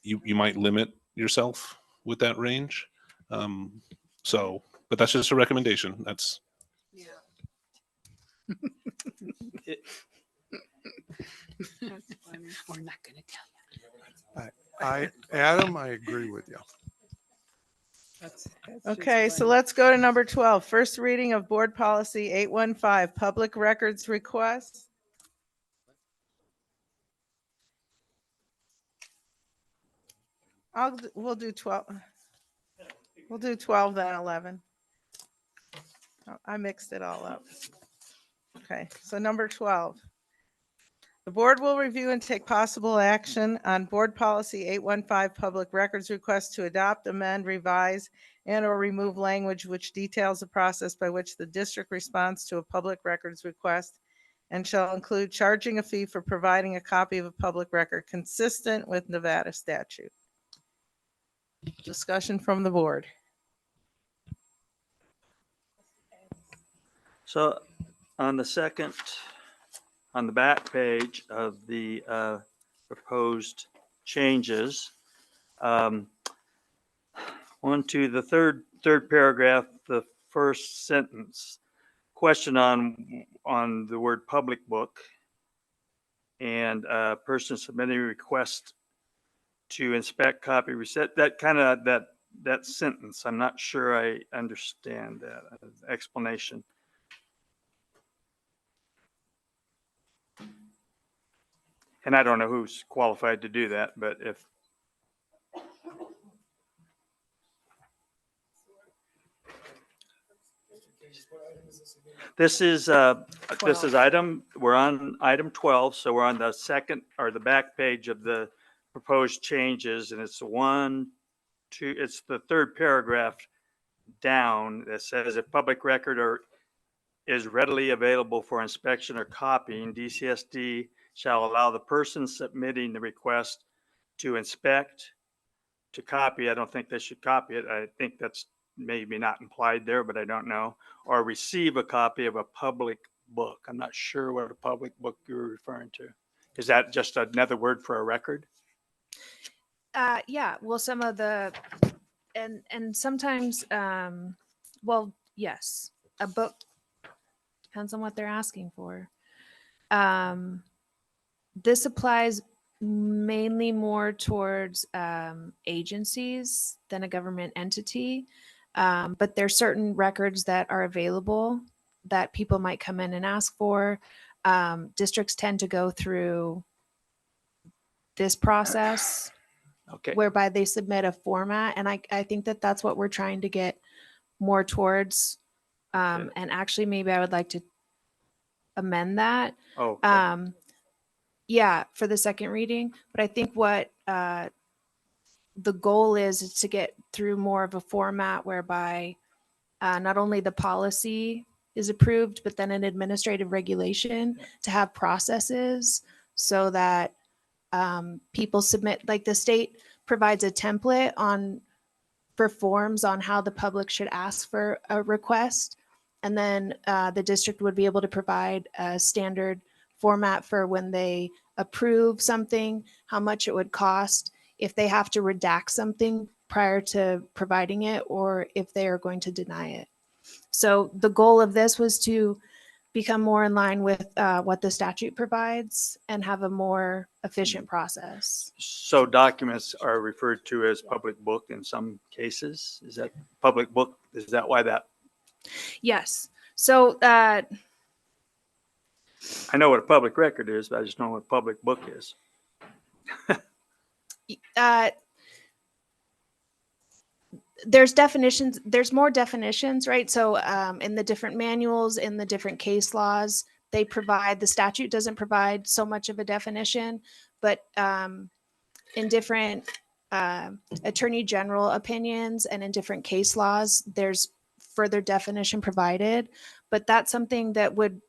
you might limit yourself with that range. But that's just a recommendation. That's That's funny. We're not going to tell you. Adam, I agree with you. That's Okay, so let's go to number 12. First reading of Board Policy 815, Public Records Requests. We'll do 12. We'll do 12, then 11. Oh, I mixed it all up. Okay, so number 12. The board will review and take possible action on Board Policy 815, Public Records Request to adopt, amend, revise, and/or remove language which details the process by which the district responds to a public records request and shall include charging a fee for providing a copy of a public record consistent with Nevada statute. Discussion from the board. So on the back page of the proposed changes, on to the third paragraph, the first sentence, question on the word public book and person submitting a request to inspect, copy, reset, that kind of that sentence. I'm not sure I understand that explanation. And I don't know who's qualified to do that, but if this is we're on item 12, so we're on the second or the back page of the proposed changes, and it's it's the third paragraph down that says a public record is readily available for inspection or copying, DCSD shall allow the person submitting the request to inspect, to copy. I don't think they should copy it. I think that's maybe not implied there, but I don't know. Or receive a copy of a public book. I'm not sure what a public book you're referring to. Is that just another word for a record? Yeah, well, some of the, and sometimes, well, yes, a book depends on what they're asking for. This applies mainly more towards agencies than a government entity. But there's certain records that are available that people might come in and ask for. Districts tend to go through this process whereby they submit a format. And I think that that's what we're trying to get more towards. And actually, maybe I would like to amend that. Yeah, for the second reading. But I think what the goal is to get through more of a format whereby not only the policy is approved, but then an administrative regulation to have processes so that people submit, like the state provides a template for forms on how the public should ask for a request. And then the district would be able to provide a standard format for when they approve something, how much it would cost, if they have to redact something prior to providing it, or if they are going to deny it. So the goal of this was to become more in line with what the statute provides and have a more efficient process. So documents are referred to as public book in some cases. Is that public book? Is that why that? Yes. So I know what a public record is, but I just don't know what a public book is. There's definitions, there's more definitions, right? So in the different manuals, in the different case laws, they provide, the statute doesn't provide so much of a definition, but in different attorney general opinions and in different case laws, there's further definition provided. But that's something that would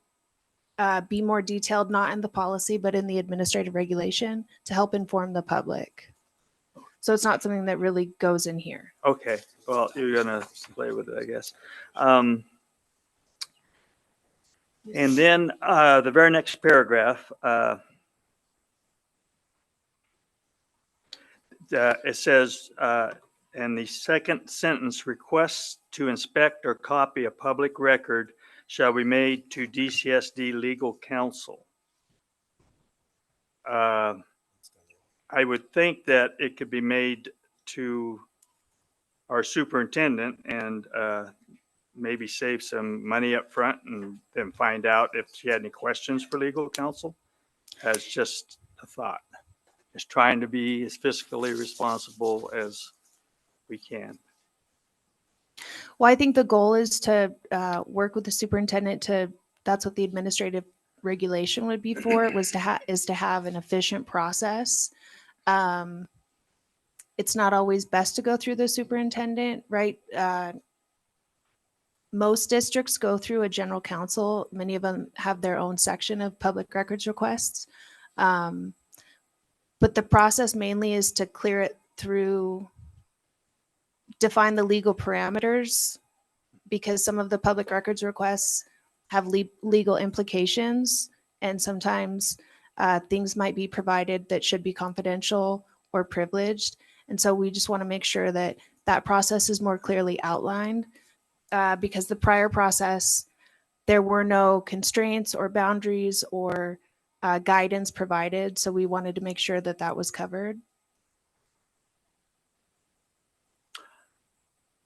be more detailed, not in the policy, but in the administrative regulation to help inform the public. So it's not something that really goes in here. Okay, well, you're gonna play with it, I guess. And then the very next paragraph, it says, and the second sentence, requests to inspect or copy a public record shall be made to DCSD legal counsel. I would think that it could be made to our superintendent and maybe save some money up front and then find out if she had any questions for legal counsel. As just a thought. Just trying to be as fiscally responsible as we can. Well, I think the goal is to work with the superintendent that's what the administrative regulation would be for, is to have an efficient process. It's not always best to go through the superintendent, right? Most districts go through a general counsel. Many of them have their own section of public records requests. But the process mainly is to clear it through, define the legal parameters, because some of the public records requests have legal implications, and sometimes things might be provided that should be confidential or privileged. And so we just want to make sure that that process is more clearly outlined, because the prior process, there were no constraints or boundaries or guidance provided. So we wanted to make sure that that was covered.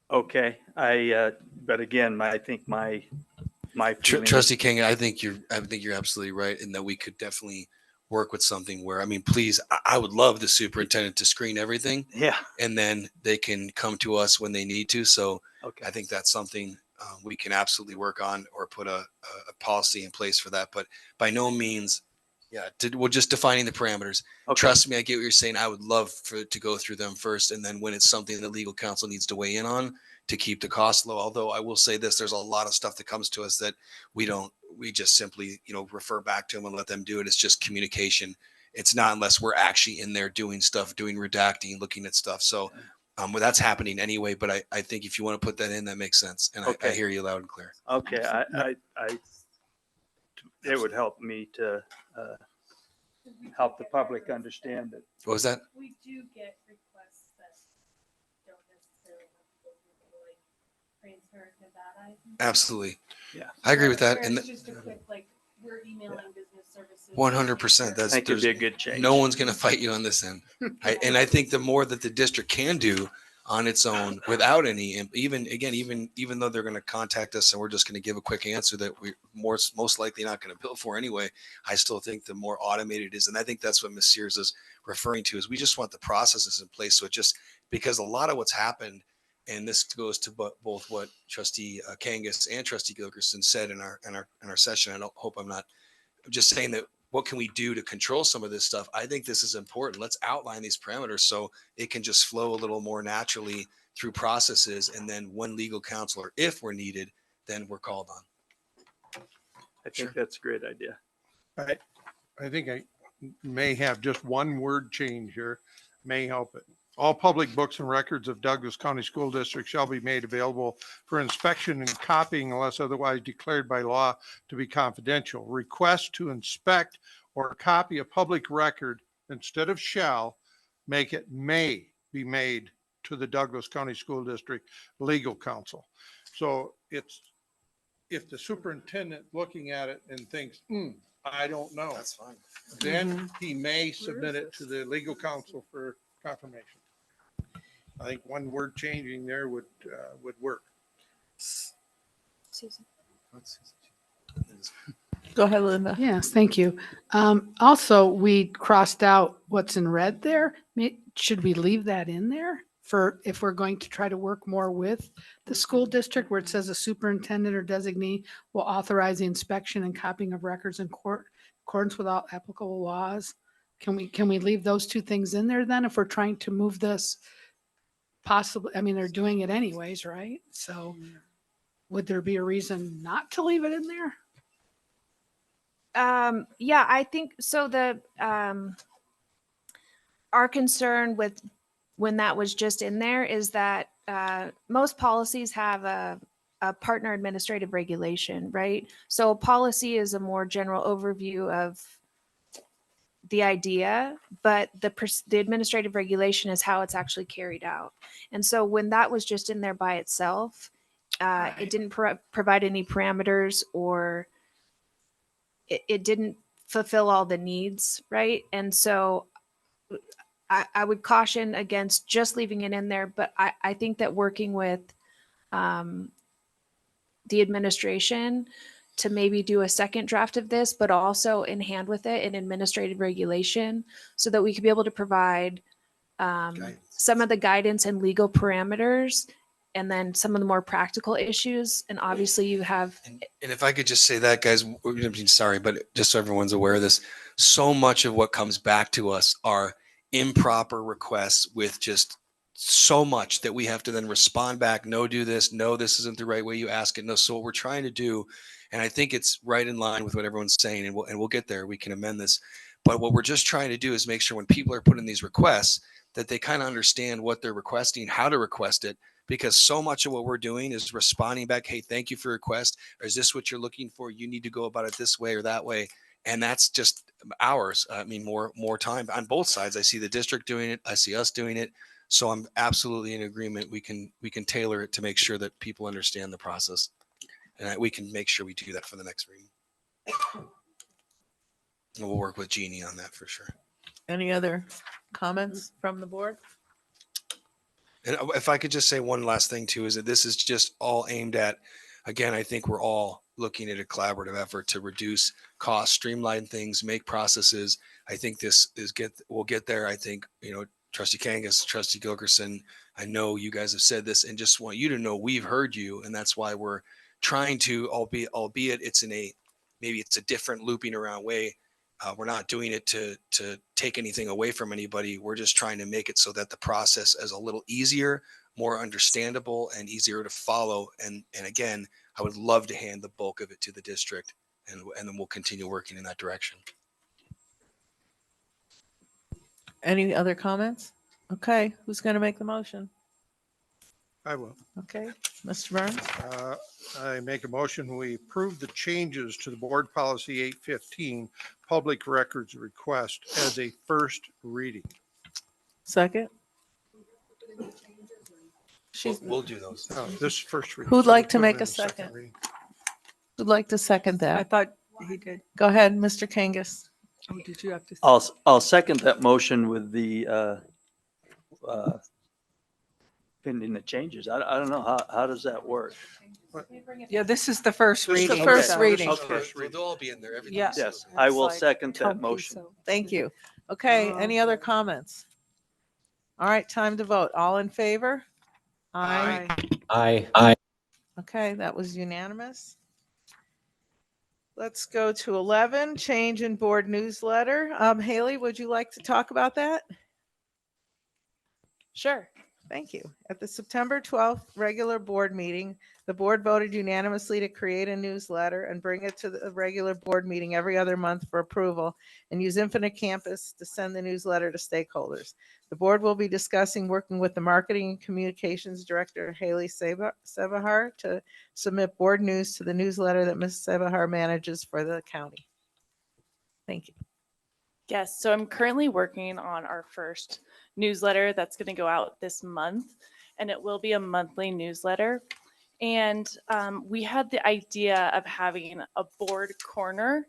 Okay, but again, I think my feeling is- Trustee King, I think you're absolutely right in that we could definitely work with something where, I mean, please, I would love the superintendent to screen everything. Yeah. And then they can come to us when they need to. So Okay. I think that's something we can absolutely work on, or put a policy in place for that. But by no means, yeah, we're just defining the parameters. Okay. Trust me, I get what you're saying. I would love for it to go through them first. And then when it's something that legal counsel needs to weigh in on to keep the cost low. Although I will say this, there's a lot of stuff that comes to us that we just simply, refer back to them and let them do it. It's just communication. It's not unless we're actually in there doing stuff, doing redacting, looking at stuff. So well, that's happening anyway, but I think if you want to put that in, that makes sense. And I Okay. hear you loud and clear. Okay, it would help me to help the public understand that. What was that? We do get requests that don't necessarily have to go through like transparent Nevada. Absolutely. Yeah. I agree with that. Where And it's just a quick, like, we're emailing business services. 100%. I think it'd be a good change. No one's going to fight you on this end. And I think the more that the district can do on its own without any, even though they're going to contact us and we're just going to give a quick answer that we're most likely not going to bill for anyway, I still think the more automated it is. And I think that's what Ms. Sears is referring to, is we just want the processes in place. So it just, because a lot of what's happened, and this goes to both what Trustee Kangas and Trustee Gilkerson said in our session. I hope I'm just saying that what can we do to control some of this stuff? I think this is important. Let's outline these parameters so it can just flow a little more naturally through processes. And then when legal counsel, or if we're needed, then we're called on. I think that's a great idea. I think I may have just one word change here, may help it. All public books and records of Douglas County School District shall be made available for inspection and copying unless otherwise declared by law to be confidential. Request to inspect or copy a public record instead of shall, make it may be made to the Douglas County School District legal counsel. So it's, if the superintendent looking at it and thinks, I don't know. That's fine. Then he may submit it to the legal counsel for confirmation. I think one word changing there would work. Susan. Go ahead, Linda. Yes, thank you. Also, we crossed out what's in red there. Should we leave that in there for if we're going to try to work more with the school district, where it says a superintendent or designee will authorize the inspection and copying of records in accordance with all applicable laws? Can we leave those two things in there then if we're trying to move this? Possibly, I mean, they're doing it anyways, right? So would there be a reason not to leave it in there? Yeah, I think so. Our concern with when that was just in there is that most policies have a partner administrative regulation, right? So a policy is a more general overview of the idea, but the administrative regulation is how it's actually carried out. And so when that was just in there by itself, it didn't provide any parameters, or it didn't fulfill all the needs, right? And so I would caution against just leaving it in there, but I think that working with the administration to maybe do a second draft of this, but also in hand with it an administrative regulation so that we could be able to provide some of the guidance and legal parameters and then some of the more practical issues. And obviously you have, And if I could just say that, guys, sorry, but just so everyone's aware of this, so much of what comes back to us are improper requests with just so much that we have to then respond back. No, do this. No, this isn't the right way you ask it. No. So what we're trying to do, and I think it's right in line with what everyone's saying, and we'll get there. We can amend this. But what we're just trying to do is make sure when people are putting these requests that they kind of understand what they're requesting, how to request it, because so much of what we're doing is responding back, hey, thank you for your request. Or is this what you're looking for? You need to go about it this way or that way. And that's just hours. I mean, more time on both sides. I see the district doing it. I see us doing it. So I'm absolutely in agreement. We can tailor it to make sure that people understand the process, and we can make sure we do that for the next reading. And we'll work with Jeannie on that for sure. Any other comments from the board? And if I could just say one last thing too, is that this is just all aimed at, again, I think we're all looking at a collaborative effort to reduce costs, streamline things, make processes. I think this is we'll get there. I think, Trustee Kangas, Trustee Gilkerson, I know you guys have said this, and just want you to know we've heard you, and that's why we're trying to, albeit it's maybe it's a different looping around way. We're not doing it to take anything away from anybody. We're just trying to make it so that the process is a little easier, more understandable, and easier to follow. And again, I would love to hand the bulk of it to the district, and then we'll continue working in that direction. Any other comments? Okay, who's going to make the motion? I will. Okay, Mr. Burns? I make a motion, we approve the changes to the board policy 815, public records request as a first reading. Second? We'll do those. Oh, this first reading. Who'd So we like to put it make in a the second? reading. Who'd like to second I that? thought he did. Go ahead, Mr. Kangas. Oh, did you have to? I'll second that motion with the pending the changes. I don't know, how does that work? Yeah, this is the first This is reading. the first so- reading. Okay. They'll all be in there. Everything. Yeah. Yes, I will like second that Tom motion. Piso. Thank you. Okay, any other comments? All right, time to vote. All in favor? Aye. Aye. Okay, that was unanimous. Let's go to 11, change in board newsletter. Haley, would you like to talk about that? sure. Thank you. At the September 12th regular board meeting, the board voted unanimously to create a newsletter and bring it to the regular board meeting every other month for approval and use Infinite Campus to send the newsletter to stakeholders. The board will be discussing working with the Marketing and Communications Director, Haley Sebahar, to submit board news to the newsletter that Ms. Sebahar manages for the county. Thank you. Yes, so I'm currently working on our first newsletter that's going to go out this month, and it will be a monthly newsletter. And we had the idea of having a board corner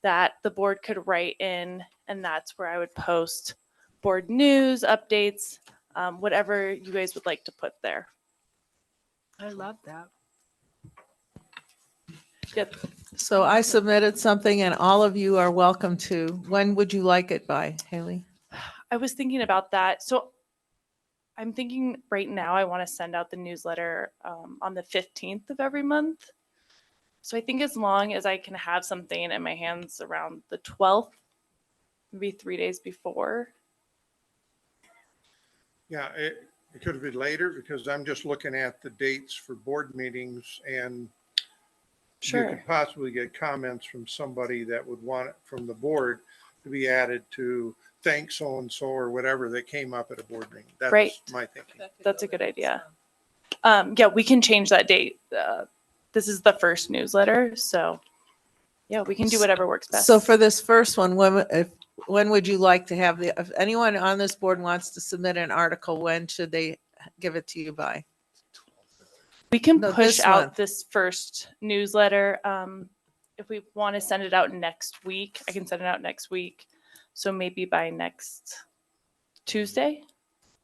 that the board could write in, and that's where I would post board news, updates, whatever you guys would like to put there. I love that. Yep. So I submitted something and all of you are welcome to. When would you like it by, Haley? I was thinking about that. So I'm thinking right now I want to send out the newsletter on the 15th of every month. So I think as long as I can have something in my hands around the 12th, maybe 3 days before. Yeah, it could have been later because I'm just looking at the dates for board meetings, and you Sure. could possibly get comments from somebody that would want it from the board to be added to thank so-and-so or whatever that came up at a board meeting. That's Right. my thinking. That's a good idea. Yeah, we can change that date. This is the first newsletter, so yeah, we can do whatever works best. So for this first one, when would you like to have if anyone on this board wants to submit an article, when should they give it to you by? We can No, push this out month. this first newsletter. If we want to send it out next week, I can send it out next week. So maybe by next Tuesday.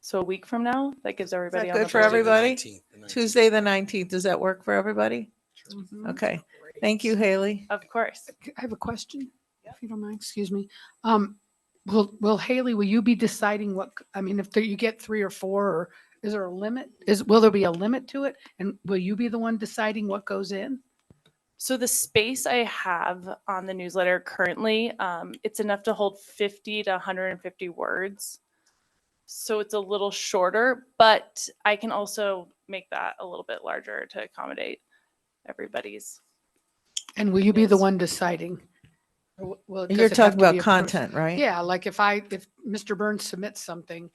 So a week from now, that gives Is everybody that on the good for first- everybody? 19th. Tuesday, the 19th. Does that work for everybody? Mm-hmm. Okay. Thank you, Haley. Of course. I have a question, if you don't mind, excuse me. Will Haley, will you be deciding what, I mean, if you get 3 or 4, or Is there a limit? Will there be a limit to it? And will you be the one deciding what goes in? So the space I have on the newsletter currently, it's enough to hold 50 to 150 words. So it's a little shorter, but I can also make that a little bit larger to accommodate everybody's. And will you be the one deciding? Or does You're it have talking to about be approved? content, right? Yeah, like if Mr. Burns submits something,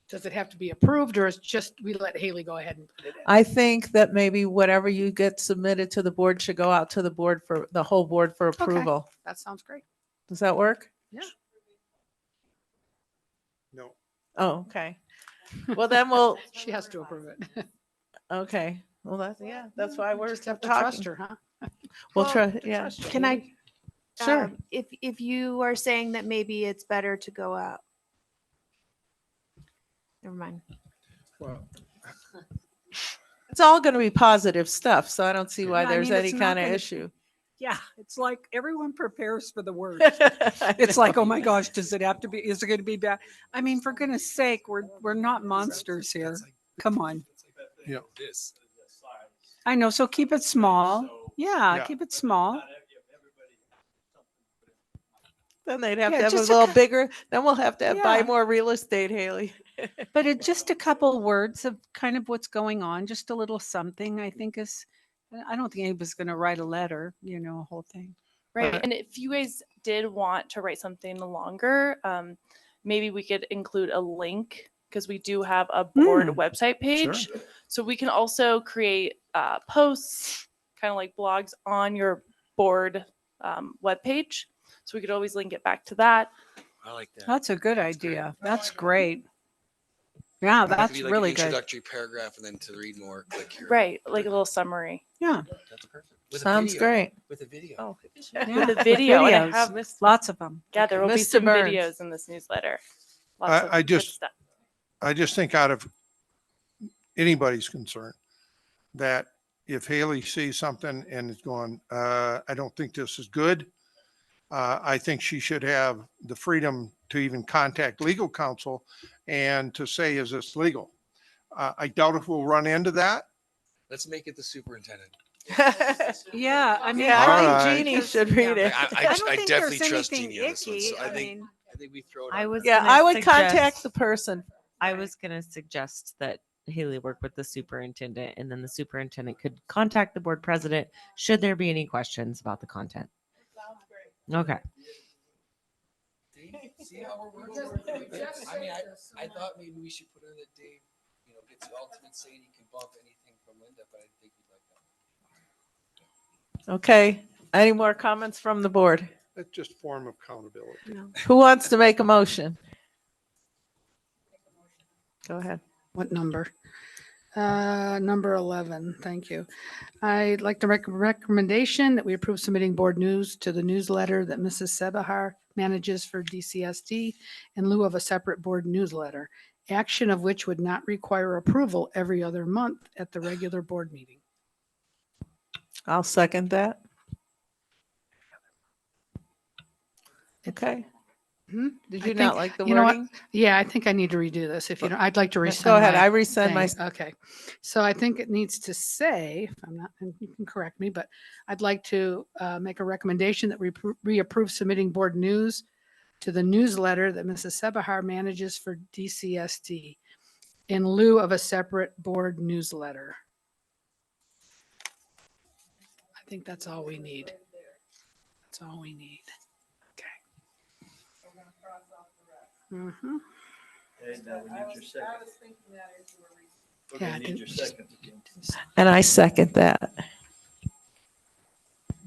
does it have to be approved or is just, we let Haley go ahead and put it in? I think that maybe whatever you get submitted to the board should go out to the board for the whole board for Okay, approval. that sounds great. Does that work? Yeah. No. Oh, okay. Well, then we'll, She has to approve it. okay. Well, that's why we're Just have to talking. trust her, huh? We'll Well, try, yeah. trust you, Can I? Haley. Sure. If you are saying that maybe it's better to go out. Never mind. Well, It's all going to be positive stuff, so I don't see why Yeah, I there's mean, any it's not kind of gonna- issue. Yeah, it's like everyone prepares for the worst. It's like, oh my gosh, does it have to be, is it going to be bad? I mean, for goodness sake, we're not monsters here. Come on. yeah. I know, so keep it small. Yeah, Yeah. keep it small. Then they'd have Yeah, to have a just a little cou- bigger, then we'll have to buy Yeah. more real estate, Haley. But just a couple words of kind of what's going on, just a little something, I think is, I don't think anybody's going to write a letter, a whole thing. Right. And if you guys did want to write something longer, maybe we could include a link because we do have a board website page. So we can also create posts, kind of like blogs on your board webpage. So we could always link it back to that. I like that. That's a good idea. That's great. Yeah, It could that's be like really an good. introductory paragraph, and then to read more, click here. Right. Like a little summary. Yeah. That's perfect. With a Sounds video. great. With a video. Oh, Yeah, with a video. And I videos. have, Lots of them. yeah, there will be Mr. some Burns. videos in this newsletter. Lots of I good just, stuff. I just think out of anybody's concern that if Haley sees something and is going, I don't think this is good. I think she should have the freedom to even contact legal counsel and to say, is this legal? I doubt if we'll run into that. Let's make it the superintendent. Yeah, I mean, Yeah, All I right. think Jeannie should read it. I don't think definitely there's trust anything Jeannie on this one. So icky. I think we throw it. I on was her. Yeah, gonna I would suggest- contact the person. I was going to suggest that Haley work with the superintendent, and then the superintendent could contact the board president should there be any questions about the content. Okay. See how we're working? I mean, I thought maybe we should put in that Dave, gets the ultimate say and he can bump anything from Linda, but I didn't think he'd like that. Okay. Any more comments from the board? That's just form of accountability. Who wants to make a motion? Go ahead. What number? Number 11, thank you. I'd like to make a recommendation that we approve submitting board news to the newsletter that Mrs. Sebahar manages for DCSD in lieu of a separate board newsletter, action of which would not require approval every other month at the regular board meeting. I'll second that. Okay. Did you not like the you know what? wording? Yeah, I think I need to redo this. If you don't, I'd like to No, resend. go ahead. my I resend my- thing. Okay. So I think it needs to say, if I'm not, and you can correct me, but I'd like to make a recommendation that we approve submitting board news to the newsletter that Mrs. Sebahar manages for DCSD in lieu of a separate board newsletter. I think that's all we need. That's all we need. Mm-hmm. Yeah, I did. And I second that.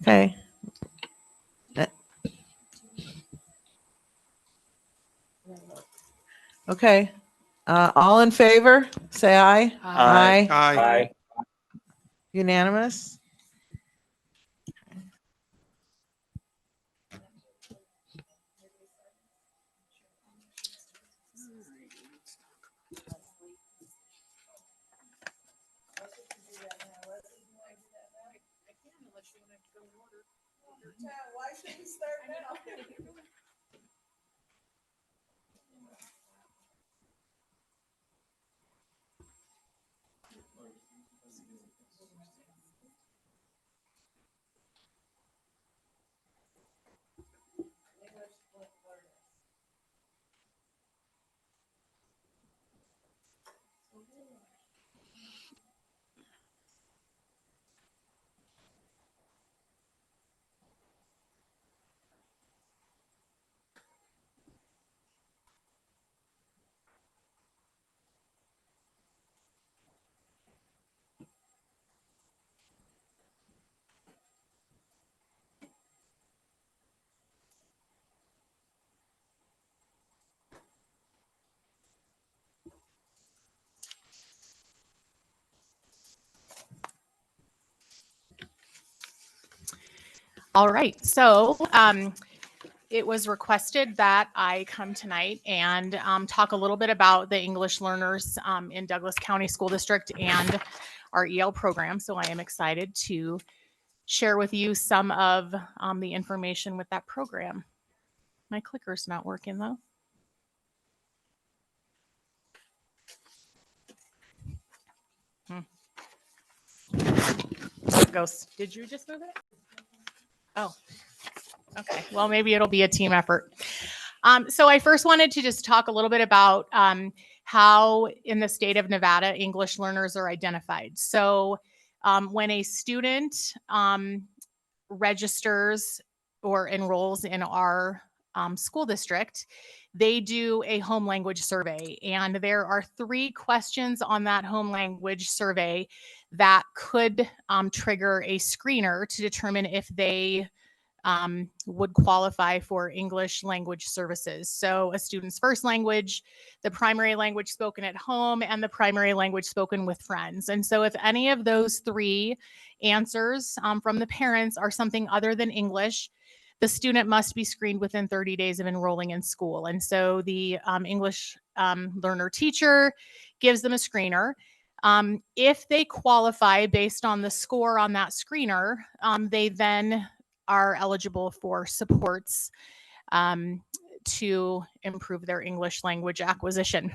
Okay. Okay. All in favor, say aye. Aye. Aye. Unanimous? All right, so it was requested that I come tonight and talk a little bit about the English learners in Douglas County School District and our EL program. So I am excited to share with you some of the information with that program. My clicker's not working though. Goes. Did you just move it? Oh, okay. Well, maybe it'll be a team effort. So I first wanted to just talk a little bit about how in the state of Nevada, English learners are identified. So when a student registers or enrolls in our school district, they do a home language survey. And there are 3 questions on that home language survey that could trigger a screener to determine if they would qualify for English language services. So a student's first language, the primary language spoken at home, and the primary language spoken with friends. And so if any of those 3 answers from the parents are something other than English, the student must be screened within 30 days of enrolling in school. And so the English learner teacher gives them a screener. If they qualify based on the score on that screener, they then are eligible for supports to improve their English language acquisition.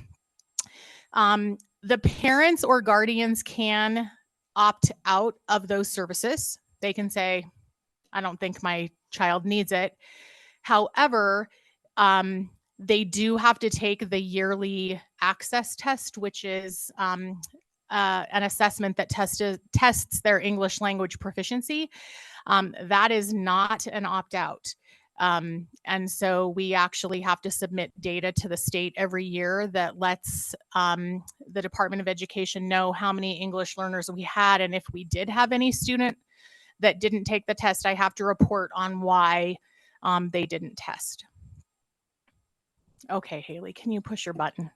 The parents or guardians can opt out of those services. They can say, I don't think my child needs it. However, they do have to take the yearly access test, which is an assessment that tests their English language proficiency. That is not an opt-out. And so we actually have to submit data to the state every year that lets the Department of Education know how many English learners we had. And if we did have any student that didn't take the test, I have to report on why they didn't test. Okay, Haley, can you push your button?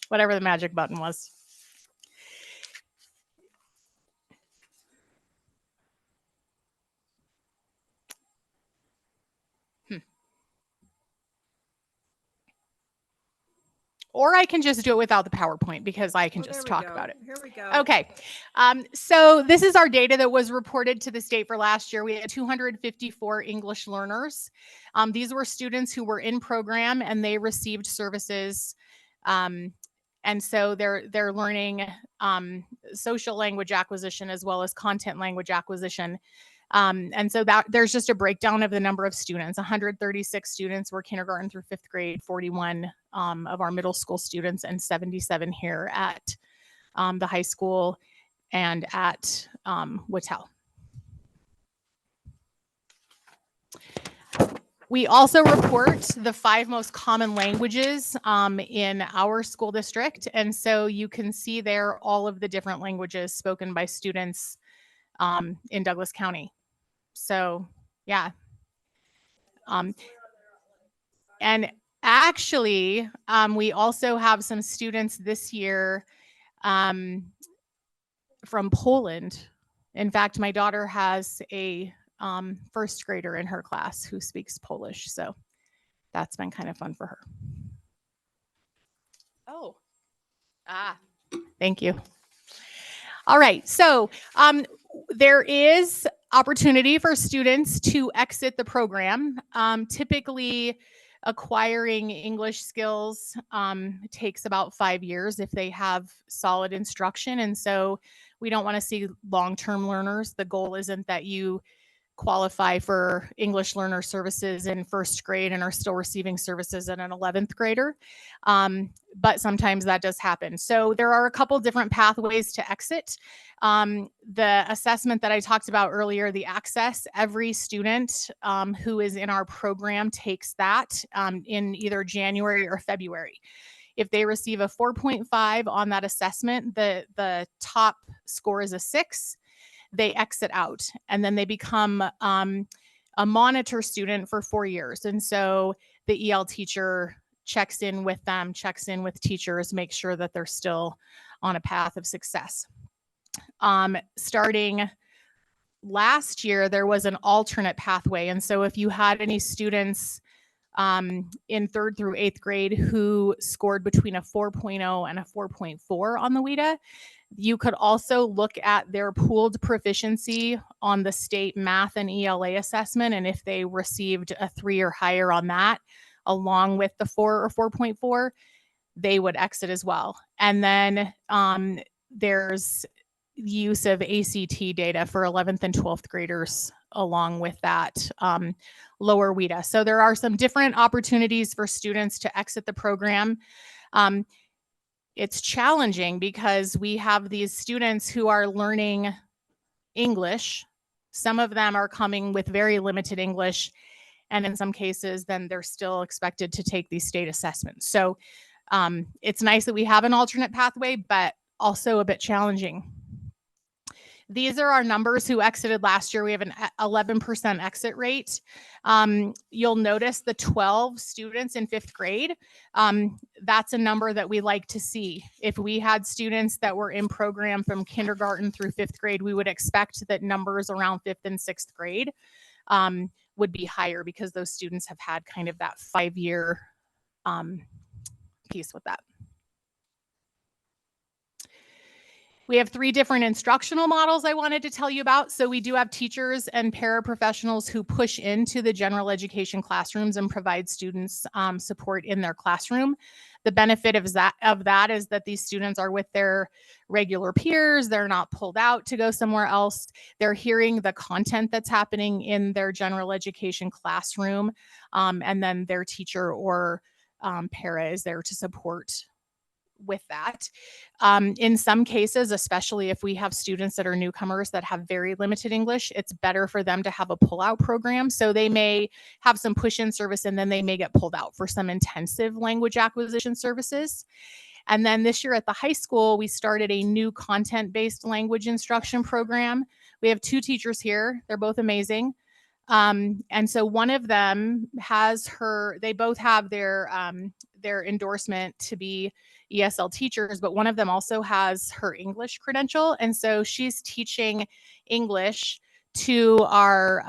Whatever the magic button was. Or I can just do it without the PowerPoint because I can just talk about it. Here we go. Okay. So this is our data that was reported to the state for last year. We had 254 English learners. These were students who were in program and they received services. And so they're learning social language acquisition as well as content language acquisition. And so that there's just a breakdown of the number of students. 136 students were kindergarten through 5th grade, 41 of our middle school students, and 77 here at the high school and at Whittle. We also report the 5 most common languages in our school district. And so you can see there all of the different languages spoken by students in Douglas County. So, yeah. And actually, we also have some students this year from Poland. In fact, my daughter has a first grader in her class who speaks Polish. So that's been kind of fun for her. Oh, thank you. All right. So there is opportunity for students to exit the program. Typically, acquiring English skills takes about 5 years if they have solid instruction. And so we don't want to see long-term learners. The goal isn't that you qualify for English learner services in 1st grade and are still receiving services at an 11th grader. But sometimes that does happen. So there are a couple different pathways to exit. The assessment that I talked about earlier, the access, every student who is in our program takes that in either January or February. If they receive a 4.5 on that assessment, the top score is a 6. They exit out and then they become a monitor student for 4 years. And so the EL teacher checks in with them, checks in with teachers, makes sure that they're still on a path of success. Starting last year there was an alternate pathway. And so if you had any students in 3rd through 8th grade who scored between a 4.0 and a 4.4 on the WIDA, you could also look at their pooled proficiency on the state math and ELA assessment. And if they received a 3 or higher on that, along with the 4 or 4.4, they would exit as well. And then there's use of ACT data for 11th and 12th graders along with that lower WIDA. So there are some different opportunities for students to exit the program. It's challenging because we have these students who are learning English. Some of them are coming with very limited English, and in some cases, then they're still expected to take these state assessments. So it's nice that we have an alternate pathway, but also a bit challenging. These are our numbers who exited last year. We have an 11% exit rate. You'll notice the 12 students in 5th grade. That's a number that we like to see. If we had students that were in program from kindergarten through 5th grade, we would expect that numbers around 5th and 6th grade would be higher because those students have had kind of that 5-year piece with that. We have 3 different instructional models I wanted to tell you about. So we do have teachers and paraprofessionals who push into the general education classrooms and provide students support in their classroom. The benefit of that is that these students are with their regular peers. They're not pulled out to go somewhere else. They're hearing the content that's happening in their general education classroom. And then their teacher or para is there to support with that. In some cases, especially if we have students that are newcomers that have very limited English, it's better for them to have a pull-out program. So they may have some push-in service and then they may get pulled out for some intensive language acquisition services. And then this year at the high school, we started a new content-based language instruction program. We have 2 teachers here. They're both amazing. And so one of them has they both have their endorsement to be ESL teachers, but one of them also has her English credential. And so she's teaching English to our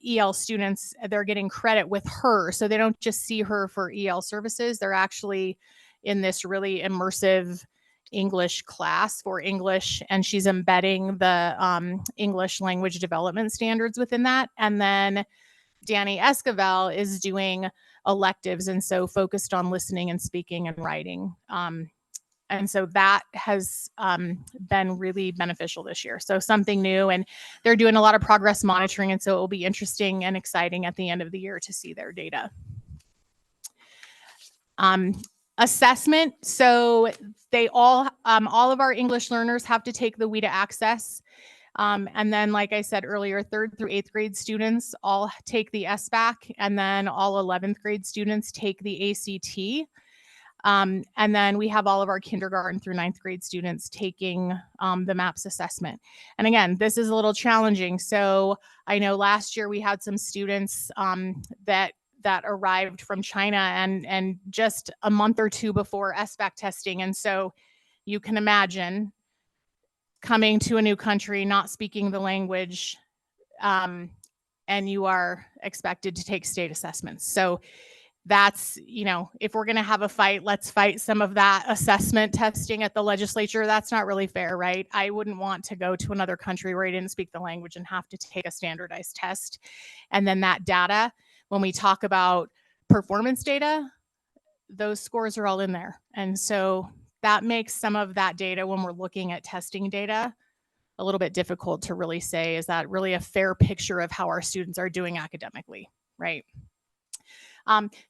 EL students. They're getting credit with her. So they don't just see her for EL services. They're actually in this really immersive English class for English, and she's embedding the English language development standards within that. And then Danny Esquivel is doing electives, and so focused on listening and speaking and writing. And so that has been really beneficial this year. So something new, and they're doing a lot of progress monitoring. And so it will be interesting and exciting at the end of the year to see their data. Assessment. So they all of our English learners have to take the WIDA Access. And then, like I said earlier, 3rd through 8th grade students all take the SBAC, and then all 11th grade students take the ACT. And then we have all of our kindergarten through 9th grade students taking the MAPS assessment. And again, this is a little challenging. So I know last year we had some students that arrived from China and just a month or 2 before SBAC testing. And so you can imagine coming to a new country, not speaking the language, and you are expected to take state assessments. So that's, if we're going to have a fight, let's fight some of that assessment testing at the legislature. That's not really fair, right? I wouldn't want to go to another country where I didn't speak the language and have to take a standardized test. And then that data, when we talk about performance data, those scores are all in there. And so that makes some of that data, when we're looking at testing data, a little bit difficult to really say, is that really a fair picture of how our students are doing academically, right?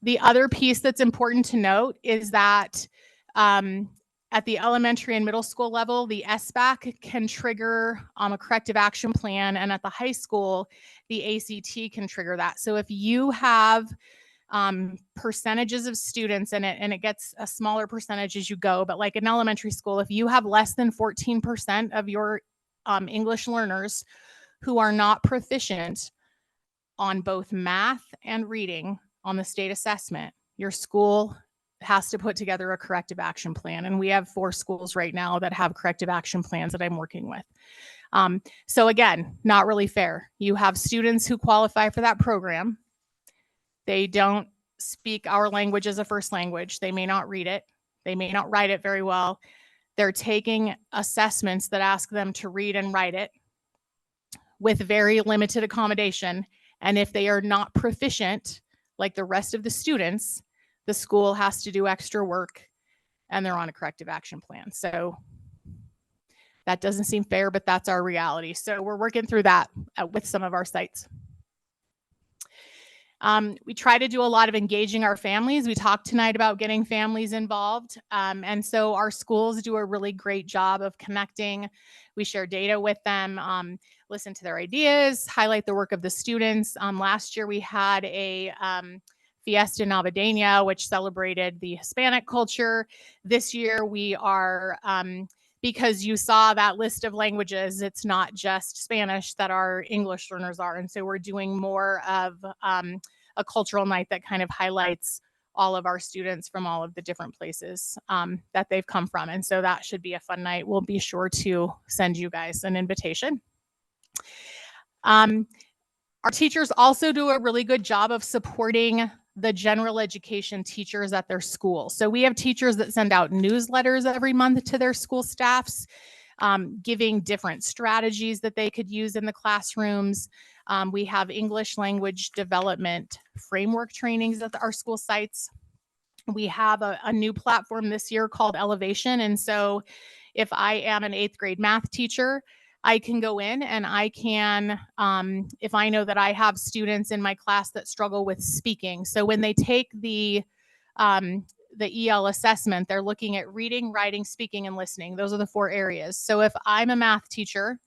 The other piece that's important to note is that at the elementary and middle school level, the SBAC can trigger a corrective action plan, and at the high school, the ACT can trigger that. So if you have percentages of students in it, and it gets a smaller percentage as you go, but like in elementary school, if you have less than 14% of your English learners who are not proficient on both math and reading on the state assessment, your school has to put together a corrective action plan. And we have 4 schools right now that have corrective action plans that I'm working with. So again, not really fair. You have students who qualify for that program. They don't speak our language as a first language. They may not read it. They may not write it very well. They're taking assessments that ask them to read and write it with very limited accommodation. And if they are not proficient, like the rest of the students, the school has to do extra work and they're on a corrective action plan. So that doesn't seem fair, but that's our reality. So we're working through that with some of our sites. We try to do a lot of engaging our families. We talked tonight about getting families involved. And so our schools do a really great job of connecting. We share data with them, listen to their ideas, highlight the work of the students. Last year we had a Fiesta Navideña, which celebrated the Hispanic culture. This year we are, because you saw that list of languages, it's not just Spanish that our English learners are. And so we're doing more of a cultural night that kind of highlights all of our students from all of the different places that they've come from. And so that should be a fun night. We'll be sure to send you guys an invitation. Our teachers also do a really good job of supporting the general education teachers at their school. So we have teachers that send out newsletters every month to their school staffs, giving different strategies that they could use in the classrooms. We have English language development framework trainings at our school sites. We have a new platform this year called Elevation. And so if I am an 8th grade math teacher, I can go in and I can, if I know that I have students in my class that struggle with speaking. So when they take the EL assessment, they're looking at reading, writing, speaking, and listening. Those are the 4 areas. So if I'm a math teacher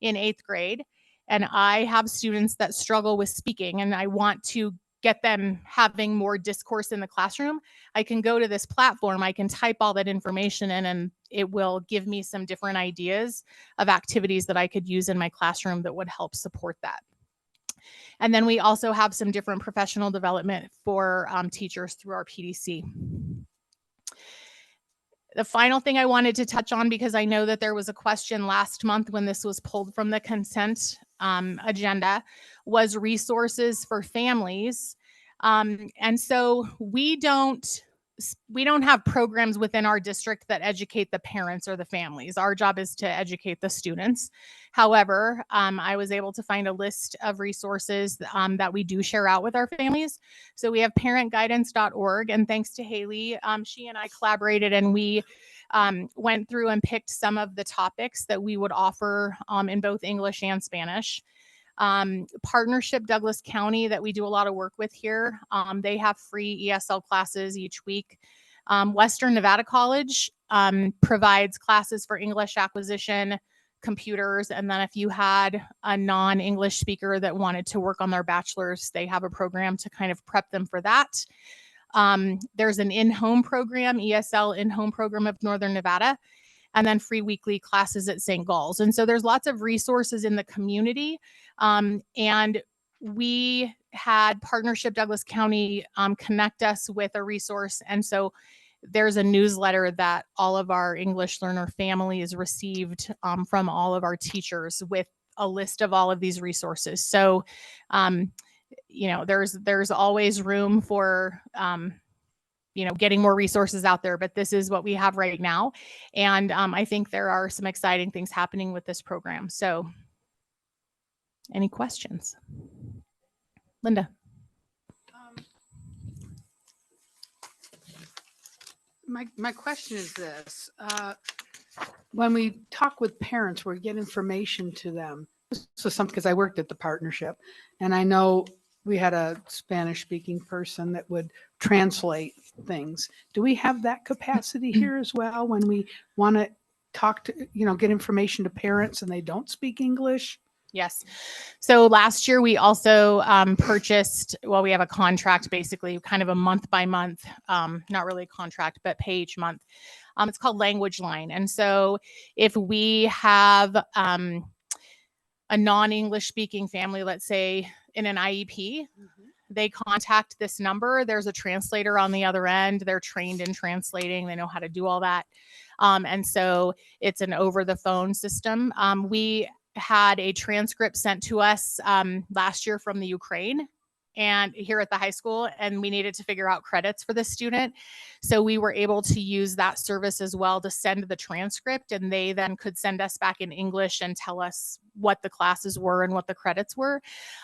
in 8th grade and I have students that struggle with speaking and I want to get them having more discourse in the classroom, I can go to this platform, I can type all that information in, and it will give me some different ideas of activities that I could use in my classroom that would help support that. And then we also have some different professional development for teachers through our PDC. The final thing I wanted to touch on, because I know that there was a question last month when this was pulled from the consent agenda, was resources for families. And so we don't have programs within our district that educate the parents or the families. Our job is to educate the students. However, I was able to find a list of resources that we do share out with our families. So we have parentguidance.org, and thanks to Haley, she and I collaborated and we went through and picked some of the topics that we would offer in both English and Spanish. Partnership Douglas County that we do a lot of work with here. They have free ESL classes each week. Western Nevada College provides classes for English acquisition, computers, and then if you had a non-English speaker that wanted to work on their bachelor's, they have a program to kind of prep them for that. There's an in-home program, ESL in-home program of Northern Nevada, and then free weekly classes at St. Gall's. And so there's lots of resources in the community. And we had Partnership Douglas County connect us with a resource. And so there's a newsletter that all of our English learner families received from all of our teachers with a list of all of these resources. So, you know, there's always room for, you know, getting more resources out there, but this is what we have right now. And I think there are some exciting things happening with this program. So any questions? Linda. My question is this. When we talk with parents, we get information to them. This was something because I worked at the partnership and I know we had a Spanish speaking person that would translate things. Do we have that capacity here as well when we want to talk to, you know, get information to parents and they don't speak English? Yes. So last year we also purchased, well, we have a contract, basically kind of a month by month, not really a contract, but pay each month. It's called Language Line. And so if we have a non-English speaking family, let's say in an IEP, they contact this number. There's a translator on the other end. They're trained in translating. They know how to do all that. And so it's an over the phone system. We had a transcript sent to us last year from the Ukraine and here at the high school, and we needed to figure out credits for this student. So we were able to use that service as well to send the transcript, and they then could send us back in English and tell us what the classes were and what the credits were.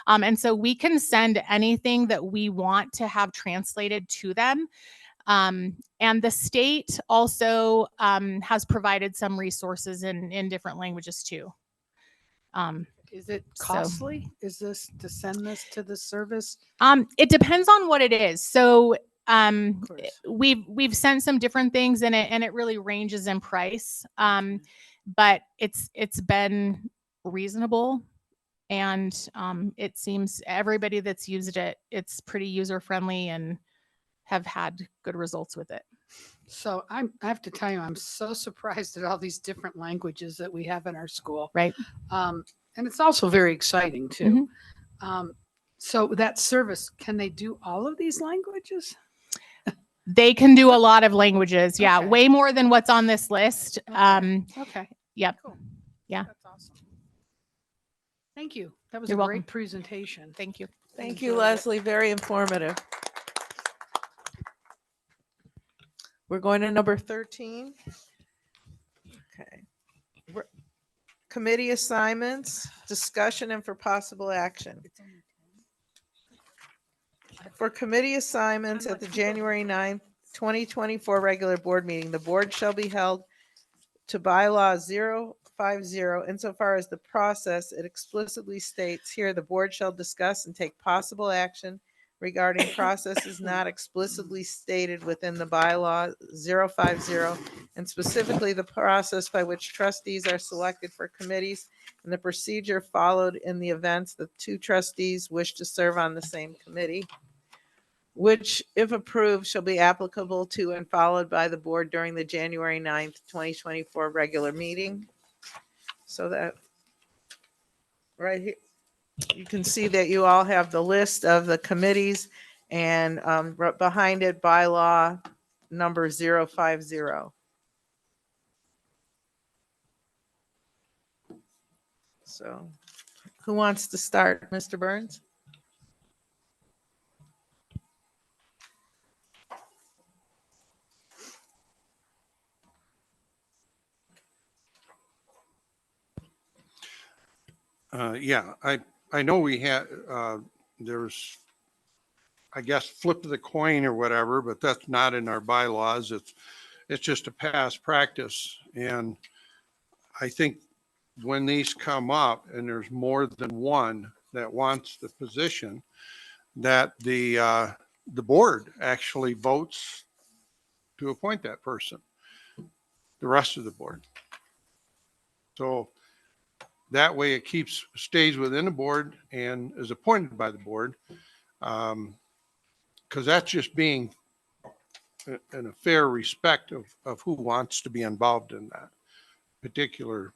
And so we can send anything that we want to have translated to them. And the state also has provided some resources in different languages too. Is it So- costly? Is this to send this to the service? It depends on what it is. So we've sent some different things in it, and it really ranges in price. But it's been reasonable, and it seems everybody that's used it, it's pretty user friendly and have had good results with it. So I have to tell you, I'm so surprised at all these different languages that we have in our school. Right. And it's also very exciting too. So that service, can they do all of these languages? They can do a lot of languages. Yeah, Okay. way more than what's on this list. Okay. Yep. Yeah. That's awesome. Thank you. That was You're a welcome. great presentation. Thank you. Thank you, Enjoyed it. Leslie. Very informative. We're going to number 13. Okay. Committee assignments, discussion and for possible action. For committee assignments at the January 9th, 2024 regular board meeting, the board shall be held to bylaw 050 insofar as the process it explicitly states here, the board shall discuss and take possible action regarding processes not explicitly stated within the bylaw 050, and specifically the process by which trustees are selected for committees and the procedure followed in the events that two trustees wish to serve on the same committee, which, if approved, shall be applicable to and followed by the board during the January 9th, 2024 regular meeting. So that right here, you can see that you all have the list of the committees and right behind it, bylaw number 050. So who wants to start? Mr. Burns? Yeah, I know we had, there's, I guess, flip of the coin or whatever, but that's not in our bylaws. It's just a past practice. And I think when these come up and there's more than one that wants the position, that the board actually votes to appoint that person, the rest of the board. So that way it stays within the board and is appointed by the board. Because that's just being in a fair respect of who wants to be involved in that particular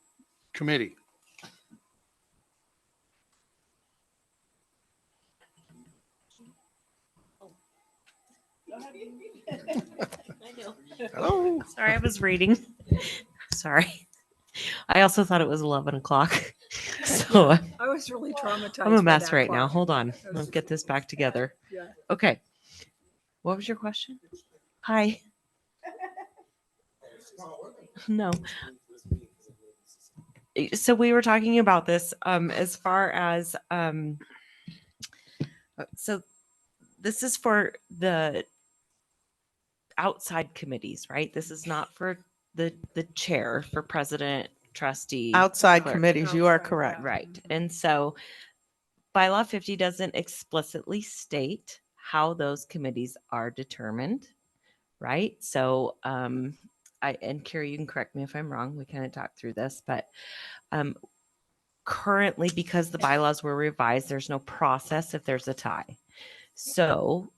committee. Hello. Sorry, I was reading. Sorry. I also thought it was 11 o'clock. So I was really traumatized. I'm a by mess that right now. clock. Hold on. I was- Let's get this back together. Yeah. Okay. What was your question? Hi. No. So we were talking about this as far as so this is for the outside committees, right? This is not for the chair, for president, trustee. Outside clerk. committees, you are correct. Right. And so bylaw 50 doesn't explicitly state how those committees are determined, right? So and Carrie, you can correct me if I'm wrong. We kind of talked through this, but currently, because the bylaws were revised, there's no process if there's a tie. So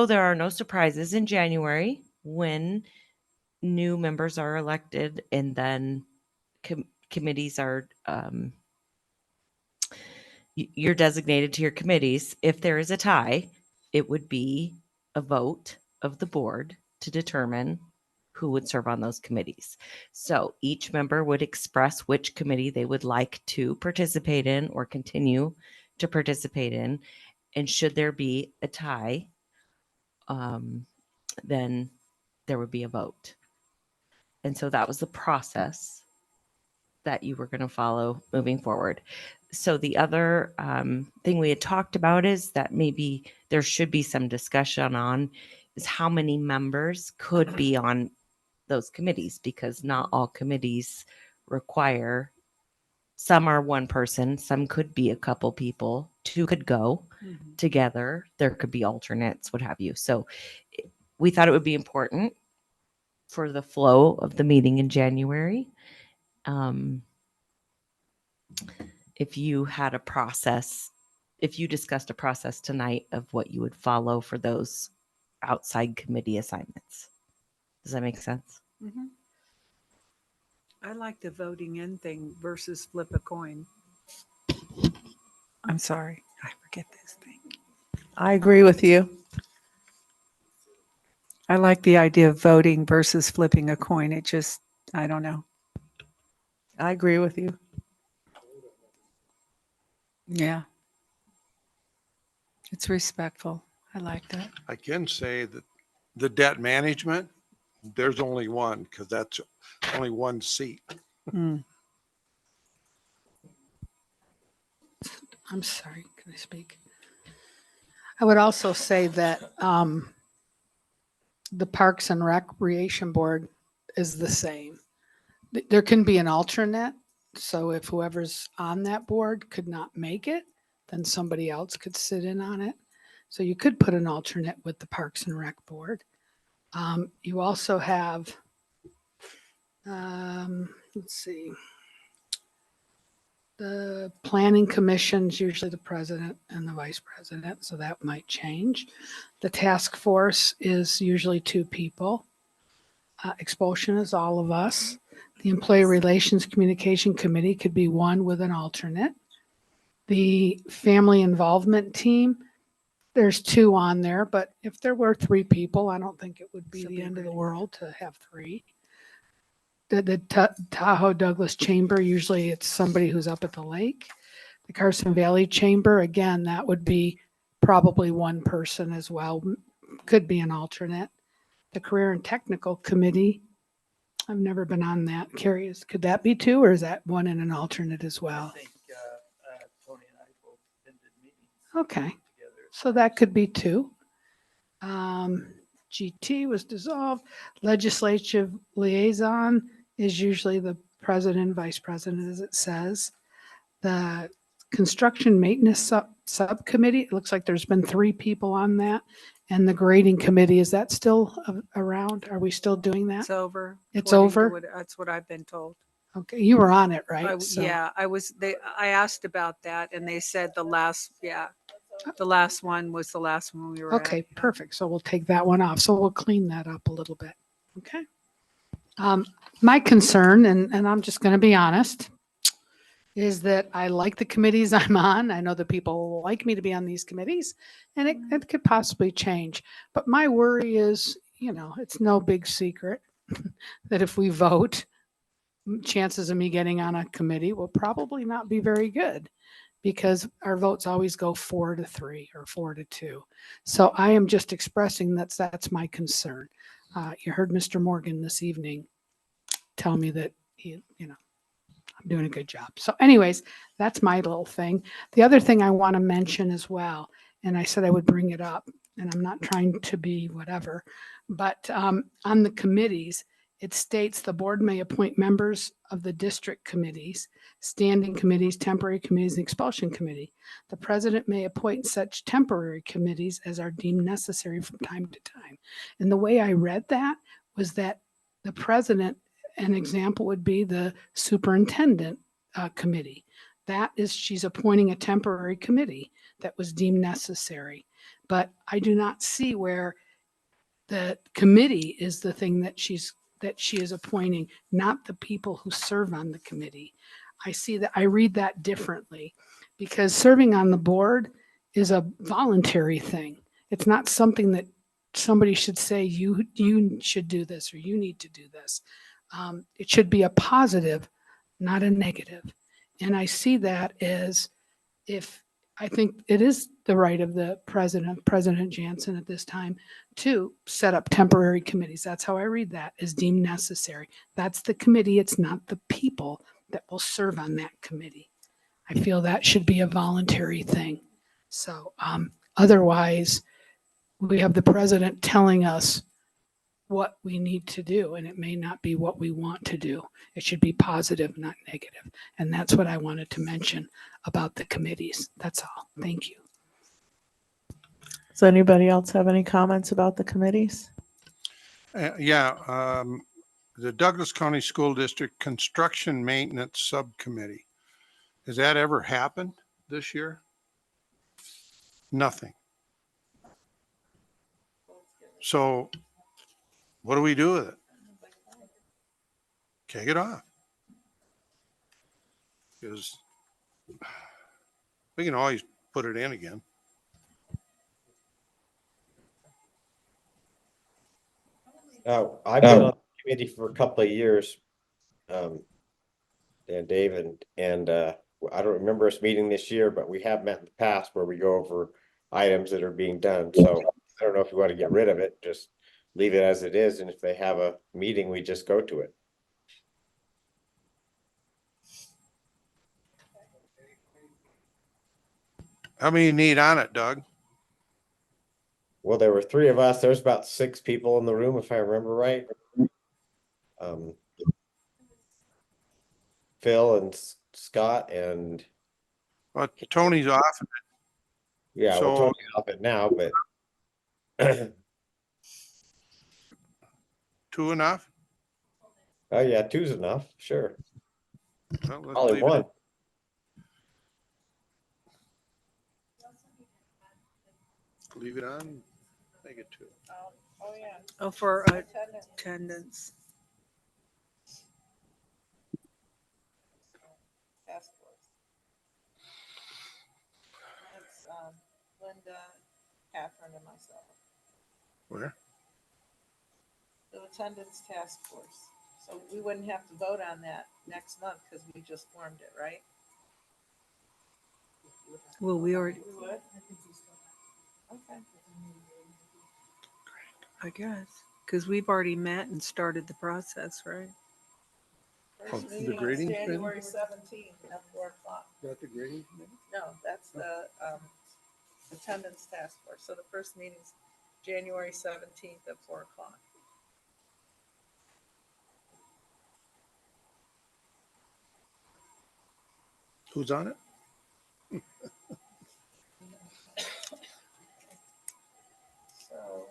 there are no surprises in January when new members are elected and then committees are you're designated to your committees. If there is a tie, it would be a vote of the board to determine who would serve on those committees. So each member would express which committee they would like to participate in or continue to participate in. And should there be a tie, then there would be a vote. And so that was the process that you were going to follow moving forward. So the other thing we had talked about is that maybe there should be some discussion on is how many members could be on those committees, because not all committees require, some are one person, some could be a couple people, two could go together, there could be alternates, what have you. So we thought it would be important for the flow of the meeting in January. If you had a process, if you discussed a process tonight of what you would follow for those outside committee assignments. Does that make sense? I like the voting in thing versus flip a coin. I'm sorry, I forget this thing. I agree with you. I like the idea of voting versus flipping a coin. It just, I don't know. I agree with you. Yeah. It's respectful. I like that. I can say that the debt management, there's only one, because that's only one seat. I'm sorry, can I speak? I would also say that the Parks and Recreation Board is the same. There can be an alternate. So if whoever's on that board could not make it, then somebody else could sit in on it. So you could put an alternate with the Parks and Rec Board. You also have, let's see, the Planning Commission's usually the president and the vice president, so that might change. The task force is usually 2 people. Expulsion is all of us. The Employee Relations Communication Committee could be 1 with an alternate. The Family Involvement Team, there's 2 on there, but if there were 3 people, I don't think it would be the end of the world to have 3. The Tahoe Douglas Chamber, usually it's somebody who's up at the lake. The Carson Valley Chamber, again, that would be probably 1 person as well, could be an alternate. The Career and Technical Committee, I've never been on that. Carrie, could that be 2, or is that 1 and an alternate as well? I think Tony and I both attended meetings Okay, so that could be 2. GT was dissolved. Legislative Liaison is usually the president, vice president, as it says. The Construction Maintenance Subcommittee, it looks like there's been 3 people on that. And the Grading Committee, is that still around? Are we still doing that? It's over. It's according to over? what- That's what I've been told. Okay, you were on it, I right? w- Yeah, I asked about that and they said the last one was the last one we were at. Okay, perfect. So we'll take that one off. So we'll clean that up a little bit. Okay. My concern, and I'm just going to be honest, is that I like the committees I'm on. I know that people like me to be on these committees, and it could possibly change. But my worry is, it's no big secret that if we vote, chances of me getting on a committee will probably not be very good, because our votes always go 4-3 or 4-2. So I am just expressing that's my concern. You heard Mr. Morgan this evening tell me that I'm doing a good job. So anyways, that's my little thing. The other thing I want to mention as well, and I said I would bring it up, and I'm not trying to be whatever, but on the committees, it states the board may appoint members of the district committees, standing committees, temporary committees, and expulsion committee. The president may appoint such temporary committees as are deemed necessary from time to time. And the way I read that was that the president, an example would be the superintendent committee. That is, she's appointing a temporary committee that was deemed necessary. But I do not see where the committee is the thing that she is appointing, not the people who serve on the committee. I read that differently, because serving on the board is a voluntary thing. It's not something that somebody should say, you should do this or you need to do this. It should be a positive, not a negative. And I see that as if I think it is the right of the president, President Jansen at this time, to set up temporary committees. That's how I read that, as deemed necessary. That's the committee. It's not the people that will serve on that committee. I feel that should be a voluntary thing. So otherwise, we have the president telling us what we need to do, and it may not be what we want to do. It should be positive, not negative. And that's what I wanted to mention about the committees. That's all. Thank you. Does anybody else have any comments about the committees? Yeah, the Douglas County School District Construction Maintenance Subcommittee. Has that ever happened this year? Nothing. So what do we do with it? Kick it off. Because we can always put it in again. I've been on the committee for a couple of years, and Dave, and I don't remember us meeting this year, but we have met in the past where we go over items that are being done. So I don't know if you want to get rid of it, just leave it as it is. And if they have a meeting, we just go to it. How many you need on it, Doug? Well, there were three of us. There's about 6 people in the room, if I remember right. Phil and Scott and Tony's off. Yeah, So- well, Tony's off it now, but 2 enough? oh yeah, 2's enough. Sure. Well, let's Only leave it. 1. Leave it on. Make it 2. Oh, yeah. Oh, for attendance. Task force. That's Linda, Catherine, and myself. Where? The attendance task force. So we wouldn't have to vote on that next month because we just formed it, right? Well, we already, We would? Okay. I guess, because we've already met and started the process, right? First the meeting is grading committee? January 17th at 4 o'clock. Is that the grading committee? No, that's the attendance task force. So the first meeting's January 17th at 4 o'clock. Who's on it? So.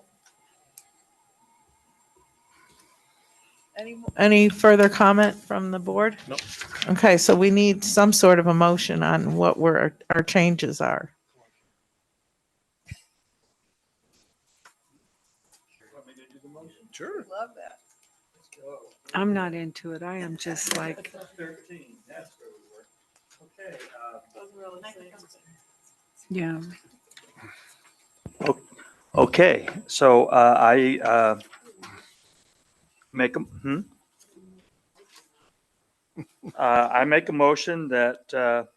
Any further comment from the board? No. Okay, so we need some sort of a motion on what our changes are. Sure. Love that. I'm not into it. I am just like, yeah. Okay, so I make I make a motion that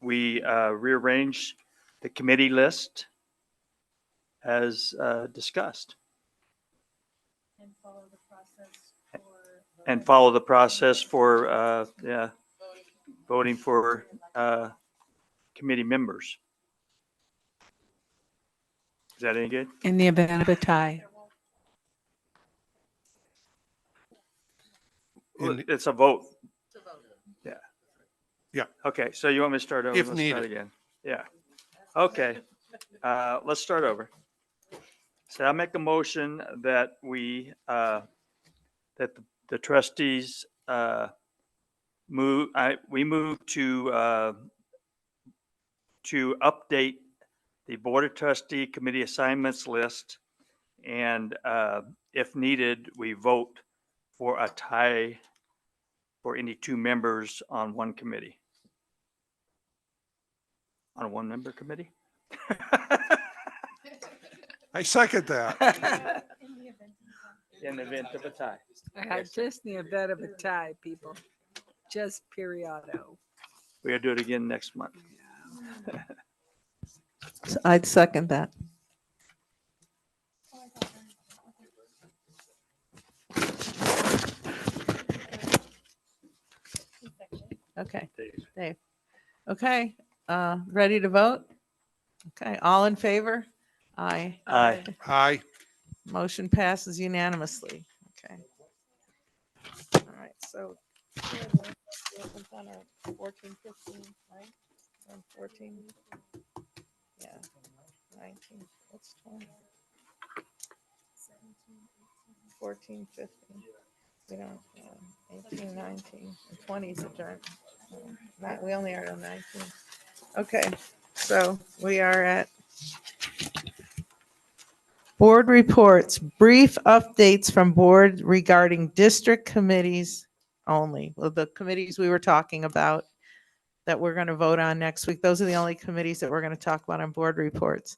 we rearrange the committee list as discussed. And follow the process for voting for committee members. Is that any good? In the event of a tie. Well, it's a vote. Yeah. Yeah. Okay, so you want me to start over? If Let's start needed. again. Yeah. Okay. Let's start over. So I make a motion that we, that the trustees we move to update the Board of Trustee Committee assignments list. And if needed, we vote for a tie for any 2 members on one committee. On a one-member committee? I second that. In the event of a tie. Just in the event of a tie, people. Just periodo. We're gonna do it again next month. I'd second that. Okay, Dave. Okay, ready to vote? Okay, all in favor? Aye. Aye. Aye. Motion passes unanimously. Okay. All right, so. 14, 15, right? 14. Yeah, 19, what's 20? 14, 15. We don't, 18, 19, and 20 is adjourned. We only are on 19. Okay, so we are at board reports, brief updates from board regarding district committees only. Well, the committees we were talking about that we're going to vote on next week. Those are the only committees that we're going to talk about on board reports.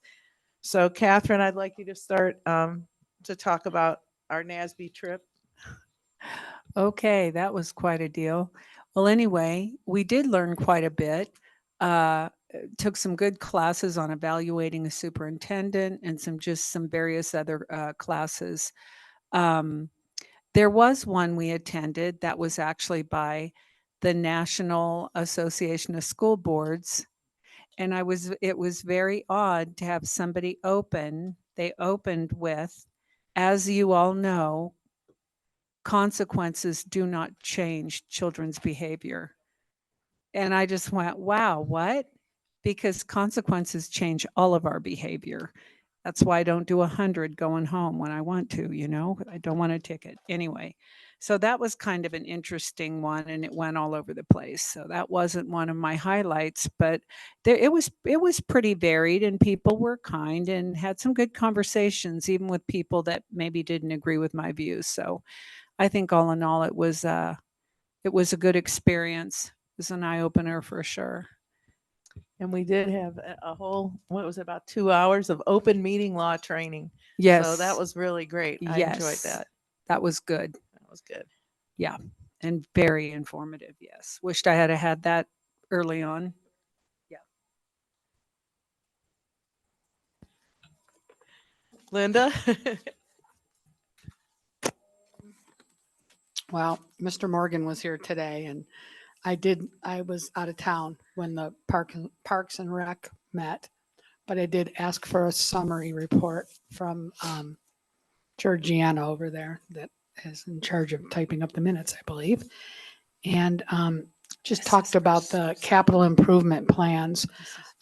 So Catherine, I'd like you to start to talk about our NASB trip. Okay, that was quite a deal. Well, anyway, we did learn quite a bit. Took some good classes on evaluating a superintendent and some various other classes. There was one we attended that was actually by the National Association of School Boards. And it was very odd to have somebody open. They opened with, as you all know, consequences do not change children's behavior. And I just went, wow, what? Because consequences change all of our behavior. That's why I don't do 100 going home when I want to, I don't want a ticket. Anyway, so that was kind of an interesting one, and it went all over the place. So that wasn't one of my highlights, but it was pretty varied, and people were kind and had some good conversations, even with people that maybe didn't agree with my views. So I think all in all, it was a good experience. It was an eye opener for sure. And we did have a whole, what was it, about 2 hours of open meeting law training. Yes. So that was really great. I enjoyed that. That was good. That was good. Yeah. And very informative. Yes. Wished I had had that early on. Yeah. Linda? Well, Mr. Morgan was here today, and I was out of town when the Parks and Rec met, but I did ask for a summary report from Georgiana over there that is in charge of typing up the minutes, I believe. And just talked about the capital improvement plans.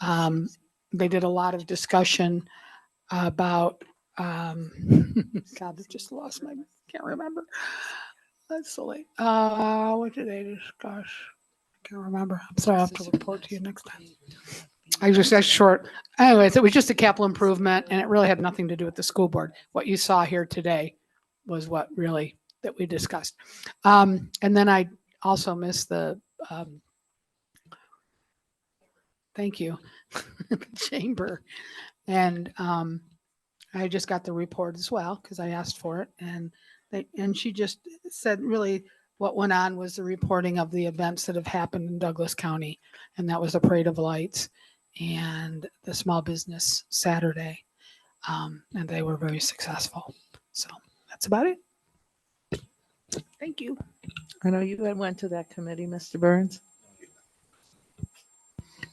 They did a lot of discussion about, God, I just lost can't remember. That's so late. What did they discuss? I can't remember. I'm sorry, I'll have to report to you next time. That's short. Anyways, it was just a capital improvement, and it really had nothing to do with the school board. What you saw here today was what really that we discussed. And then I also missed the thank you, the chamber. And I just got the report as well because I asked for it, and she just said really what went on was the reporting of the events that have happened in Douglas County, and that was the Parade of Lights and the Small Business Saturday, and they were very successful. So that's about it. Thank you. I know you had went to that committee, Mr. Burns.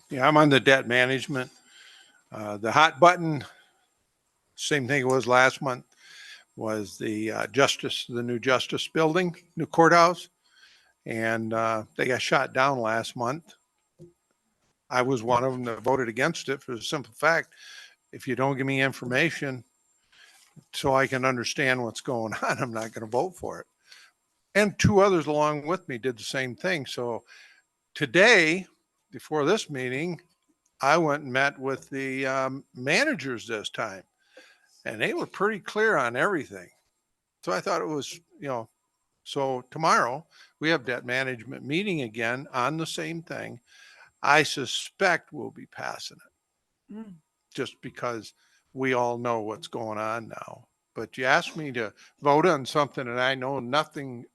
Yeah, I'm on the debt management. The hot button, same thing it was last month, was the new Justice building, new courthouse. And they got shot down last month. I was one of them that voted against it for the simple fact, if you don't give me information so I can understand what's going on, I'm not going to vote for it. And 2 others along with me did the same thing. So today, before this meeting, I went and met with the managers this time, and they were pretty clear on everything. So I thought it was, so tomorrow we have debt management meeting again on the same thing. I suspect we'll be passing it just because we all know what's going on now. But you asked me to vote on something and I know nothing.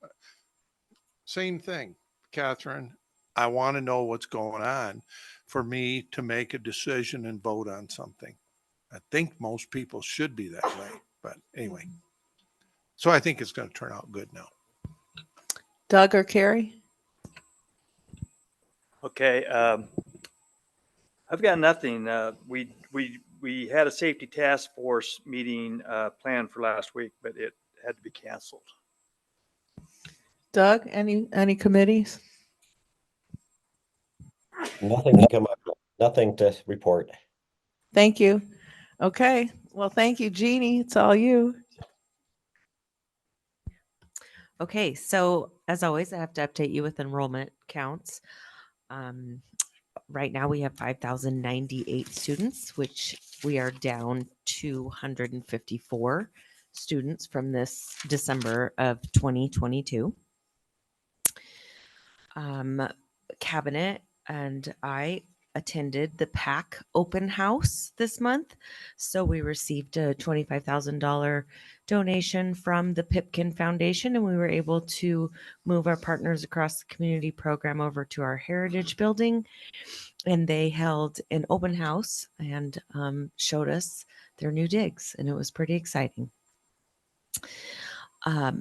Same thing, Catherine. I want to know what's going on for me to make a decision and vote on something. I think most people should be that way, but anyway. So I think it's going to turn out good now. Doug or Carrie? Okay, I've got nothing. We had a safety task force meeting planned for last week, but it had to be canceled. Doug, any committees? Nothing to come up, nothing to report. Thank you. Okay, well, thank you, Jeannie. It's all you. Okay, so as always, I have to update you with enrollment counts. Right now we have 5,098 students, which we are down 254 students from this December of 2022. Cabinet and I attended the PAC open house this month. So we received a $25,000 donation from the Pipkin Foundation, and we were able to move our partners across the community program over to our Heritage Building. And they held an open house and showed us their new digs, and it was pretty exciting.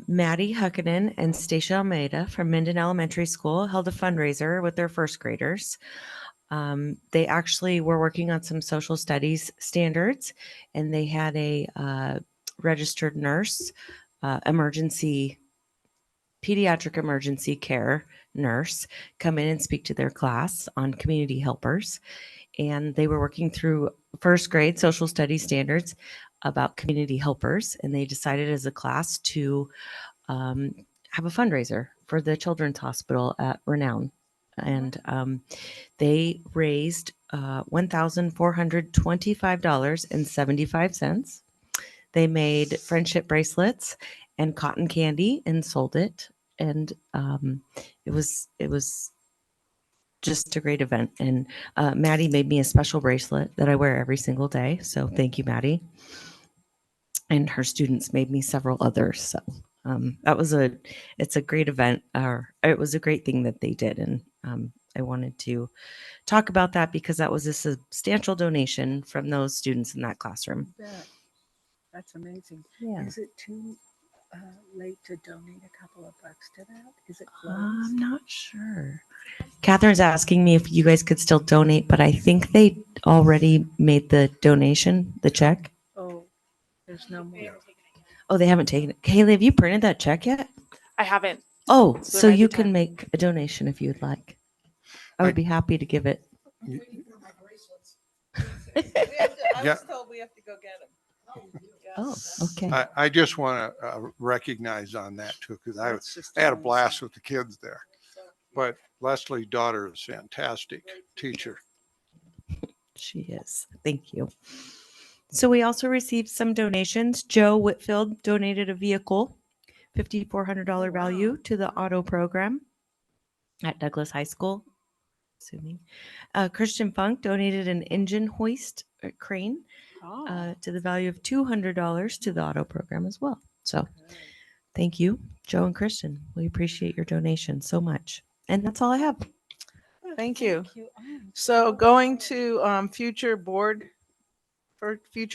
Maddie Huckinen and Stacia Almeida from Minden Elementary School held a fundraiser with their first graders. They actually were working on some social studies standards, and they had a registered nurse, pediatric emergency care nurse come in and speak to their class on community helpers. And they were working through first grade social studies standards about community helpers. And they decided as a class to have a fundraiser for the Children's Hospital at Renown. And they raised $1,425.75. They made friendship bracelets and cotton candy and sold it. And it was just a great event. And Maddie made me a special bracelet that I wear every single day. So thank you, Maddie. And her students made me several others. So it's a great event. It was a great thing that they did. And I wanted to talk about that because that was a substantial donation from those students in that classroom. That's amazing. Yeah. Is it too late to donate a couple of bucks to that? Is it I'm closed? not sure. Catherine's asking me if you guys could still donate, but I think they already made the donation, the check. Oh, there's no more. Oh, they haven't taken it. Kaylee, have you printed that check yet? I haven't. Oh, there so might be you can time. make a donation if you'd like. I would be happy to give it. I Yeah. was told we have to go get them. Oh, okay. I just want to recognize on that too, because I had a blast with the kids there. But Leslie's daughter is a fantastic teacher. She is. Thank you. So we also received some donations. Joe Whitfield donated a vehicle, $5,400 value to the auto program at Douglas High School. Assuming. Christian Funk donated an engine hoist crane to the value of $200 to the auto program as well. So thank you, Joe and Christian. We appreciate your donation so much. And that's all I have. Thank you. So going to future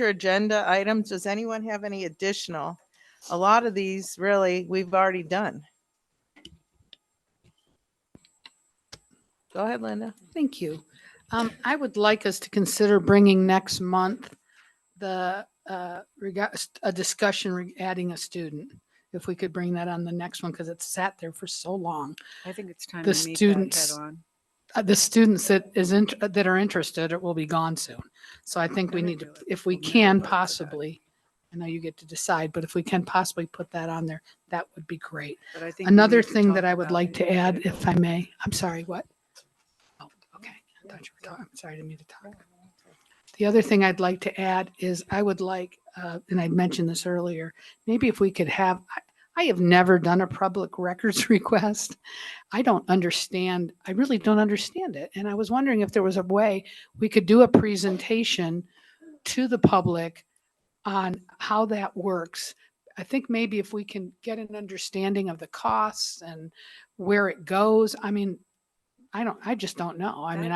agenda items, does anyone have any additional? A lot of these really we've already done. Go ahead, Linda. Thank you. I would like us to consider bringing next month a discussion adding a student. If we could bring that on the next one, because it's sat there for so long. I think it's time The to meet that students, head on. the students that are interested will be gone soon. So I think we need to, if we can possibly, I know you get to decide, but if we can possibly put that on there, that would be great. But I think we Another need to thing talk that I would about like it. to add, if I may, I'm sorry, what? Oh, okay. I thought you were talking. I'm sorry, I didn't mean to talk. The other thing I'd like to add is I would like, and I mentioned this earlier, maybe if we could have, I have never done a public records request. I don't understand. I really don't understand it. And I was wondering if there was a way we could do a presentation to the public on how that works. I think maybe if we can get an understanding of the costs and where it goes. I mean, I just don't know. I mean,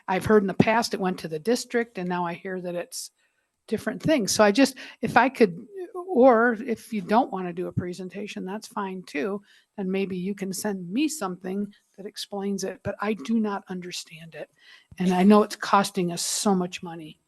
I've heard in the past it went to the district and now I hear that it's different things. So if I could, or if you don't want to do a presentation, that's fine too. And maybe you can send me something that explains it, but I do not understand it. And I know it's costing us so much money.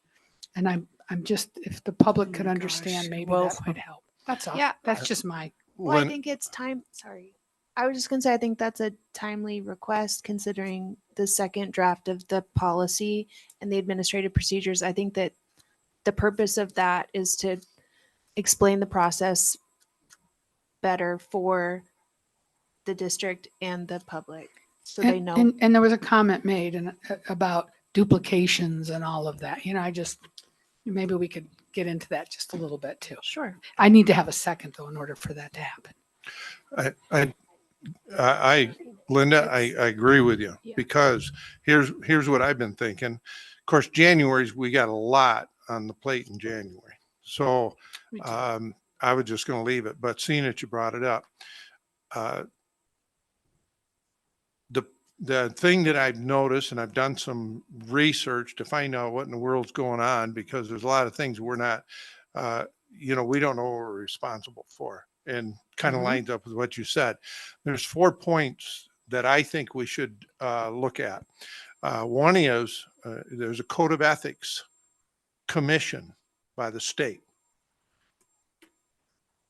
And I'm just, if the public could understand, maybe that might help. That's all. Yeah. That's just my. Well, I think it's time. Sorry. I was just going to say, I think that's a timely request considering the second draft of the policy and the administrative procedures. I think that the purpose of that is to explain the process better for the district and the public so they know. And there was a comment made about duplications and all of that. Maybe we could get into that just a little bit too. Sure. I need to have a second though in order for that to happen. Linda, I agree with you because here's what I've been thinking. Of course, January's, we got a lot on the plate in January. So I was just going to leave it, but seeing that you brought it up, the thing that I've noticed, and I've done some research to find out what in the world's going on, because there's a lot of things we're not, we don't know what we're responsible for, and kind of lines up with what you said. There's 4 points that I think we should look at. One is there's a code of ethics commission by the state.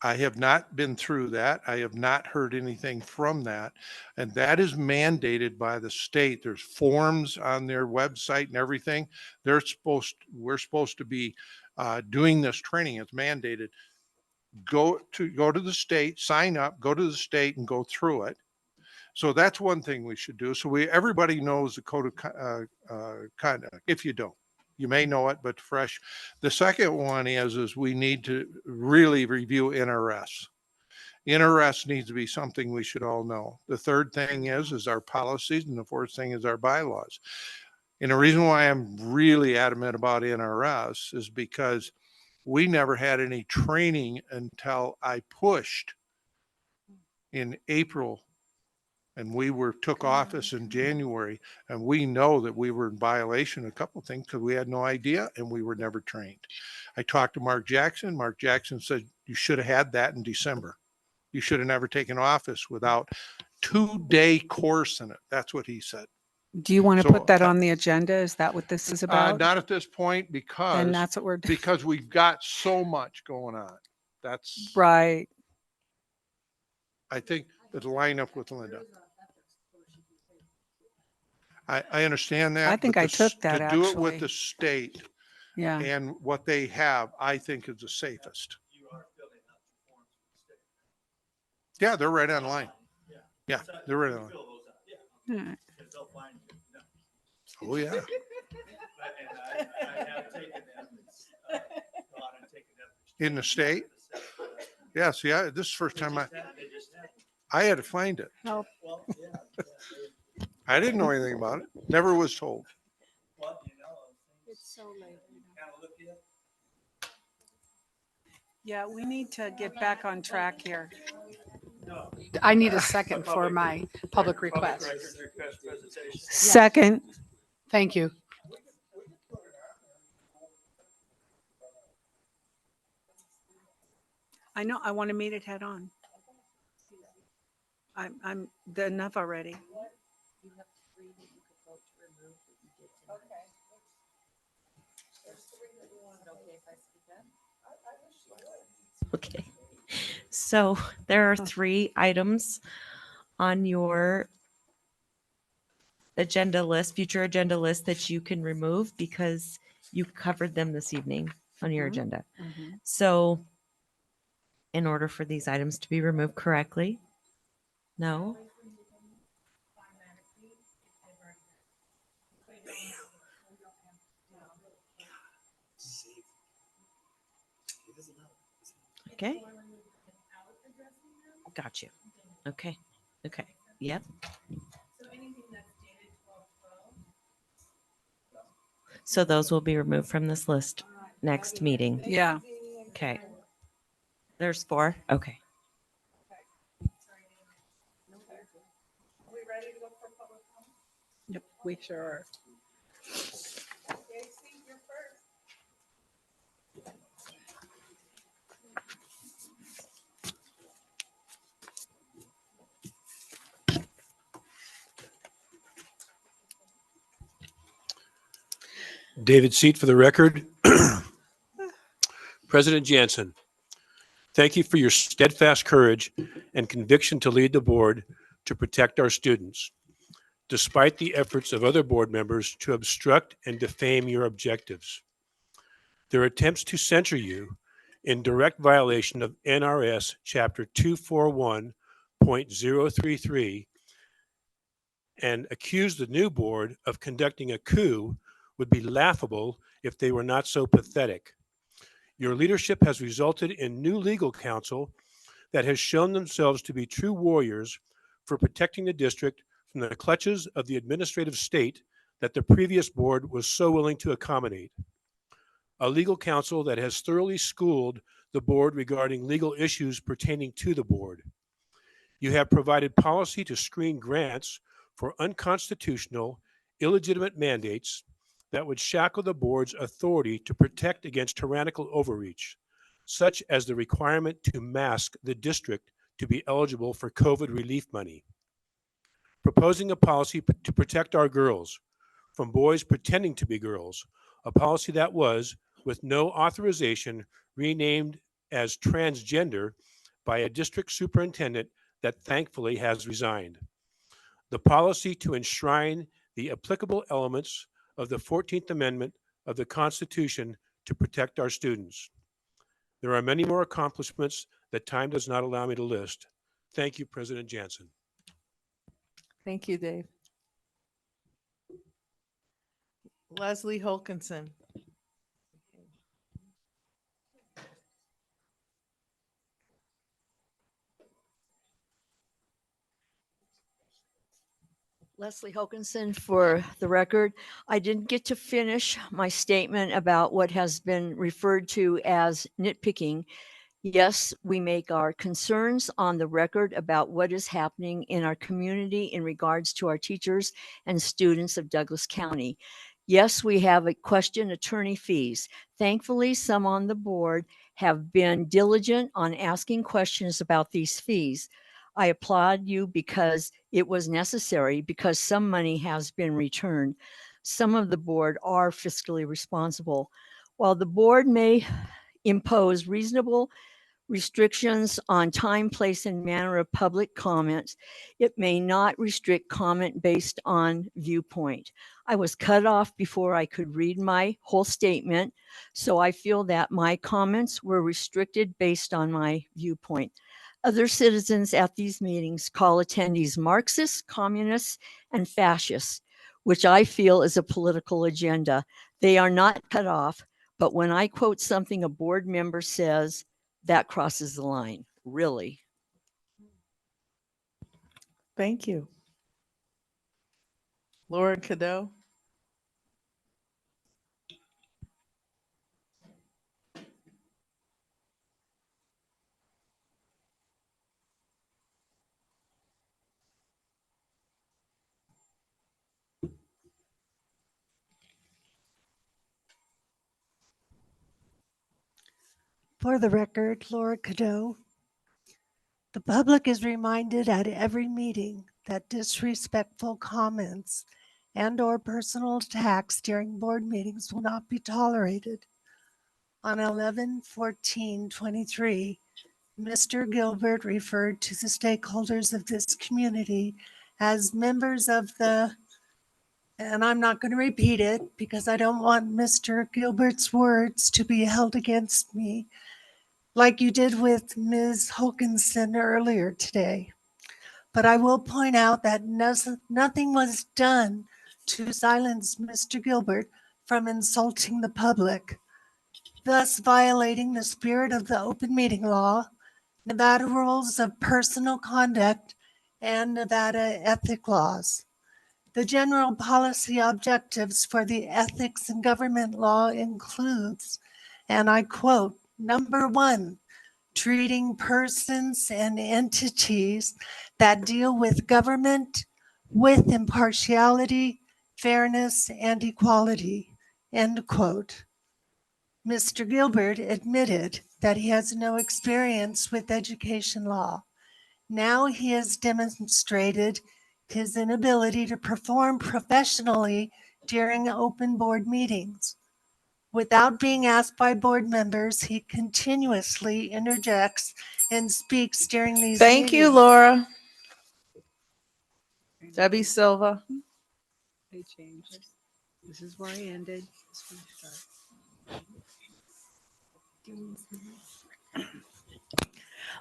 I have not been through that. I have not heard anything from that. And that is mandated by the state. There's forms on their website and everything. We're supposed to be doing this training. It's mandated. Go to the state, sign up, go to the state and go through it. So that's one thing we should do. So everybody knows the code of conduct. If you don't, you may know it, but fresh. The second one is we need to really review NRS. NRS needs to be something we should all know. The third thing is our policies, and the fourth thing is our bylaws. And the reason why I'm really adamant about NRS is because we never had any training until I pushed in April, and we took office in January, and we know that we were in violation of a couple of things because we had no idea and we were never trained. I talked to Mark Jackson. Mark Jackson said, you should have had that in December. You should have never taken office without 2-day course in it. That's what he said. Do you want to put that on the agenda? Is that what this is about? Not at this point, because And that's what we're doing. because we've got so much going on. That's Right. I think it'll line up with Linda. I understand that. I think but I took that, to do it with actually. the state Yeah. and what they have, I think is the safest. Yeah, they're right online. Yeah, they're right online. Yeah. Oh, yeah. In the state? Yeah, see, this is the first time I had to find it. Help. I didn't know anything about it. Never was told. It's so late. Yeah, we need to get back on track here. I need a second for my public request. Second. Thank you. I know, I want to meet it head on. I'm enough already. Okay. So there are 3 items on your agenda list, future agenda list, that you can remove because you covered them this evening on your agenda. So in order for these items to be removed correctly, no? Okay. Got you. Okay. Okay. Yep. So those will be removed from this list next meeting. Yeah. Okay. There's 4. Okay. Yep, we sure are. David Seat for the record. President Jansen, thank you for your steadfast courage and conviction to lead the board to protect our students, despite the efforts of other board members to obstruct and defame your objectives. Their attempts to censure you in direct violation of NRS Chapter 241.033 and accuse the new board of conducting a coup would be laughable if they were not so pathetic. Your leadership has resulted in new legal counsel that has shown themselves to be true warriors for protecting the district from the clutches of the administrative state that the previous board was so willing to accommodate. A legal counsel that has thoroughly schooled the board regarding legal issues pertaining to the board. You have provided policy to screen grants for unconstitutional, illegitimate mandates that would shackle the board's authority to protect against tyrannical overreach, such as the requirement to mask the district to be eligible for COVID relief money. Proposing a policy to protect our girls from boys pretending to be girls, a policy that was, with no authorization, renamed as transgender by a district superintendent that thankfully has resigned. The policy to enshrine the applicable elements of the 14th Amendment of the Constitution to protect our students. There are many more accomplishments that time does not allow me to list. Thank you, President Jansen. Thank you, Dave. Leslie Holkinson. Leslie Hokinson for the record. I didn't get to finish my statement about what has been referred to as nitpicking. Yes, we make our concerns on the record about what is happening in our community in regards to our teachers and students of Douglas County. Yes, we have a question attorney fees. Thankfully, some on the board have been diligent on asking questions about these fees. I applaud you because it was necessary, because some money has been returned. Some of the board are fiscally responsible. While the board may impose reasonable restrictions on time, place, and manner of public comments, it may not restrict comment based on viewpoint. I was cut off before I could read my whole statement, so I feel that my comments were restricted based on my viewpoint. Other citizens at these meetings call attendees Marxists, communists, and fascists, which I feel is a political agenda. They are not cut off, but when I quote something a board member says, that crosses the line, really. Thank you. Laura Cadeau. For the record, Laura Cadeau. The public is reminded at every meeting that disrespectful comments and/or personal attacks during board meetings will not be tolerated. On 11/14/23, Mr. Gilbert referred to the stakeholders of this community as members of the, and I'm not going to repeat it because I don't want Mr. Gilbert's words to be held against me, like you did with Ms. Hokinson earlier today. But I will point out that nothing was done to silence Mr. Gilbert from insulting the public, thus violating the spirit of the open meeting law Nevada rules of personal conduct, and Nevada ethic laws. The general policy objectives for the ethics and government law includes, and I quote, number one, treating persons and entities that deal with government with impartiality, fairness, and equality, end quote. Mr. Gilbert admitted that he has no experience with education law. Now he has demonstrated his inability to perform professionally during open board meetings. Without being asked by board members, he continuously interjects and speaks during these Thank you, meetings. Laura. Debbie Silva. They changed. This is where I ended. This is where I start.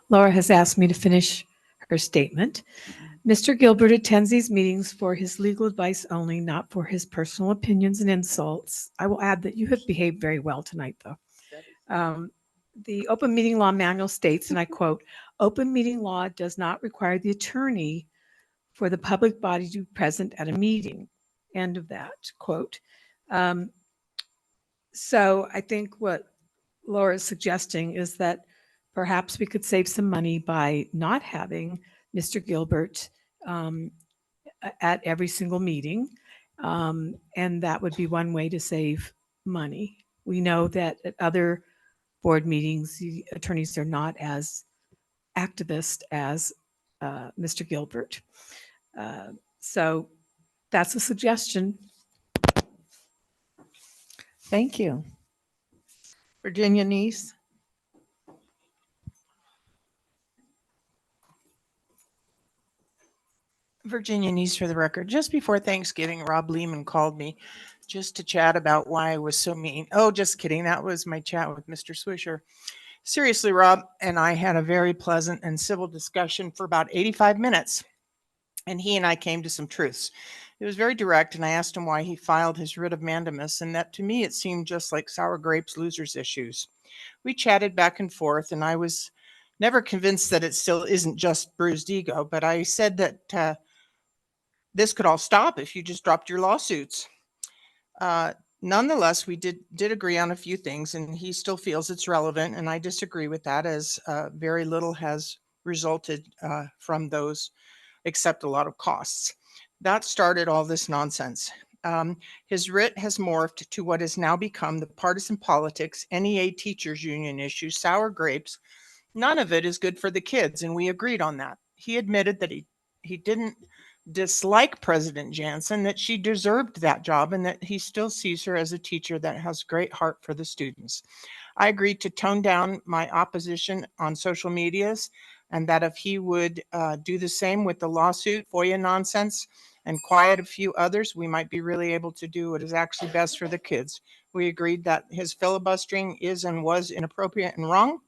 Laura has asked me to finish her statement. Mr. Gilbert attends these meetings for his legal advice only, not for his personal opinions and insults. I will add that you have behaved very well tonight, though. The open meeting law manual states, and I quote, "Open meeting law does not require the attorney for the public body to be present at a meeting." End of that quote. So I think what Laura is suggesting is that perhaps we could save some money by not having Mr. Gilbert at every single meeting. And that would be one way to save money. We know that at other board meetings, the attorneys are not as activist as Mr. Gilbert. So that's a suggestion. Thank you. Virginia Neese. Virginia Neese for the record. Just before Thanksgiving, Rob Lehman called me just to chat about why I was so mean. Oh, just kidding. That was my chat with Mr. Swisher. Seriously, Rob and I had a very pleasant and civil discussion for about 85 minutes. And he and I came to some truths. It was very direct, and I asked him why he filed his writ of mandamus, and that to me it seemed just like sour grapes, losers issues. We chatted back and forth, and I was never convinced that it still isn't just bruised ego, but I said that this could all stop if you just dropped your lawsuits. Nonetheless, we did agree on a few things, and he still feels it's relevant, and I disagree with that, as very little has resulted from those, except a lot of costs. That started all this nonsense. His writ has morphed to what has now become the partisan politics, NEA teachers union issue, sour grapes. None of it is good for the kids, and we agreed on that. He admitted that he didn't dislike President Jansen, that she deserved that job, and that he still sees her as a teacher that has great heart for the students. I agreed to tone down my opposition on social medias, and that if he would do the same with the lawsuit, FOIA nonsense, and quiet a few others, we might be really able to do what is actually best for the kids. We agreed that his filibustering is and was inappropriate and wrong,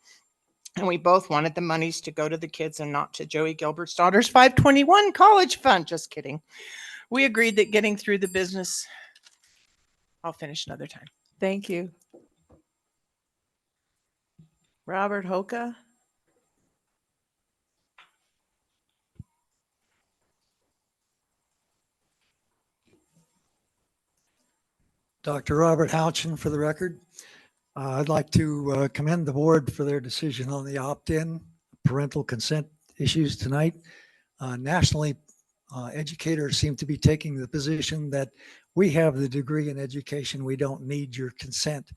and we both wanted the monies to go to the kids and not to Joey Gilbert's daughter's 521 college fund. Just kidding. We agreed that getting through the business, I'll finish another time. Thank you. Robert Hoka. Dr. Robert Houchin for the record. I'd like to commend the board for their decision on the opt-in parental consent issues tonight. Nationally, educators seem to be taking the position that we have the degree in education, we don't need your consent.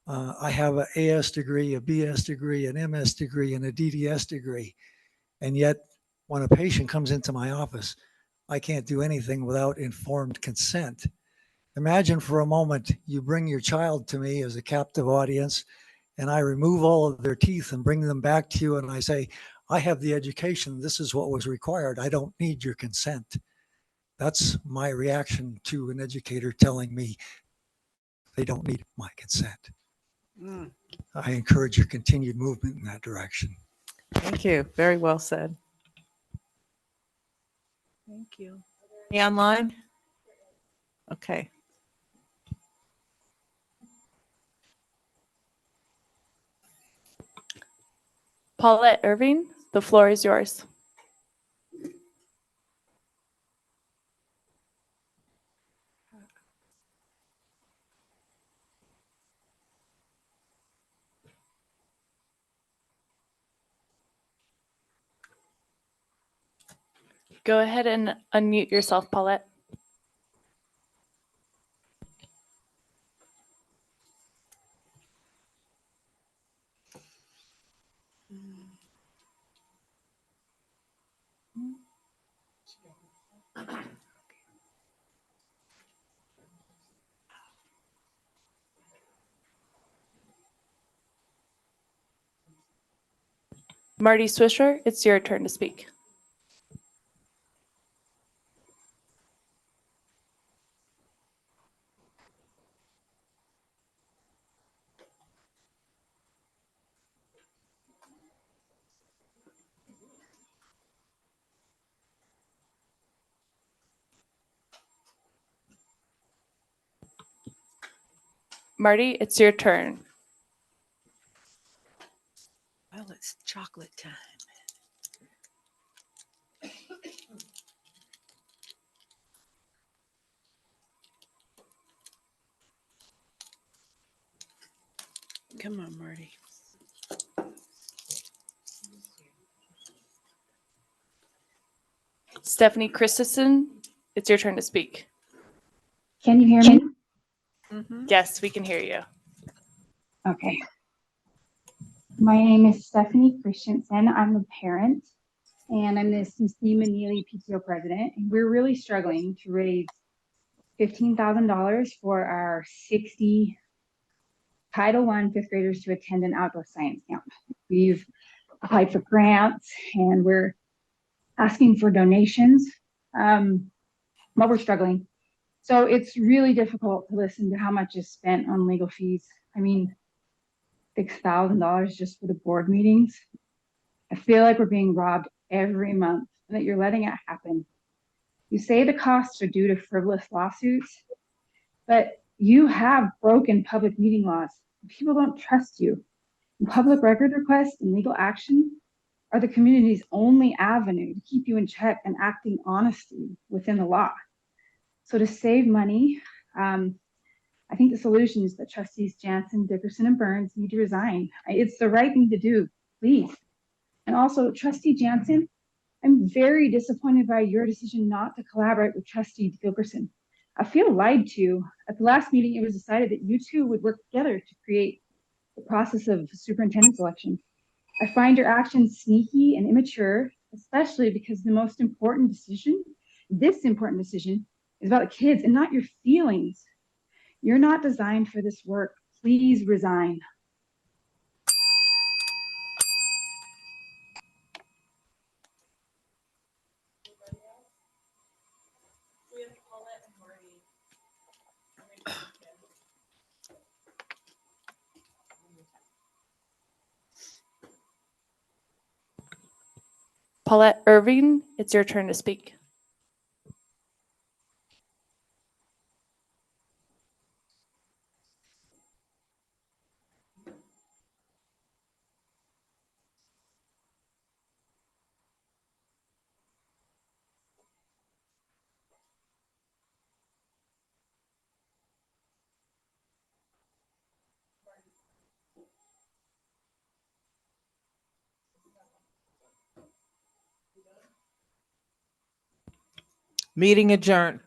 I have an AS degree, a BS degree, an MS degree, and a DDS degree. And yet, when a patient comes into my office, I can't do anything without informed consent. Imagine for a moment you bring your child to me as a captive audience, and I remove all of their teeth and bring them back to you, and I say, I have the education, this is what was required, I don't need your consent. That's my reaction to an educator telling me they don't need my consent. I encourage your continued movement in that direction. Thank you. Very well said. Thank you. Any online? Okay. Paulette Irving, the floor is yours. Go ahead and unmute yourself, Paulette. Marty Swisher, it's your turn to speak. Marty, it's your turn. Well, it's chocolate time. Come on, Marty. Stephanie Christensen, it's your turn to speak. Can you hear me? Yes, we can hear you. Okay. My name is Stephanie Christensen. I'm a parent and I'm the Sistema Neely PTO president. And we're really struggling to raise $15,000 for our 60 Title I fifth graders to attend an outdoor science camp. We've applied for grants and we're asking for donations, but we're struggling. So it's really difficult to listen to how much is spent on legal fees. I mean, $6,000 just for the board meetings. I feel like we're being robbed every month and that you're letting it happen. You say the costs are due to frivolous lawsuits, but you have broken public meeting laws. People don't trust you. And public record requests and legal action are the community's only avenue to keep you in check and acting honestly within the law. So to save money, I think the solution is that trustees Jansen, Dickerson, and Burns need to resign. It's the right thing to do, please. And also, Trustee Jansen, I'm very disappointed by your decision not to collaborate with Trustee Gilkerson. I feel lied to. At the last meeting, it was decided that you two would work together to create the process of superintendent selection. I find your actions sneaky and immature, especially because the most important decision, this important decision, is about the kids and not your feelings. You're not designed for this work. Please resign. Paulette Irving, it's your turn to speak. Meeting adjourned.